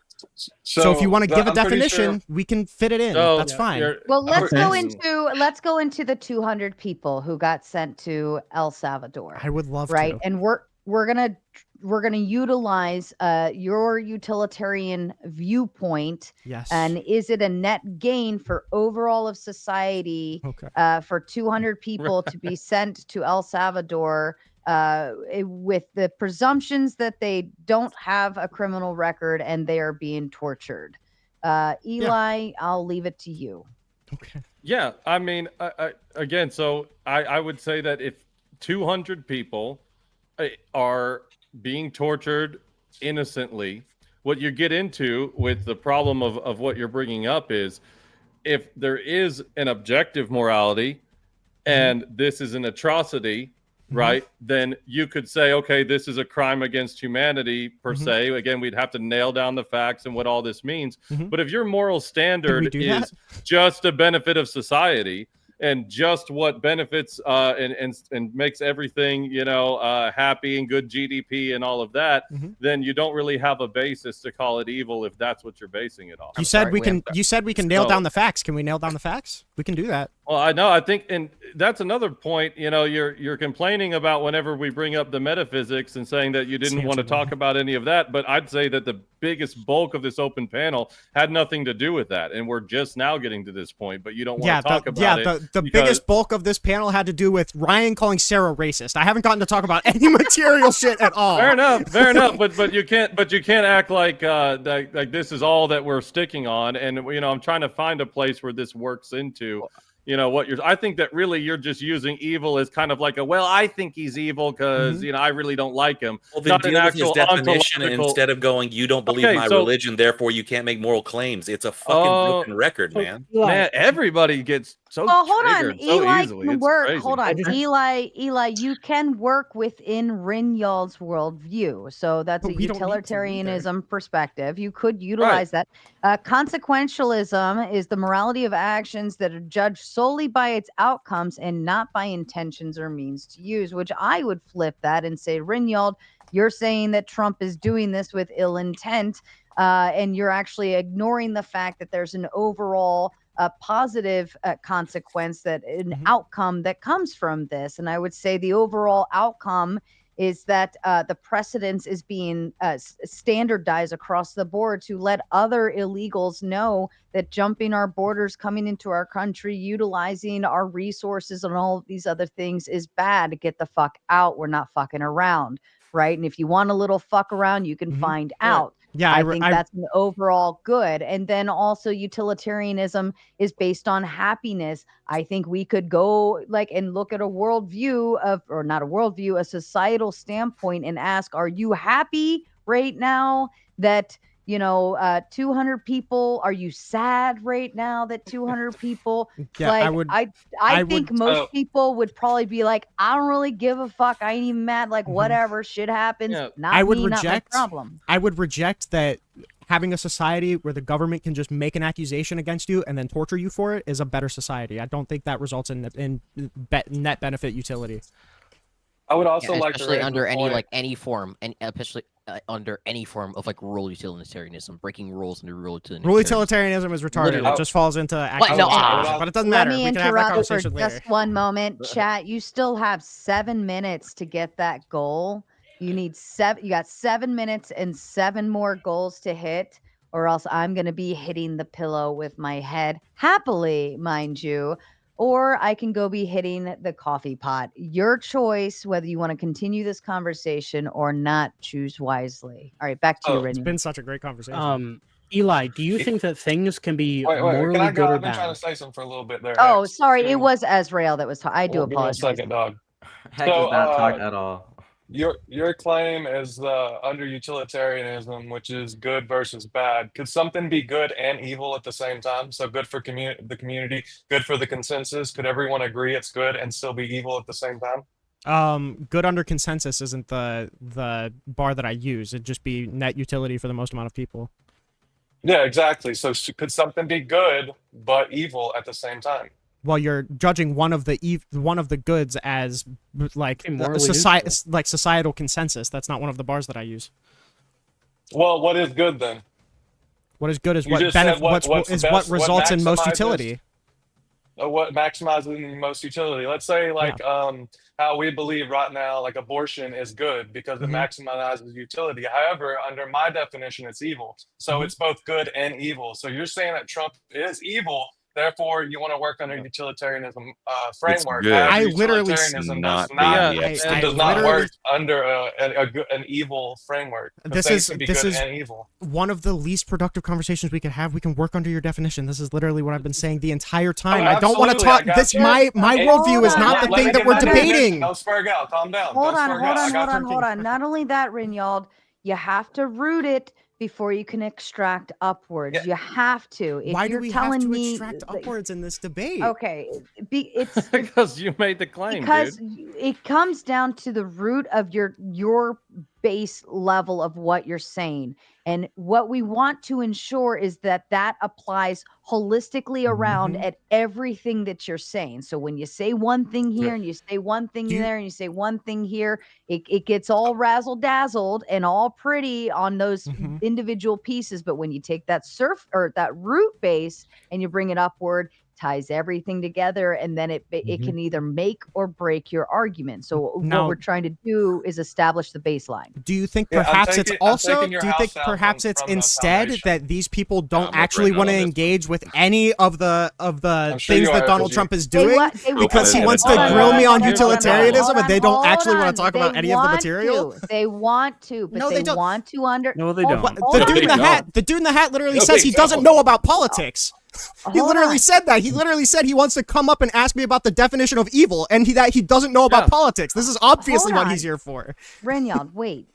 So if you want to give a definition, we can fit it in. That's fine. Well, let's go into the 200 people who got sent to El Salvador. I would love to. And we're gonna utilize your utilitarian viewpoint. Yes. And is it a net gain for overall of society for 200 people to be sent to El Salvador? With the presumptions that they don't have a criminal record and they are being tortured. Eli, I'll leave it to you. Okay. Yeah, I mean, again, so I would say that if 200 people are being tortured innocently, what you get into with the problem of what you're bringing up is if there is an objective morality and this is an atrocity, right, then you could say, okay, this is a crime against humanity per se. Again, we'd have to nail down the facts and what all this means. But if your moral standard is just a benefit of society and just what benefits and makes everything, happy and good GDP and all of that, then you don't really have a basis to call it evil if that's what you're basing it off. You said we can nail down the facts. Can we nail down the facts? We can do that. Well, I know. I think, and that's another point. You're complaining about whenever we bring up the metaphysics and saying that you didn't want to talk about any of that. But I'd say that the biggest bulk of this open panel had nothing to do with that, and we're just now getting to this point. But you don't want to talk about it. The biggest bulk of this panel had to do with Ryan calling Sarah racist. I haven't gotten to talk about any material shit at all. Fair enough. But you can't act like this is all that we're sticking on. And I'm trying to find a place where this works into. I think that really you're just using evil as kind of like I think he's evil because, I really don't like him. Well, then deal with his definition instead of going, you don't believe my religion, therefore you can't make moral claims. It's a fucking broken record, man. Man, everybody gets so hold triggered on. so Eli easily. can It's work. crazy. Hold on. Eli, you can work within Rinyal's worldview. So that's a utilitarianism perspective. You could utilize that. Consequentialism is the morality of actions that are judged solely by its outcomes and not by intentions or means to use, which I would flip that and say, Rinyald, you're saying that Trump is doing this with ill intent, and you're actually ignoring the fact that there's an overall positive consequence, that an outcome that comes from this. And I would say the overall outcome is that the precedence is being standardized across the board to let other illegals know that jumping our borders, coming into our country, utilizing our resources and all of these other things is bad. Get the fuck out. We're not fucking around. Right. And if you want a little fuck around, you can find out. Yeah, I think that's an overall good. And then also utilitarianism is based on happiness. I think we could go like and look at a worldview of, or not a worldview, a societal standpoint, and ask, are you happy right now that, 200 people, are you sad right now that 200 people, Yeah, I think most people would probably be like, I don't really give a fuck. I ain't even mad. Like, whatever, shit happens. Not I would me, reject, not my problem. I would reject that having a society where the government can just make an accusation against you and then torture you for it is a better society. I don't think that results in net benefit utility. I would also like to especially raise under the any point- like any form, and especially under any form of like rule utilitarianism, breaking rules under rule utilitarianism. Rule utilitarianism is retarded. Literally. It just falls into What? No, actual but it doesn't matter. Let me We can have that interrupt for conversation later. just one moment. Chat, you still have 7 minutes to get that goal. You need you got 7 minutes and 7 more goals to hit, or else I'm going to be hitting the pillow with my head, happily, mind you, or I can go be hitting the coffee pot. Your choice, whether you want to continue this conversation or not. Choose wisely. All right, back to you, It's Rinian. been such a great conversation. Eli, do you think that things can be Wait, morally can I good go? or I've been trying bad? to say something for a little bit there. Oh, Hex. sorry, it was Azrael that was talking. I do Well, give me a apologize. second, dog. Hex does not talk at all. Your claim is under utilitarianism, which is good versus bad. Could something be good and evil at the same time? So good for the community, good for the consensus. Could everyone agree it's good and still be evil at the same time? Good under consensus isn't the bar that I use. It'd just be net utility for the most amount of people. Yeah, exactly. So could something be good but evil at the same time? Well, you're judging one of the goods as like societal consensus. That's not one of the bars that I use. Well, what is good then? What is good is You what just said what results in most maximizes- utility. What maximizes the most utility? Let's say how we believe right now, like abortion is good because it maximizes utility. However, under my definition, it's evil. So it's both good and evil. So you're saying that Trump is evil. Therefore, you want to work under utilitarianism framework. good. However, I literally utilitarianism not does not, being the it does not work under an evil framework. This Things can be is good and evil. one of the least productive conversations we could have. We can work under your definition. This is literally what I've been saying the entire time. Oh, I don't want to absolutely, I talk. got This you. my worldview is not the Let me thing that get we're my definition. debating. Don't spurg out. Calm down. Hold Don't on, spurg hold out. I on, got hold you. on, hold on. Not only that, Rinyald, you have to root it before you can extract upwards. You have to. If Why do you're we have telling to me extract upwards in this debate? Okay, it's because you made the claim, because dude. it comes down to the root of your base level of what you're saying. And what we want to ensure is that applies holistically around at everything that you're saying. So when you say one thing here and you say one thing there and you say one thing here, it gets all razzle dazzled and all pretty on those individual pieces. But when you take that that root base and you bring it upward, ties everything together, and then it can either make or break your argument. So Now- what we're trying to do is establish the baseline. Do you think Yeah, I'm perhaps taking- it's I'm also? taking Do your you think house out perhaps from it's the instead foundation. that these people don't I'm actually afraid want to not. engage with any of the sure things you that are, Donald 'cause Trump is They doing wa- they- because he okay, wants to hold on, grill me on hold on, utilitarianism and they don't actually want to talk They about any of the want material. to. They want to, but No, they they don't. want to under. No, they Hold- don't. hold The on. dude in the No. hat. The dude in the hat literally No, says they he doesn't don't. know about politics. He Hold literally on. said that. He literally said he wants to come up and ask me about the definition of evil, and that he doesn't know about politics. This is obviously Hold what he's on. here for. Renyald, wait.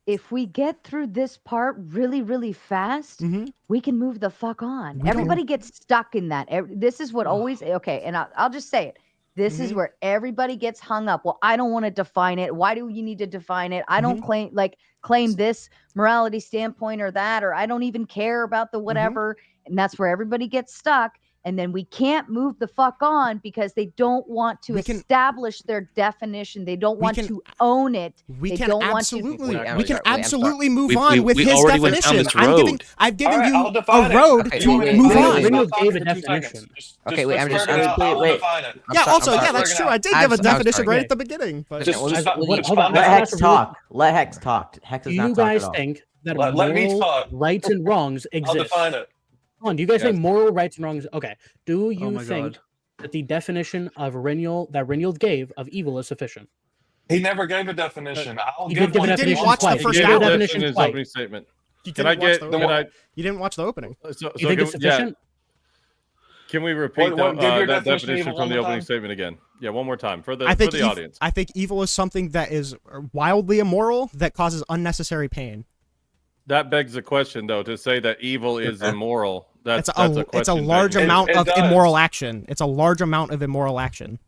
If we get through this part really, really fast, we can move the fuck on. Everybody gets stuck in that. This is what always, okay, and I'll just say it. This is where everybody gets hung up. Well, I don't want to define it. Why do you need to define it? I don't claim this morality standpoint or that, or I don't even care about the whatever. And that's where everybody gets stuck. and then we can't move the fuck on because they don't want to establish their definition. They don't want to own it. We they can don't absolutely, want to. we can absolutely move on with his already went down definition. this I've given All right, you I'll define a road it. to Okay, move on. Reynolds gave a definition. Okay, wait, I'm just I'll wait. define it. Yeah, also, yeah, that's true. I did give a definition right sorry. at the beginning. But Hold on. Let Hex talk. Let Hex talk. Hex is Do not you talking guys at all. think that Let me moral talk. rights and wrongs exist? I'll define it. Hold on, do you guys Yes. think moral rights and wrongs? Okay. Do you my think God. that the definition of Reynolds gave of evil is sufficient? He never gave a definition. I'll He give did give one a if you definition want. twice. the first He gave a hour. definition in his twice. opening statement. You Can didn't I watch get? the Can opening. I? You didn't watch the opening. You think it's sufficient? Can we repeat Give your that definition definition one from the more opening time. statement again? Yeah, one more time for the I think audience. I think evil is something that is wildly immoral that causes unnecessary pain. That begs the question, though, to say that evil is immoral. That's a question. It's a large amount of immoral action. It's a large amount of immoral action.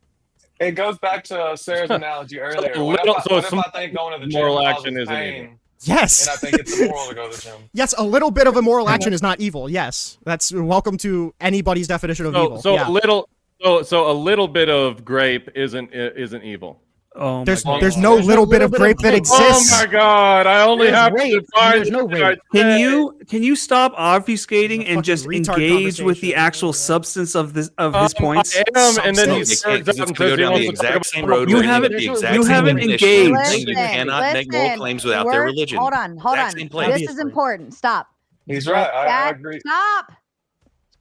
It goes back to Sarah's analogy earlier. So What little- if so I some think going to the gym moral causes action isn't pain, evil. Yes. and I think it's immoral to go to the gym? Yes, a little bit of immoral action is not evil. Yes, that's welcome to anybody's definition of evil. So Yeah. a little bit of grape isn't evil. Oh, there's no little bit of grape that exists. Oh my God! I only have to define. There's no rape. Can you stop obfuscating and just retard engage with the actual substance of his points? I am, and then he Because it's going to go down the exact same road. You where haven't- get the you exact same haven't definition. engaged. You cannot make moral claims without their religion. Hold on. Exact same place. This is important. Stop. He's right. I Chat, agree. Stop.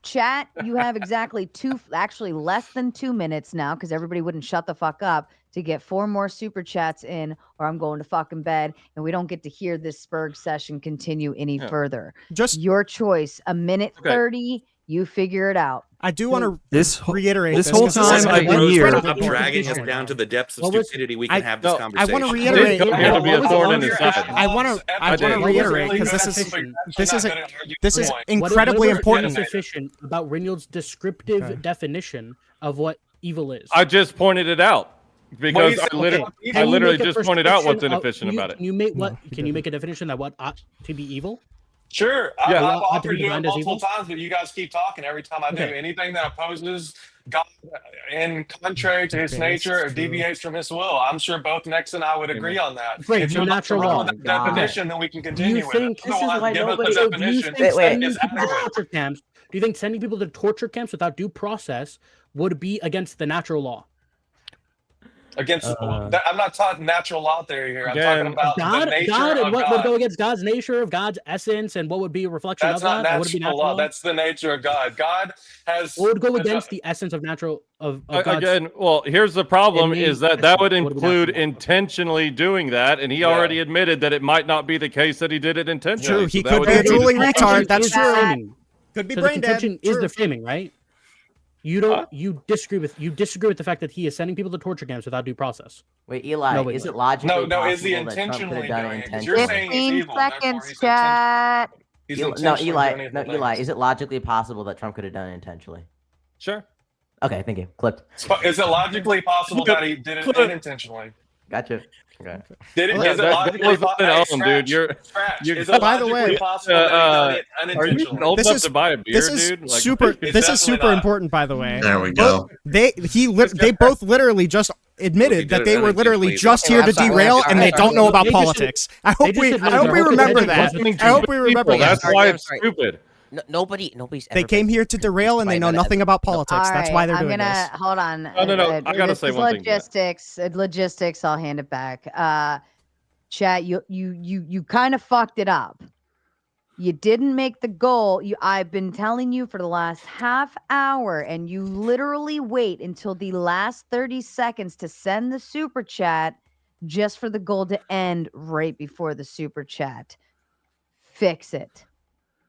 Chat, you have exactly actually less than 2 minutes now, because everybody wouldn't shut the fuck up, to get 4 more super chats in, or I'm going to fucking bed, and we don't get to hear this Spurg session continue any further. Just your choice. A minute 30. You figure it out. I do want to This reiterate this whole 'cause this is time I've been incredibly here. Stop dragging us down to the depths of stupidity. We can have this I conversation. want to reiterate. It'll be a thorn in his side. I want to reiterate because this is incredibly important. Sufficient about Reynolds' descriptive definition of what evil is. I just pointed it out because I literally just pointed out what's inefficient about it. Can you make Can you make a definition that what ought to be evil? Sure. Yeah. I've Ought to be offered you it defined as multiple evil? times, but you guys keep talking. Every time I do anything that opposes God and contrary to his nature or deviates from his will, I'm sure both Nex and I would agree on that. Great, If so you want to natural run law. with that definition, then we can Do you continue with think it. this is Otherwise, why give us nobody- the do you definition think sending is people to adequate. torture camps? Do you think sending people to torture camps without due process would be against the natural law? Against, I'm not talking natural law theory here. I'm Again, talking about the God, nature God, of and what God. would go against God's nature, of God's essence, and what would be a reflection That's of not God? What would be natural natural law. That's the nature of God. God has. What would go against the essence of natural of God's? Again, well, here's the problem: innate is that would essence? What would be include natural law? intentionally doing that, and he already admitted that it might not be the case that he did it intentionally. True, he So that could would be a be drooling the- retard. That's Is the true. framing. Could be So the brain dead. contention is True. the framing, right? You don't. You disagree with the fact that he is sending people to torture camps without due process. Wait, Eli, Nobody is it would. logically No, is he possible that Trump could intentionally have done it doing it? 'Cause you're intentionally? saying he's 15 evil. Therefore, seconds, he's chat. He's No, intentionally Eli. doing No, evil Eli. things. Is it logically possible that Trump could have done it intentionally? Sure. Okay, thank you. Clipped. Is it logically possible that he did it unintentionally? Gotcha. Okay. Did it? Well, Is it that logically was possible? an own, dude. You're- Is it by the logically way, possible that he done it Are you unintentionally? old This enough is- to buy a beer, This is dude? Like, super. It's This is definitely super not. important, by the way. There we Both- go. They both literally just admitted did that it they were literally unintentionally. just here to derail, and they don't know about They just- politics. I hope just we admitted their whole remember contention that. wasn't I hope we remember People, that. that's why I'm it's sorry. stupid. Nobody's. They ever came been here to derail, and they by know the- nothing about politics. All That's right, why they're I'm doing gonna this. hold on. No, I gotta this say is one thing to that. logistics. Logistics. I'll hand it back. Chat. You kind of fucked it up. You didn't make the goal. I've been telling you for the last half hour, and you literally wait until the last 30 seconds to send the super chat just for the goal to end right before the super chat. Fix it.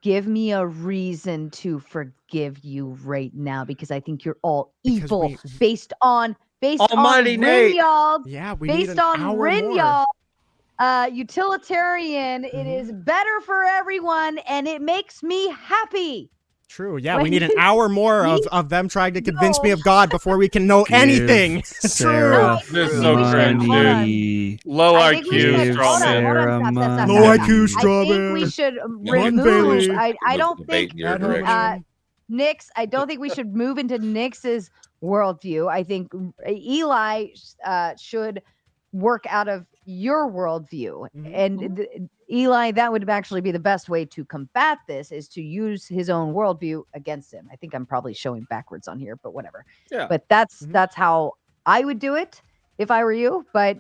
Give me a reason to forgive you right now, because I think you're all evil based on Almighty Nate. Rinyald. Yeah, we need Based an on hour more. Rinyald. Utilitarian. It is better for everyone, and it makes me happy. True. Yeah, we need an hour more of them trying to convince me of God before we can know anything. It's true. Sarah This is so cringe, dude. money. Low I think we IQ should- straw hold on, man. hold on, Sarah stop, stop, money. Low stop. IQ I straw think man. we should One remove. Bailey. I don't Debate think. in your direction. Nick's. I don't think we should move into Nick's worldview. I think Eli should work out of your worldview. And Eli, that would actually be the best way to combat this, is to use his own worldview against him. I think I'm probably showing backwards on here, but whatever. Yeah. But that's how I would do it if I were you. But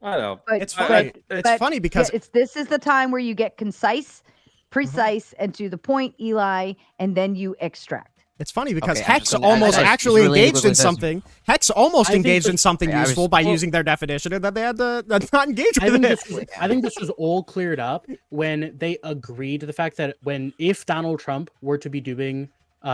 I know. but It's funny. It's funny because this is the time where you get concise, precise, and to the point, Eli, and then you extract. It's funny because Okay, I'm Hex just gonna- almost I actually really engaged quickly in this. something. Hex almost I think engaged in this- something I was- useful by well- using their definition, and then they had to not engage I with think it. I think this was all cleared up when they agreed to the fact that if Donald Trump were to be doing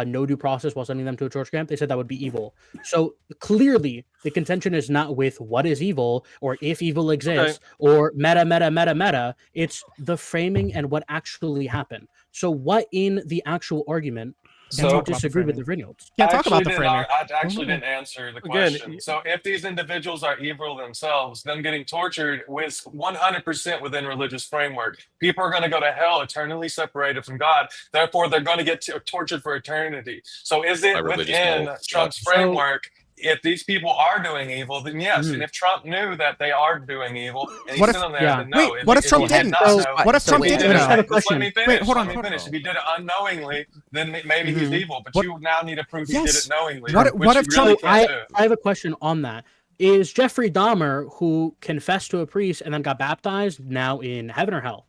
no due process while sending them to a torture camp, they said that would be evil. So clearly, the contention is not with what is evil or if evil exists or meta. It's the framing and what actually happened. So what in the actual argument do you disagree with the Reynolds? Can't talk about the framing. I actually didn't answer the question. So if these individuals are evil themselves, them getting tortured was 100% within religious framework. People are going to go to hell eternally separated from God. Therefore, they're going to get tortured for eternity. So is it within Trump's framework? If these people are doing evil, then yes. And if Trump knew that they are doing evil, and he What sent if- them there yeah. to know, Wait, what if Trump didn't? What if Trump didn't know? Just let me finish. Wait, hold Let on, me hold on. finish. If he did it unknowingly, then maybe he's evil. But you now need to prove he did Yes. it knowingly. What which if you Trump- really can't do. I have a question on that. Is Jeffrey Dahmer, who confessed to a priest and then got baptized, now in heaven or hell?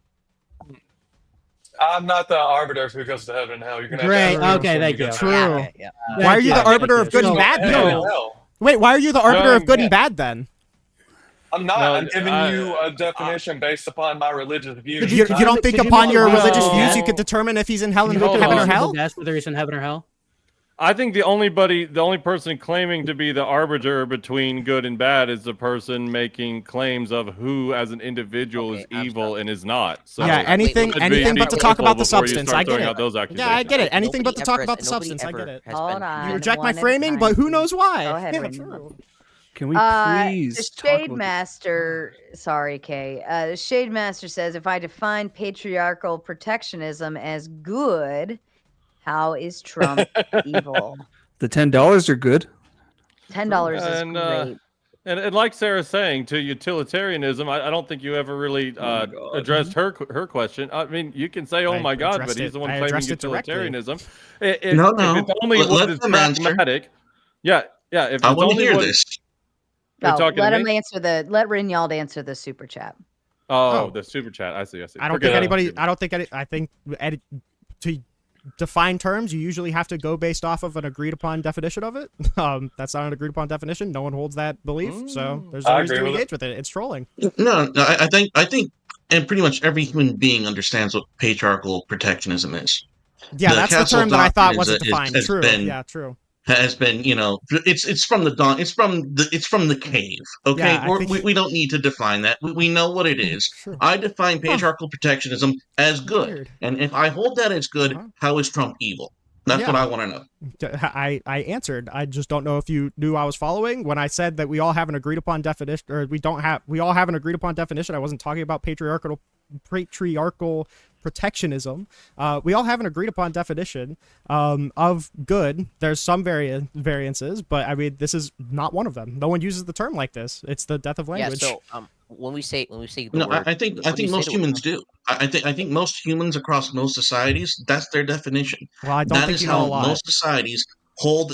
I'm not the arbiter of who goes to heaven and hell. You're gonna Great. have to ask Okay, him thank when you. get True. there. Why are you the arbiter of good and So- bad Hell, then? hell. Wait, why are you the arbiter of good and bad then? I'm not. No, I'm giving you a definition based upon my religious views. You don't think upon your religious views you No. could determine if he's in hell and Hold heaven or on. hell? Guess whether he's in heaven or hell? I think the only person claiming to be the arbiter between good and bad is the person making claims of who, as an individual, is evil and is not. So Yeah, anything but to talk about the substance. I get it. Those Yeah, I get it. Anything but to talk about the substance. I get it. You reject my framing, but who knows why? Go ahead, Yeah, Raymond. true. Can we The please talk Shade about Master, sorry, Kay. The Shade Master says, if I define patriarchal protectionism as good, how is Trump evil? the $10 are good? $10 is great. And like Sarah's saying, to utilitarianism, I don't think you ever really addressed her question. I mean, you can say, "Oh I my God," but addressed he's it. the one I claiming addressed it directly. utilitarianism. No, If it's only Let what is them answer. pragmatic, yeah. If I it's want to only hear what- this. You're No, talking let to him me? answer let Rinyald answer the super chat. Oh, the super chat. I see. I don't Forget think it. anybody. I don't think any. I think to define terms, you usually have to go based off of an agreed upon definition of it. That's not an agreed upon definition. No one holds that belief, so there's no I reason to agree with engage with it. It's trolling. No, I think, and pretty much every human being understands what patriarchal protectionism is. Yeah, that's the Castle term that I thought Doctrine wasn't defined. has True. been- Yeah, true. Has been, it's from the dawn. It's from the cave. Okay, Yeah, I think- we don't need to define that. We know what it is. I define patriarchal protectionism as good, Weird. and if I hold that as good, how is Trump evil? That's what Yeah. I want to know. I answered. I just don't know if you knew I was following when I said that we all have an agreed upon definition, or we all have an agreed upon definition. I wasn't talking about patriarchal protectionism. We all have an agreed upon definition of good. There's some variances, but I mean, this is not one of them. No one uses the term like this. It's the death of language. Yeah. So when we say the No, word, I think when you say most the humans do. I think most humans across most societies, that's their definition. Well, I don't That think is you know a how lot. most societies hold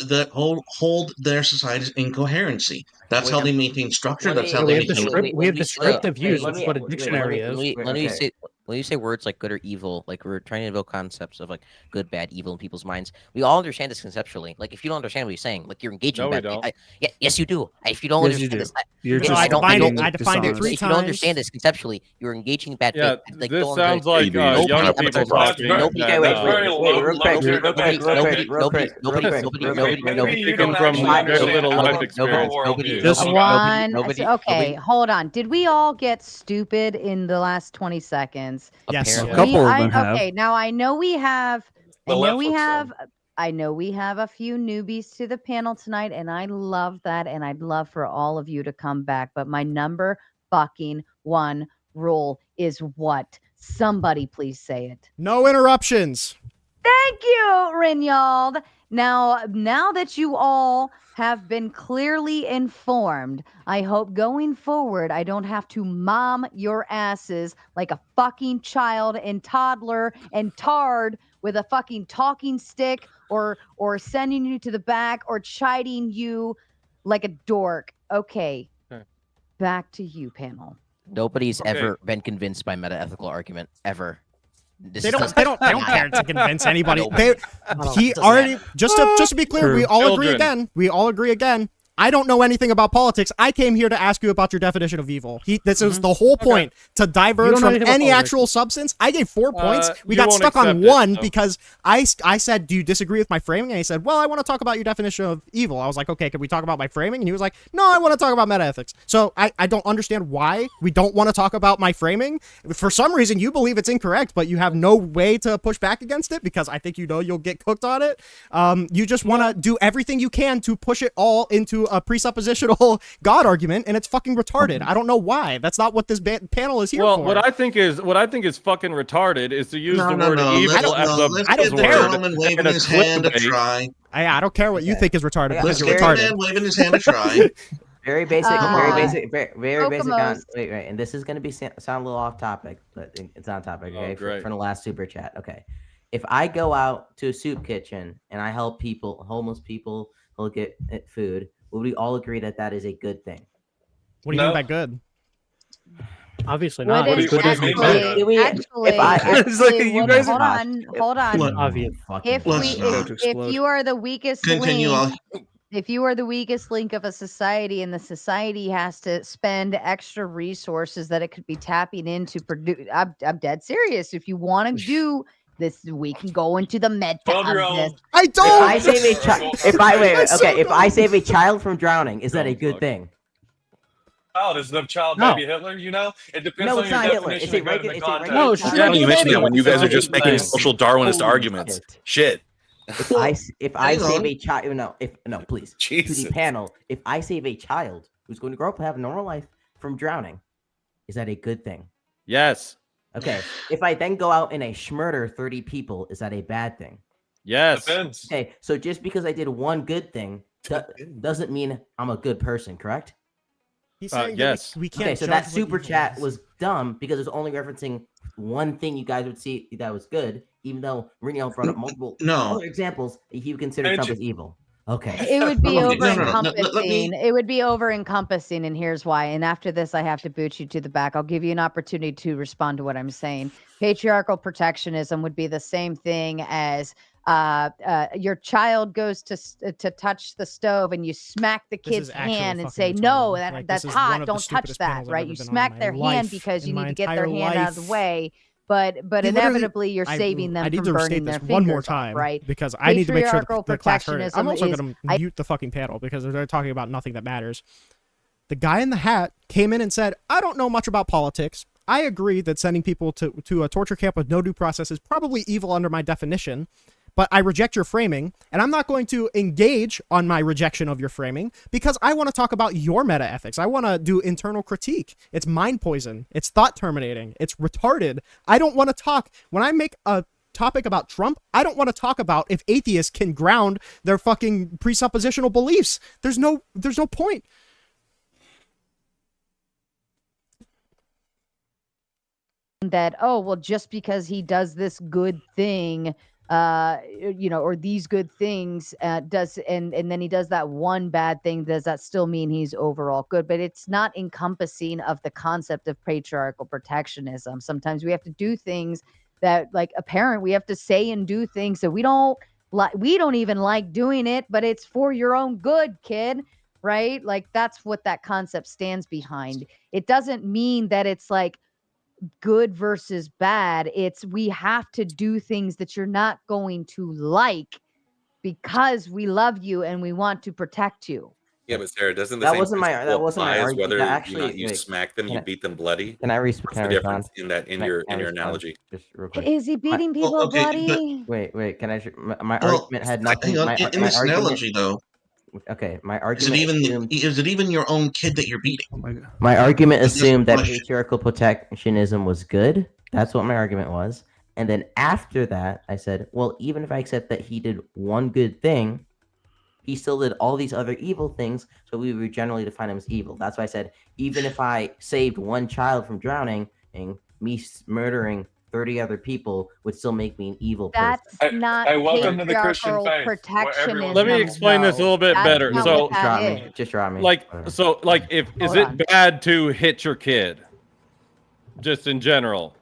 their societies in coherency. That's how they maintain structure. Let That's me- how we they have maintain. we have descriptive views, let which me- is what a wait, dictionary wait, is. wait, When you okay. say when you say words like good or evil, like we're trying to invoke concepts of like good, bad, evil in people's minds. We all understand this conceptually. Like if you don't understand what he's saying, like you're engaging. No, we bad, don't. Yes, you do. If you don't Yes, you understand do. this, You're if just I don't. being I defined it 3 If you don't times. understand this conceptually, you're engaging in bad Yeah, faith. Like, this don't sounds understand- like Nobody young ever people said talking. that. Nobody- Nobody- that's very real quick, real quick, Nobody- real nobody- quick, nobody- real quick, nobody- real nobody- quick. nobody- Speaking from very little life experience. Nobody- Just- One. nobody- Okay, nobody- hold on. Did we all get stupid in the last 20 seconds? Yes. Apparently. A couple of them have. Okay, now I know we have. The left looks dumb. I know we have a few newbies to the panel tonight, and I love that, and I'd love for all of you to come back. But my number fucking one rule is what? Somebody please say it. No interruptions. Thank you, Rinyald. Now that you all have been clearly informed, I hope going forward I don't have to mom your asses like a fucking child and toddler and tard with a fucking talking stick or sending you to the back or chiding you like a dork. Okay. Back to you, panel. Nobody's ever been convinced by meta-ethical argument ever. They don't care to convince anybody. Nobody. Just to be clear, we all agree again. We all agree again. I don't know anything about politics. I came here to ask you about your definition of evil. This is the whole point, to diverge from any actual substance. I gave 4 points. We got stuck on one because I said, do you disagree with my framing? And he said, well, I want to talk about your definition of evil. I was like, okay, can we talk about my framing? And he was like, no, I want to talk about metaethics. So I don't understand why we don't want to talk about my framing. For some reason, you believe it's incorrect, but you have no way to push back against it because I think you know you'll get cooked on it. You just want to do everything you can to push it all into a presuppositional God argument, and it's fucking retarded. I don't know why. That's not what this panel is here for. Well, what I think is fucking retarded is to use the word evil as a Let's give the gentleman waving his hand a try. I don't care what you think is retarded because you're retarded. Man waving his hand a try. Very basic, very basic. Wait, and this is going to be sound a little off topic, but it's on topic. Okay, from the last super chat. Okay, if I go out to a soup kitchen and I help people, homeless people, who'll get food, would we all agree that that is a good thing? What do you mean by good? Obviously not. Hold on. If you are the weakest link, if you are the weakest link of a society and the society has to spend extra resources that it could be tapping into produce, I'm dead serious. If you want to do this, we can go into the meta of this. I don't. If I save a child, if I save a child from drowning, is that a good thing? Child is the child baby Hitler, you know? It depends on your definition of good in the context. No, you mentioned that when you guys are just making social Darwinist arguments. Shit. If I save a child, please. Jesus. To the panel, if I save a child who's going to grow up and have a normal life from drowning, is that a good thing? Yes. Okay. If I then go out and I schmurder 30 people, is that a bad thing? Yes. Depends. Okay. So just because I did one good thing doesn't mean I'm a good person, correct? He's saying yes. We can't. Okay, so that super chat was dumb because it's only referencing one thing you guys would see that was good, even though Reniel brought up multiple other examples that he would consider Trump as evil. Okay. It would be over-encompassing. It would be over-encompassing, and here's why. And after this, I have to boot you to the back. I'll give you an opportunity to respond to what I'm saying. Patriarchal protectionism would be the same thing as your child goes to touch the stove and you smack the kid's hand and say, no, that's hot. Don't touch that, right? You smack their hand because you need to get their hand out of the way. But inevitably, you're saving them from burning their fingers one more time, right? Because I need to make sure the class heard it. I'm also going to mute the fucking panel because they're talking about nothing that matters. The guy in the hat came in and said, I don't know much about politics. I agree that sending people to a torture camp with no due process is probably evil under my definition, but I reject your framing, and I'm not going to engage on my rejection of your framing because I want to talk about your meta ethics. I want to do internal critique. It's mind poison. It's thought terminating. It's retarded. I don't want to talk. When I make a topic about Trump, I don't want to talk about if atheists can ground their fucking presuppositional beliefs. There's no point. That, oh, well, just because he does this good thing, or these good things and then he does that one bad thing, does that still mean he's overall good? But it's not encompassing of the concept of patriarchal protectionism. Sometimes we have to do things that, like a parent, we have to say and do things that we don't even like doing it, but it's for your own good, kid, right? Like that's what that concept stands behind. It doesn't mean that it's like good versus bad. It's we have to do things that you're not going to like because we love you and we want to protect you. Yeah, but Sarah, doesn't the that same wasn't my argument. whether Actually, you smack them, you beat them bloody? Can I What's the difference in that in your analogy? Just real quick. Is he beating people bloody? Wait. Can I? My argument had nothing. In this analogy, though. Okay, my argument is it even your own kid that you're beating? My argument assumed that patriarchal protectionism was good. That's what my argument was. And then after that, I said, well, even if I accept that he did one good thing, he still did all these other evil things, so we would generally define him as evil. That's why I said, even if I saved one child from drowning, and me murdering 30 other people would still make me an evil person. That's not welcome to the Christian patriarchal faith, where protectionism. Let me explain this a little bit That's better. not So, what that is. Just draw me. like, Whatever. so, like, is Hold it on. bad to hit your kid? Just in general.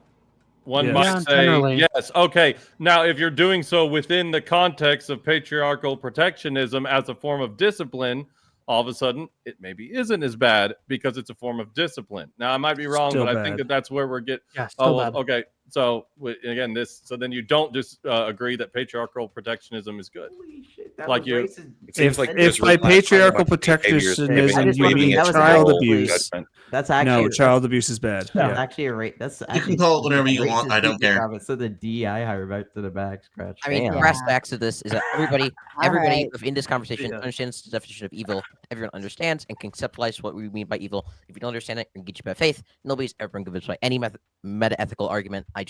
One Yes. might Yeah, say generally. yes. Okay. Now, if you're doing so within the context of patriarchal protectionism as a form of discipline, all of a sudden it maybe isn't as bad because it's a form of discipline. Now, I might be wrong, Still but I think bad. that's where we're getting. Yeah, still bad. Okay. So again, so then you don't just agree that patriarchal protectionism is good. Holy shit, that Like was you- racist. It seems like If there's by really not patriarchal much behaviors protectionism I just you wanna mean be- that was child actually- abuse, judgment. That's actually no, child abuse is bad. That's Yeah. actually a that's You actually can call it whatever you want. racist I don't Twitter care. comment. So the DI higher back to the back scratch. I mean, Damn. brass tacks of this is that everybody All right. in this conversation Yeah. understands the definition of evil. Everyone understands and conceptualize what we mean by evil. If you don't understand it, and get you by faith. Nobody's ever been convinced by any meta ethical argument. I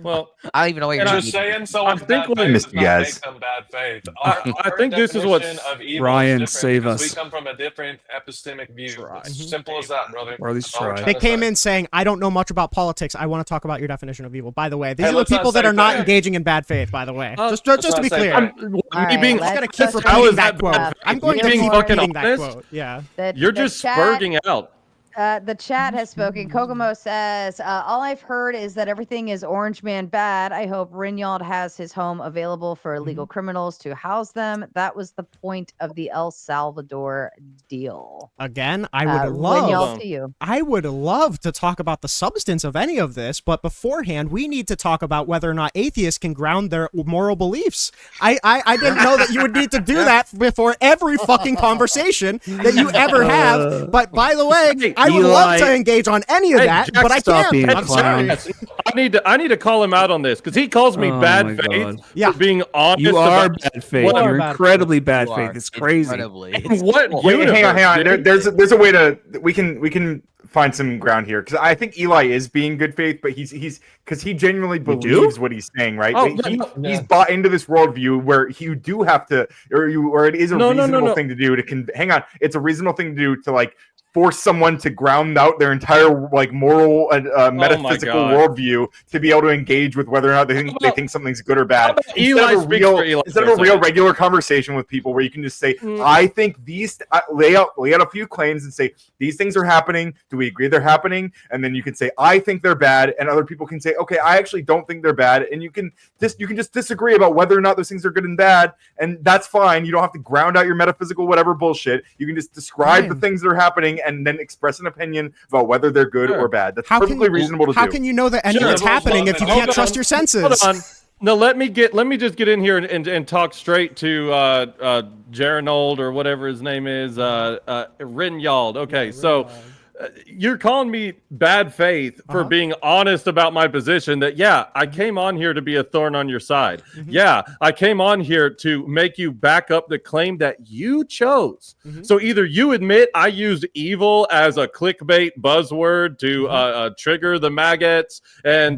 Well, I don't even know why you're Just saying someone's I think bad what- faith Missed does you not guys. make them bad faith. I think this is what's- definition of evil Ryan, is different save because us. We come from a different epistemic view. It's Mhm. simple as that, brother. Or at least That's all we're try. trying They to came say. in saying, I don't know much about politics. I want to talk about your definition of evil. By the way, these Hey, are the let's not people that say are not that. engaging in bad faith, by the way. Oh, Just let's to not be say clear. that. All me right, being, I'm going to let's keep just How repeating is that that quote. bad I'm faith? going You to being keep fucking repeating that honest? quote. Yeah. You're just spurging out. The chat has spoken. Kokomo says, all I've heard is that everything is Orange Man bad. I hope Rinyald has his home available for illegal criminals to house them. That was the point of the El Salvador deal. Again, I would Rinyald, to you. I would love to talk about the substance of any of this, but beforehand, we need to talk about whether or not atheists can ground their moral beliefs. I didn't know that you would need to do that before every fucking conversation that you ever have. But by the way, I would love to engage on any of that, but I stop can't. being a I'm sorry. clown. I need to call him out on this because he calls me Oh bad my faith God. for being honest. You are about bad faith. What are You're bad incredibly bad You faith. are It's crazy. incredibly. what Wait, universe, hang on. dude? There's a way to we can find some ground here because I think Eli is being good faith, but he's because he genuinely do? believes what he's saying, right? Oh, But yeah. he's bought into this worldview where you do have to, or it is a reasonable thing to do to hang on. It's a reasonable thing to do to like force someone to ground out their entire like moral and metaphysical worldview to be able to engage with whether or not they think something's good or bad. Instead of a real regular conversation with people where you can just say, I think these lay out a few claims and say these things are happening. Do we agree they're happening? And then you can say, I think they're bad, and other people can say, okay, I actually don't think they're bad, and you can just disagree about whether or not those things are good and bad, and that's fine. You don't have to ground out your metaphysical whatever bullshit. You can just describe the things that are happening and then express an opinion about whether they're good or bad. That's perfectly reasonable to do. How can you know that anything's happening if you can't trust your senses? Hold on. No, let me just get in here and talk straight to Geranold or whatever his name is, Rinyald. Okay, so you're calling me bad faith for being honest about my position that, yeah, I came on here to be a thorn on your side. Yeah, I came on here to make you back up the claim that you chose. So either you admit I used evil as a clickbait buzzword to trigger the maggots and,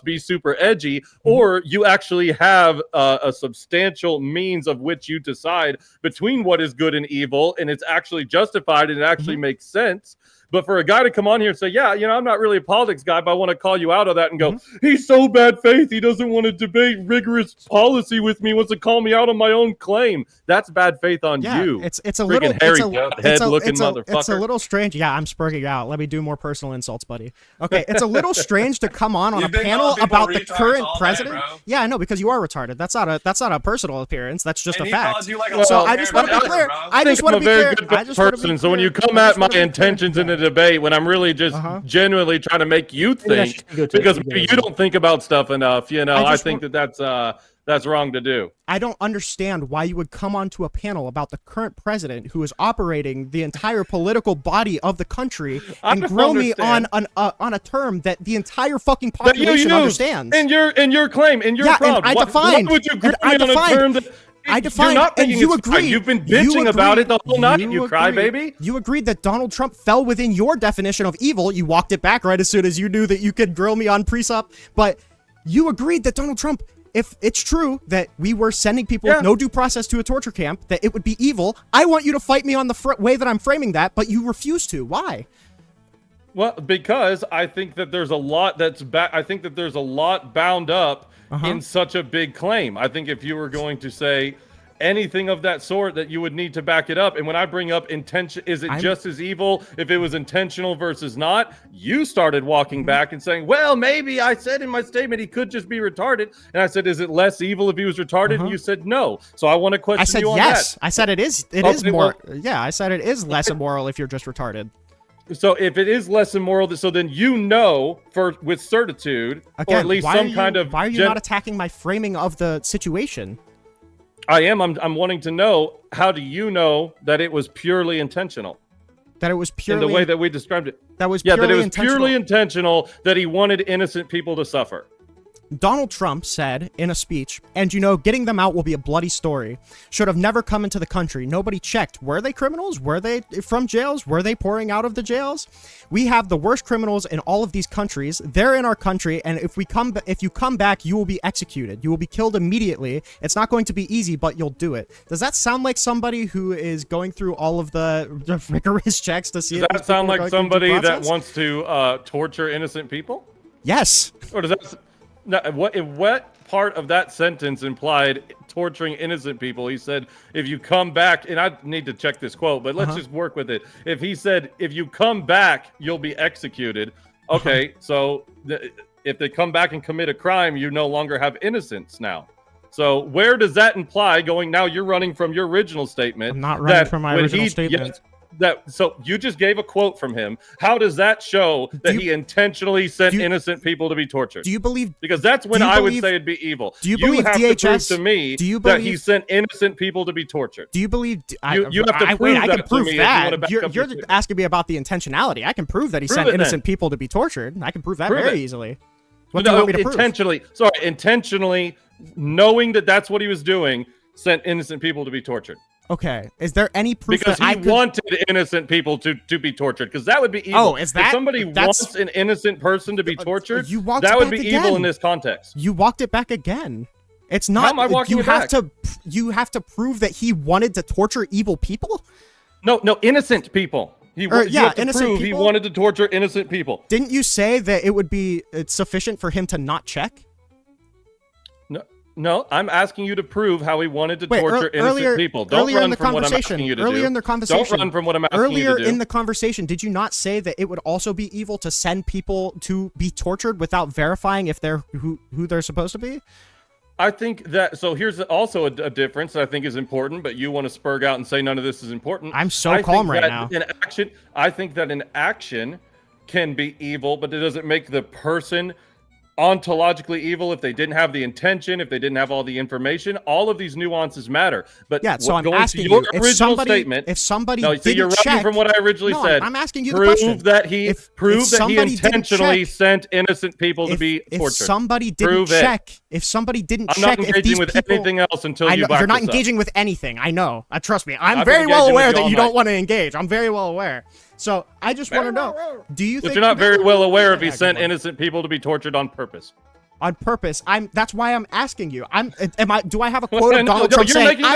be super edgy, or you actually have a substantial means of which you decide between what is good and evil, and it's actually justified and it actually makes sense. But for a guy to come on here and say, yeah, I'm not really a politics guy, but I want to call you out of that and go, he's so bad faith, he doesn't want to debate rigorous policy with me, he wants to call me out on my own claim. That's bad faith on you. It's a Freaking little head-looking motherfucker. It's a little strange. Yeah, I'm spurging out. Let me do more personal insults, buddy. Okay, it's a little strange to come on a panel about the current president. Yeah, I know, because you are retarded. That's not a personal appearance. That's just a fact. So I just want to be clear. I just want to be clear. I just want to be clear. So when you come at my intentions in the debate, when I'm really just genuinely trying to make you think, because maybe you don't think about stuff enough, I think that's wrong to do. I don't understand why you would come onto a panel about the current president who is operating the entire political body of the country and grill me on a term that the entire fucking population understands. In your claim, in your prompt. And I defined. Why would you grill me on a term that I defined, and you agreed. You've been bitching about it the whole night, you crybaby. You agreed that Donald Trump fell within your definition of evil. You walked it back right as soon as you knew that you could grill me on precept. But You agreed that Donald Trump, if it's true that we were sending people with no due process to a torture camp, that it would be evil. I want you to fight me on the way that I'm framing that, but you refuse to. Why? Well, because I think that there's a lot I think that there's a lot bound up in such a big claim. I think if you were going to say anything of that sort, that you would need to back it up. And when I bring up intention, is it just as evil if it was intentional versus not? You started walking back and saying, well, maybe I said in my statement he could just be retarded. And I said, is it less evil if he was retarded? And you said no. So I want to question you on that. I said yes. I said it is more. Yeah, I said it is less immoral if you're just retarded. So if it is less immoral, so then with certitude, again, or at least some kind of... Why are you not attacking my framing of the situation? I am. I'm wanting to know, how do you know that it was purely intentional? That it was purely... In the way that we described it. That was purely that it was intentional. purely intentional, that he wanted innocent people to suffer. Donald Trump said in a speech, and getting them out will be a bloody story. Should have never come into the country. Nobody checked. Were they criminals? Were they from jails? Were they pouring out of the jails? We have the worst criminals in all of these countries. They're in our country, and if you come back, you will be executed. You will be killed immediately. It's not going to be easy, but you'll do it. Does that sound like somebody who is going through all of the rigorous checks to see? Does that sound like somebody that wants to torture innocent people? Yes. Or does that... Now, what part of that sentence implied torturing innocent people? He said, if you come back, and I need to check this quote, but let's just work with it. If he said, if you come back, you'll be executed. Okay, so if they come back and commit a crime, you no longer have innocence now. So where does that imply going? Now you're running from your original statement. I'm not running from my original statement. So you just gave a quote from him. How does that show that he intentionally sent innocent people to be tortured? Do you believe? Because that's when I would say it'd be evil. Do you believe have DHS? To prove to me that he sent innocent people to be tortured? Do you believe? You have to prove I can prove that. You're asking me about the intentionality. I can prove that he sent innocent people to be tortured. I can prove that very easily. What do you want me to prove? Intentionally knowing that that's what he was doing, sent innocent people to be tortured. Okay, is there any proof because that he wanted innocent people to be tortured? Because that would be evil. Oh, is that if somebody wants an innocent person to be tortured? That would be evil in this context. You walked it back again. It's not. How am I walking it back? You have to prove that he wanted to torture evil people. No, innocent people. You have to prove he wanted to torture innocent people. Didn't you say that it would be sufficient for him to not check? No, I'm asking you to prove how he wanted to torture innocent people. Don't run from what I'm asking you to do. Earlier in the conversation, don't run from what I'm asking you to do. Earlier in the conversation, did you not say that it would also be evil to send people to be tortured without verifying if they're who they're supposed to be? I think that, so here's also a difference that I think is important, but you want to spurg out and say none of this is important. I'm so calm right now. I think that an action can be evil, but it doesn't make the person ontologically evil if they didn't have the intention, if they didn't have all the information. All of these nuances matter. But yeah, so I'm asking you, if somebody didn't you're check, running from what I originally said. I'm asking you the question. Prove that he intentionally sent innocent people to be tortured. If somebody didn't check, I'm not engaging with anything else until you back you're not this up. engaging with anything. I know. Trust me. I'm very well aware that you don't want to engage. I'm very well aware. So I just want to know, do you think... But you're not very well aware if he sent innocent people to be tortured on purpose. On purpose. That's why I'm asking you. Do I have a quote of Donald Trump saying, you're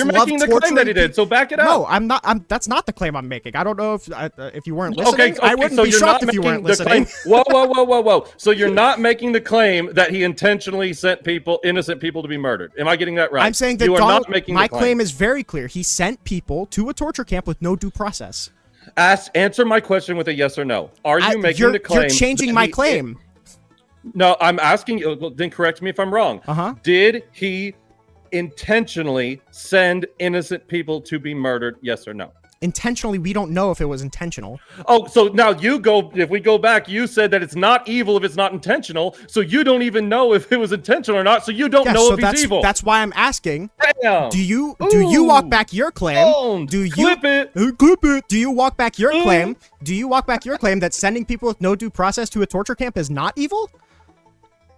making the claim that he did, so back it up. No, I'm not. That's not the claim I'm making. I don't know if you weren't listening. Okay, I wouldn't be shocked if you weren't listening. Whoa. So you're not making the claim that he intentionally sent innocent people to be murdered. Am I getting that right? I'm saying that my claim is very clear. He sent people to a torture camp with no due process. Answer my question with a yes or no. Are you making the claim? You're changing my claim. No, I'm asking you, then correct me if I'm wrong. Did he intentionally send innocent people to be murdered? Yes or no? Intentionally, we don't know if it was intentional. Oh, so now if we go back, you said that it's not evil if it's not intentional. So you don't even know if it was intentional or not. So you don't know if he's evil. That's why I'm asking. Damn. Do you walk back your claim? Clip it. Do you walk back your claim? Do you walk back your claim that sending people with no due process to a torture camp is not evil?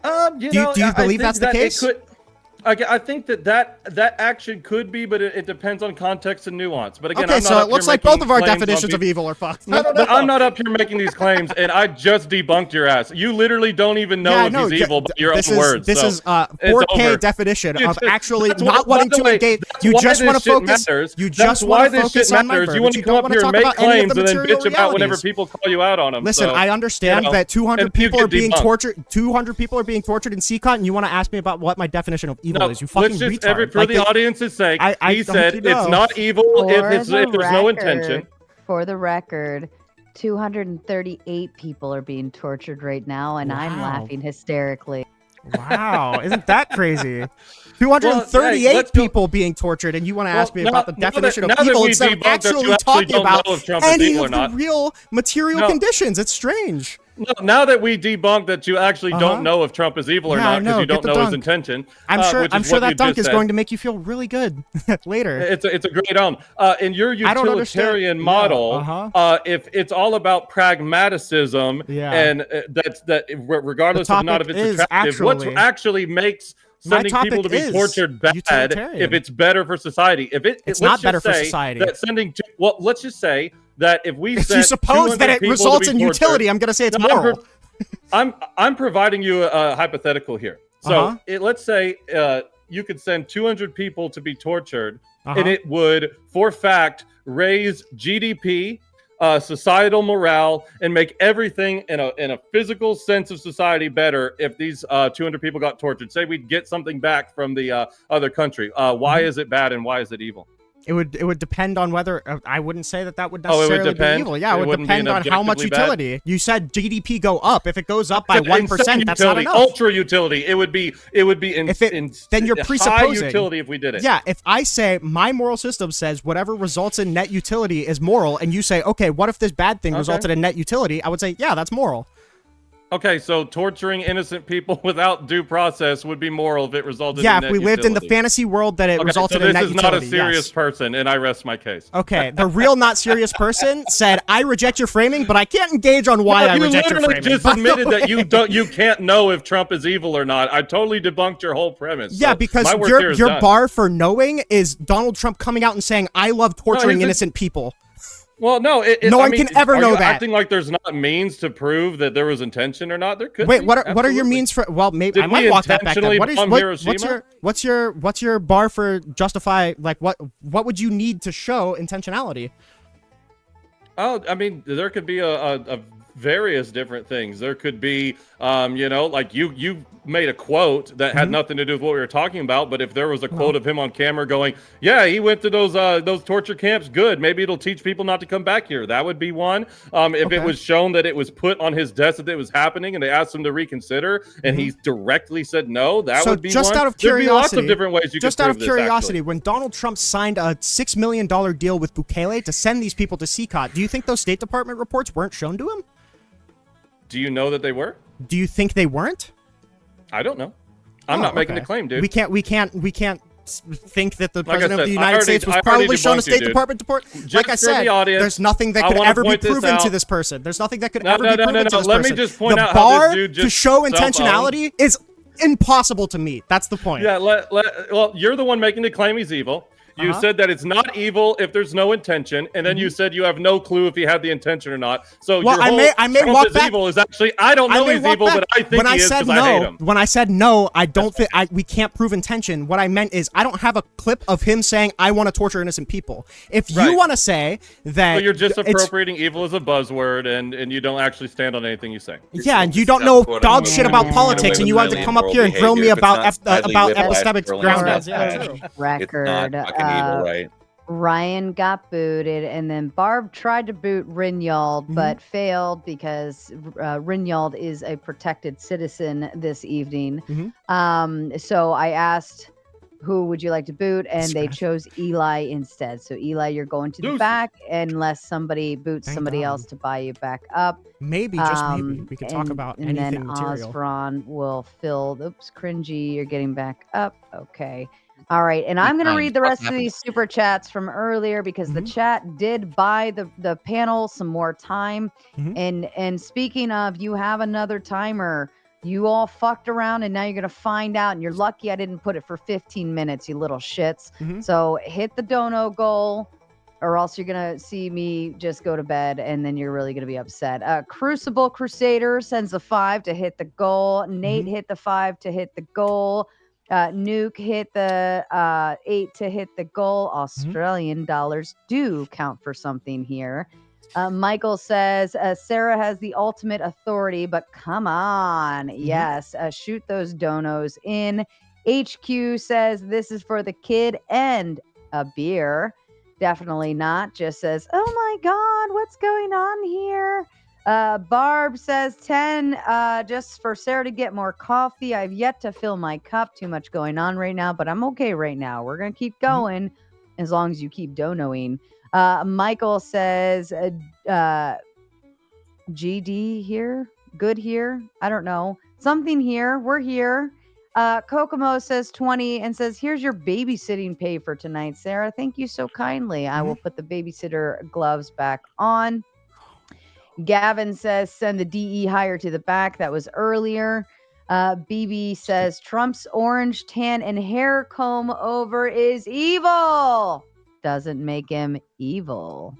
Do you believe that's the case? I think that action could be, but it depends on context and nuance. But again, Okay, I'm not so up it looks here like both making of our claims on definitions of people- evil are fucked. No, but I'm not up here making these claims, and I just debunked your ass. You literally don't even know Yeah, if no, he's evil by your this own is, words. This so is 4K it's over. definition Dude, of actually that's not why- wanting by the to way, engage. that's You why just this want to shit focus. matters. You That's just why want to this shit focus on my matters. verbiage. You want to You come don't up want to here talk and make about any of claims the and then material bitch about whenever realities. people call you out on them. Listen, so, I understand that 200 and you people are get being debunked. tortured. 200 people are being tortured in CCOT, and you want to ask me about what my definition of evil is? You fucking let's just retard. for the audience's sake, he said it's not evil if there's no intention. For the record, 238 people are being tortured right now, and I'm Wow. laughing hysterically. Wow, isn't that crazy? 238 people being tortured, and you want to ask me about the definition of evil instead of actually talking about any of the real material conditions. It's strange. No, now that we debunked that you actually don't know if Trump is evil or Yeah, not because I you don't get the know his dunk. intention. I'm sure. which I'm is sure what that you dunk just is said. going to make you feel really good later. It's a great in your I don't understand. utilitarian Yeah, model. If it's all about pragmatism and that regardless of not if topic it's is attractive, what actually makes sending people to be tortured bad if it's better for society? If It's let's not just better for say society. That let's just say that if we If sent you suppose 200 that it people to results be in tortured- utility, I'm going to say it's No, moral. I'm providing you a hypothetical here. So let's say you could send 200 people to be tortured, and it would, for fact, raise GDP, societal morale, and make everything in a physical sense of society better if these 200 people got tortured. Say we'd get something back from the other country. Why is it bad and why is it evil? It would depend on whether I wouldn't say that would Oh, it would necessarily be depend? evil. Yeah, It it would wouldn't be depend an on how much objectively bad? utility. You said GDP go up. If it goes up by Insane 1%, that's not utility, enough. ultra utility. It would be Then you're high presupposing utility if we did it. Yeah, if I say my moral system says whatever results in net utility is moral, and you say, okay, what if this bad thing resulted in net utility? I would say, yeah, that's moral. Okay, so torturing innocent people without due process would be moral if it resulted in Yeah, net if we lived in the utility. fantasy world that it resulted so in net this is utility. not a serious yes. person, and I rest my case. Okay, the real not serious person said, I reject your framing, but I can't engage on why I reject your You framing. literally just admitted that you can't know if Trump is evil or not. I totally debunked your whole premise. Yeah, so because my work here your is done. bar for knowing is Donald Trump coming out and saying, I love torturing he's a- innocent people. Well, no, No I one mean, can ever are know you that. acting like there's not means to prove that there was intention or not? There could Wait, be. what are your Absolutely. means for? Well, maybe Did I might we walk that back. Then. intentionally What is bomb Hiroshima? what's your bar for justify? Like what would you need to show intentionality? Oh, I mean, there could be a various different things. There could be, like you made a quote that had nothing to do with what we were talking about. But if there was a quote of him on camera going, "Yeah, he went to those torture camps. Good. Maybe it'll teach people not to come back here." That would be one. If it was shown that it was put on his desk that it was happening, and they asked him to reconsider, and he directly said no, that would be just one. out of There'd be lots curiosity, of different ways you just could out prove of this, curiosity, actually. when Donald Trump signed a $6 million deal with Bukele to send these people to CCOT, do you think those State Department reports weren't shown to him? Do you know that they were? Do you think they weren't? I don't know. I'm not making the claim, dude. We can't think that the Like I president of said, the United States was I already probably shown a debunked you, State dude. Department report. Just Like I for said, the audience, there's nothing that I could wanna ever be point this proven to out. this person. There's nothing that could No, ever no, be no, proven no, to no. this Let me person. just point the out how this bar dude to just show self-owned. intentionality is impossible to meet. That's the point. Yeah, well, you're the one making the claim he's evil. You said that it's not evil if there's no intention, and then you said you have no clue if he had the intention or not. So Well, your whole I may Trump walk is back. evil is actually I don't know may he's walk evil, back. but I think when he I is said because I hate him. When I said no, I don't think we can't prove intention. What I meant is I don't have a clip of him saying I want to torture innocent people. If you want to say that, So you're just it's- appropriating evil as a buzzword, and you don't actually stand on anything you say. Yeah, and you don't know dog shit about politics, and you wanted to come up here and grill me about epistemic grounds. Record. It's not fucking evil, right? Ryan got booted, and then Barb tried to boot Rinald, but failed because Rinald is a protected citizen this evening. So I asked, who would you like to boot? And they chose Eli instead. So Eli, you're going to the back unless somebody boots somebody else to buy you back up. Maybe, just maybe, we could talk about and anything then material. Osfron will fill. Oops, cringy. You're getting back up. Okay. All right, and I'm going to read the rest of these super chats from earlier because the chat did buy the panel some more time. And speaking of, you have another timer. You all fucked around, and now you're going to find out, and you're lucky I didn't put it for 15 minutes, you little shits. So hit the dono goal, or else you're going to see me just go to bed, and then you're really going to be upset. Crucible Crusader sends the 5 to hit the goal. Nate hit the 5 to hit the goal. Nuke hit the 8 to hit the goal. Australian dollars do count for something here. Michael says, Sarah has the ultimate authority, but come on. Yes, shoot those donos in. HQ says, this is for the kid and a beer. Definitely not. Just says, oh my God, what's going on here? Barb says 10, just for Sarah to get more coffee. I've yet to fill my cup. Too much going on right now, but I'm okay right now. We're going to keep going as long as you keep donoing. Michael says, GD here, good here. I don't know. Something here. We're here. Kokomo says 20 and says, here's your babysitting pay for tonight, Sarah. Thank you so kindly. I will put the babysitter gloves back on. Gavin says, send the DE hire to the back. That was earlier. BB says, Trump's orange, tan, and hair comb over is evil. Doesn't make him evil.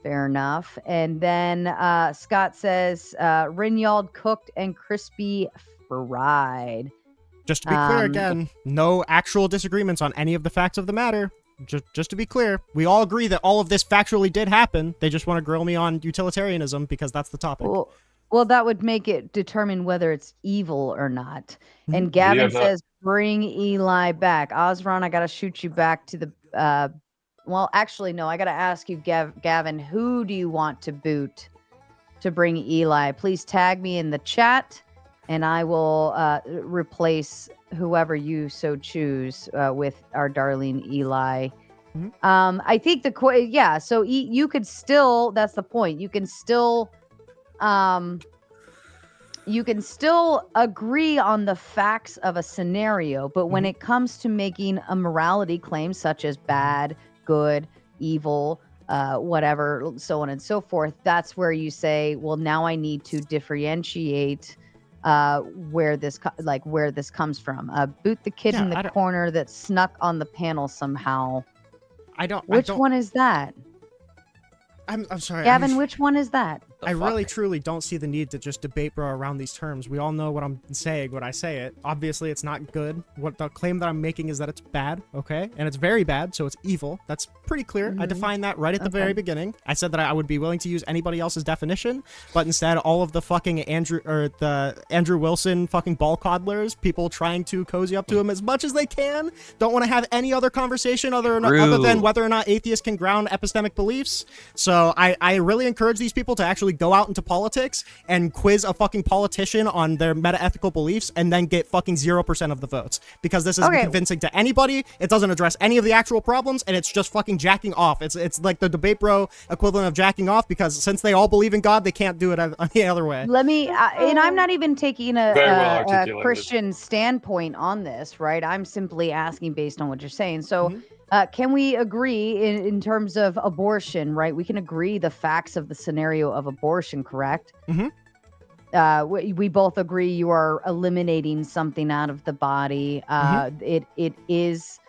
Fair enough. And then Scott says, Rinyald cooked and crispy fried. Just to be clear again, no actual disagreements on any of the facts of the matter. Just to be clear, we all agree that all of this factually did happen. They just want to grill me on utilitarianism because that's the topic. Well, that would make it determine whether it's evil or not. And Gavin says, bring Eli back. Osron, I got to shoot you back to the... well, actually, no, I got to ask you, Gavin, who do you want to boot to bring Eli? Please tag me in the chat, and I will replace whoever you so choose with our darling Eli. I think so you could still, that's the point. You can still agree on the facts of a scenario, but when it comes to making a morality claim such as bad, good, evil, whatever, so on and so forth, that's where you say, well, now I need to differentiate where this comes from. Boot the kid in the corner that snuck on the panel somehow. Which one is that? I'm sorry, Gavin. Which one is that? I really truly don't see the need to just debate bro around these terms. We all know what I'm saying when I say it. Obviously, it's not good. What the claim that I'm making is that it's bad, okay? And it's very bad, so it's evil. That's pretty clear. I defined that right at the very beginning. I said that I would be willing to use anybody else's definition, but instead, all of the fucking Andrew Wilson fucking ball coddlers, people trying to cozy up to him as much as they can, don't want to have any other conversation other than whether or not atheists can ground epistemic beliefs. So I really encourage these people to actually go out into politics and quiz a fucking politician on their meta-ethical beliefs and then get fucking 0% of the votes, because this isn't convincing to anybody. It doesn't address any of the actual problems, and it's just fucking jacking off. It's like the debate bro equivalent of jacking off, because since they all believe in God, they can't do it any other way. Let me and I'm not even taking a Christian standpoint on this, right? I'm simply asking based on what you're saying. So can we agree in terms of abortion, right? We can agree the facts of the scenario of abortion, correct? We both agree you are eliminating something out of the body. It is,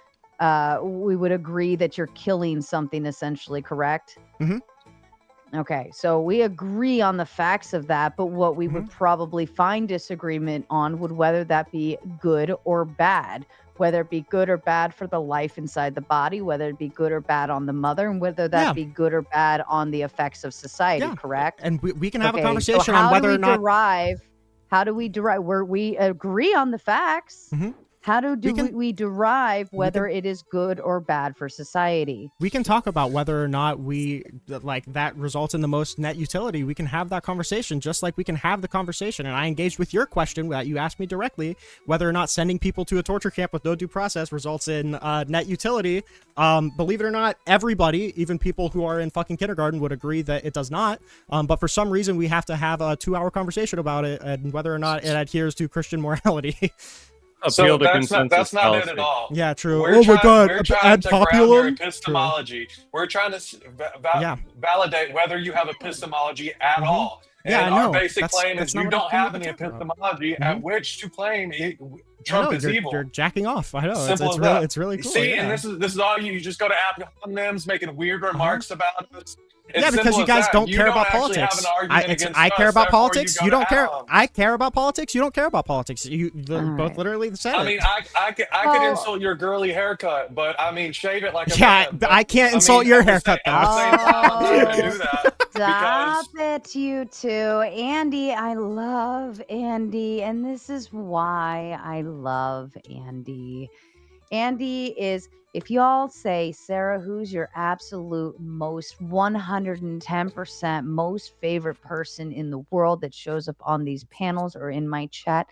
we would agree that you're killing something essentially, correct? Okay, so we agree on the facts of that, but what we would probably find disagreement on would whether that be good or bad. Whether it be good or bad for the life inside the body, whether it be good or bad on the mother, and whether that be good or bad on the effects of society, correct? And we can have a conversation on whether or not... How do we derive, where we agree on the facts, how do we derive whether it is good or bad for society? We can talk about whether or not that results in the most net utility. We can have that conversation, just like we can have the conversation. And I engaged with your question that you asked me directly, whether or not sending people to a torture camp with no due process results in net utility. Believe it or not, everybody, even people who are in fucking kindergarten, would agree that it does not. But for some reason, we have to have a 2-hour conversation about it and whether or not it adheres to Christian morality. So that's not it at all. Yeah, true. We're trying to ground your epistemology. We're trying to validate whether you have epistemology at all. Yeah, And I our know. basic That's- claim that's is not you what I'm don't have talking any about. epistemology at which to claim Trump I know, is you're, evil. You're jacking off. I know. Simple It's as really that. it's really You cool. see, yeah. and this is all you just go to ad hominems making weird remarks about us. It's Yeah, because simple you as guys that. don't You care about actually have politics. an argument against I care us, about therefore politics. go You to don't care. ad homs. I care about politics. You don't care about politics. You All both right. literally said I it. mean, I could insult your girly haircut, but I mean, shave it like a Yeah, man. But, I can't insult your at the haircut, At the same time, I'm not going to do that. Stop it, you two. Andy, I love Andy, and this is why I love Andy. Andy is, if y'all say, Sarah, who's your absolute most 110% most favorite person in the world that shows up on these panels or in my chat,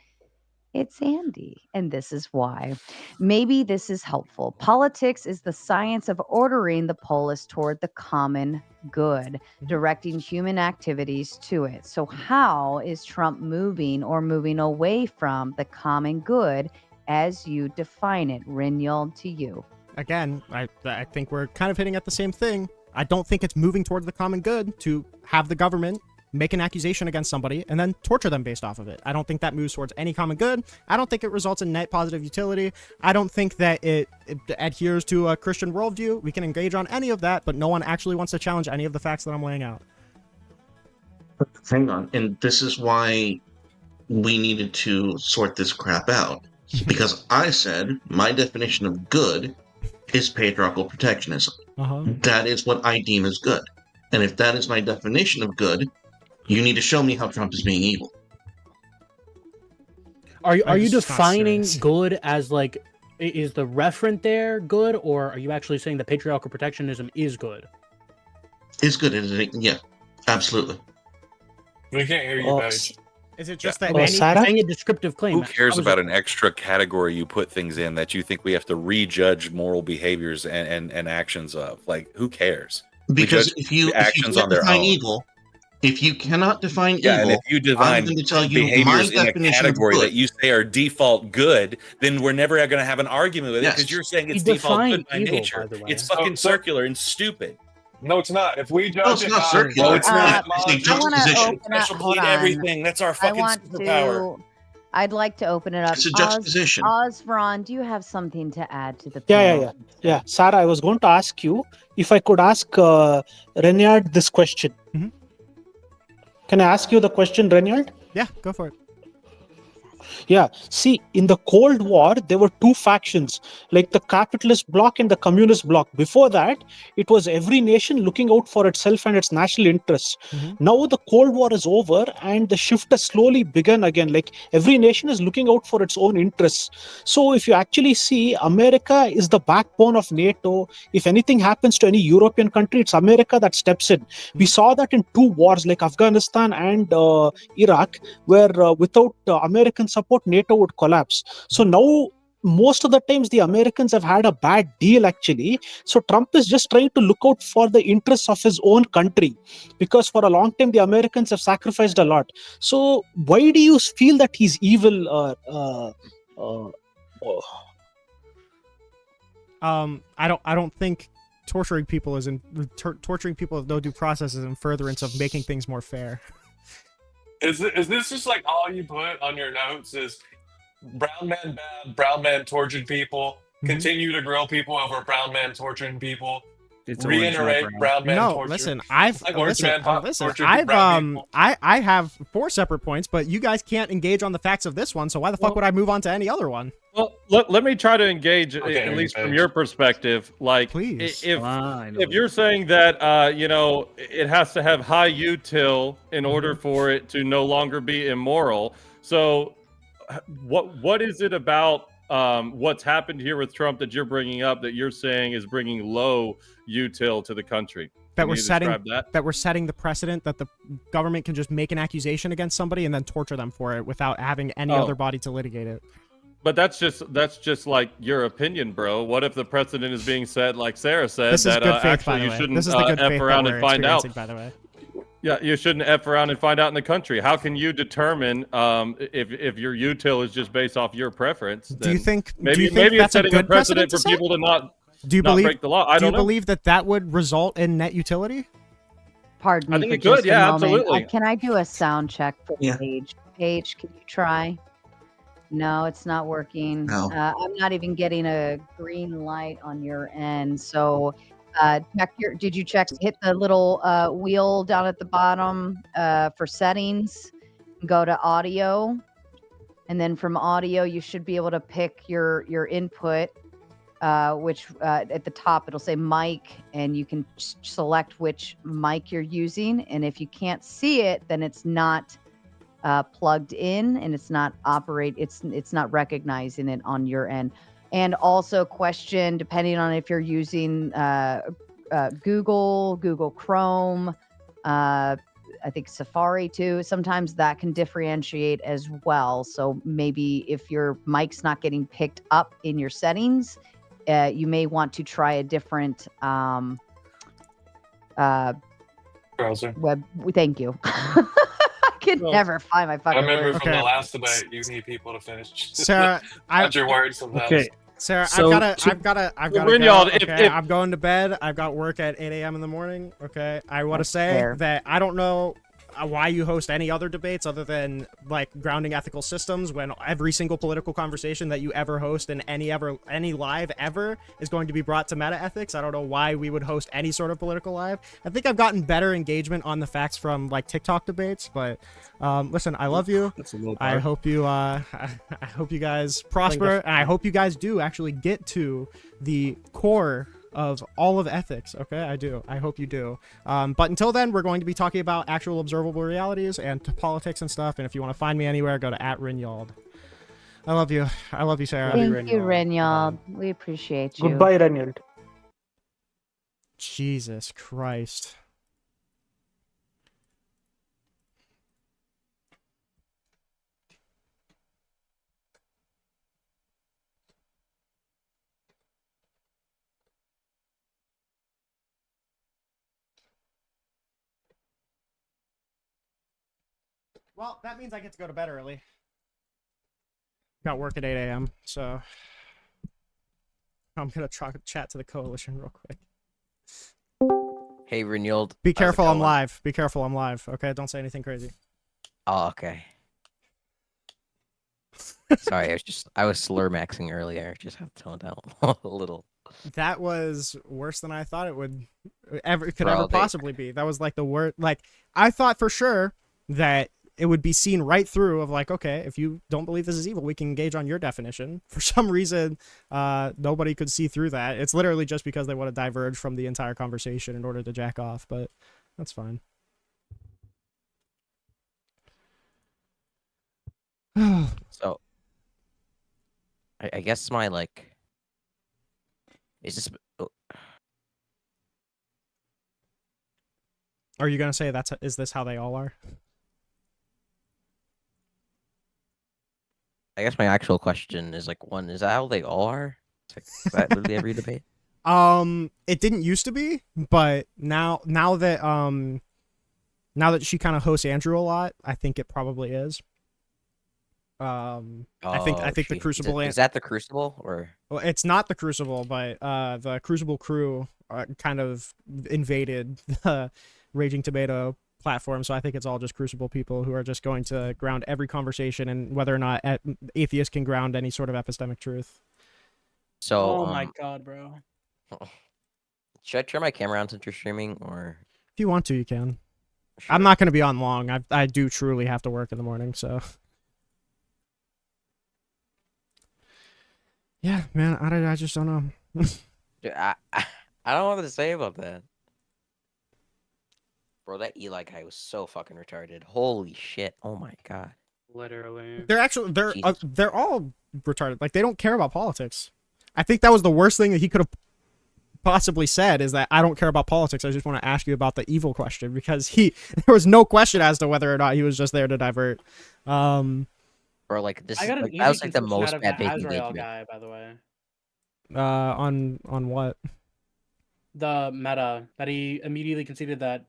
it's Andy, and this is why. Maybe this is helpful. Politics is the science of ordering the polis toward the common good, directing human activities to it. So, how is Trump moving or moving away from the common good as you define it? Rinyal, to you. Again, I think we're kind of hitting at the same thing. I don't think it's moving towards the common good to have the government make an accusation against somebody and then torture them based off of it. I don't think that moves towards any common good. I don't think it results in net positive utility. I don't think that it adheres to a Christian worldview. We can engage on any of that, but no one actually wants to challenge any of the facts that I'm laying out. Hang on. And this is why we needed to sort this crap out. Because I said my definition of good is patriarchal protectionism. That is what I deem as good. And if that is my definition of good, you need to show me how Trump is being evil. Are you defining good as like, is the referent there good, or are you actually saying that patriarchal protectionism is good? Is good, isn't it? Yeah, absolutely. We can't hear you, Paige. Is it just that saying a descriptive claim? Who cares about an extra category you put things in that you think we have to rejudge moral behaviors and actions of? Like, who cares? Because if you can't define evil, if you cannot define evil, and if you I'm define going to tell you my behaviors in a definition of category good. that you say are default good, then we're never going to have an argument with it because you're saying it's default good by nature. It's fucking circular and stupid. No, it's not. If we judge it's not circular. by It's not. etymology- I want to open up. Special Hold plead on. everything. That's our I fucking want superpower. to. I'd like to open it up. It's a juxtaposition. Osvron, do you have something to add to the Yeah, panel? yeah. Sarah, I was going to ask you if I could ask Renyard this question. Can I ask you the question, Renyard? Yeah, go for it. Yeah, see, in the Cold War, there were two factions, like the capitalist bloc and the communist bloc. Before that, it was every nation looking out for itself and its national interests. Now the Cold War is over and the shift has slowly begun again. Like every nation is looking out for its own interests. So if you actually see, America is the backbone of NATO. If anything happens to any European country, it's America that steps in. We saw that in two wars like Afghanistan and Iraq, where without American support, NATO would collapse. So now most of the times the Americans have had a bad deal actually. So Trump is just trying to look out for the interests of his own country, because for a long time the Americans have sacrificed a lot. So why do you feel that he's evil? I don't think torturing people is torturing people with no due process is in furtherance of making things more fair. Is this just like all you put on your notes is brown man bad, brown man tortured people, continue to grill people over brown man torturing people, reiterate brown man torture. Listen, Man tortured brown people. I have 4 separate points, but you guys can't engage on the facts of this one, so why the fuck would I move on to any other one? Well, let me try to engage, at least from your perspective. Like, please, if you're saying that, it has to have high util in order for it to no longer be immoral. So, what is it about what's happened here with Trump that you're bringing up that you're saying is bringing low util to the country? That we're setting the precedent that the government can just make an accusation against somebody and then torture them for it without having any other body to litigate it. But that's just like your opinion, bro. What if the precedent is being set, like Sarah said, this is that good faith, actually by the you way. shouldn't This is the good F faith around that and we're find out? experiencing, by the way. Yeah, you shouldn't F around and find out in the country. How can you determine if your util is just based off your preference? Do you think maybe that's it's setting a good precedent to for set? people to not Do you believe break the law? I don't know. believe that would result in net utility? Pardon I me think for it could. just a Yeah, moment. absolutely. Can I do a sound check for Yeah. Paige? Paige, can you try? No, it's not working. No. I'm not even getting a green light on your end. So did you hit the little wheel down at the bottom for settings? Go to audio. And then from audio, you should be able to pick your input, which at the top, it'll say mic, and you can select which mic you're using. And if you can't see it, then it's not plugged in and it's not it's not recognizing it on your end. And also question, depending on if you're using Google Chrome, I think Safari too, sometimes that can differentiate as well. So maybe if your mic's not getting picked up in your settings, you may want to try a different browser. Web. Thank you. I can never find my I fucking remember words. from the last debate, you need people to finish. Sarah, Not your words sometimes. Okay. Sarah, So I've gotta Grignard, go. Okay, I'm going to bed. I've got work at 8 a.m. in the morning. Okay, I want to say fair. that I don't know why you host any other debates other than like grounding ethical systems when every single political conversation that you ever host in any live ever is going to be brought to meta ethics. I don't know why we would host any sort of political live. I think I've gotten better engagement on the facts from like TikTok debates, but listen, I love you. I hope you I hope you guys prosper, and I hope you guys do actually get to the core of all of ethics. Okay, I hope you do. But until then, we're going to be talking about actual observable realities and politics and stuff. And if you want to find me anywhere, go to @Rinyald. I love you, Sarah. Thank you, Renyald. We appreciate you. Goodbye, Renyald. Jesus Christ. Well, that means I get to go to bed early. Got work at 8 a.m., so I'm going to chat to the coalition real quick. Hey, Renewed. Be careful, I'm live. Be careful, I'm live. Okay, don't say anything crazy. Oh, okay. Sorry, I was slur maxing earlier. Just have to tone down a little. That was worse than I thought it would could Bro, ever possibly be. That was like the worst. Like, I thought for sure that it would be seen right through of like, okay, if you don't believe this is evil, we can engage on your definition. For some reason, nobody could see through that. It's literally just because they want to diverge from the entire conversation in order to jack off, but that's fine. So, I guess my, like, is this... Are you going to say is this how they all are? I guess my actual question is like, one, is that how they all are? Is that literally every debate? It didn't used to be, but now that she kind of hosts Andrew a lot, I think it probably is. I think the Crucible is that the Crucible or? Well, it's not the Crucible, but the Crucible crew kind of invaded the Raging Tomato platform, so I think it's all just Crucible people who are just going to ground every conversation and whether or not atheists can ground any sort of epistemic truth. So, oh my god, bro. Should I turn my camera on since you're streaming, or if you want to, you can. Sure. I'm not going to be on long. I do truly have to work in the morning, so yeah, man. I just don't know. Dude, I don't know what to say about that. Bro, that Eli guy was so fucking retarded. Holy shit. Oh my god. Literally. They're all retarded. Like, they don't care about politics. I think that was the worst thing that he could have possibly said, is that I don't care about politics. I just want to ask you about the evil question, because there was no question as to whether or not he was just there to divert. Bro, like, this I got that was like the most bad bait Azrael engagement. guy, by the way. On what? The meta that he immediately conceded that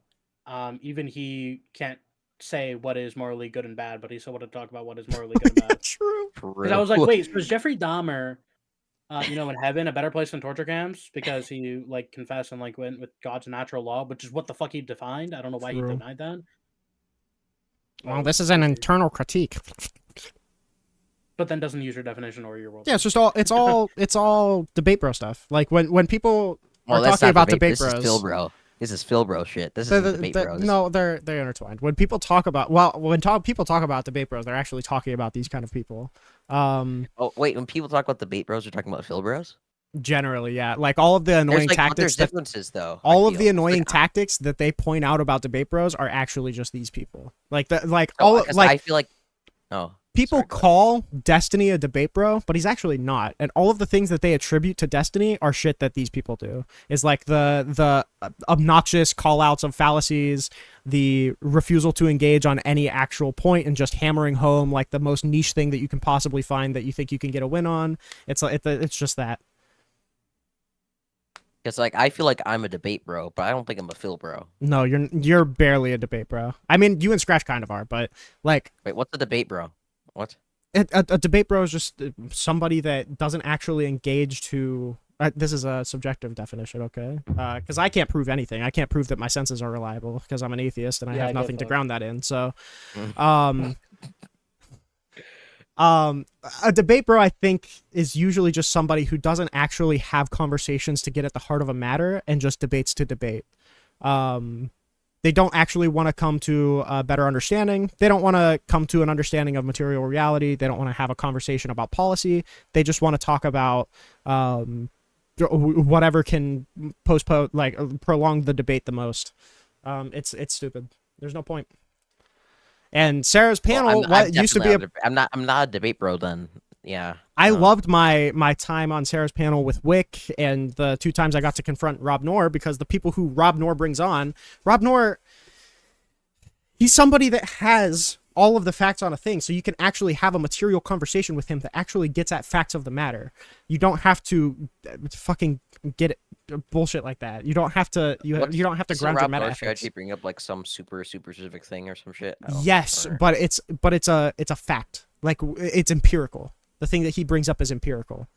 even he can't say what is morally good and bad, but he still wanted to talk about what is morally good and bad. True. Because I was like, wait, so is Jeffrey Dahmer in heaven, a better place than torture camps because he like confessed and like went with God's natural law, which is what the fuck he defined. I don't know why he True. denied that. Well, this is an internal critique. But then doesn't use your definition or your world. Yeah, it's all debate bro stuff. Like when people are that's talking not about debate. debate This bros. is Phil bro. This is Phil bro shit. This is debate bros. No, they're intertwined. When people talk about people talk about debate bros, they're actually talking about these kind of people. Oh wait, when people talk about debate bros, they're talking about Phil bros. Generally, yeah, like all of the annoying tactics. There's differences though. All of the annoying tactics that they point out about debate bros are actually just these people. Like I feel like people call Destiny a debate bro, but he's actually not. And all of the things that they attribute to Destiny are shit that these people do. Is like the obnoxious call-outs of fallacies, the refusal to engage on any actual point and just hammering home like the most niche thing that you can possibly find that you think you can get a win on. It's just that. It's like I feel like I'm a debate bro, but I don't think I'm a Phil bro. No, you're barely a debate bro. I mean, you and Scratch kind of are, but like. Wait, what's a debate bro? What? A debate bro is just somebody that doesn't actually engage to. This is a subjective definition, okay? Because I can't prove anything. I can't prove that my senses are reliable because I'm an atheist and I have nothing to ground that in. So, a debate bro, I think, is usually just somebody who doesn't actually have conversations to get at the heart of a matter and just debates to debate. They don't actually want to come to a better understanding. They don't want to come to an understanding of material reality. They don't want to have a conversation about policy. They just want to talk about whatever can prolong the debate the most. It's stupid. There's no point. And Sarah's panel used to be I'm not a debate bro then. Yeah. I loved my time on Sarah's panel with Wick and the 2 times I got to confront Rob Noor, because the people who Rob Noor brings on, Rob Noor, he's somebody that has all of the facts on a thing, so you can actually have a material conversation with him that actually gets at facts of the matter. You don't have to fucking get bullshit like that. You don't have to you don't have to ground your meta ethics. Bring up like some super specific thing or some shit. Yes, but it's a fact. Like it's empirical. The thing that he brings up is empirical.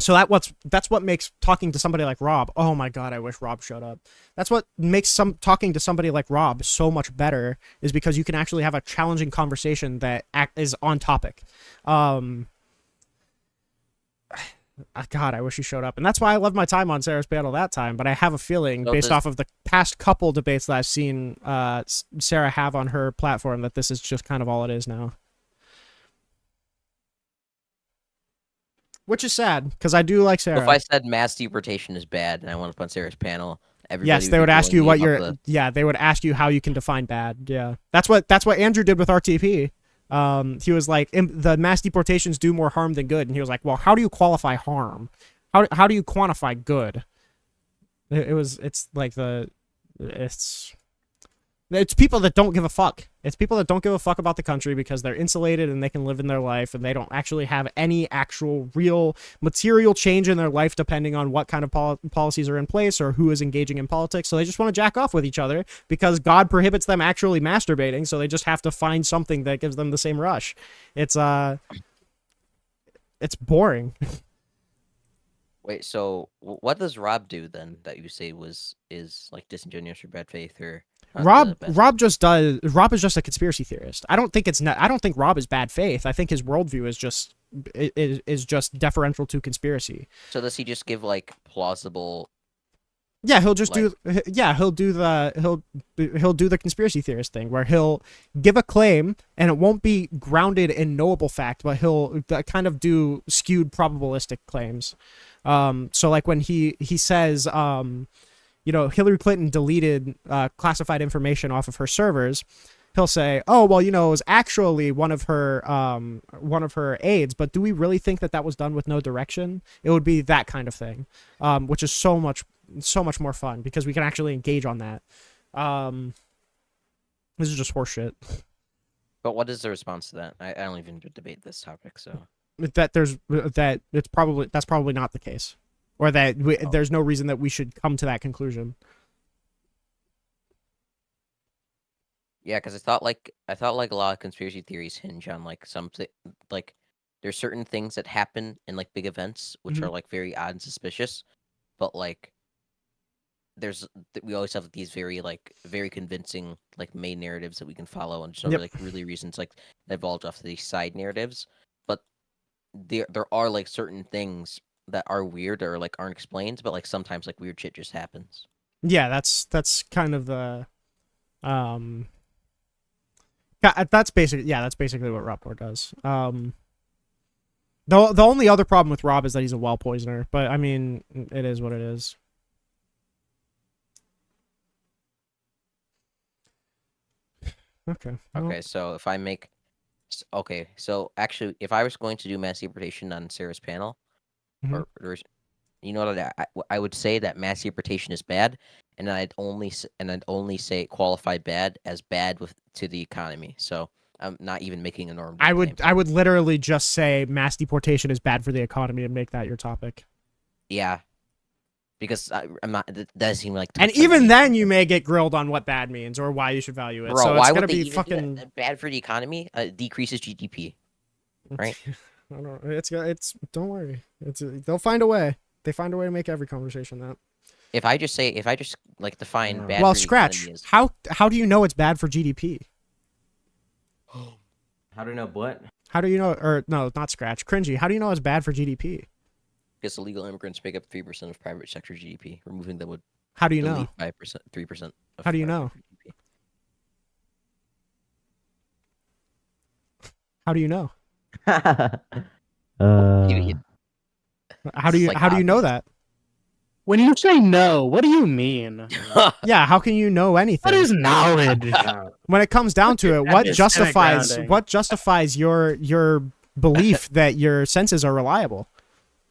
So that's what makes talking to somebody like Rob. Oh my God, I wish Rob showed up. That's what makes talking to somebody like Rob so much better, is because you can actually have a challenging conversation that is on topic. God, I wish he showed up. And that's why I loved my time on Sarah's panel that time. But I have a feeling, based off of the past couple debates that I've seen Sarah have on her platform, that this is just kind of all it is now. Which is sad, because I do like Sarah. So if I said mass deportation is bad and I went up on Sarah's panel, yes, they would ask you what they would ask you how you can define bad. Yeah, that's what Andrew did with RTP. He was like, the mass deportations do more harm than good, and he was like, well, how do you qualify harm? How do you quantify good? It's people that don't give a fuck. It's people that don't give a fuck about the country because they're insulated and they can live in their life, and they don't actually have any actual real material change in their life depending on what kind of policies are in place or who is engaging in politics. So they just want to jack off with each other because God prohibits them actually masturbating, so they just have to find something that gives them the same rush. It's boring. Wait, so what does Rob do then that you say is like disingenuous or bad faith or? Rob is just a conspiracy theorist. I don't think Rob is bad faith. I think his worldview is just deferential to conspiracy. So does he just give like plausible? Yeah, he'll do the conspiracy theorist thing where he'll give a claim and it won't be grounded in knowable fact, but he'll kind of do skewed probabilistic claims. So like when he says Hillary Clinton deleted classified information off of her servers, he'll say, oh, well, it was actually one of her aides, but do we really think that was done with no direction? It would be that kind of thing, which is so much more fun because we can actually engage on that. This is just horseshit. But what is the response to that? I don't even debate this topic, so that's probably not the case. Or that there's no reason that we should come to that conclusion. Yeah, because I thought like a lot of conspiracy theories hinge on like something like there's certain things that happen in like big events which are like very odd and suspicious, but like we always have these very convincing like main narratives that we can follow, and there's no like really reasons like that evolved off of these side narratives. But there are like certain things that are weird or like aren't explained, but like sometimes like weird shit just happens. Yeah, that's kind of the that's basically what Rapport does. The only other problem with Rob is that he's a well poisoner, but I mean, it is what it is. Okay. Okay, so if I make... Okay, so actually, if I was going to do mass deportation on Sarah's panel, or you know what, I would say that mass deportation is bad, and I'd only say qualify bad as bad to the economy. So I'm not even making a norm. I would literally just say mass deportation is bad for the economy and make that your topic. Yeah. Because I'm not. That does seem like. And even then, you may get grilled on what bad means or why you should value it. Bro, so why it's would gonna they be even fucking do that? Bad for the economy? Decreases GDP, right? I don't know. It's. Don't worry. They'll find a way. They find a way to make every conversation that. If I just like define bad. Well, for the Scratch. economy as... How do you know it's bad for GDP? How do you know what? How do you know? Or no, not Scratch. Cringy. How do you know it's bad for GDP? Because illegal immigrants make up 3% of private sector GDP. Removing them would. How do you know? 5%, 3%. How do you know? How do you know? How do you know that? When you say no, what do you mean? Yeah, how can you know anything? What is knowledge? When it comes down to it, what justifies your belief that your senses are reliable?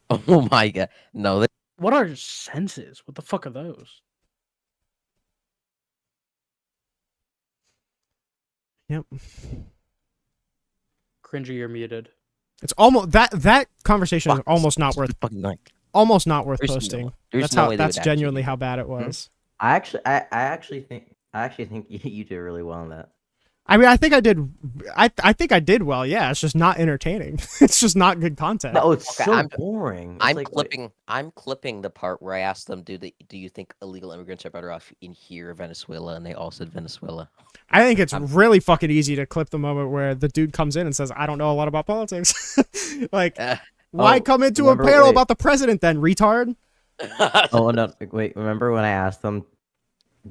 Oh my god. No. What are senses? What the fuck are those? Yep. Cringy, you're muted. It's almost that conversation is almost not worth posting. That's genuinely how bad it was. I actually think you did really well on that. I mean, I think I did well. Yeah, it's just not entertaining. It's just not good content. No, it's so boring. I'm clipping the part where I asked them, do you think illegal immigrants are better off in here, Venezuela? And they all said Venezuela. I think it's really fucking easy to clip the moment where the dude comes in and says, "I don't know a lot about politics." Like, why come into a panel about the president then, retard? Oh no! Wait, remember when I asked them,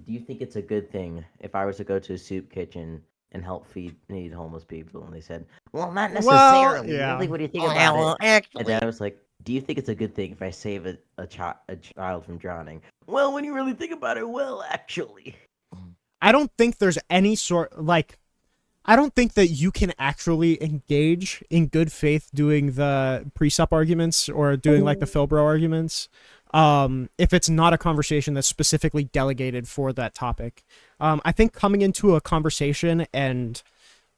"Do you think it's a good thing if I was to go to a soup kitchen and help feed homeless people?" And they said, "Well, not necessarily. Really, what do you think about it?" Actually. And then I was like, "Do you think it's a good thing if I save a child from drowning?" Well, when you really think about it, well, actually. I don't think there's any I don't think that you can actually engage in good faith doing the pre-sup arguments or doing like the Philbro arguments if it's not a conversation that's specifically delegated for that topic. I think coming into a conversation and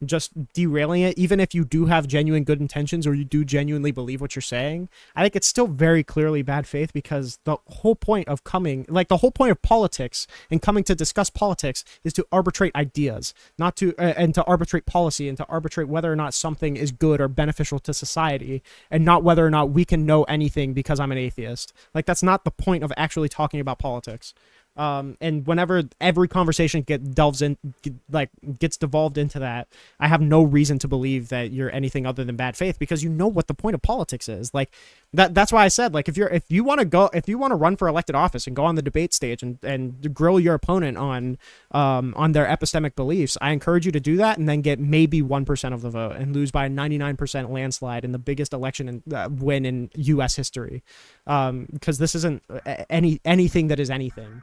just derailing it, even if you do have genuine good intentions or you do genuinely believe what you're saying, I think it's still very clearly bad faith, because the whole point of politics and coming to discuss politics is to arbitrate ideas, not to and to arbitrate policy and to arbitrate whether or not something is good or beneficial to society, and not whether or not we can know anything because I'm an atheist. Like, that's not the point of actually talking about politics. And whenever every conversation gets devolved into that, I have no reason to believe that you're anything other than bad faith, because you know what the point of politics is. Like, that's why I said, like, if you want to run for elected office and go on the debate stage and grill your opponent on their epistemic beliefs, I encourage you to do that, and then get maybe 1% of the vote and lose by a 99% landslide in the biggest election win in U.S. history, because this isn't anything that is anything.